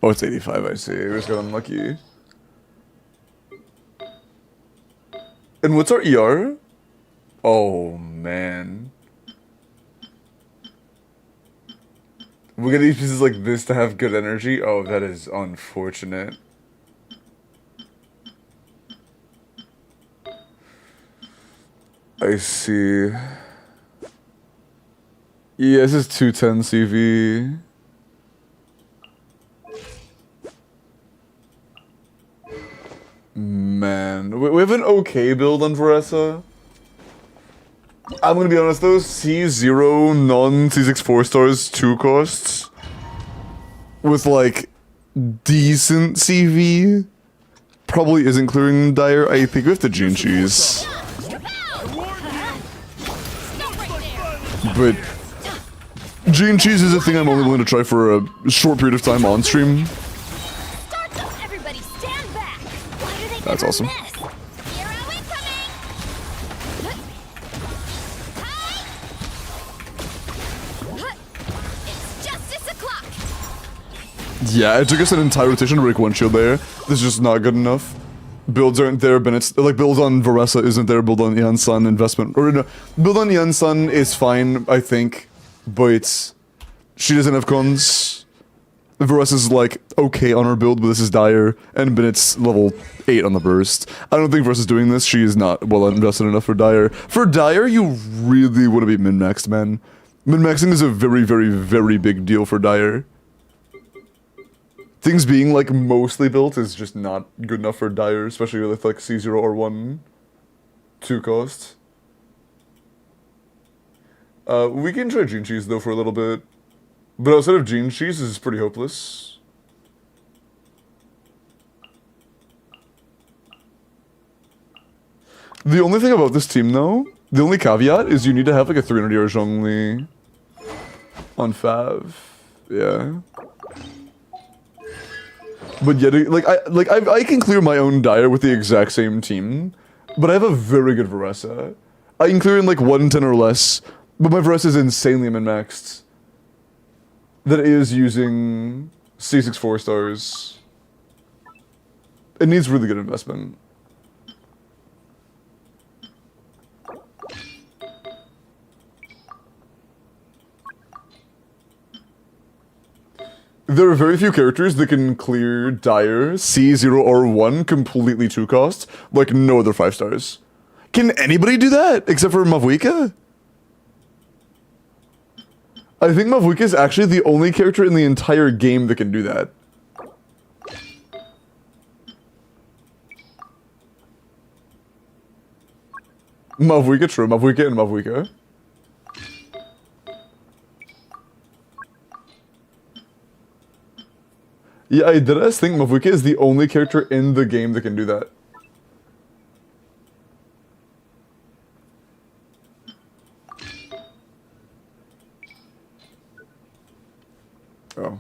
Oh, it's 85, I see. We just got unlucky. And what's our ER? Oh, man. We gotta use pieces like this to have good energy? Oh, that is unfortunate. I see. Yeah, this is 210 CV. Man, we have an okay build on Varessa. I'm gonna be honest though, C0 non-C6 4-stars 2 costs with like decent CV probably isn't clearing Dire. I think we have to Gene Cheese. But Gene Cheese is a thing I'm only willing to try for a short period of time on stream. Everybody stand back. Why do they That's never awesome. miss? Hero incoming. It's justice o'clock. Yeah, it took us an entire rotation to break 1 shield there. This is just not good enough. Builds aren't there, but it's like build on Varessa isn't there, build on Ian Sun investment. Or no, build on Ian Sun is fine, I think, but she doesn't have cons. Varessa's like okay on her build, but this is Dire, and Bennett's level 8 on the burst. I don't think Varessa's doing this, she is not well invested enough for Dire. For Dire, you really want to be min-maxed, man. Min-maxing is a very, very, very big deal for Dire. Things being like mostly built is just not good enough for Dire, especially with like C0 or 1 2 cost. We can try Gene Cheese though for a little bit. But outside of Gene Cheese, this is pretty hopeless. The only thing about this team though, the only caveat is you need to have like a 300 year Zhongli on Fav. Yeah. But yet, I can clear my own Dire with the exact same team, but I have a very good Varessa. I can clear in like 110 or less, but my Varessa is insanely min-maxed. That is using C6 4-stars. It needs really good investment. There are very few characters that can clear Dire, C0 or 1 completely 2 cost, like no other 5 stars. Can anybody do that except for Mavuika? I think Mavuika is actually the only character in the entire game that can do that. Mavuika, true. Mavuika and Mavuika. Yeah, I did think Mavuika is the only character in the game that can do that. Oh.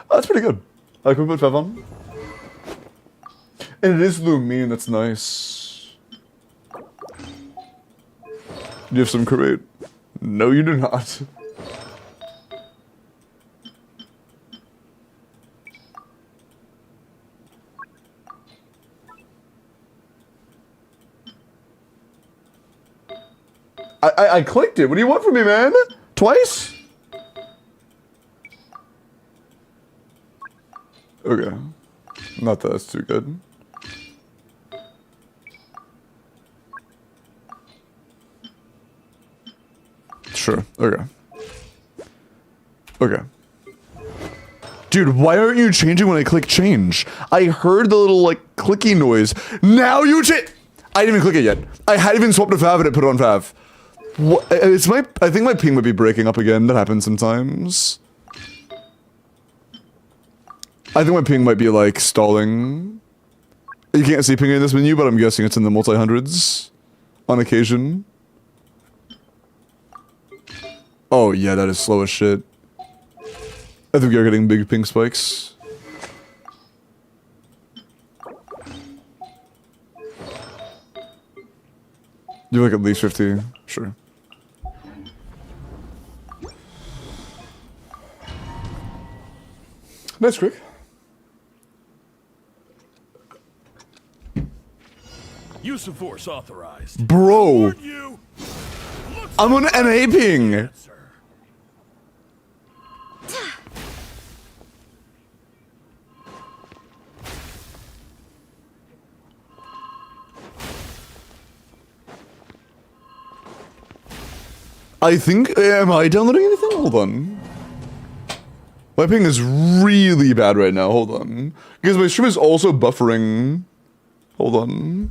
That's pretty good. I can put Fev on. And it is Lumine, that's nice. Do you have some crit? No, you do not. I clicked it. What do you want from me, man? Twice? Okay. Not that that's too good. Sure. Okay. Okay. Dude, why aren't you changing when I click change? I heard the little, like, clicky noise. Now you I didn't even click it yet. I hadn't even swapped to Fav and it put it on Fav. What? I think my ping might be breaking up again. That happens sometimes. I think my ping might be, like, stalling. You can't see ping in this menu, but I'm guessing it's in the multi-hundreds. On occasion. Oh, yeah, that is slow as shit. I think you're getting big ping spikes. You're like at least 50, sure. Nice, Crick. Use of force authorized. Bro, You. I'm on NA ping. I think, am I downloading anything? Hold on. My ping is really bad right now, hold on. Because my stream is also buffering. Hold on.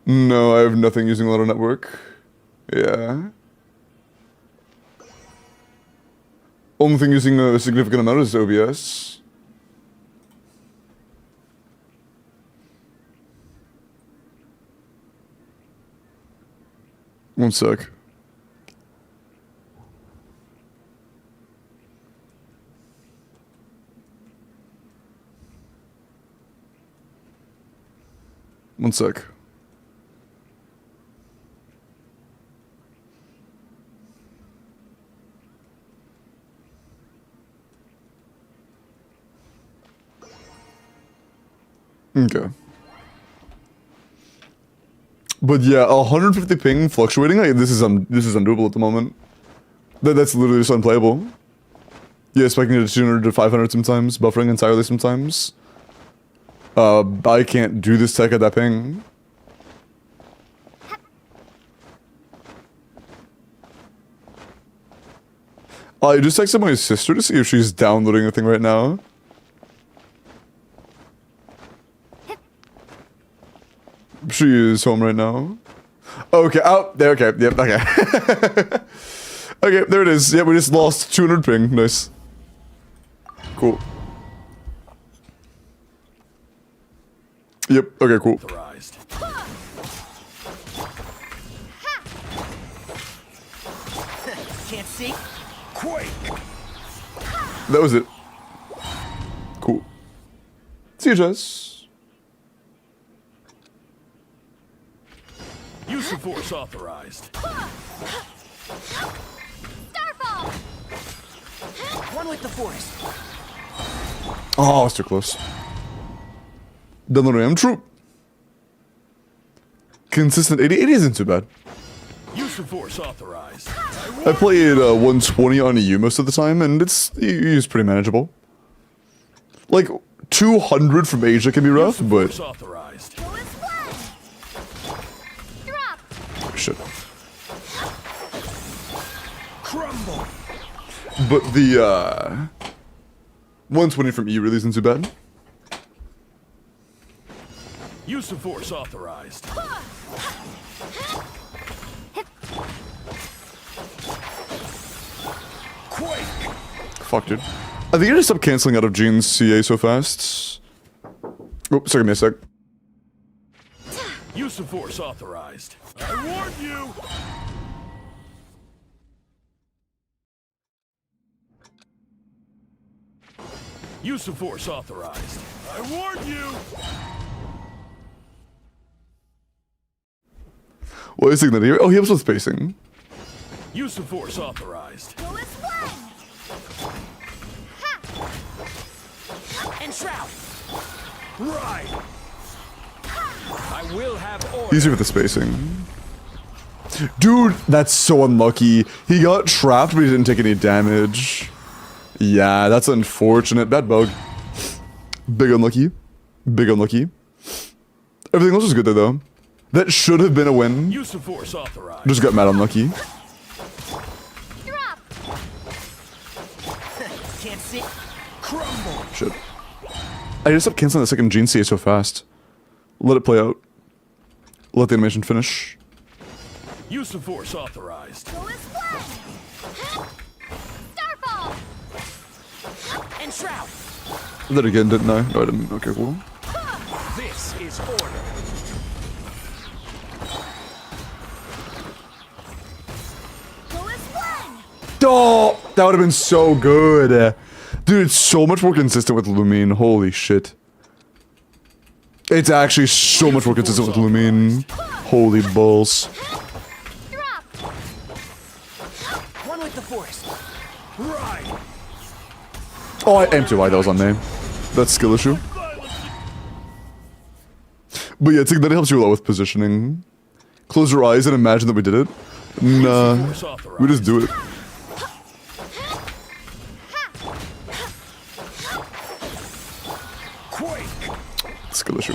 No, I have nothing using a lot of network. Yeah. Only thing using a significant amount is OBS. One sec. One sec. Okay. But yeah, 150 ping fluctuating, like, this is undoable at the moment. That's literally just unplayable. Yeah, spiking to 200 to 500 sometimes, buffering entirely sometimes. I can't do this tech at that ping. I just texted my sister to see if she's downloading the thing right now. She is home right now. Okay, oh, there, okay, yep, okay. Okay, there it is. Yeah, we just lost 200 ping, nice. Cool. Yep, okay, cool. Can't see? Quake. That was it. Cool. See you, Jess. Use of force authorized. Starfall! One with the force. Oh, it's too close. Downloading troop. Consistent 80. 80 isn't too bad. Use of force authorized. I played 120 on EU most of the time, and it's pretty manageable. Like 200 from Asia can be rough, but Force authorized. shit. Crumble. But the 120 from EU really isn't too bad. Use of force authorized. Quake. Fuck, dude. I think I just stopped canceling out of Gene's CA so fast. Oh, sorry, give me a sec. Use of force authorized. I warn you. Use of force authorized. I warn you. What is he gonna do? Oh, he helps with spacing. Use of force authorized. And shroud. Right. I will have order. Easy with the spacing. Dude, that's so unlucky. He got trapped, but he didn't take any damage. Yeah, that's unfortunate. Bad bug. Big unlucky. Big unlucky. Everything else was good there, though. That should have been a win. Use of force authorized. Just got mad unlucky. Drop. Can't see. Crumble. Shit. I just stopped canceling the second Gene CA so fast. Let it play out. Let the animation finish. Use of force authorized. Go as planned. Starfall. And shroud. I did it again, didn't I? No, I didn't. Okay, cool. This is order. Go as planned. Oh, that would have been so good. Dude, it's so much more consistent with Lumine. Holy shit. It's actually so much more consistent with Lumine. Holy balls. Drop. One with the force. Right. Oh, I aim too high. That was on me. That's skill issue. But yeah, it's like that helps you a lot with positioning. Close your eyes and imagine that we did it. Nah, we just do it. Quake. Skill issue.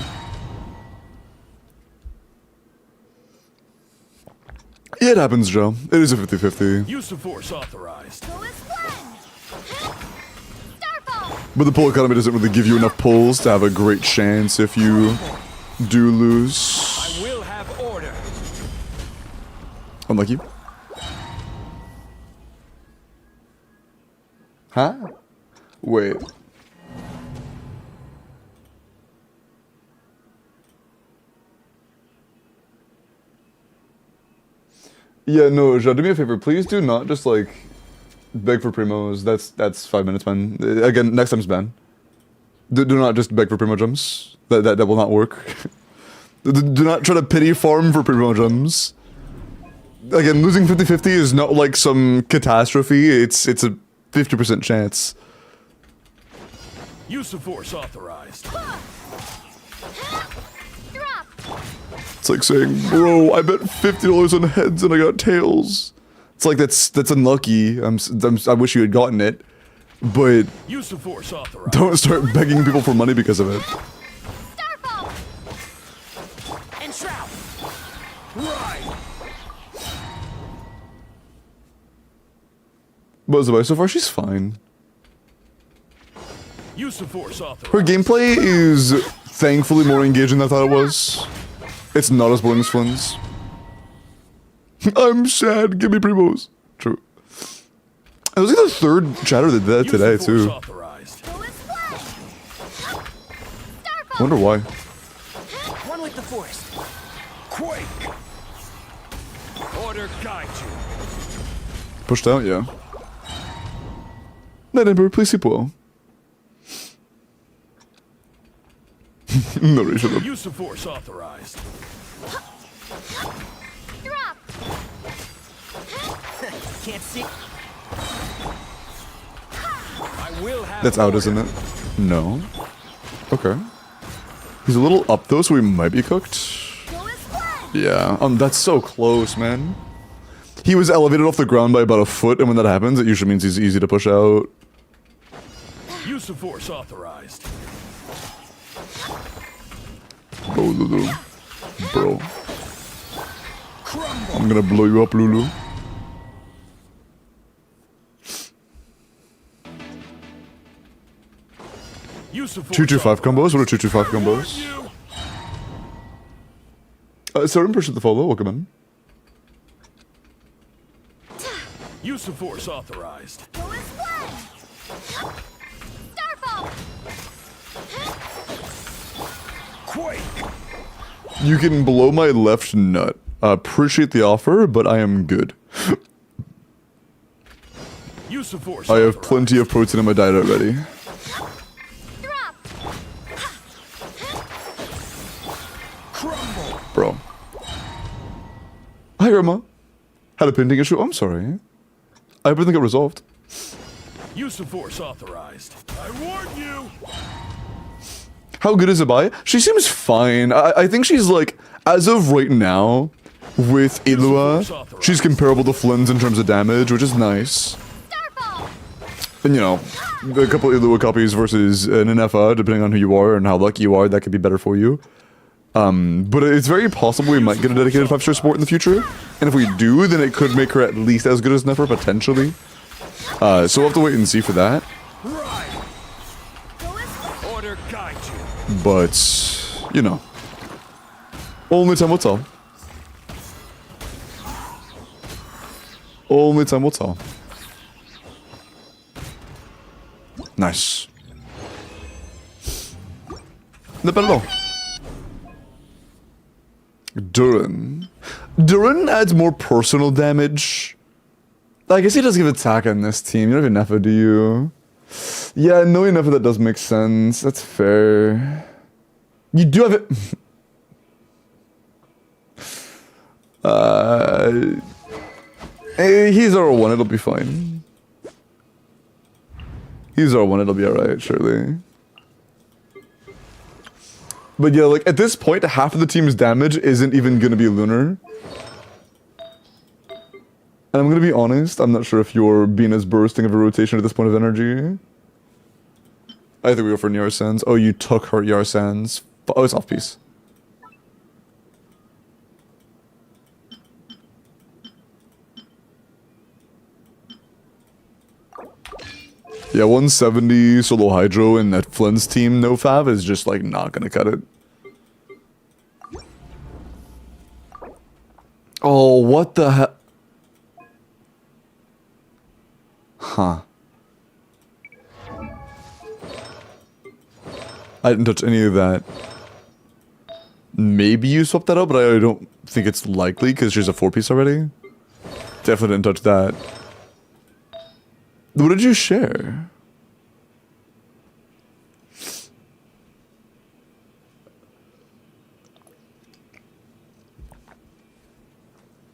Yeah, it happens, Joe. It is a 50-50. Use of force authorized. Go as planned. Starfall. But the pull economy doesn't really give you enough pulls to have a great chance if you do lose. I will have order. Unlucky. Huh? Wait. Yeah, no, Joe, do me a favor. Please do not just, like, beg for primos. That's 5 minutes, man. Again, next time's ban. Do not just beg for primo gems. That will not work. Do not try to pity farm for primo gems. Again, losing 50-50 is not like some catastrophe. It's a 50% chance. Use of force authorized. Drop. It's like saying, bro, I bet $50 on heads and I got tails. It's like that's unlucky. I wish you had gotten it, but Use of force authorized. don't start begging people for money because of it. Starfall. And shroud. Right. But ZIBAI, so far she's fine. Use of force authorized. Her gameplay is thankfully more engaging than I thought it was. It's not as boring as Flynn's. I'm sad, give me primos. True. It was like the third chatter that did that Use today, of force too. authorized. Go as planned. Starfall. Wonder why. One with the force. Quake. Order guide you. Pushed out, yeah. Night Emperor, please sleep well. No, shut up. Use of force authorized. Drop. Can't see. I will have That's out, order. isn't it? No. Okay. He's a little up though, so we might be cooked. Go as planned. Yeah. That's so close, man. He was elevated off the ground by about a foot, and when that happens, it usually means he's easy to push out. Use of force authorized. Bro, Lulu. Bro. Crumble. I'm gonna blow you up, Lulu. Use of force 225 combos? authorized. What are 225 combos? Sorry, appreciate the follow. Welcome in. Use of force authorized. Go as planned. Starfall. Quake. You can blow my left nut. Appreciate the offer, but I am good. Use of force I have authorized. plenty of protein in my diet already. Drop. Crumble. Bro. Hi, Irma. Had a painting issue? I'm sorry. I hope everything got resolved. Use of force authorized. I warn you. How good is ZIBAI? She seems fine. I think she's like, as of right now, with Ilua, she's comparable to Flynn's in terms of damage, which is nice. Starfall. And you know, a couple Ilua copies versus an NFA, depending on who you are and how lucky you are, that could be better for you. But it's very possible we might get a dedicated 5-star support in the future. And if we do, then it could make her at least as good as Nefer, potentially. So we'll have to wait and see for that. Order guide you. But, you know. Only time will tell. Only time will tell. Nice. Not bad at all. Durin. Durin adds more personal damage. I guess he does give attack on this team. You don't have enough, do you? Yeah, knowing enough of that does make sense. That's fair. You do have it. He's R1, it'll be fine. He's R1, it'll be alright, surely. But yeah, like, at this point, half of the team's damage isn't even gonna be Lunar. And I'm gonna be honest, I'm not sure if you're being as bursting of a rotation at this point of energy. I think we go for Yarsan's. Oh, you took her Yarsan's. Oh, it's off-piece. Yeah, 170 solo Hydro in that Flynn's team no fav is just like not gonna cut it. Oh, what the hell? Huh. I didn't touch any of that. Maybe you swapped that out, but I don't think it's likely because she's a 4-piece already. Definitely didn't touch that. What did you share?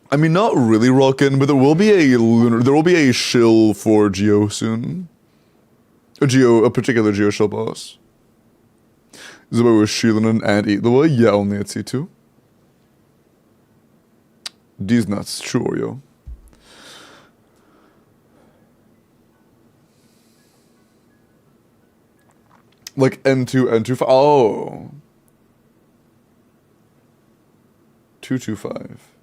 I mean, not really rockin', but there will be a lunar. There will be a shill for Geo soon. A particular Geo shill boss. ZIBAI with Shieldon and Eatlawa. Yeah, only at C2. These nuts, true Oreo. Like N2, N25. Oh. 225.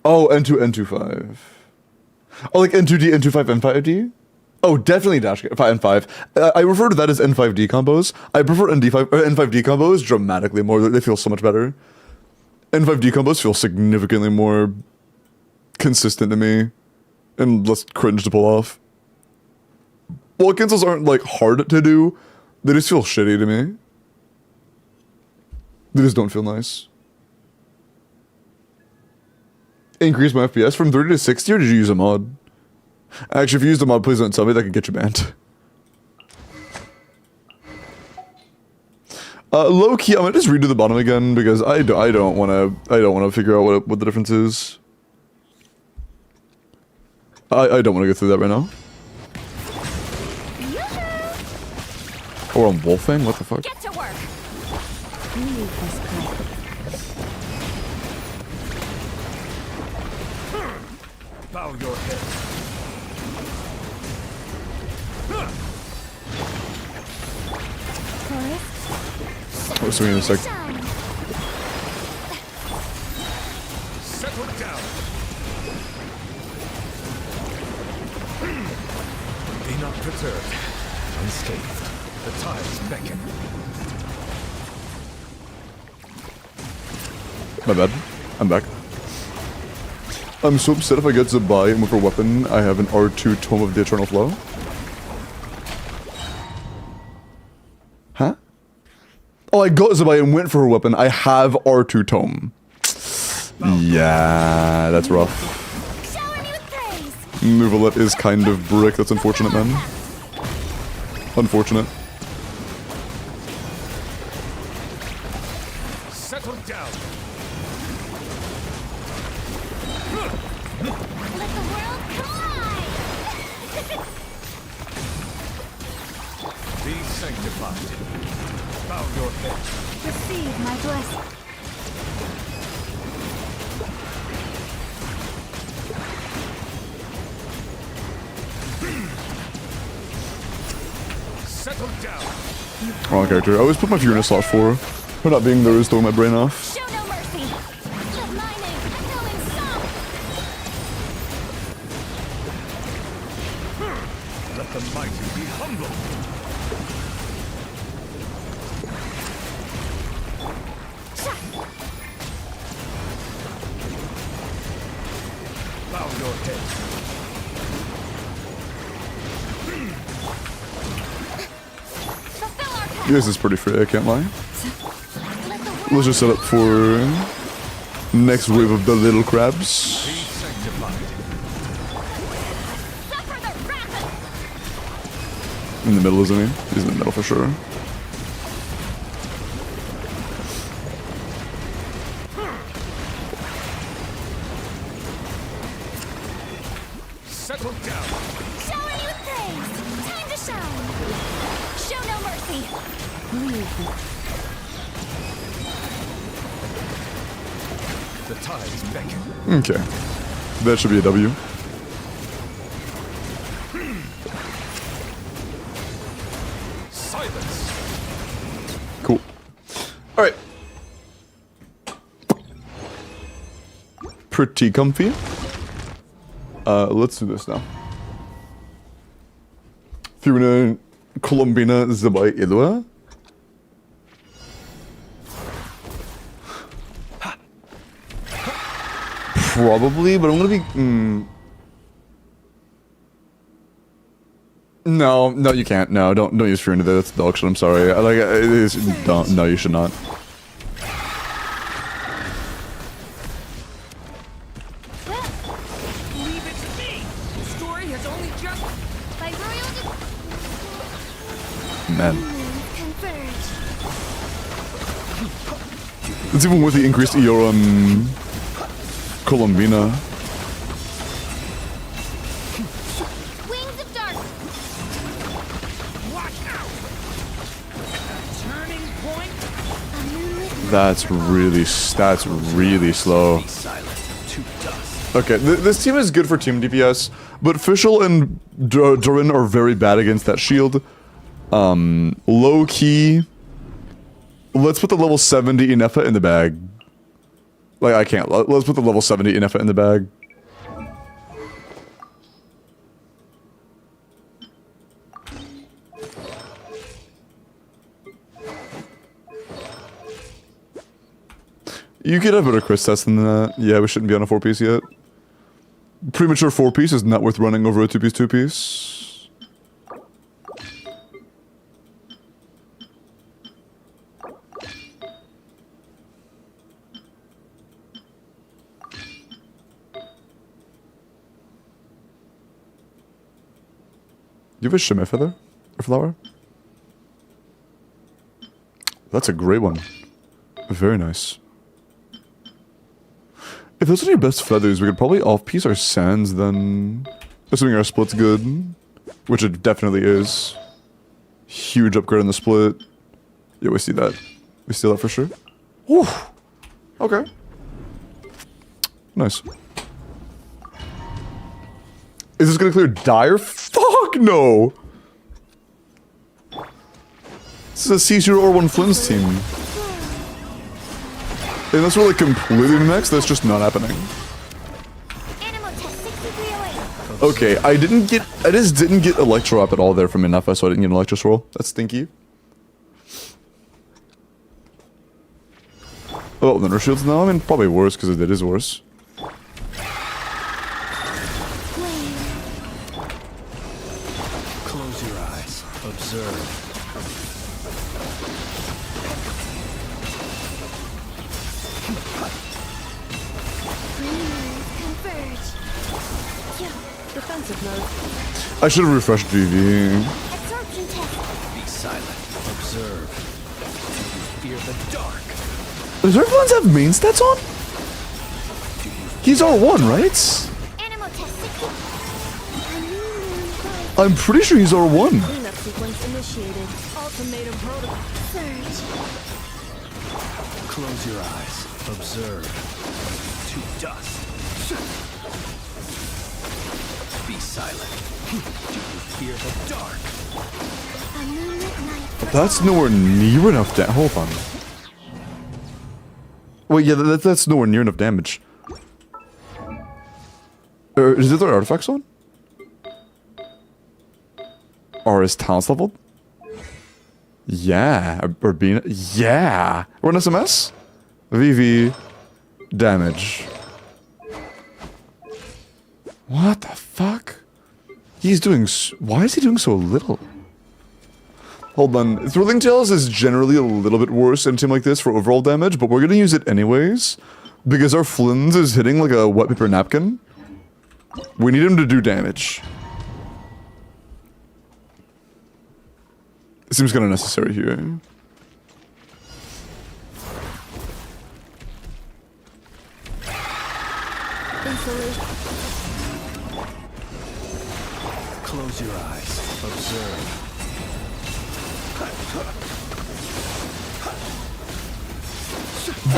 Oh, N2, N25. Oh, like N2D, N25, N5D? Oh, definitely dash N5. I refer to that as N5D combos. I prefer N5D combos dramatically more. They feel so much better. N5D combos feel significantly more consistent to me and less cringe to pull off. Well, cancels aren't like hard to do. They just feel shitty to me. They just don't feel nice. Increase my FPS from 30 to 60, or did you use a mod? Actually, if you used a mod, please don't tell me. That could get you banned. Low key, I'm gonna just redo the bottom again because I don't wanna figure out what the difference is. I don't wanna go through that right now. Oh, we're on Wolfang? What the fuck? Get to work. Bow your head. Oh, so in a sec. Settle down. Be not perturbed. Unscathed. The tides beckon. My bad. I'm back. I'm so upset if I get ZIBAI and with her weapon, I have an R2 Tome of the Eternal Flow. Huh? Oh, I got ZIBAI and went for her weapon. I have R2 Tome. Yeah, that's rough. Nuvalet is kind of brick. That's unfortunate, man. Unfortunate. Settle down. Let the world collide. Be sanctified. Bow your head. Receive my blessing. Settle down. Wrong character. I always put my viewer in a slot 4. For not being there is throwing my brain off. Show no mercy. The mining, going some. Let the mighty be humble. Bow your head. Fulfill our task. This is pretty free, I can't lie. Let the world Let's just set up for next wave of the little crabs. Be sanctified. suffer the wrath of In the middle, isn't he? He's in the middle for sure. Settle down. showering you with praise. Time to shine. Show no mercy. The tides beckon. Okay. That should be a W. Silence. Cool. Alright. Pretty comfy. Let's do this now. Fiona Colombina ZIBAI Ilua. Probably, but I'm gonna be. No, no, you can't. No, don't use Fiona there. That's dog shit. I'm sorry. Don't. No, you should not. Leave it to me. The story has only just... By royal Man, converge. it's even with the increased ER on Colombina. Wings of dark. Watch out. Turning point. A moonlit That's really slow. Silent to dust. Okay, this team is good for team DPS, but Fischl and Durin are very bad against that shield. Low key. Let's put the level 70 Inefa in the bag. Like, I can't. Let's put the level 70 Inefa in the bag. You could have better Chris test than that. Yeah, we shouldn't be on a 4-piece yet. Premature 4-piece is not worth running over a 2-piece 2-piece. You have a shimmer feather? Or flower? That's a great one. Very nice. If those are your best feathers, we could probably off-piece our sands then. Assuming our split's good. Which it definitely is. Huge upgrade on the split. Yeah, we see that. We see that for sure. Whew. Okay. Nice. Is this gonna clear Dire? Fuck no! This is a C0 or 1 Flynn's team. Unless we're like completely next, that's just not happening. animal test 6308. Okay, I just didn't get Electro up at all there from Inefa, so I didn't get an Electro Swirl. That's stinky. Oh, Lunar Shields now? I mean, probably worse, because it is worse. Close your eyes. Observe. Converge. Defensive mode. I should have refreshed GV. Absorption test. Be silent. Observe. Fear the dark. Does Earthlands have main stats on? He's R1, right? Animal test 60. A new moon rises. I'm pretty sure he's R1. Cleanup sequence initiated. Ultimatum protocol. Surge. Close your eyes. Observe. To dust. Be silent. Do you fear the dark? A moonlit night. That's nowhere near enough to- hold on. Wait, yeah, that's nowhere near enough damage. Is it their artifacts on? Are his talents leveled? Yeah. Urbina. Yeah. Run SMS? VV. Damage. What the fuck? He's doing. Why is he doing so little? Hold on. Thrilling Tales is generally a little bit worse in a team like this for overall damage, but we're gonna use it anyways. Because our Flynn's is hitting like a wet paper napkin. We need him to do damage. It seems kind of necessary here. Close your eyes. Observe.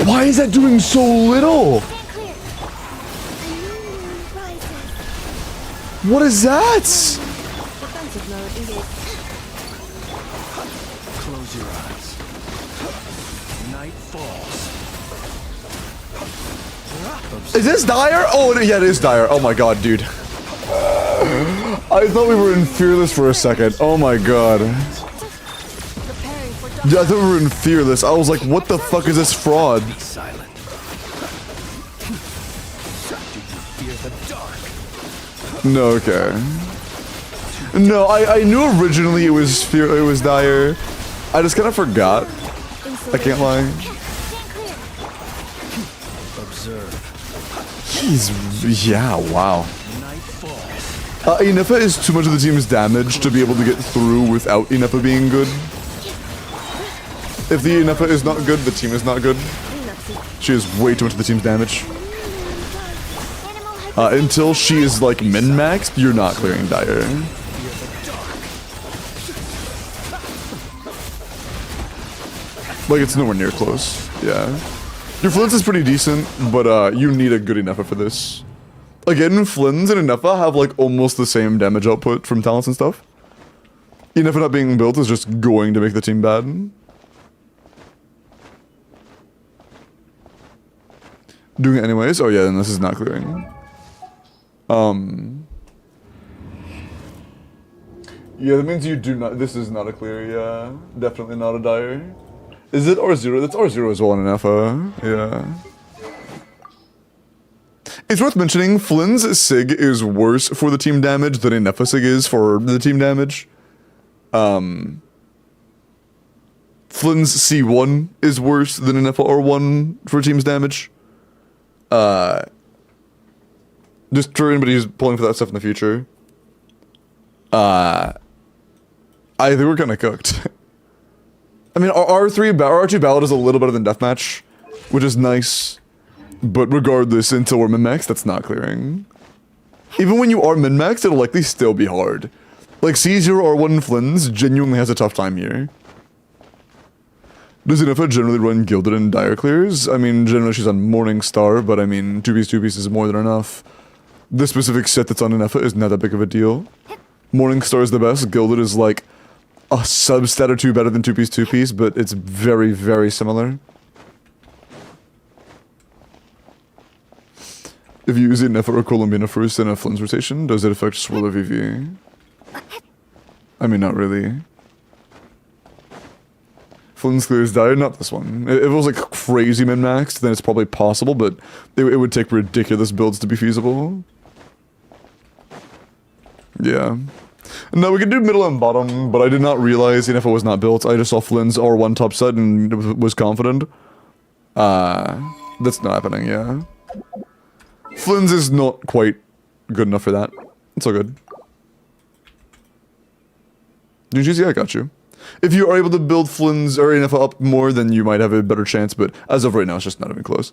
Why is that doing so little? What is that? Defensive mode engaged. Close your eyes. Night falls. Is this dire? Oh, yeah, it is dire. Oh my god, dude. I thought we were in Fearless for a second. Oh my god. Yeah, I thought we were in Fearless. I was like, what the fuck is this fraud? Silent. Do you fear the dark? No, okay. No, I knew originally it was dire. I just kind of forgot. I can't lie. Observe. Yeah, wow. Night falls. Ineffa is too much of the team's damage to be able to get through without Ineffa being good. If the Ineffa is not good, the team is not good. She is way too much of the team's damage. Until she is like min-maxed, you're not clearing dire. Like, it's nowhere near close. Yeah. Your Flynn's is pretty decent, but you need a good Ineffa for this. Again, Flynn's and Ineffa have like almost the same damage output from talents and stuff. Ineffa not being built is just going to make the team bad. Doing it anyways? Oh yeah, then this is not clearing. Yeah, that means you do not. This is not a clear, yeah. Definitely not a dire. Is it R0? That's R0 as well in an FA. Yeah. It's worth mentioning, Flynn's Sig is worse for the team damage than Ineffa Sig is for the team damage. Flynn's C1 is worse than Ineffa R1 for team's damage. Just for anybody who's pulling for that stuff in the future. I think we're kind of cooked. I mean, our R2 ballad is a little better than Deathmatch, which is nice. But regardless, until we're min-maxed, that's not clearing. Even when you are min-maxed, it'll likely still be hard. Like, C0 R1 Flynn's genuinely has a tough time here. Does Ineffa generally run Gilded and Dire Clears? I mean, generally she's on Morningstar, but I mean, 2-piece is more than enough. The specific set that's on Ineffa is not that big of a deal. Morningstar is the best, Gilded is like a substat or two better than 2-piece, but it's very, very similar. If you use Ineffa or Columbina first in a Flynn's rotation, does it affect Swirl or VV? I mean, not really. Flynn's clears dire, not this one. If it was like crazy min-maxed, then it's probably possible, but it would take ridiculous builds to be feasible. Yeah. No, we could do middle and bottom, but I did not realize Ineffa was not built. I just saw Flynn's R1 top set and was confident. That's not happening, yeah. Flynn's is not quite good enough for that. It's all good. Yeah, I got you. If you are able to build Flynn's or Ineffa up more, then you might have a better chance, but as of right now, it's just not even close.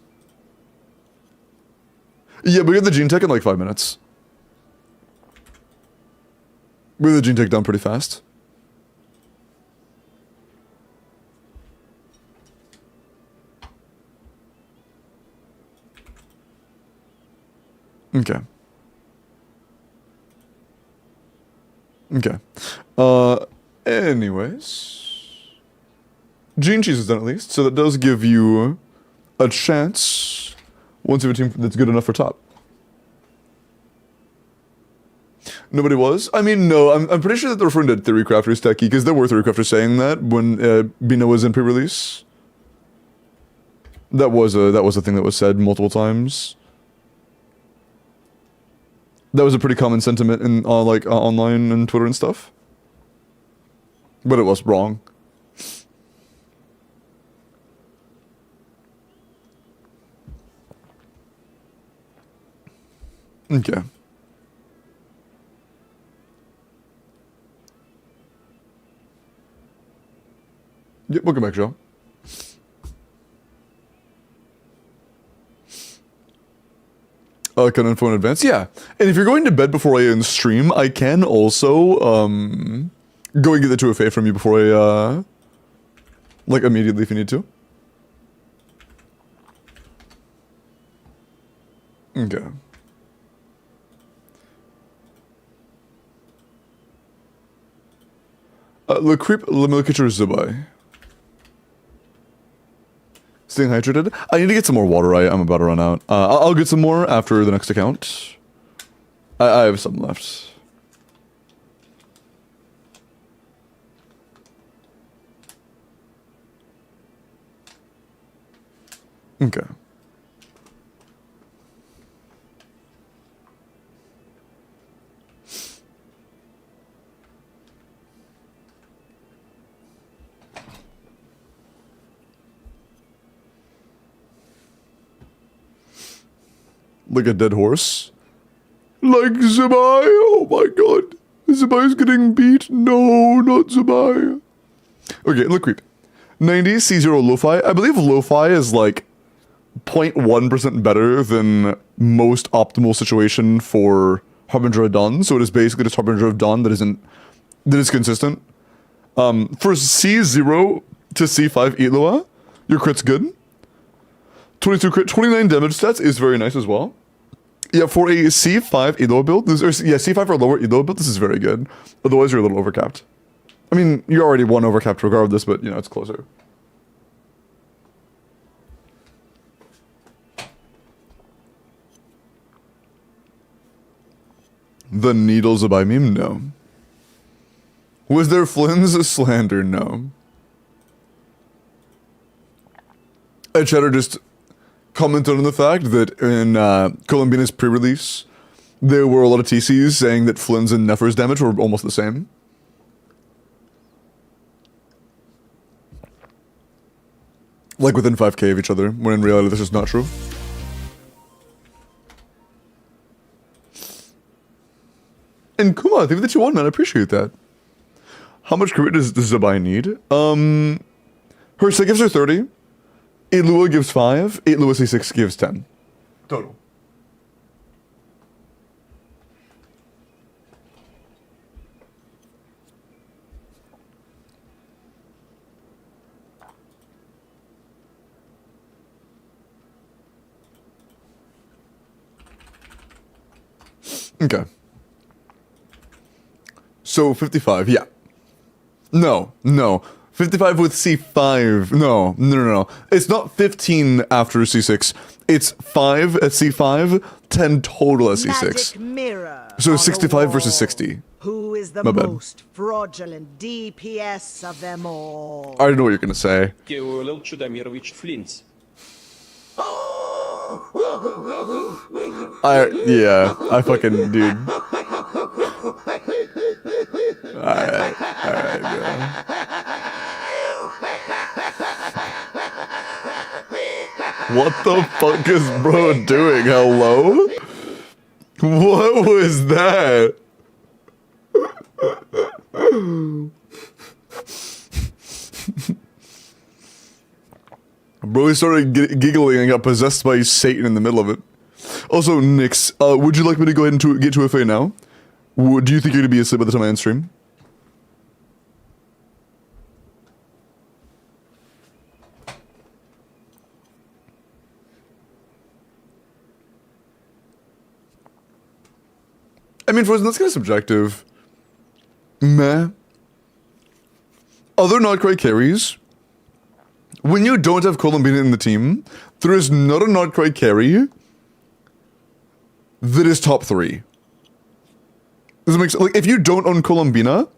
Yeah, but we get the gene tech in like 5 minutes. We get the gene tech done pretty fast. Okay. Okay. Anyways. Gene cheese is done at least, so that does give you a chance once you have a team that's good enough for top. Nobody was? I mean, no, I'm pretty sure that they're referring to Theory Crafters, Techie, because there were Theory Crafters saying that when Bina was in pre-release. That was a thing that was said multiple times. That was a pretty common sentiment in like online and Twitter and stuff. But it was wrong. Okay. Yep, welcome back, Joe. Can info in advance? Yeah. And if you're going to bed before I end stream, I can also, go and get the 2FA from you before I, like, immediately if you need to. Okay. Le Creep, Le Milkacher ZIBAI. Staying hydrated. I need to get some more water. I'm about to run out. I'll get some more after the next account. I have some left. Okay. Like a dead horse? Like ZIBAI? Oh my god. ZIBAI's getting beat? No, not ZIBAI. Okay, look creep. 90 C0 Lo-Fi. I believe Lo-Fi is like 0.1% better than most optimal situation for Harbinger of Dawn. So it is basically just Harbinger of Dawn that is consistent. For C0 to C5 Ilua, your crit's good. 22 crit, 29 damage stats is very nice as well. Yeah, for a C5 Elo build, C5 or lower Elo build, this is very good. Otherwise, you're a little overcapped. I mean, you're already one overcapped regardless, but, you know, it's closer. The Needles by meme? No. Was there Flynn's slander? No. Cheddar just commented on the fact that in Columbina's pre-release, there were a lot of TCs saying that Flynn's and Nefer's damage were almost the same. Like within 5k of each other, when in reality this is not true. And Kuma, thank you for the 2-1, man, I appreciate that. How much crit does ZIBAI need? Her set gives her 30. 8 Lua gives 5, 8 Lua C6 gives 10. Total. Okay. So 55, yeah. No. 55 with C5. No. It's not 15 after C6. It's 5 at C5, 10 total at C6. Mirror So 65 versus 60. Who is the My bad. most fraudulent DPS of them all? I don't know what you're gonna say. I fucking, dude. Alright, bro. What the fuck is bro doing? Hello? What was that? Bro, he started giggling and got possessed by Satan in the middle of it. Also, Nyx, would you like me to go ahead and get to FA now? Do you think you're going to be asleep by the time I end stream? I mean, Frozen, that's kind of subjective. Meh. Other not quite carries when you don't have Columbina in the team, there is not a not quite carry that is top 3. Does it make sense? Like, if you don't own Columbina,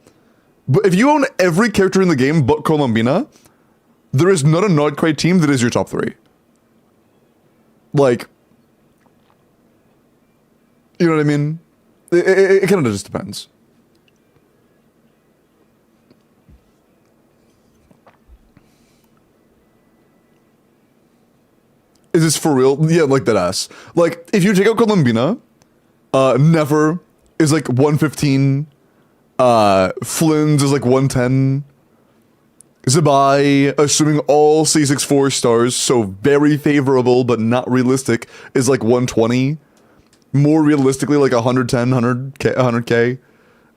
but if you own every character in the game but Columbina, there is not a not quite team that is your top 3. Like, you know what I mean? It kind of just depends. Is this for real? Yeah, like that ass. Like, if you take out Columbina, Never is like 115, Flynn's is like 110, ZIBAI, assuming all C6 4-stars, so very favorable but not realistic, is like 120. More realistically, like 110, 100k.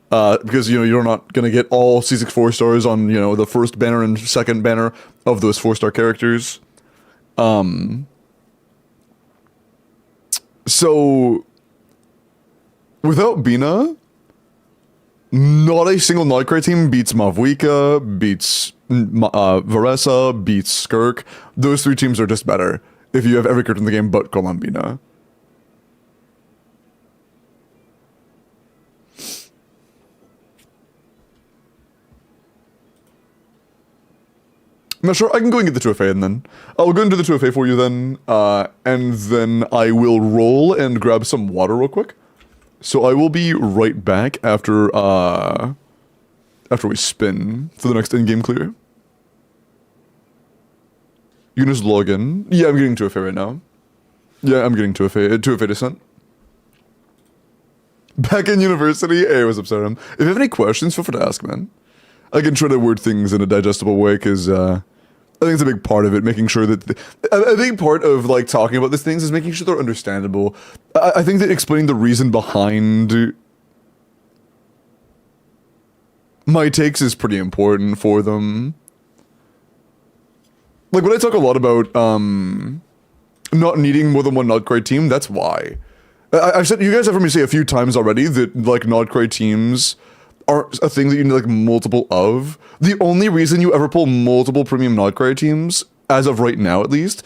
Because, you know, you're not gonna get all C6 4-stars on, you know, the first banner and second banner of those 4-star characters. So, without Bina, not a single Nightcry team beats Mavwika, beats Varesa, beats Skirk. Those 3 teams are just better if you have every character in the game but Columbina. I'm not sure. I can go and get the 2FA and then I'll go into the 2FA for you then, and then I will roll and grab some water real quick. So I will be right back after we spin for the next in-game clear. You can just log in. Yeah, I'm getting 2FA right now. Yeah, I'm getting 2FA descent. Back in university. Hey, what's up, Sarah? If you have any questions, feel free to ask, man. I can try to word things in a digestible way, because I think it's a big part of it, making sure that... a big part of, like, talking about these things is making sure they're understandable. I think that explaining the reason behind my takes is pretty important for them. Like, when I talk a lot about not needing more than one Nodcry team, that's why. I've said... You guys have heard me say a few times already that, like, Nodcry teams aren't a thing that you need, like, multiple of. The only reason you ever pull multiple premium Nodcry teams, as of right now at least,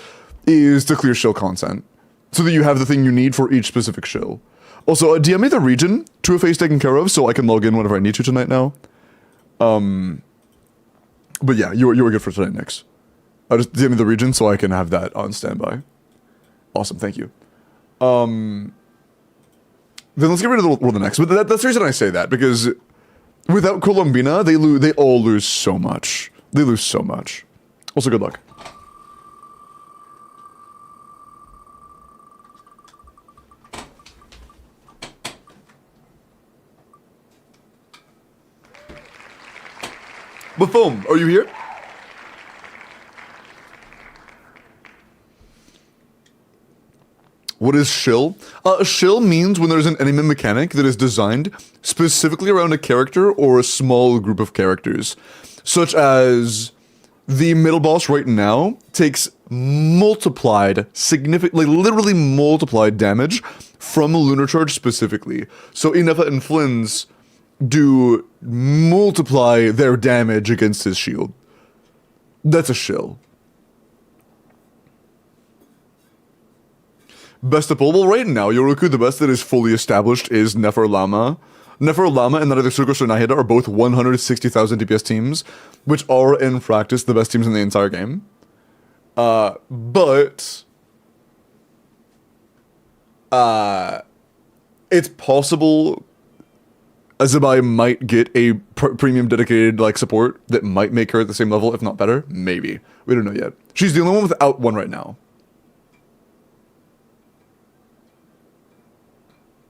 is to clear shill content. So that you have the thing you need for each specific shill. Also, DM me the region, 2FA is taken care of, so I can log in whenever I need to tonight now. But yeah, you were good for tonight, Nix. I'll just DM me the region so I can have that on standby. Awesome, thank you. Then let's get rid of the world next. But that's the reason I say that, because without Columbina, they all lose so much. They lose so much. Also, good luck. Boom, are you here? What is shill? Shill means when there's an enemy mechanic that is designed specifically around a character or a small group of characters. Such as the middle boss right now takes multiplied, significantly, literally multiplied damage from Lunar Charge specifically. So Inefa and Flynn's do multiply their damage against his shield. That's a shill. Best deployable right now, Yoroku, the best that is fully established is Nefer Lama. Nefer Lama and neither Surkos or Nahida are both 160,000 DPS teams, which are in practice the best teams in the entire game. But it's possible ZIBAI might get a premium dedicated like support that might make her at the same level, if not better. Maybe. We don't know yet. She's the only one without one right now.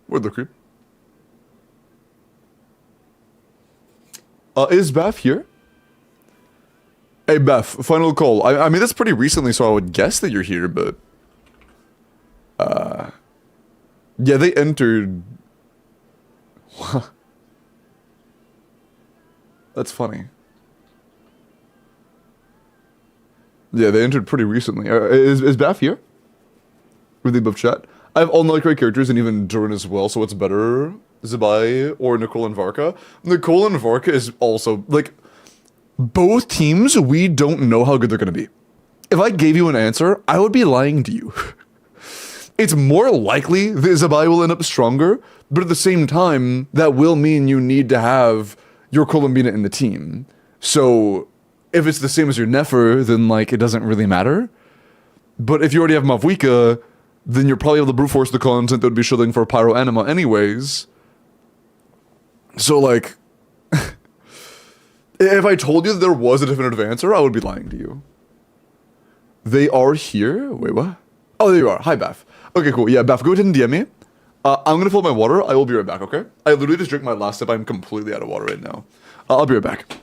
Where'd the creep? Is Beth here? Hey Beth, final call. I mean that's pretty recently, so I would guess that you're here, but yeah, they entered. That's funny. Yeah, they entered pretty recently. Is Beth here? With the above chat? I have all Nightcry characters and even Durin as well, so what's better? ZIBAI or Nicole and Varka? Nicole and Varka is also, like, both teams, we don't know how good they're gonna be. if I gave you an answer, I would be lying to you. It's more likely that ZIBAI will end up stronger, but at the same time, that will mean you need to have your Colombina in the team. So if it's the same as your Nefer, then like it doesn't really matter. But if you already have Mavuika, then you're probably able to brute force the content that would be shielding for Pyro Anima anyways. So like, if I told you that there was a definitive answer, I would be lying to you. They are here? Wait, what? Oh, there you are. Hi, Beth. Okay, cool. Yeah, Beth, go ahead and DM me. I'm gonna fill up my water. I will be right back, okay? I literally just drank my last sip. I'm completely out of water right now. I'll be right back.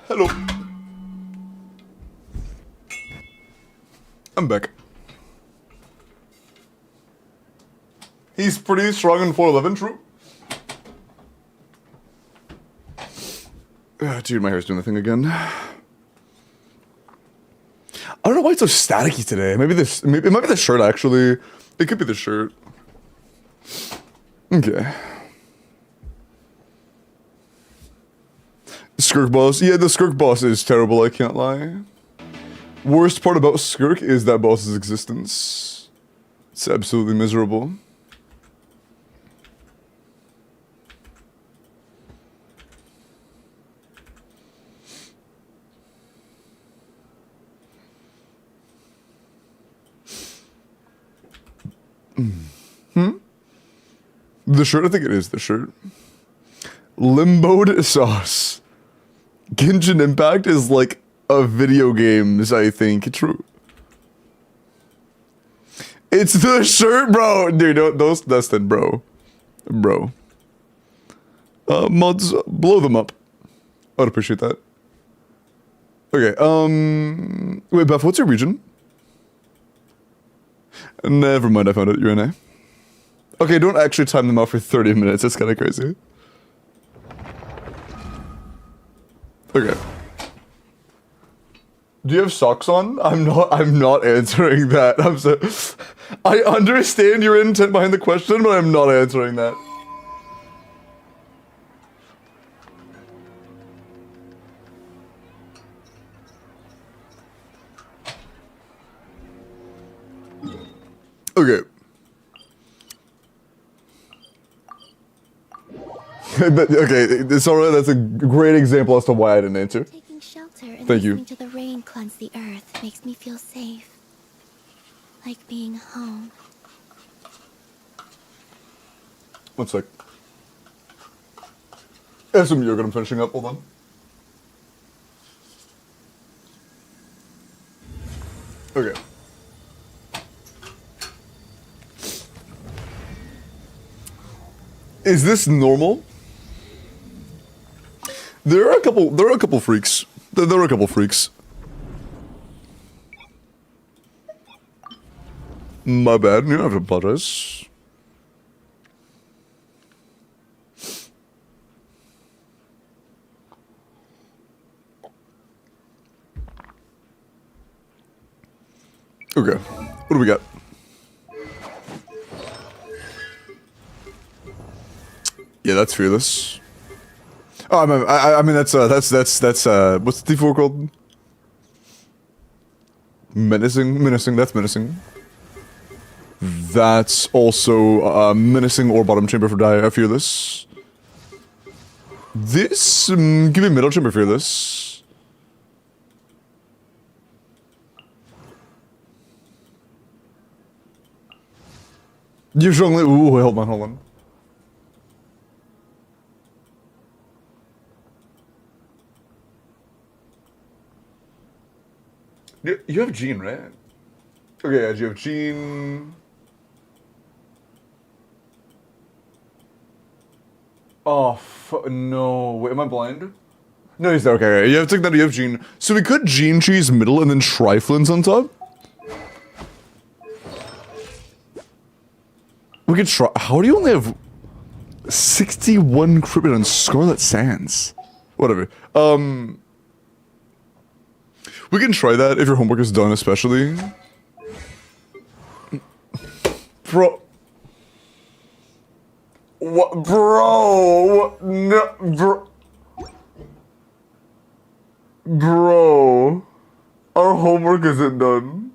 Hello. I'm back. He's pretty strong in 411, true. Dude, my hair's doing the thing again. I don't know why it's so staticky today. Maybe this, it might be the shirt actually. It could be the shirt. Okay. Skirk boss. Yeah, the Skirk boss is terrible, I can't lie. Worst part about Skirk is that boss's existence. It's absolutely miserable. The shirt? I think it is the shirt. Limboed sauce. Genshin Impact is like a video games, I think. True. It's the shirt, bro. Dude, those Dustin, bro. Bro. Mods, blow them up. I'd appreciate that. Okay, wait, Beth, what's your region? Never mind, I found it. You're in A. Okay, don't actually time them out for 30 minutes. That's kind of crazy. Okay. Do you have socks on? I'm not answering that. I'm so... I understand your intent behind the question, but I'm not answering that. Okay. Okay, it's alright. That's a great example as to why I didn't answer. Taking shelter and Thank you. listening to the rain cleanse the earth makes me feel safe. Like being home. One sec. I have some yogurt I'm finishing up. Hold on. Okay. Is this normal? There are a couple freaks. There are a couple freaks. My bad. You don't have to apologize. Okay. What do we got? Yeah, that's fearless. Oh, I mean that's what's the default called? Menacing. That's menacing. That's also menacing or bottom chamber for die fearless. This give me middle chamber fearless. You strongly. Ooh, hold on. You have Jean, right? Okay, yeah, you have Jean. Oh, no. Wait, am I blind? No, he's there. Okay. You have to take that. You have Jean. So we could Jean cheese middle and then Triflins on top? We could try. How do you only have 61 Cryptid on Scarlet Sands? Whatever. We can try that if your homework is done, especially. Bro. What? Bro. No. Bro. Bro. Our homework isn't done.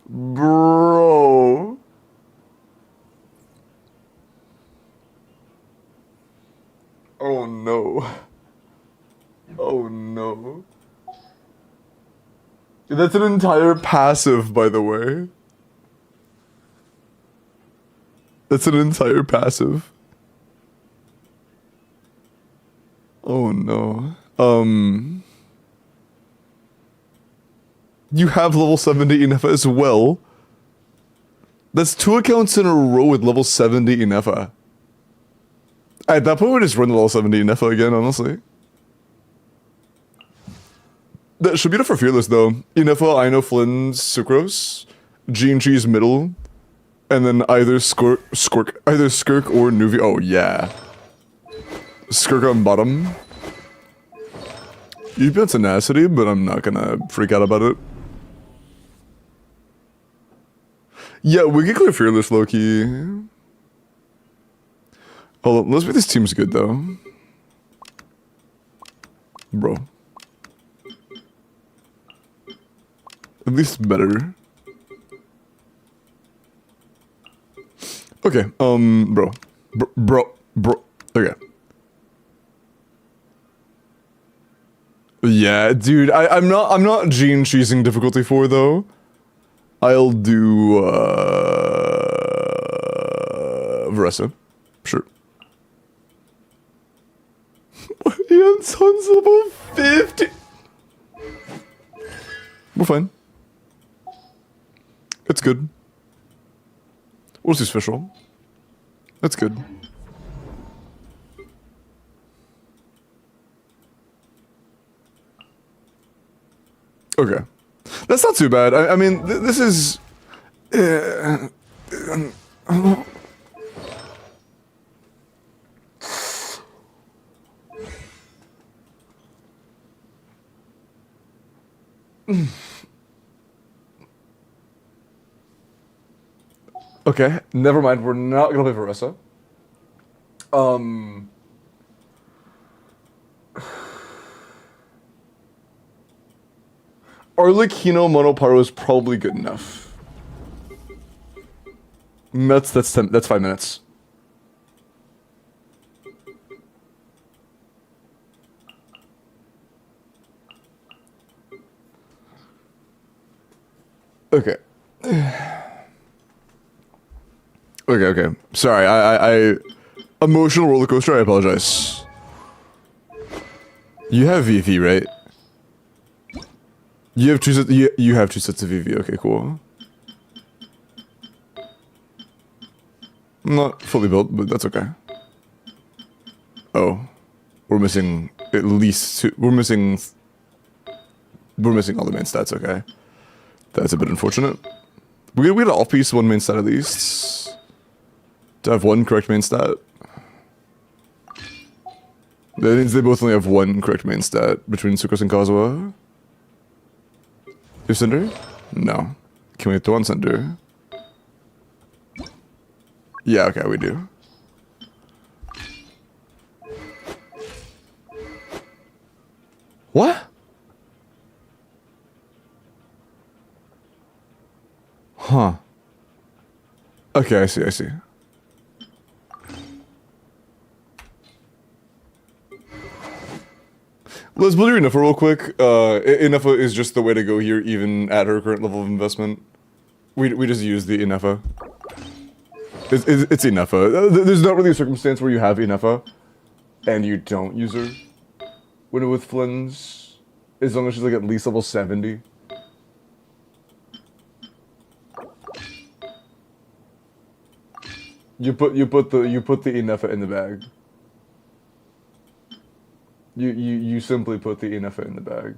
Bro. Oh no. Oh no. That's an entire passive, by the way. That's an entire passive. Oh no. You have level 70 Inefa as well. That's 2 accounts in a row with level 70 Inefa. At that point, we just run the level 70 Inefa again, honestly. That should be enough for Fearless, though. Inefa, Aino, Flynn, Sucrose, Gene Cheese middle, and then either Skirk or Nuvi. Oh, yeah. Skirk on bottom. You've got tenacity, but I'm not gonna freak out about it. Yeah, we can clear Fearless, low-key. Hold on, let's make this team's good, though. Bro. At least better. Okay, bro. Okay. Yeah, dude, I'm not Gene cheesing difficulty 4 though. I'll do Varessa. Sure. Ian Son's level 50. We're fine. It's good. What's this official? That's good. Okay. That's not too bad. I mean, this is... Okay, never mind. We're not gonna play Varessa. Arlecchino Monoparo is probably good enough. That's 5 minutes. Okay. Okay. Sorry, I emotional roller coaster. I apologize. You have VV, right? You have two sets. You have 2 sets of VV. Okay, cool. Not fully built, but that's okay. Oh, we're missing at least 2. We're missing all the main stats. Okay, that's a bit unfortunate. We had an off piece, 1 main stat at least. To have 1 correct main stat. That means they both only have 1 correct main stat between Sukkos and Kazuha. Is Cinder? No. Can we throw on Cinder? Yeah, okay, we do. What? Huh. Okay, I see. Let's build your Inuffa real quick. Inuffa is just the way to go here, even at her current level of investment. We just use the Inuffa. It's Inuffa. There's not really a circumstance where you have Inuffa and you don't use her. When with Flynn's, as long as she's like at least level 70. You put the Inuffa in the bag. You simply put the Inuffa in the bag.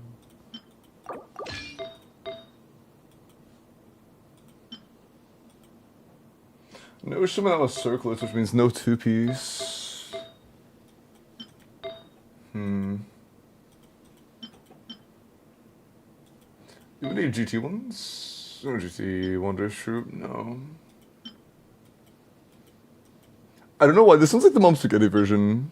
No Shimano Circlets, which means no 2-piece. You have any GT ones? No GT Wonder Troop, no. I don't know why, this sounds like the Mom Spaghetti version.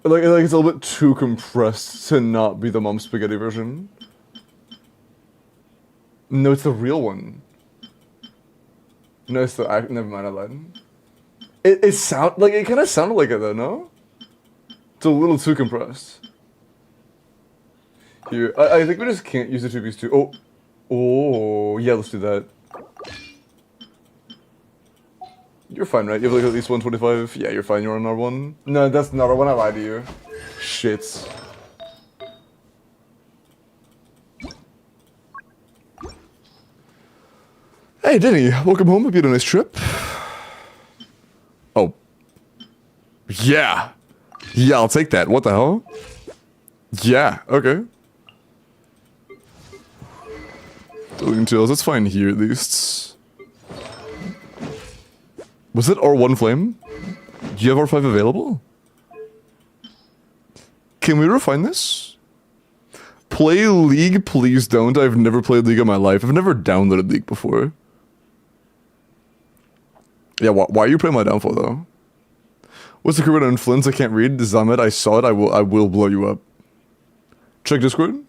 Like it's a little bit too compressed to not be the Mom Spaghetti version. No, it's the real one. No, it's the never mind, I lied. It kind of sounded like it though, no? It's a little too compressed. Here, I think we just can't use the 2-piece too. Oh, yeah, let's do that. You're fine, right? You have like at least 125? Yeah, you're fine, you're on R1. No, that's not R1, I lied to you. Shits. Hey, Denny, welcome home. Hope you had a nice trip. Oh. Yeah. Yeah, I'll take that. What the hell? Yeah, okay. Deleting tails, that's fine here at least. Was it R1 Flame? Do you have R5 available? Can we refine this? Play League, please don't. I've never played League in my life. I've never downloaded League before. Yeah, why are you playing my downfall though? What's the current on Flynn's? I can't read. Zamet, I saw it. I will blow you up. Check Discord.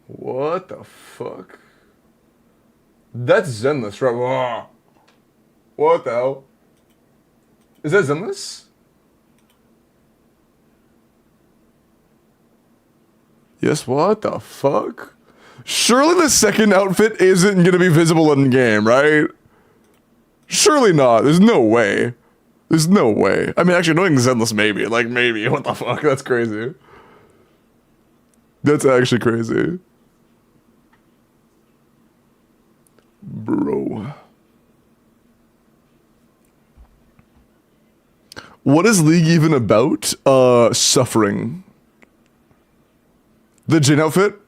What the fuck? That's Zenless, right? Whoa. What the hell? Is that Zenless? Yes, what the fuck? Surely the second outfit isn't gonna be visible in game, right? Surely not. There's no way. There's no way. I mean, actually, knowing Zenless, maybe. Like, maybe. What the fuck? That's crazy. That's actually crazy. Bro. What is League even about? Suffering. The Jin outfit?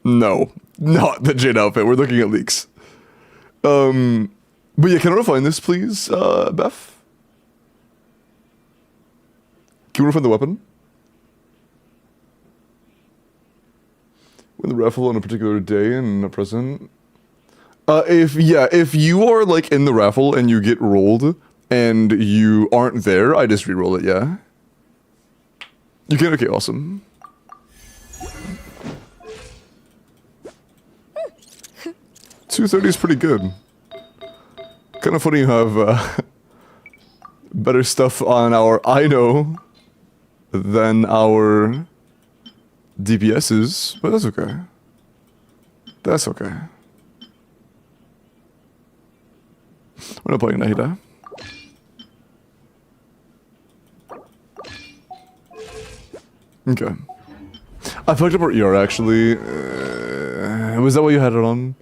No. Not the Jin outfit. We're looking at leaks. But yeah, can I refine this, please, Beth? Can we refine the weapon? Win the raffle on a particular day and a present. If you are like in the raffle and you get rolled and you aren't there, I just re-roll it, yeah? You can? Okay, awesome. 230 is pretty good. Kind of funny you have better stuff on our I-know than our DPSs, but that's okay. That's okay. We're not playing Nahida. Okay. I fucked up our ER actually. Was that what you had it on?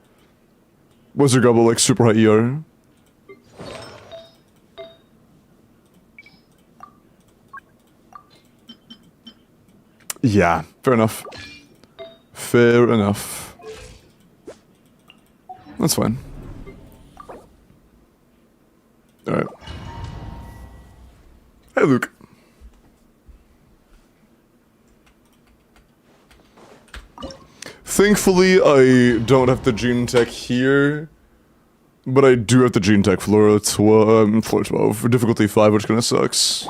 Was your gobble like super high ER? Yeah, fair enough. Fair enough. That's fine. Alright. Hey, Luke. Thankfully, I don't have the gene tech here, but I do have the gene tech floor 12, difficulty 5, which kind of sucks.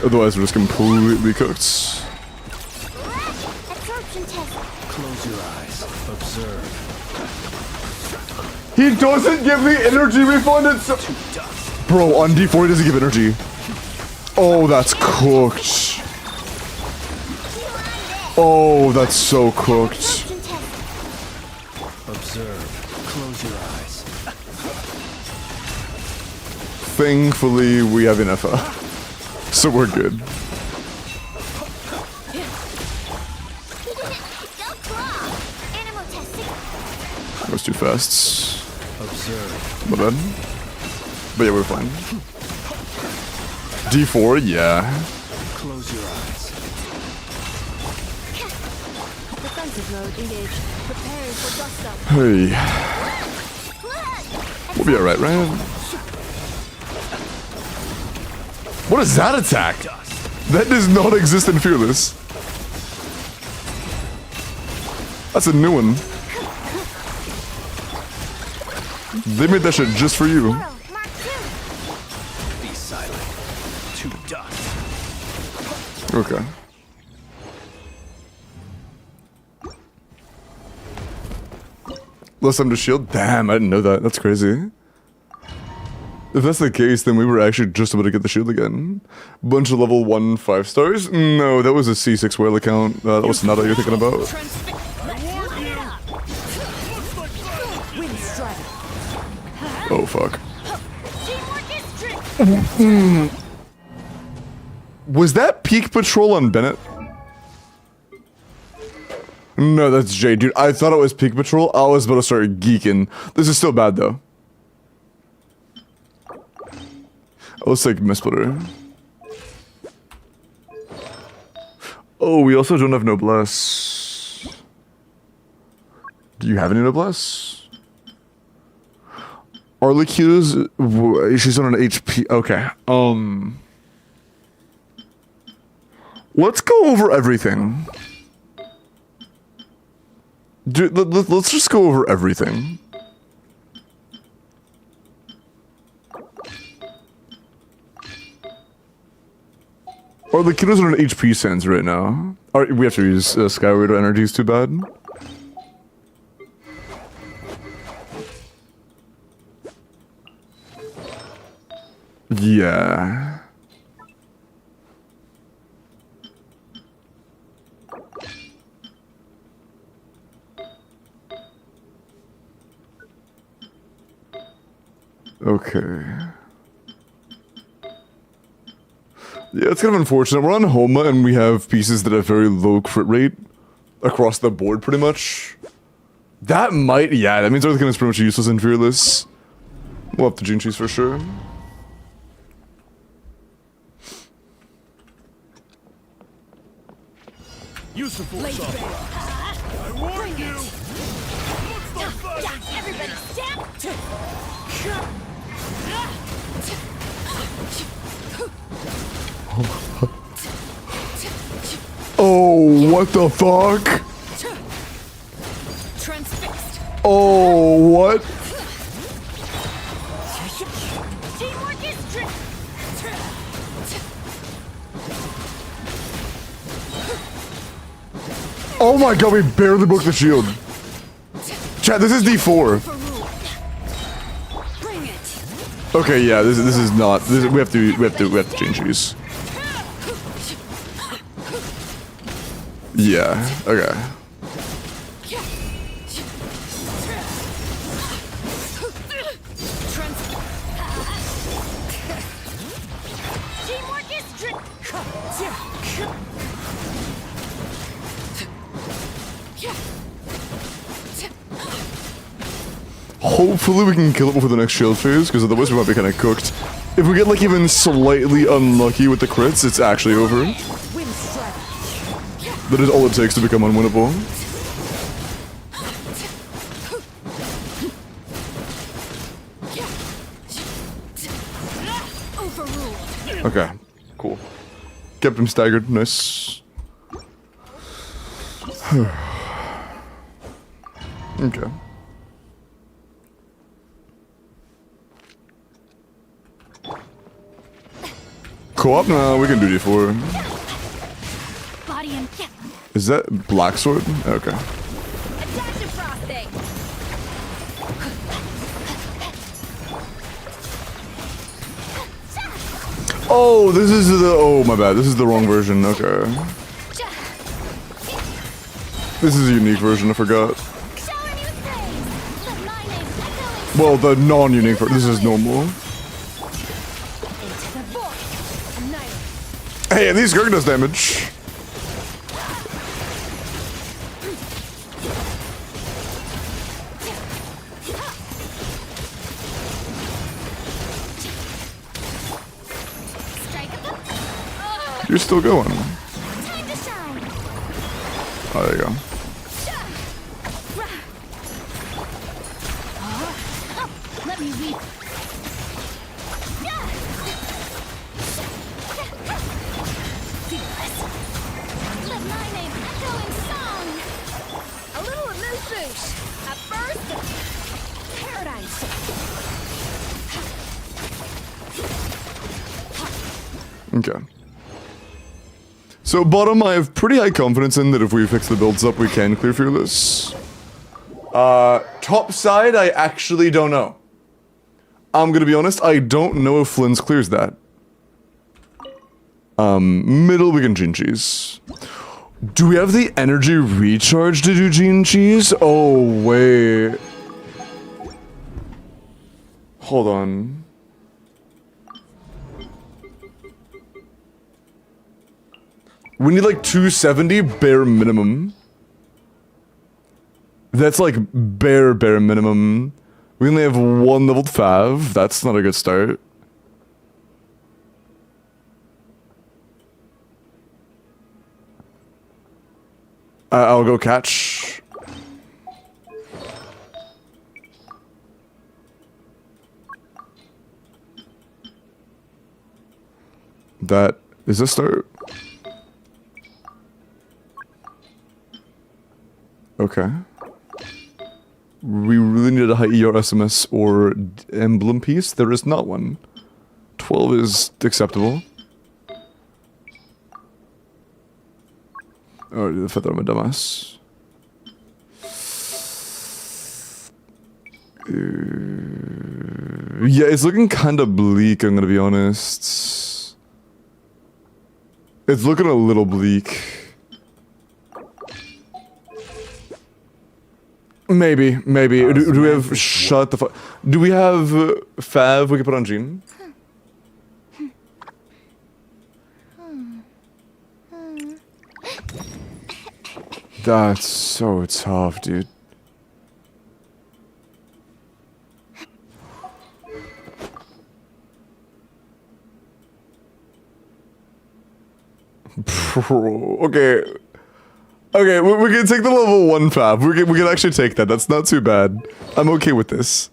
Otherwise, we're just completely cooked. Close your eyes. Observe. He doesn't give me energy refund. It's so bro, on D4 he doesn't give energy. Oh, that's cooked. Oh, that's so cooked. Observe. Close your eyes. Thankfully, we have enough. So we're good. That was too fast. Observe. But then. But yeah, we're fine. D4, yeah. Close your eyes. Defensive mode engaged. Preparing for dust up. Hey. We'll be alright, right? What is that attack? That does not exist in Fearless. That's a new one. They made that shit just for you. Be silent. To dust. Okay. Less time to shield? Damn, I didn't know that. That's crazy. If that's the case, then we were actually just about to get the shield again. Bunch of level 1 5 stars? No, that was a C6 whale account. That was not what you're thinking about. Oh, fuck. Was that Peak Patrol on Bennett? No, that's Jay, dude. I thought it was Peak Patrol. I was about to start geeking. This is still bad, though. Let's take Mistsplitter. Oh, we also don't have Noblesse. Do you have any Noblesse? Arleque's, she's on an HP. Okay. Let's go over everything. Dude, let's just go over everything. Or the kiddos are on an HP sense right now. Or we have to use Skyward energies, too bad. Yeah. Okay. Yeah, it's kind of unfortunate. We're on Homa and we have pieces that have very low crit rate across the board, pretty much. That might, yeah, that means everything is pretty much useless and fearless. We'll have to Gene Cheese for sure. Use the force I warn you! Everybody stand! Oh, what the fuck? Transfixed. Oh, what? Teamwork is tricky. Oh my god, we barely broke the shield. Chat, this is D4. Okay, yeah, this is not. We have to change these. Yeah. Okay. Hopefully we can kill it before the next shield phase, because otherwise we might be kind of cooked. If we get like even slightly unlucky with the crits, it's actually over. That is all it takes to become unwinnable. Okay, cool. Kept him staggered, nice. Okay. Co-op? No, we can do D4. Is that black sword? Okay. Oh, this is the... Oh, my bad. This is the wrong version. Okay. This is a unique version. I forgot. Well, the non-unique version. This is normal. Hey, at least Gurg does damage. You're still going. Oh, there you go. Let me weep. Let my name echo in song. A little amuse-bouche. At first, paradise. Okay. So bottom, I have pretty high confidence in that if we fix the builds up, we can clear Fearless. Top side, I actually don't know. I'm gonna be honest, I don't know if Flynn's clears that. Middle, we can Gene Cheese. Do we have the energy recharge to do Gene Cheese? Oh, wait. Hold on. We need like 270 bare minimum. That's like bare minimum. We only have one leveled fav. That's not a good start. I'll go catch. That is a start. Okay. We really need a high ER SMS or emblem piece. There is not one. 12 is acceptable. Oh, the feather of a dumbass. Yeah, it's looking kind of bleak, I'm gonna be honest. It's looking a little bleak. Maybe. Do we have... Shut the fuck... Do we have Fav we can put on Jean? That's so tough, dude. Bro, okay. Okay, we can take the level 1 Fav. We can actually take that. That's not too bad. I'm okay with this.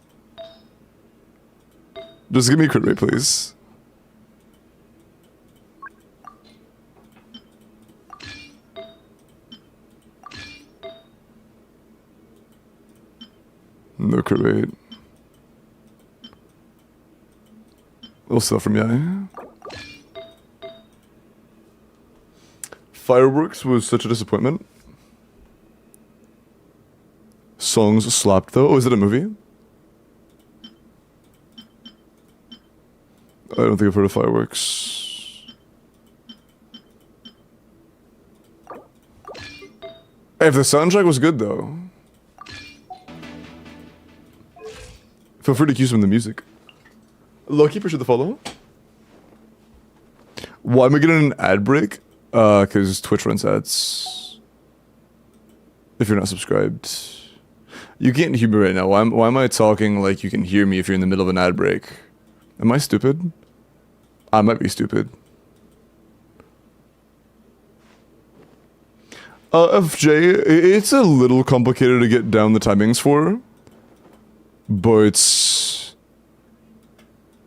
Just give me crit rate, please. No crit rate. Little stuff from Yai. Fireworks was such a disappointment. songs slapped though. Oh, is it a movie? I don't think I've heard of Fireworks. If the soundtrack was good though, feel free to cue some of the music. Loki, appreciate the follow. Why am I getting an ad break? Because Twitch runs ads. If you're not subscribed. You can't hear me right now. Why am I talking like you can hear me if you're in the middle of an ad break? Am I stupid? I might be stupid. FJ, it's a little complicated to get down the timings for. But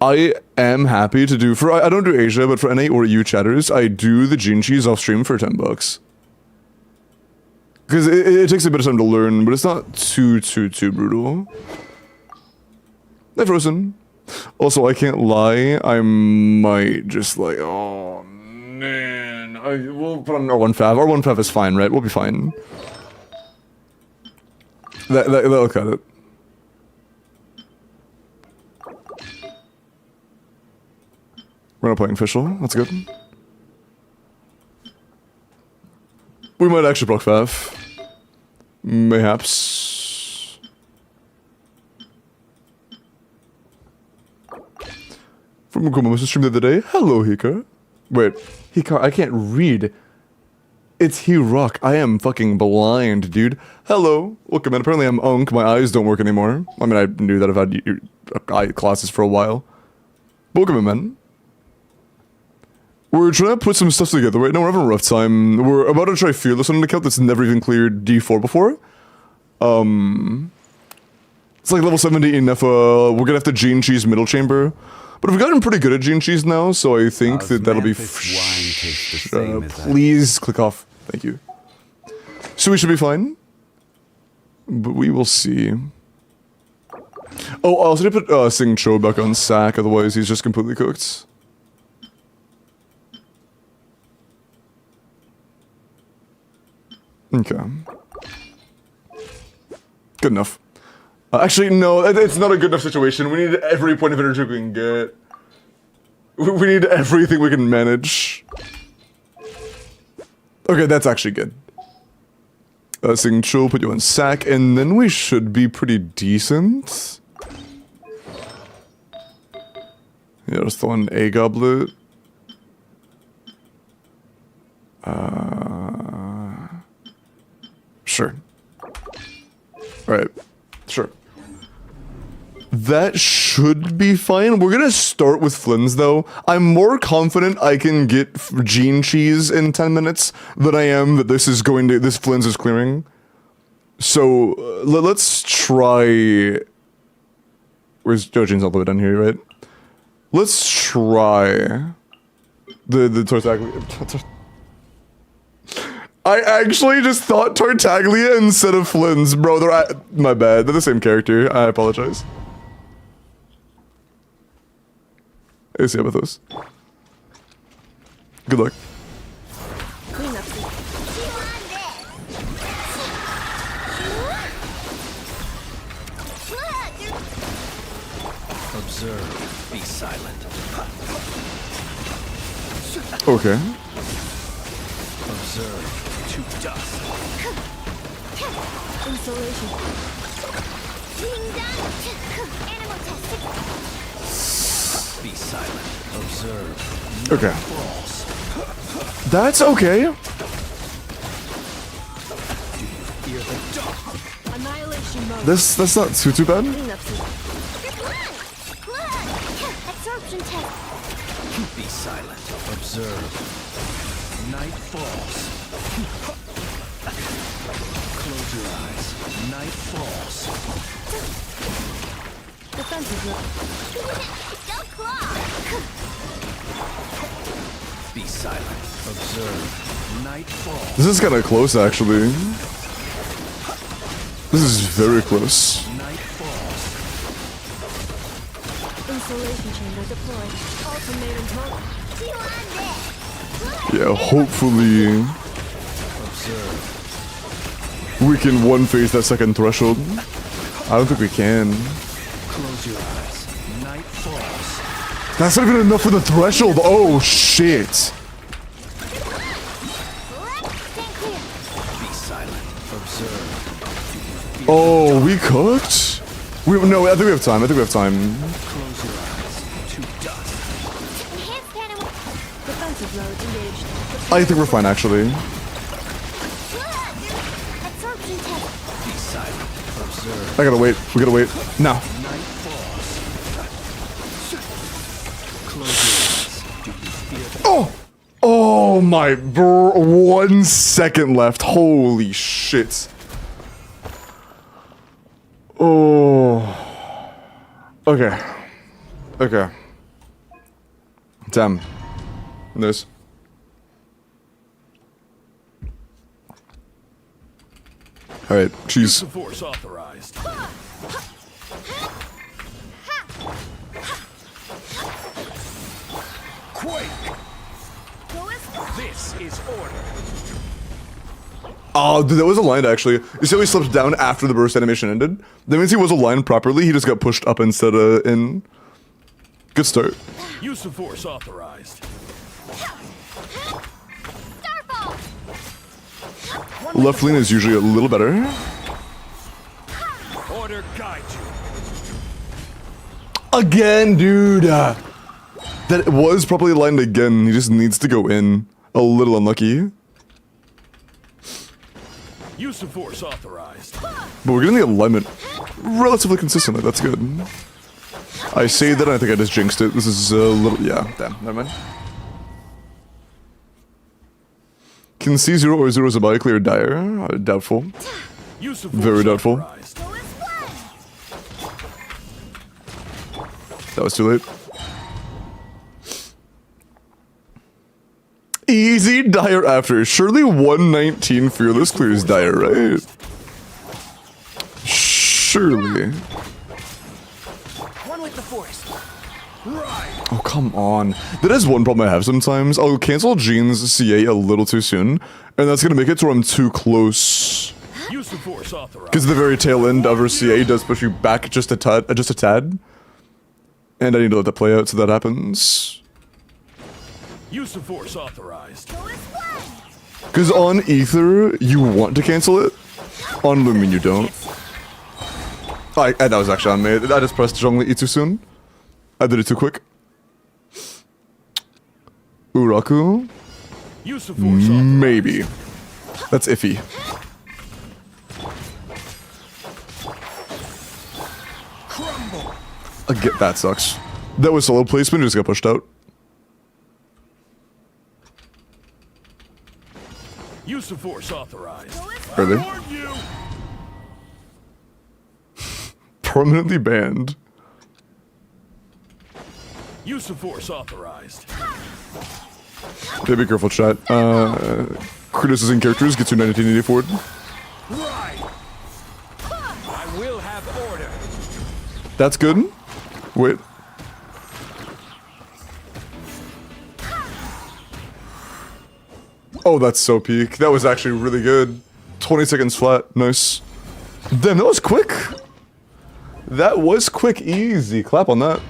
I am happy to do, I don't do Asia, but for NA or EU chatters, I do the Genshin off stream for $10. Because it takes a bit of time to learn, but it's not too brutal. Hey, Frozen. Also, I can't lie, I might just like, oh man, we'll put on R1 Fav. R1 Fav is fine, right? We'll be fine. That'll cut it. We're not playing official, that's good. We might actually block Fav. Mayhaps. From Gumamu's stream the other day. Hello, Hika. Wait, Hika, I can't read. It's He-Rock. I am fucking blind, dude. Hello. Welcome in. Apparently I'm Unk. My eyes don't work anymore. I mean, I knew that I've had eye classes for a while. Welcome in, man. We're trying to put some stuff together right now. We're having a rough time. We're about to try Fearless on an account that's never even cleared D4 before. It's like level 70 enough. We're gonna have to Gene Cheese middle chamber. But we've gotten pretty good at Gene Cheese now, so I think that'll be please click off. Thank you. So we should be fine. But we will see. Oh, I also need to put Sing Cho back on sack, otherwise he's just completely cooked. Okay. Good enough. Actually, no, it's not a good enough situation. We need every point of energy we can get. We need everything we can manage. Okay, that's actually good. Sing Chill, put you on sack, and then we should be pretty decent. Yeah, just throw in a goblet. Sure. Alright, sure. That should be fine. We're gonna start with Flynn's though. I'm more confident I can get Gene Cheese in 10 minutes than I am that this Flynn's is clearing. So, let's try... Where's Jojine's all the way down here, right? Let's try... The Tartaglia... I actually just thought Tartaglia instead of Flynn's. Bro, my bad. They're the same character. I apologize. I see about those. Good luck. Observe. Be silent. Okay. Observe. To dust. Insulation. Animal testing. Be silent. Observe. Okay. That's okay. Hear the dog. Annihilation mode. That's not too bad. Absorption test. Be silent. Observe. Night falls. Close your eyes. Night falls. Defensive mode. Don't claw. Be silent. Observe. Night falls. This is kind of close, actually. This is very close. Night falls. Insulation chamber deployed. Ultimatum total. Yeah, hopefully... Observe. We we can one phase that second threshold. I don't think we can. Close your eyes. Night falls. That's not even enough for the threshold. Oh shit. Stand clear. Be silent. Observe. Oh, we cooked? No, I think we have time. Close your eyes. To dust. Enhanced cannon. Defensive mode engaged. I think we're fine, actually. Absorption test. Be silent. Observe. I gotta wait. We gotta wait. No. Night falls. Close your eyes. Do you feel that? Oh! Oh my bro. 1 second left. Holy shit. Oh. Okay. Okay. Damn. Nice. Alright, Use she's. the force authorized. Quake. This is order. Oh, dude, that was aligned actually. You see how he slipped down after the burst animation ended? That means he was aligned properly, he just got pushed up instead of in. Good start. Use of force authorized. Starfall. Left lean is usually a little better. Order guide you. Again, dude. That was probably aligned again. He just needs to go in. A little unlucky. Use of force authorized. But we're getting the alignment relatively consistently. That's good. I say that and I think I just jinxed it. This is a little... Yeah, damn. Never mind. Can C0 or 0 ZIBAI clear Dire? Doubtful. Use of force Very doubtful. authorized. That was too late. Easy Dire after. Surely 119 Fearless clears Dire, right? Surely. One with the force. Right. Oh, come on. That is one problem I have sometimes. I'll cancel Jean's CA a little too soon, and that's gonna make it to where I'm too close. Use of force authorized. Because the very tail end of her CA does push you back just a tad. And I need to let that play out so that happens. Use of force authorized. Because on Ether, you want to cancel it. On Lumen, you don't. That was actually on me. I just pressed Zhongli E too soon. I did it too quick. Uraku? Use of force authorized. Maybe. That's iffy. Crumble. That sucks. That was solo placement, just got pushed out. Use of force authorized. Really? Warn you. Permanently banned. Use of force authorized. Yeah, be careful, chat. Criticizing characters gets you 1980 forward. Right. I will have order. That's good. Wait. Oh, that's so peak. That was actually really good. 20 seconds flat. Nice. Damn, that was quick. That was quick. Easy. Clap on that.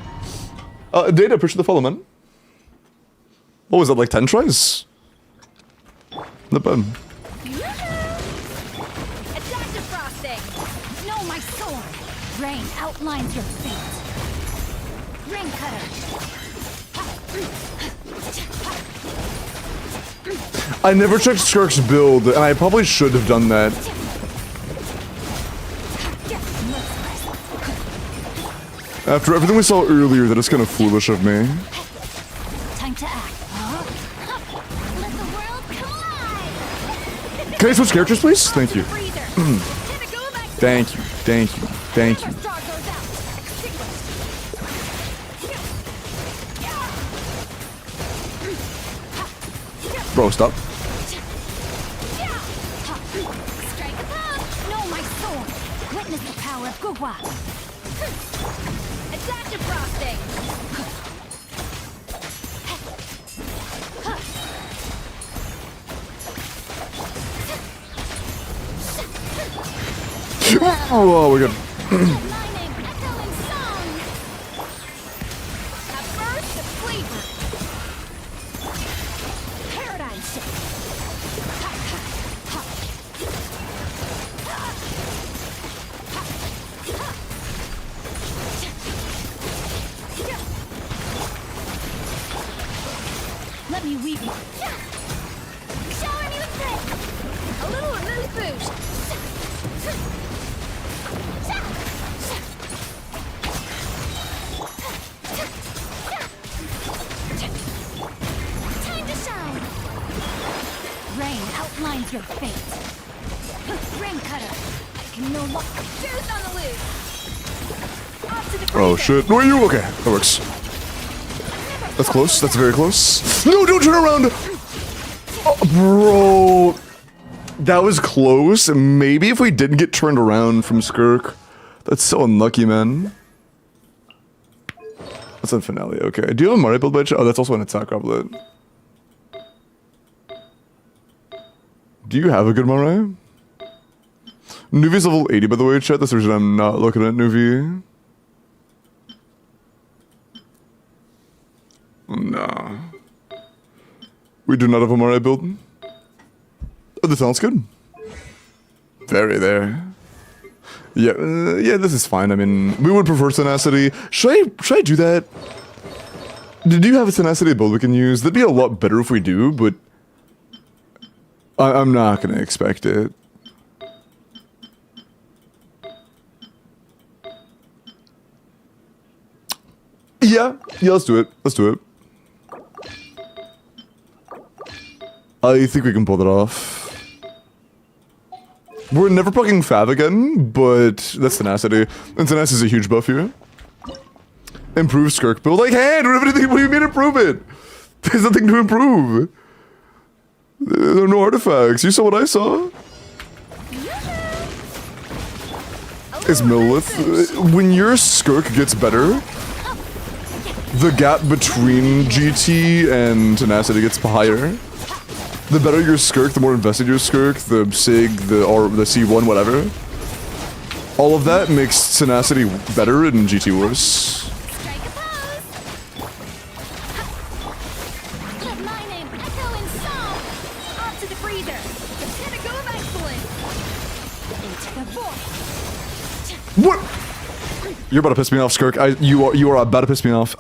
Data, appreciate the follow, man. What was that, like 10 tries? Not bad. Adaptive frosting. Know my sword. Rain outlines your fate. Rain cutter. I never checked Skirk's build, and I probably should have done that. After everything we saw earlier, that is kind of foolish of me. Time to act. Let the world collide. Can I switch characters, please? Thank you. Breather. Thank you. Thank you. Thank you. Star goes out. Extinguished. Bro, stop. Strike a pose. Know my sword. Witness the power of Gugwa. Adaptive frosting. Oh, we're good. Let my name echo in song. At first, the flavor. Paradigm shift. Ha, ha, ha. Ha, ha, ha. Let me weave you. Shower me with this. A little mood boost. Time to shine. Rain outlines your fate. Rain cutter. I can no longer. Shoes on the loose. Off to the Oh breather. shit. No, you okay? That works. That's close. That's very close. No, don't turn around. Oh, bro. That was close. Maybe if we didn't get turned around from Skirk. That's so unlucky, man. That's on finale. Okay. Do you have a Mario build by chance? Oh, that's also an attack goblet. Do you have a good Mario? Nuvi's level 80, by the way, chat. That's the reason I'm not looking at Nuvi. Nah. We do not have a Mario build. Oh, this sounds good. Very there. Yeah, yeah, this is fine. I mean, we would prefer tenacity. Should I do that? Do you have a tenacity build we can use? That'd be a lot better if we do, but I'm not gonna expect it. Yeah, let's do it. Let's do it. I think we can pull that off. We're never fucking Fav again, but that's tenacity. And tenacity is a huge buff here. Improve Skirk build. Like, hey, I don't have anything. What do you mean improve it? There's nothing to improve. There are no artifacts. You saw what I saw? It's Millith. When your Skirk gets better, the gap between GT and tenacity gets higher. The better your Skirk, the more invested your Skirk, the SIG, the C1, whatever. All of that makes tenacity better and GT worse. Strike a pose. Let my name echo in song. Off to the breather. The pinnacle of excellence. Into the void. What? You're about to piss me off, Skirk. You are about to piss me off.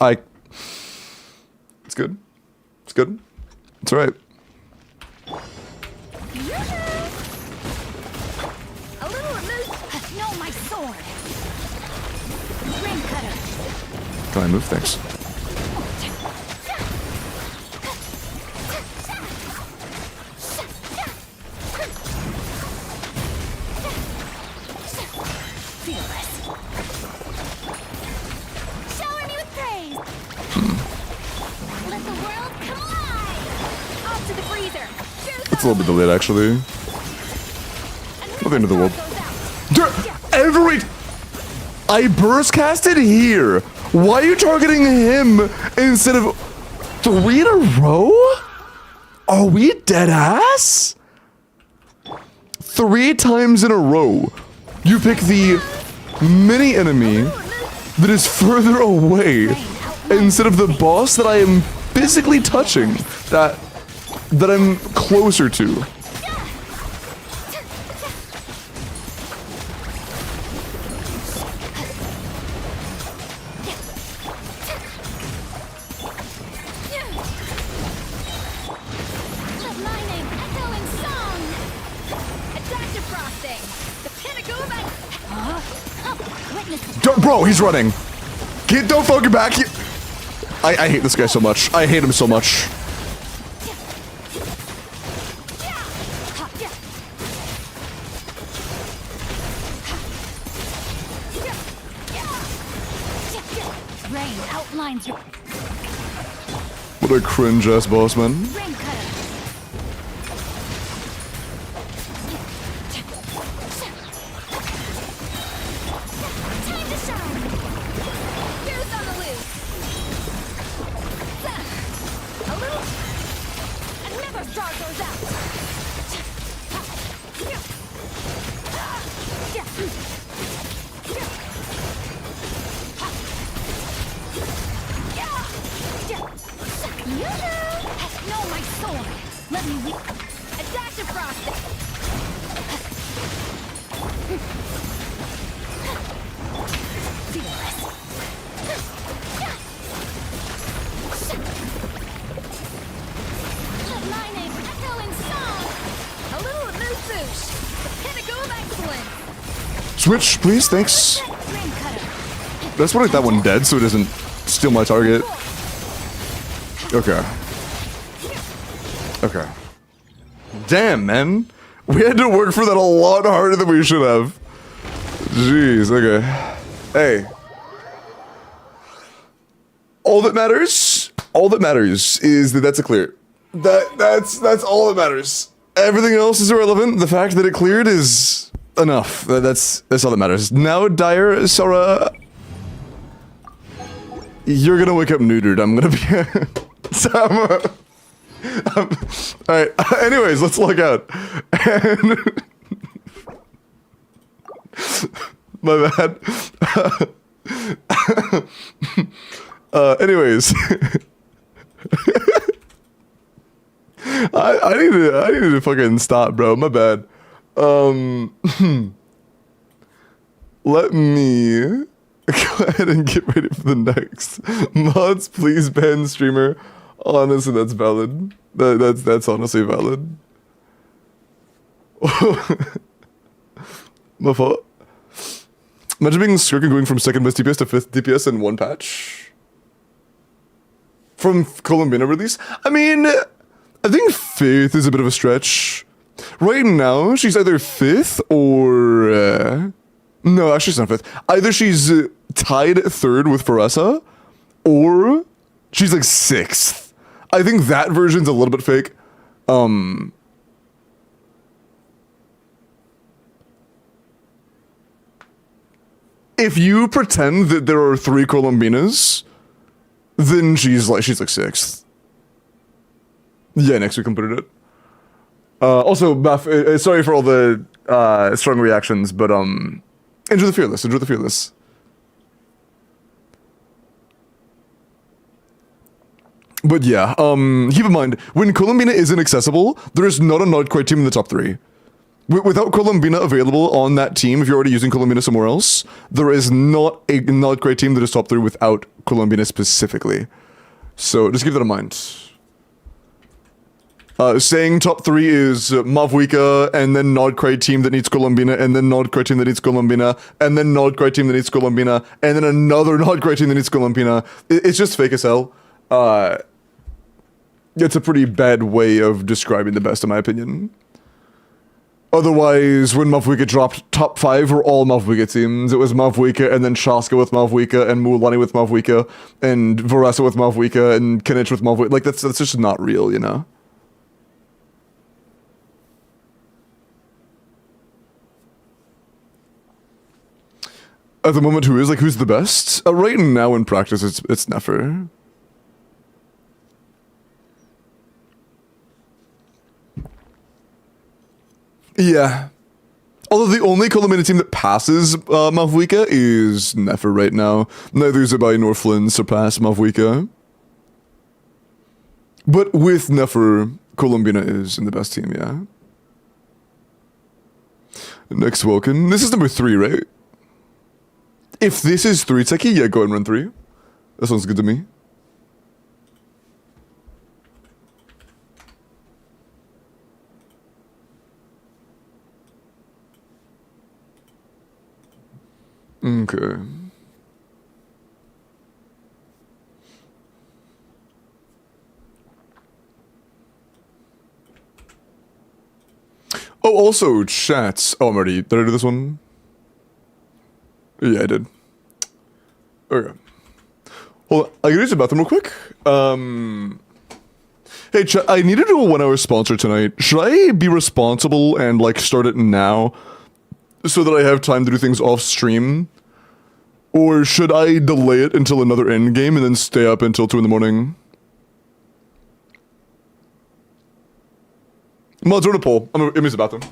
It's good. It's good. It's alright. A little loose. No, my sword. Ring cutter. Can I move? Thanks. Fearless. Shower me with praise. Let the world come alive. Off to the freezer. It's a little bit delayed, actually. Not the end of the world. I burst casted here. Why are you targeting him instead of 3 in a row? Are we dead ass? 3 times in a row, you pick the mini enemy that is further away instead of the boss that I am physically touching, that I'm closer to. Let my name echo in song. Adaptive frosting. The pinnacle of witness. Bro, he's running. Don't fucking back. I hate this guy so much. I hate him so much. Rain outlines your What a cringe ass boss, man. ring cutter. Time to shine. Goose on the loose. A little. Another star goes out. Know my sword. Let me lead. A dash of frosting. My name's Echoing Song. A little of this douche. The pinnacle of excellence. Switch, please, thanks. Ring cutter. Let's make that one dead so it doesn't steal my target. Okay. Okay. Damn, man. We had to work for that a lot harder than we should have. Jeez, okay. Hey. All that matters is that that's a clear. That's all that matters. Everything else is irrelevant. The fact that it cleared is enough. That's all that matters. Now, Dire, Sora, you're gonna wake up neutered. I'm gonna be. So alright, anyways, let's log out. And my bad. Anyways. I need to fucking stop, bro. My bad. Let me go ahead and get ready for the next. Mods, please ban streamer. Honestly, that's valid. That's honestly valid. My fault. Imagine being Skirk and going from second best DPS to fifth DPS in one patch. From Columbina release? I mean, I think fifth is a bit of a stretch. Right now, she's either fifth or... no, actually she's not fifth. Either she's tied third with Faressa, or she's like sixth. I think that version's a little bit fake. If you pretend that there are 3 Columbinas, then she's like sixth. Yeah, next week completed it. Also, Buff, sorry for all the strong reactions, but enjoy the Fearless, enjoy the Fearless. But yeah, keep in mind, when Columbina isn't accessible, there is not a Nodquite team in the top 3. Without Columbina available on that team, if you're already using Columbina somewhere else, there is not a Nodquite team that is top 3 without Columbina specifically. So just keep that in mind. Saying top 3 is Mavwika, and then Nodquite team that needs Columbina, and then Nodquite team that needs Columbina, and then Nodquite team that needs Columbina, and then another Nodquite team that needs Columbina. It's just fake as hell. It's a pretty bad way of describing the best, in my opinion. Otherwise, when Mavwika dropped, top 5 were all Mavwika teams. It was Mavwika, and then Shaska with Mavwika, and Mualani with Mavwika, and Varessa with Mavwika, and Kinich with Mavwika. Like, that's just not real, you know? At the moment, who's the best? Right now in practice, it's Nefer. Yeah. Although the only Columbina team that passes Mavwika is Nefer right now. Neither ZIBAI nor Flynn surpass Mavwika. But with Nefer, Columbina is in the best team, yeah. Next Welkin. This is number 3, right? If this is 3 Techie, yeah, go ahead and run 3. That sounds good to me. Okay. Oh, also, chats. Oh, I'm already... Did I do this one? Yeah, I did. Okay. Hold on. I can use the bathroom real quick. Hey, chat, I need to do a 1-hour sponsor tonight. Should I be responsible and, like, start it now so that I have time to do things off stream? Or should I delay it until another end game and then stay up until 2 in the morning? Mods, run a poll. I'm gonna use the bathroom.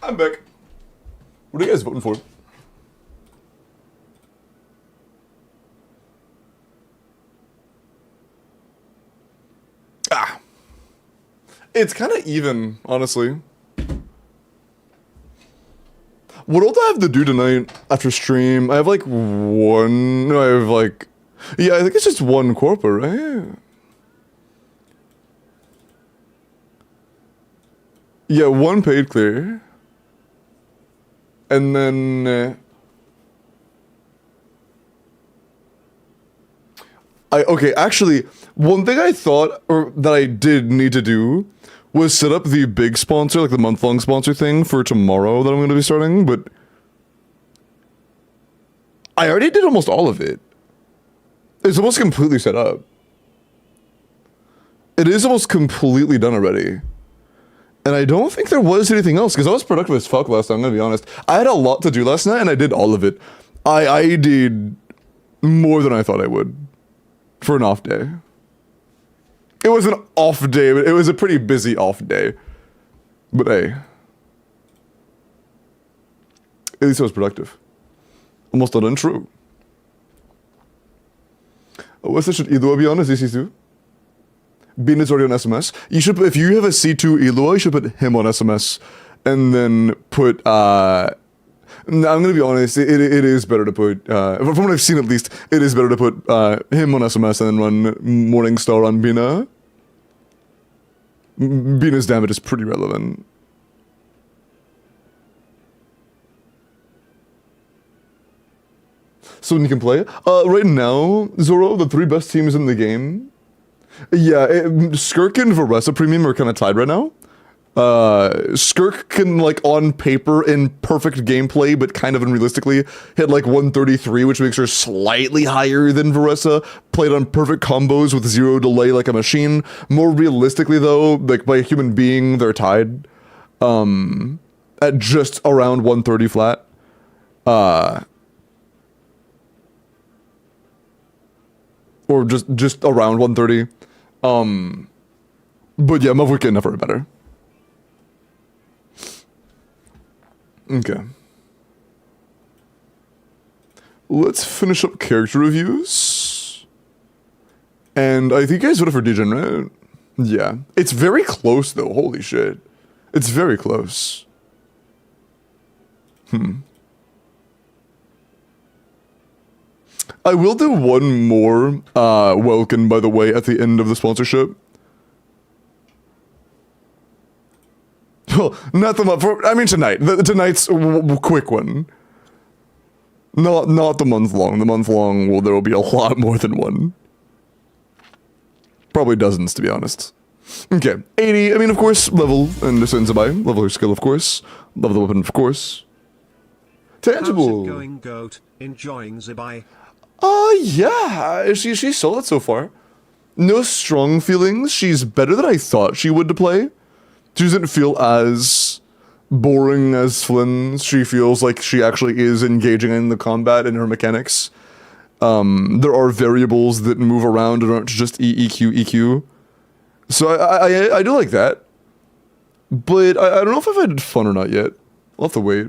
I'm back. What are you guys voting for? Ah. It's kind of even, honestly. What else do I have to do tonight after stream? I have like one. No, I have like. Yeah, I think it's just one corporate, right? Yeah, one paid clear. And then. Okay, actually, one thing I thought, or that I did need to do, was set up the big sponsor, like the month-long sponsor thing for tomorrow that I'm going to be starting, but I already did almost all of it. It's almost completely set up. It is almost completely done already. And I don't think there was anything else, because I was productive as fuck last night, I'm going to be honest. I had a lot to do last night, and I did all of it. I did more than I thought I would for an off day. It was an off day, but it was a pretty busy off day. But hey. At least I was productive. Almost not untrue. What's that? Should Elua be on as EC2? Bean is already on SMS. You should put, if you have a C2 Elua, you should put him on SMS. And then put, I'm gonna be honest, it is better to put, from what I've seen at least, it is better to put him on SMS and then run Morningstar on Bina. Bina's damage is pretty relevant. So when you can play, right now, Zoro, the 3 best teams in the game. Yeah, Skirk and Varesa Premium are kind of tied right now. Skirk can, like, on paper, in perfect gameplay, but kind of unrealistically, hit like 133, which makes her slightly higher than Varesa, played on perfect combos with 0 delay like a machine. More realistically, though, like, by a human being, they're tied. At just around 130 flat. Or just around 130. But yeah, Mavwika never better. Okay. Let's finish up character reviews. And I think you guys voted for Degen, right? Yeah. It's very close, though. Holy shit. It's very close. I will do one more Welkin, by the way, at the end of the sponsorship. Well, not the month. I mean tonight. Tonight's quick one. Not the month long. The month long, well, there will be a lot more than one. Probably dozens, to be honest. Okay, 80. I mean, of course, level and ascend ZIBAI. Level her skill, of course. Level the weapon, of course. Tangible. How's it going, Goat? Enjoying ZIBAI? Yeah. She's solid so far. No strong feelings. She's better than I thought she would to play. She doesn't feel as boring as Flynn's. She feels like she actually is engaging in the combat and her mechanics. There are variables that move around and aren't just EQ. So I do like that. But I don't know if I've had fun or not yet. I'll have to wait.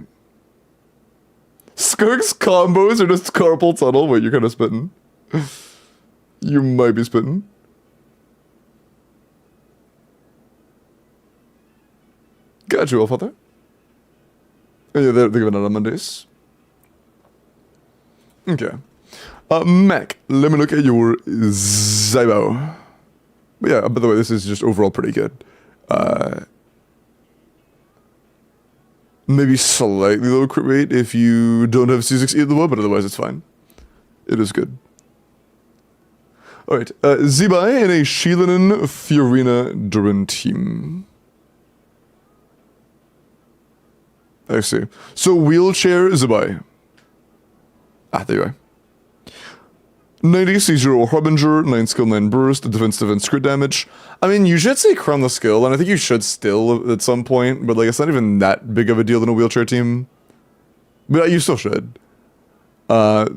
Skirk's combos are just carpal tunnel. Wait, you're kind of spitting. You might be spitting. Got you, Father. Yeah, they're giving it on Mondays. Okay. Mac, let me look at your ZIBAI. But yeah, by the way, this is just overall pretty good. Maybe slightly low crit rate if you don't have C6 either, but otherwise it's fine. It is good. Alright, ZIBAI and a Sheilinen Fiorina Durin team. I see. So wheelchair ZIBAI. Ah, there you are. 90 C0 Harbinger, 9 skill, 9 burst, defense crit damage. I mean, you should say crown the skill, and I think you should still at some point, but like it's not even that big of a deal in a wheelchair team. But you still should. I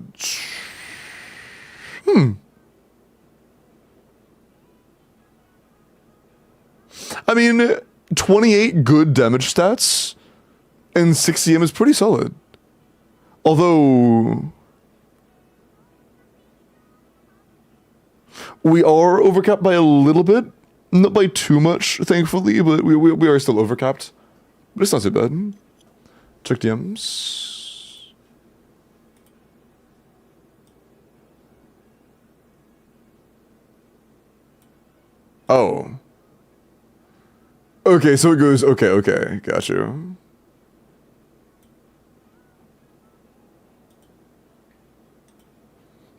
mean, 28 good damage stats And 6 CM is pretty solid. Although we are overcapped by a little bit. Not by too much, thankfully, but we are still overcapped. But it's not too bad. Check DMs. Oh. Okay, so it goes, okay, got you.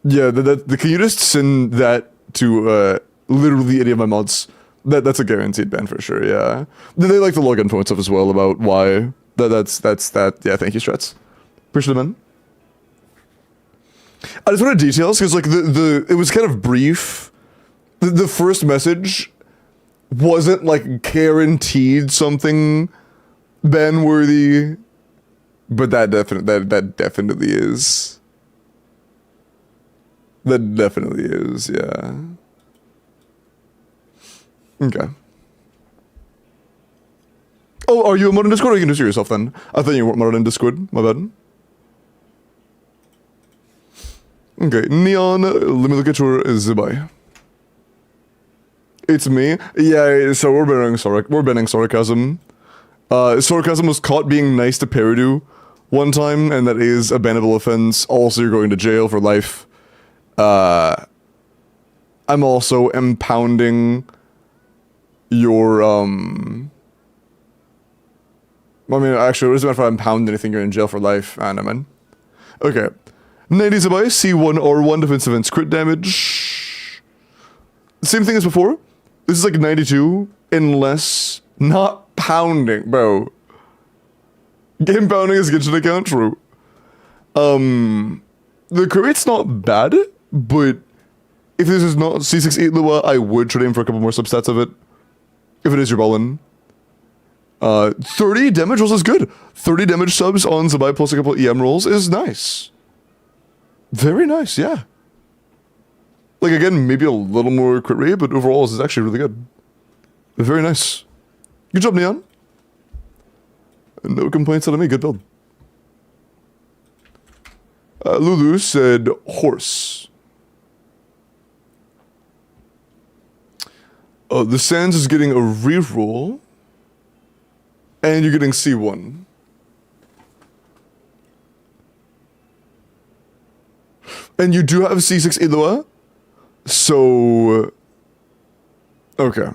Yeah, can you just send that to literally any of my mods? That's a guaranteed ban for sure, yeah. They like the login point stuff as well about why. That's that. Yeah, thank you, Strats. Appreciate it, man. I just wanted details, because like it was kind of brief. The first message wasn't like guaranteed something ban worthy, but that definitely is. That definitely is, yeah. Okay. Oh, are you a mod in Discord, or you can just do yourself then? I thought you weren't mod in Discord, my bad. Okay, Neon, let me look at your ZIBAI. It's me. Yeah, so we're banning sarcasm. Sarcasm was caught being nice to Peridou one time, and that is a bannable offense. Also, you're going to jail for life. I'm also impounding your, I mean, actually, it doesn't matter if I impound anything, you're in jail for life, and I'm in. Okay. 90 ZIBAI, C1 R1 defense events, crit damage. Same thing as before. This is like 92, unless not pounding, bro. Game pounding is Genshin account, true. The crit rate's not bad, but if this is not C6 Lua, I would try to aim for a couple more substats of it. If it is your ballin. 30 damage rolls is good. 30 damage subs on ZIBAI plus a couple EM rolls is nice. Very nice, yeah. Like, again, maybe a little more crit rate, but overall, this is actually really good. Very nice. Good job, Neon. No complaints out of me, good build. Lulu said horse. The Sands is getting a reroll. And you're getting C1. And you do have C6 Ilua. So... Okay.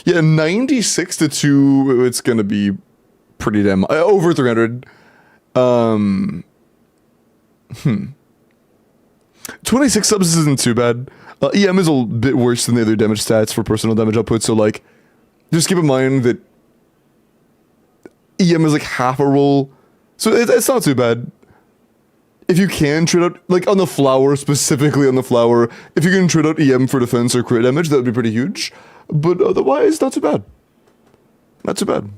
Yeah, 96 to 2, it's gonna be pretty damn... over 300. 26 subs isn't too bad. EM is a bit worse than the other damage stats for personal damage output, so like... Just keep in mind that EM is like half a roll, so it's not too bad. If you can trade out, like on the flower, specifically on the flower, if you can trade out EM for defense or crit damage, that would be pretty huge. But otherwise, not too bad. Not too bad.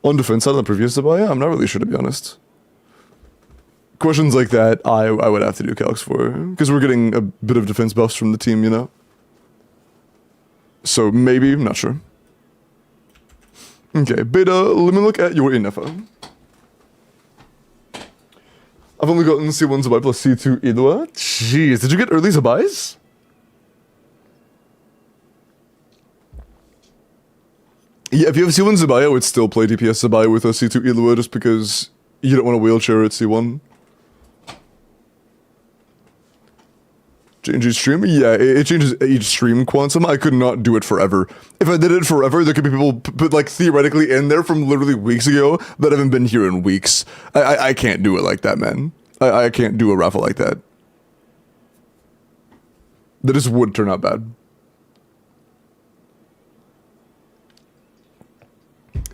On defense side of the previous ZIBAI, I'm not really sure, to be honest. Questions like that, I would have to do calcs for, because we're getting a bit of defense buffs from the team, you know? So maybe, I'm not sure. Okay, Beta, let me look at your info. I've only gotten C1 ZIBAI plus C2 Ilua. Jeez, did you get early ZIBAIs? Yeah, if you have C1 ZIBAI, I would still play DPS ZIBAI with a C2 Ilua just because you don't want a wheelchair at C1. Change each stream? Yeah, it changes each stream quantum. I could not do it forever. If I did it forever, there could be people put like theoretically in there from literally weeks ago that haven't been here in weeks. I can't do it like that, man. I can't do a raffle like that. That just would turn out bad.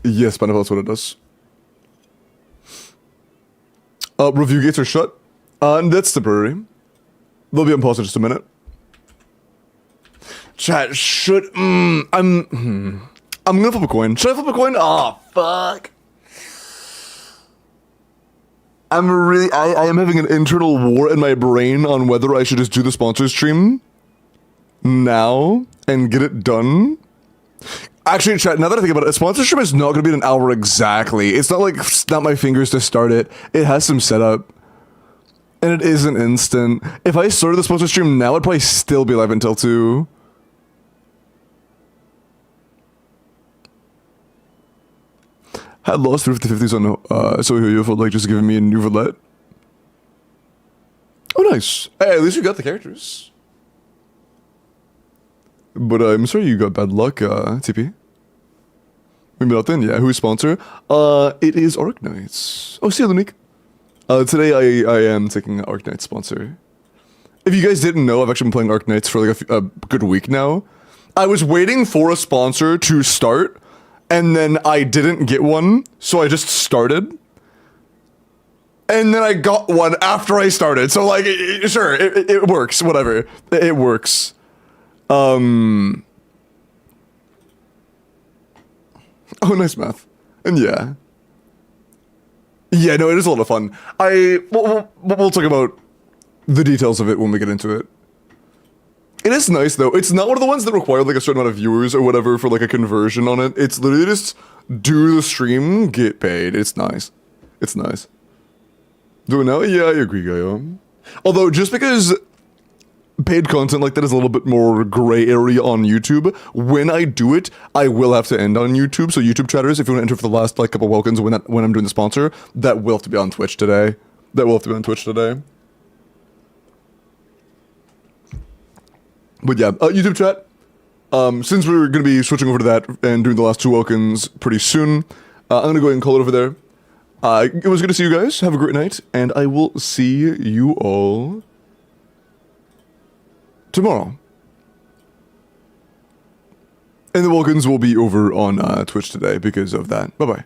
Yes, Pineapple, that's what it does. Review gates are shut. And that's temporary. They'll be on pause in just a minute. Chat, should... I'm gonna flip a coin. Should I flip a coin? Oh, fuck. I am having an internal war in my brain on whether I should just do the sponsor stream now and get it done, Actually, chat, now that I think about it, a sponsorship is not going to be an hour exactly. It's not like snap my fingers to start it. It has some setup. And it isn't instant. If I started the sponsor stream now, it'd probably still be live until 2. Had lost 50/50s on so you felt like just giving me a new roulette. Oh, nice. Hey, at least you got the characters. But I'm sorry you got bad luck, TP. Maybe not then, yeah. Who's sponsor? It is Arknights. Oh, see you, Lunique. Today I am taking Arknights sponsor. If you guys didn't know, I've actually been playing Arknights for like a good week now. I was waiting for a sponsor to start, and then I didn't get one, so I just started. And then I got one after I started, so like, sure, it works, whatever. It works. Oh, nice math. And yeah. Yeah, no, it is a lot of fun. We'll talk about the details of it when we get into it. It is nice, though. It's not one of the ones that require, like, a certain amount of viewers or whatever for, like, a conversion on it. It's literally just do the stream, get paid. It's nice. It's nice. Do it now? Yeah, I agree, Gaio. Although, just because paid content like that is a little bit more gray area on YouTube, when I do it, I will have to end on YouTube. So YouTube chatters, if you want to enter for the last like couple welcomes when I'm doing the sponsor, that will have to be on Twitch today. But yeah, YouTube chat. Since we're going to be switching over to that and doing the last 2 welcomes pretty soon, I'm going to go ahead and call it over there. It was good to see you guys. Have a great night, and I will see you all tomorrow. And the welcomes will be over on Twitch today because of that. Bye-bye.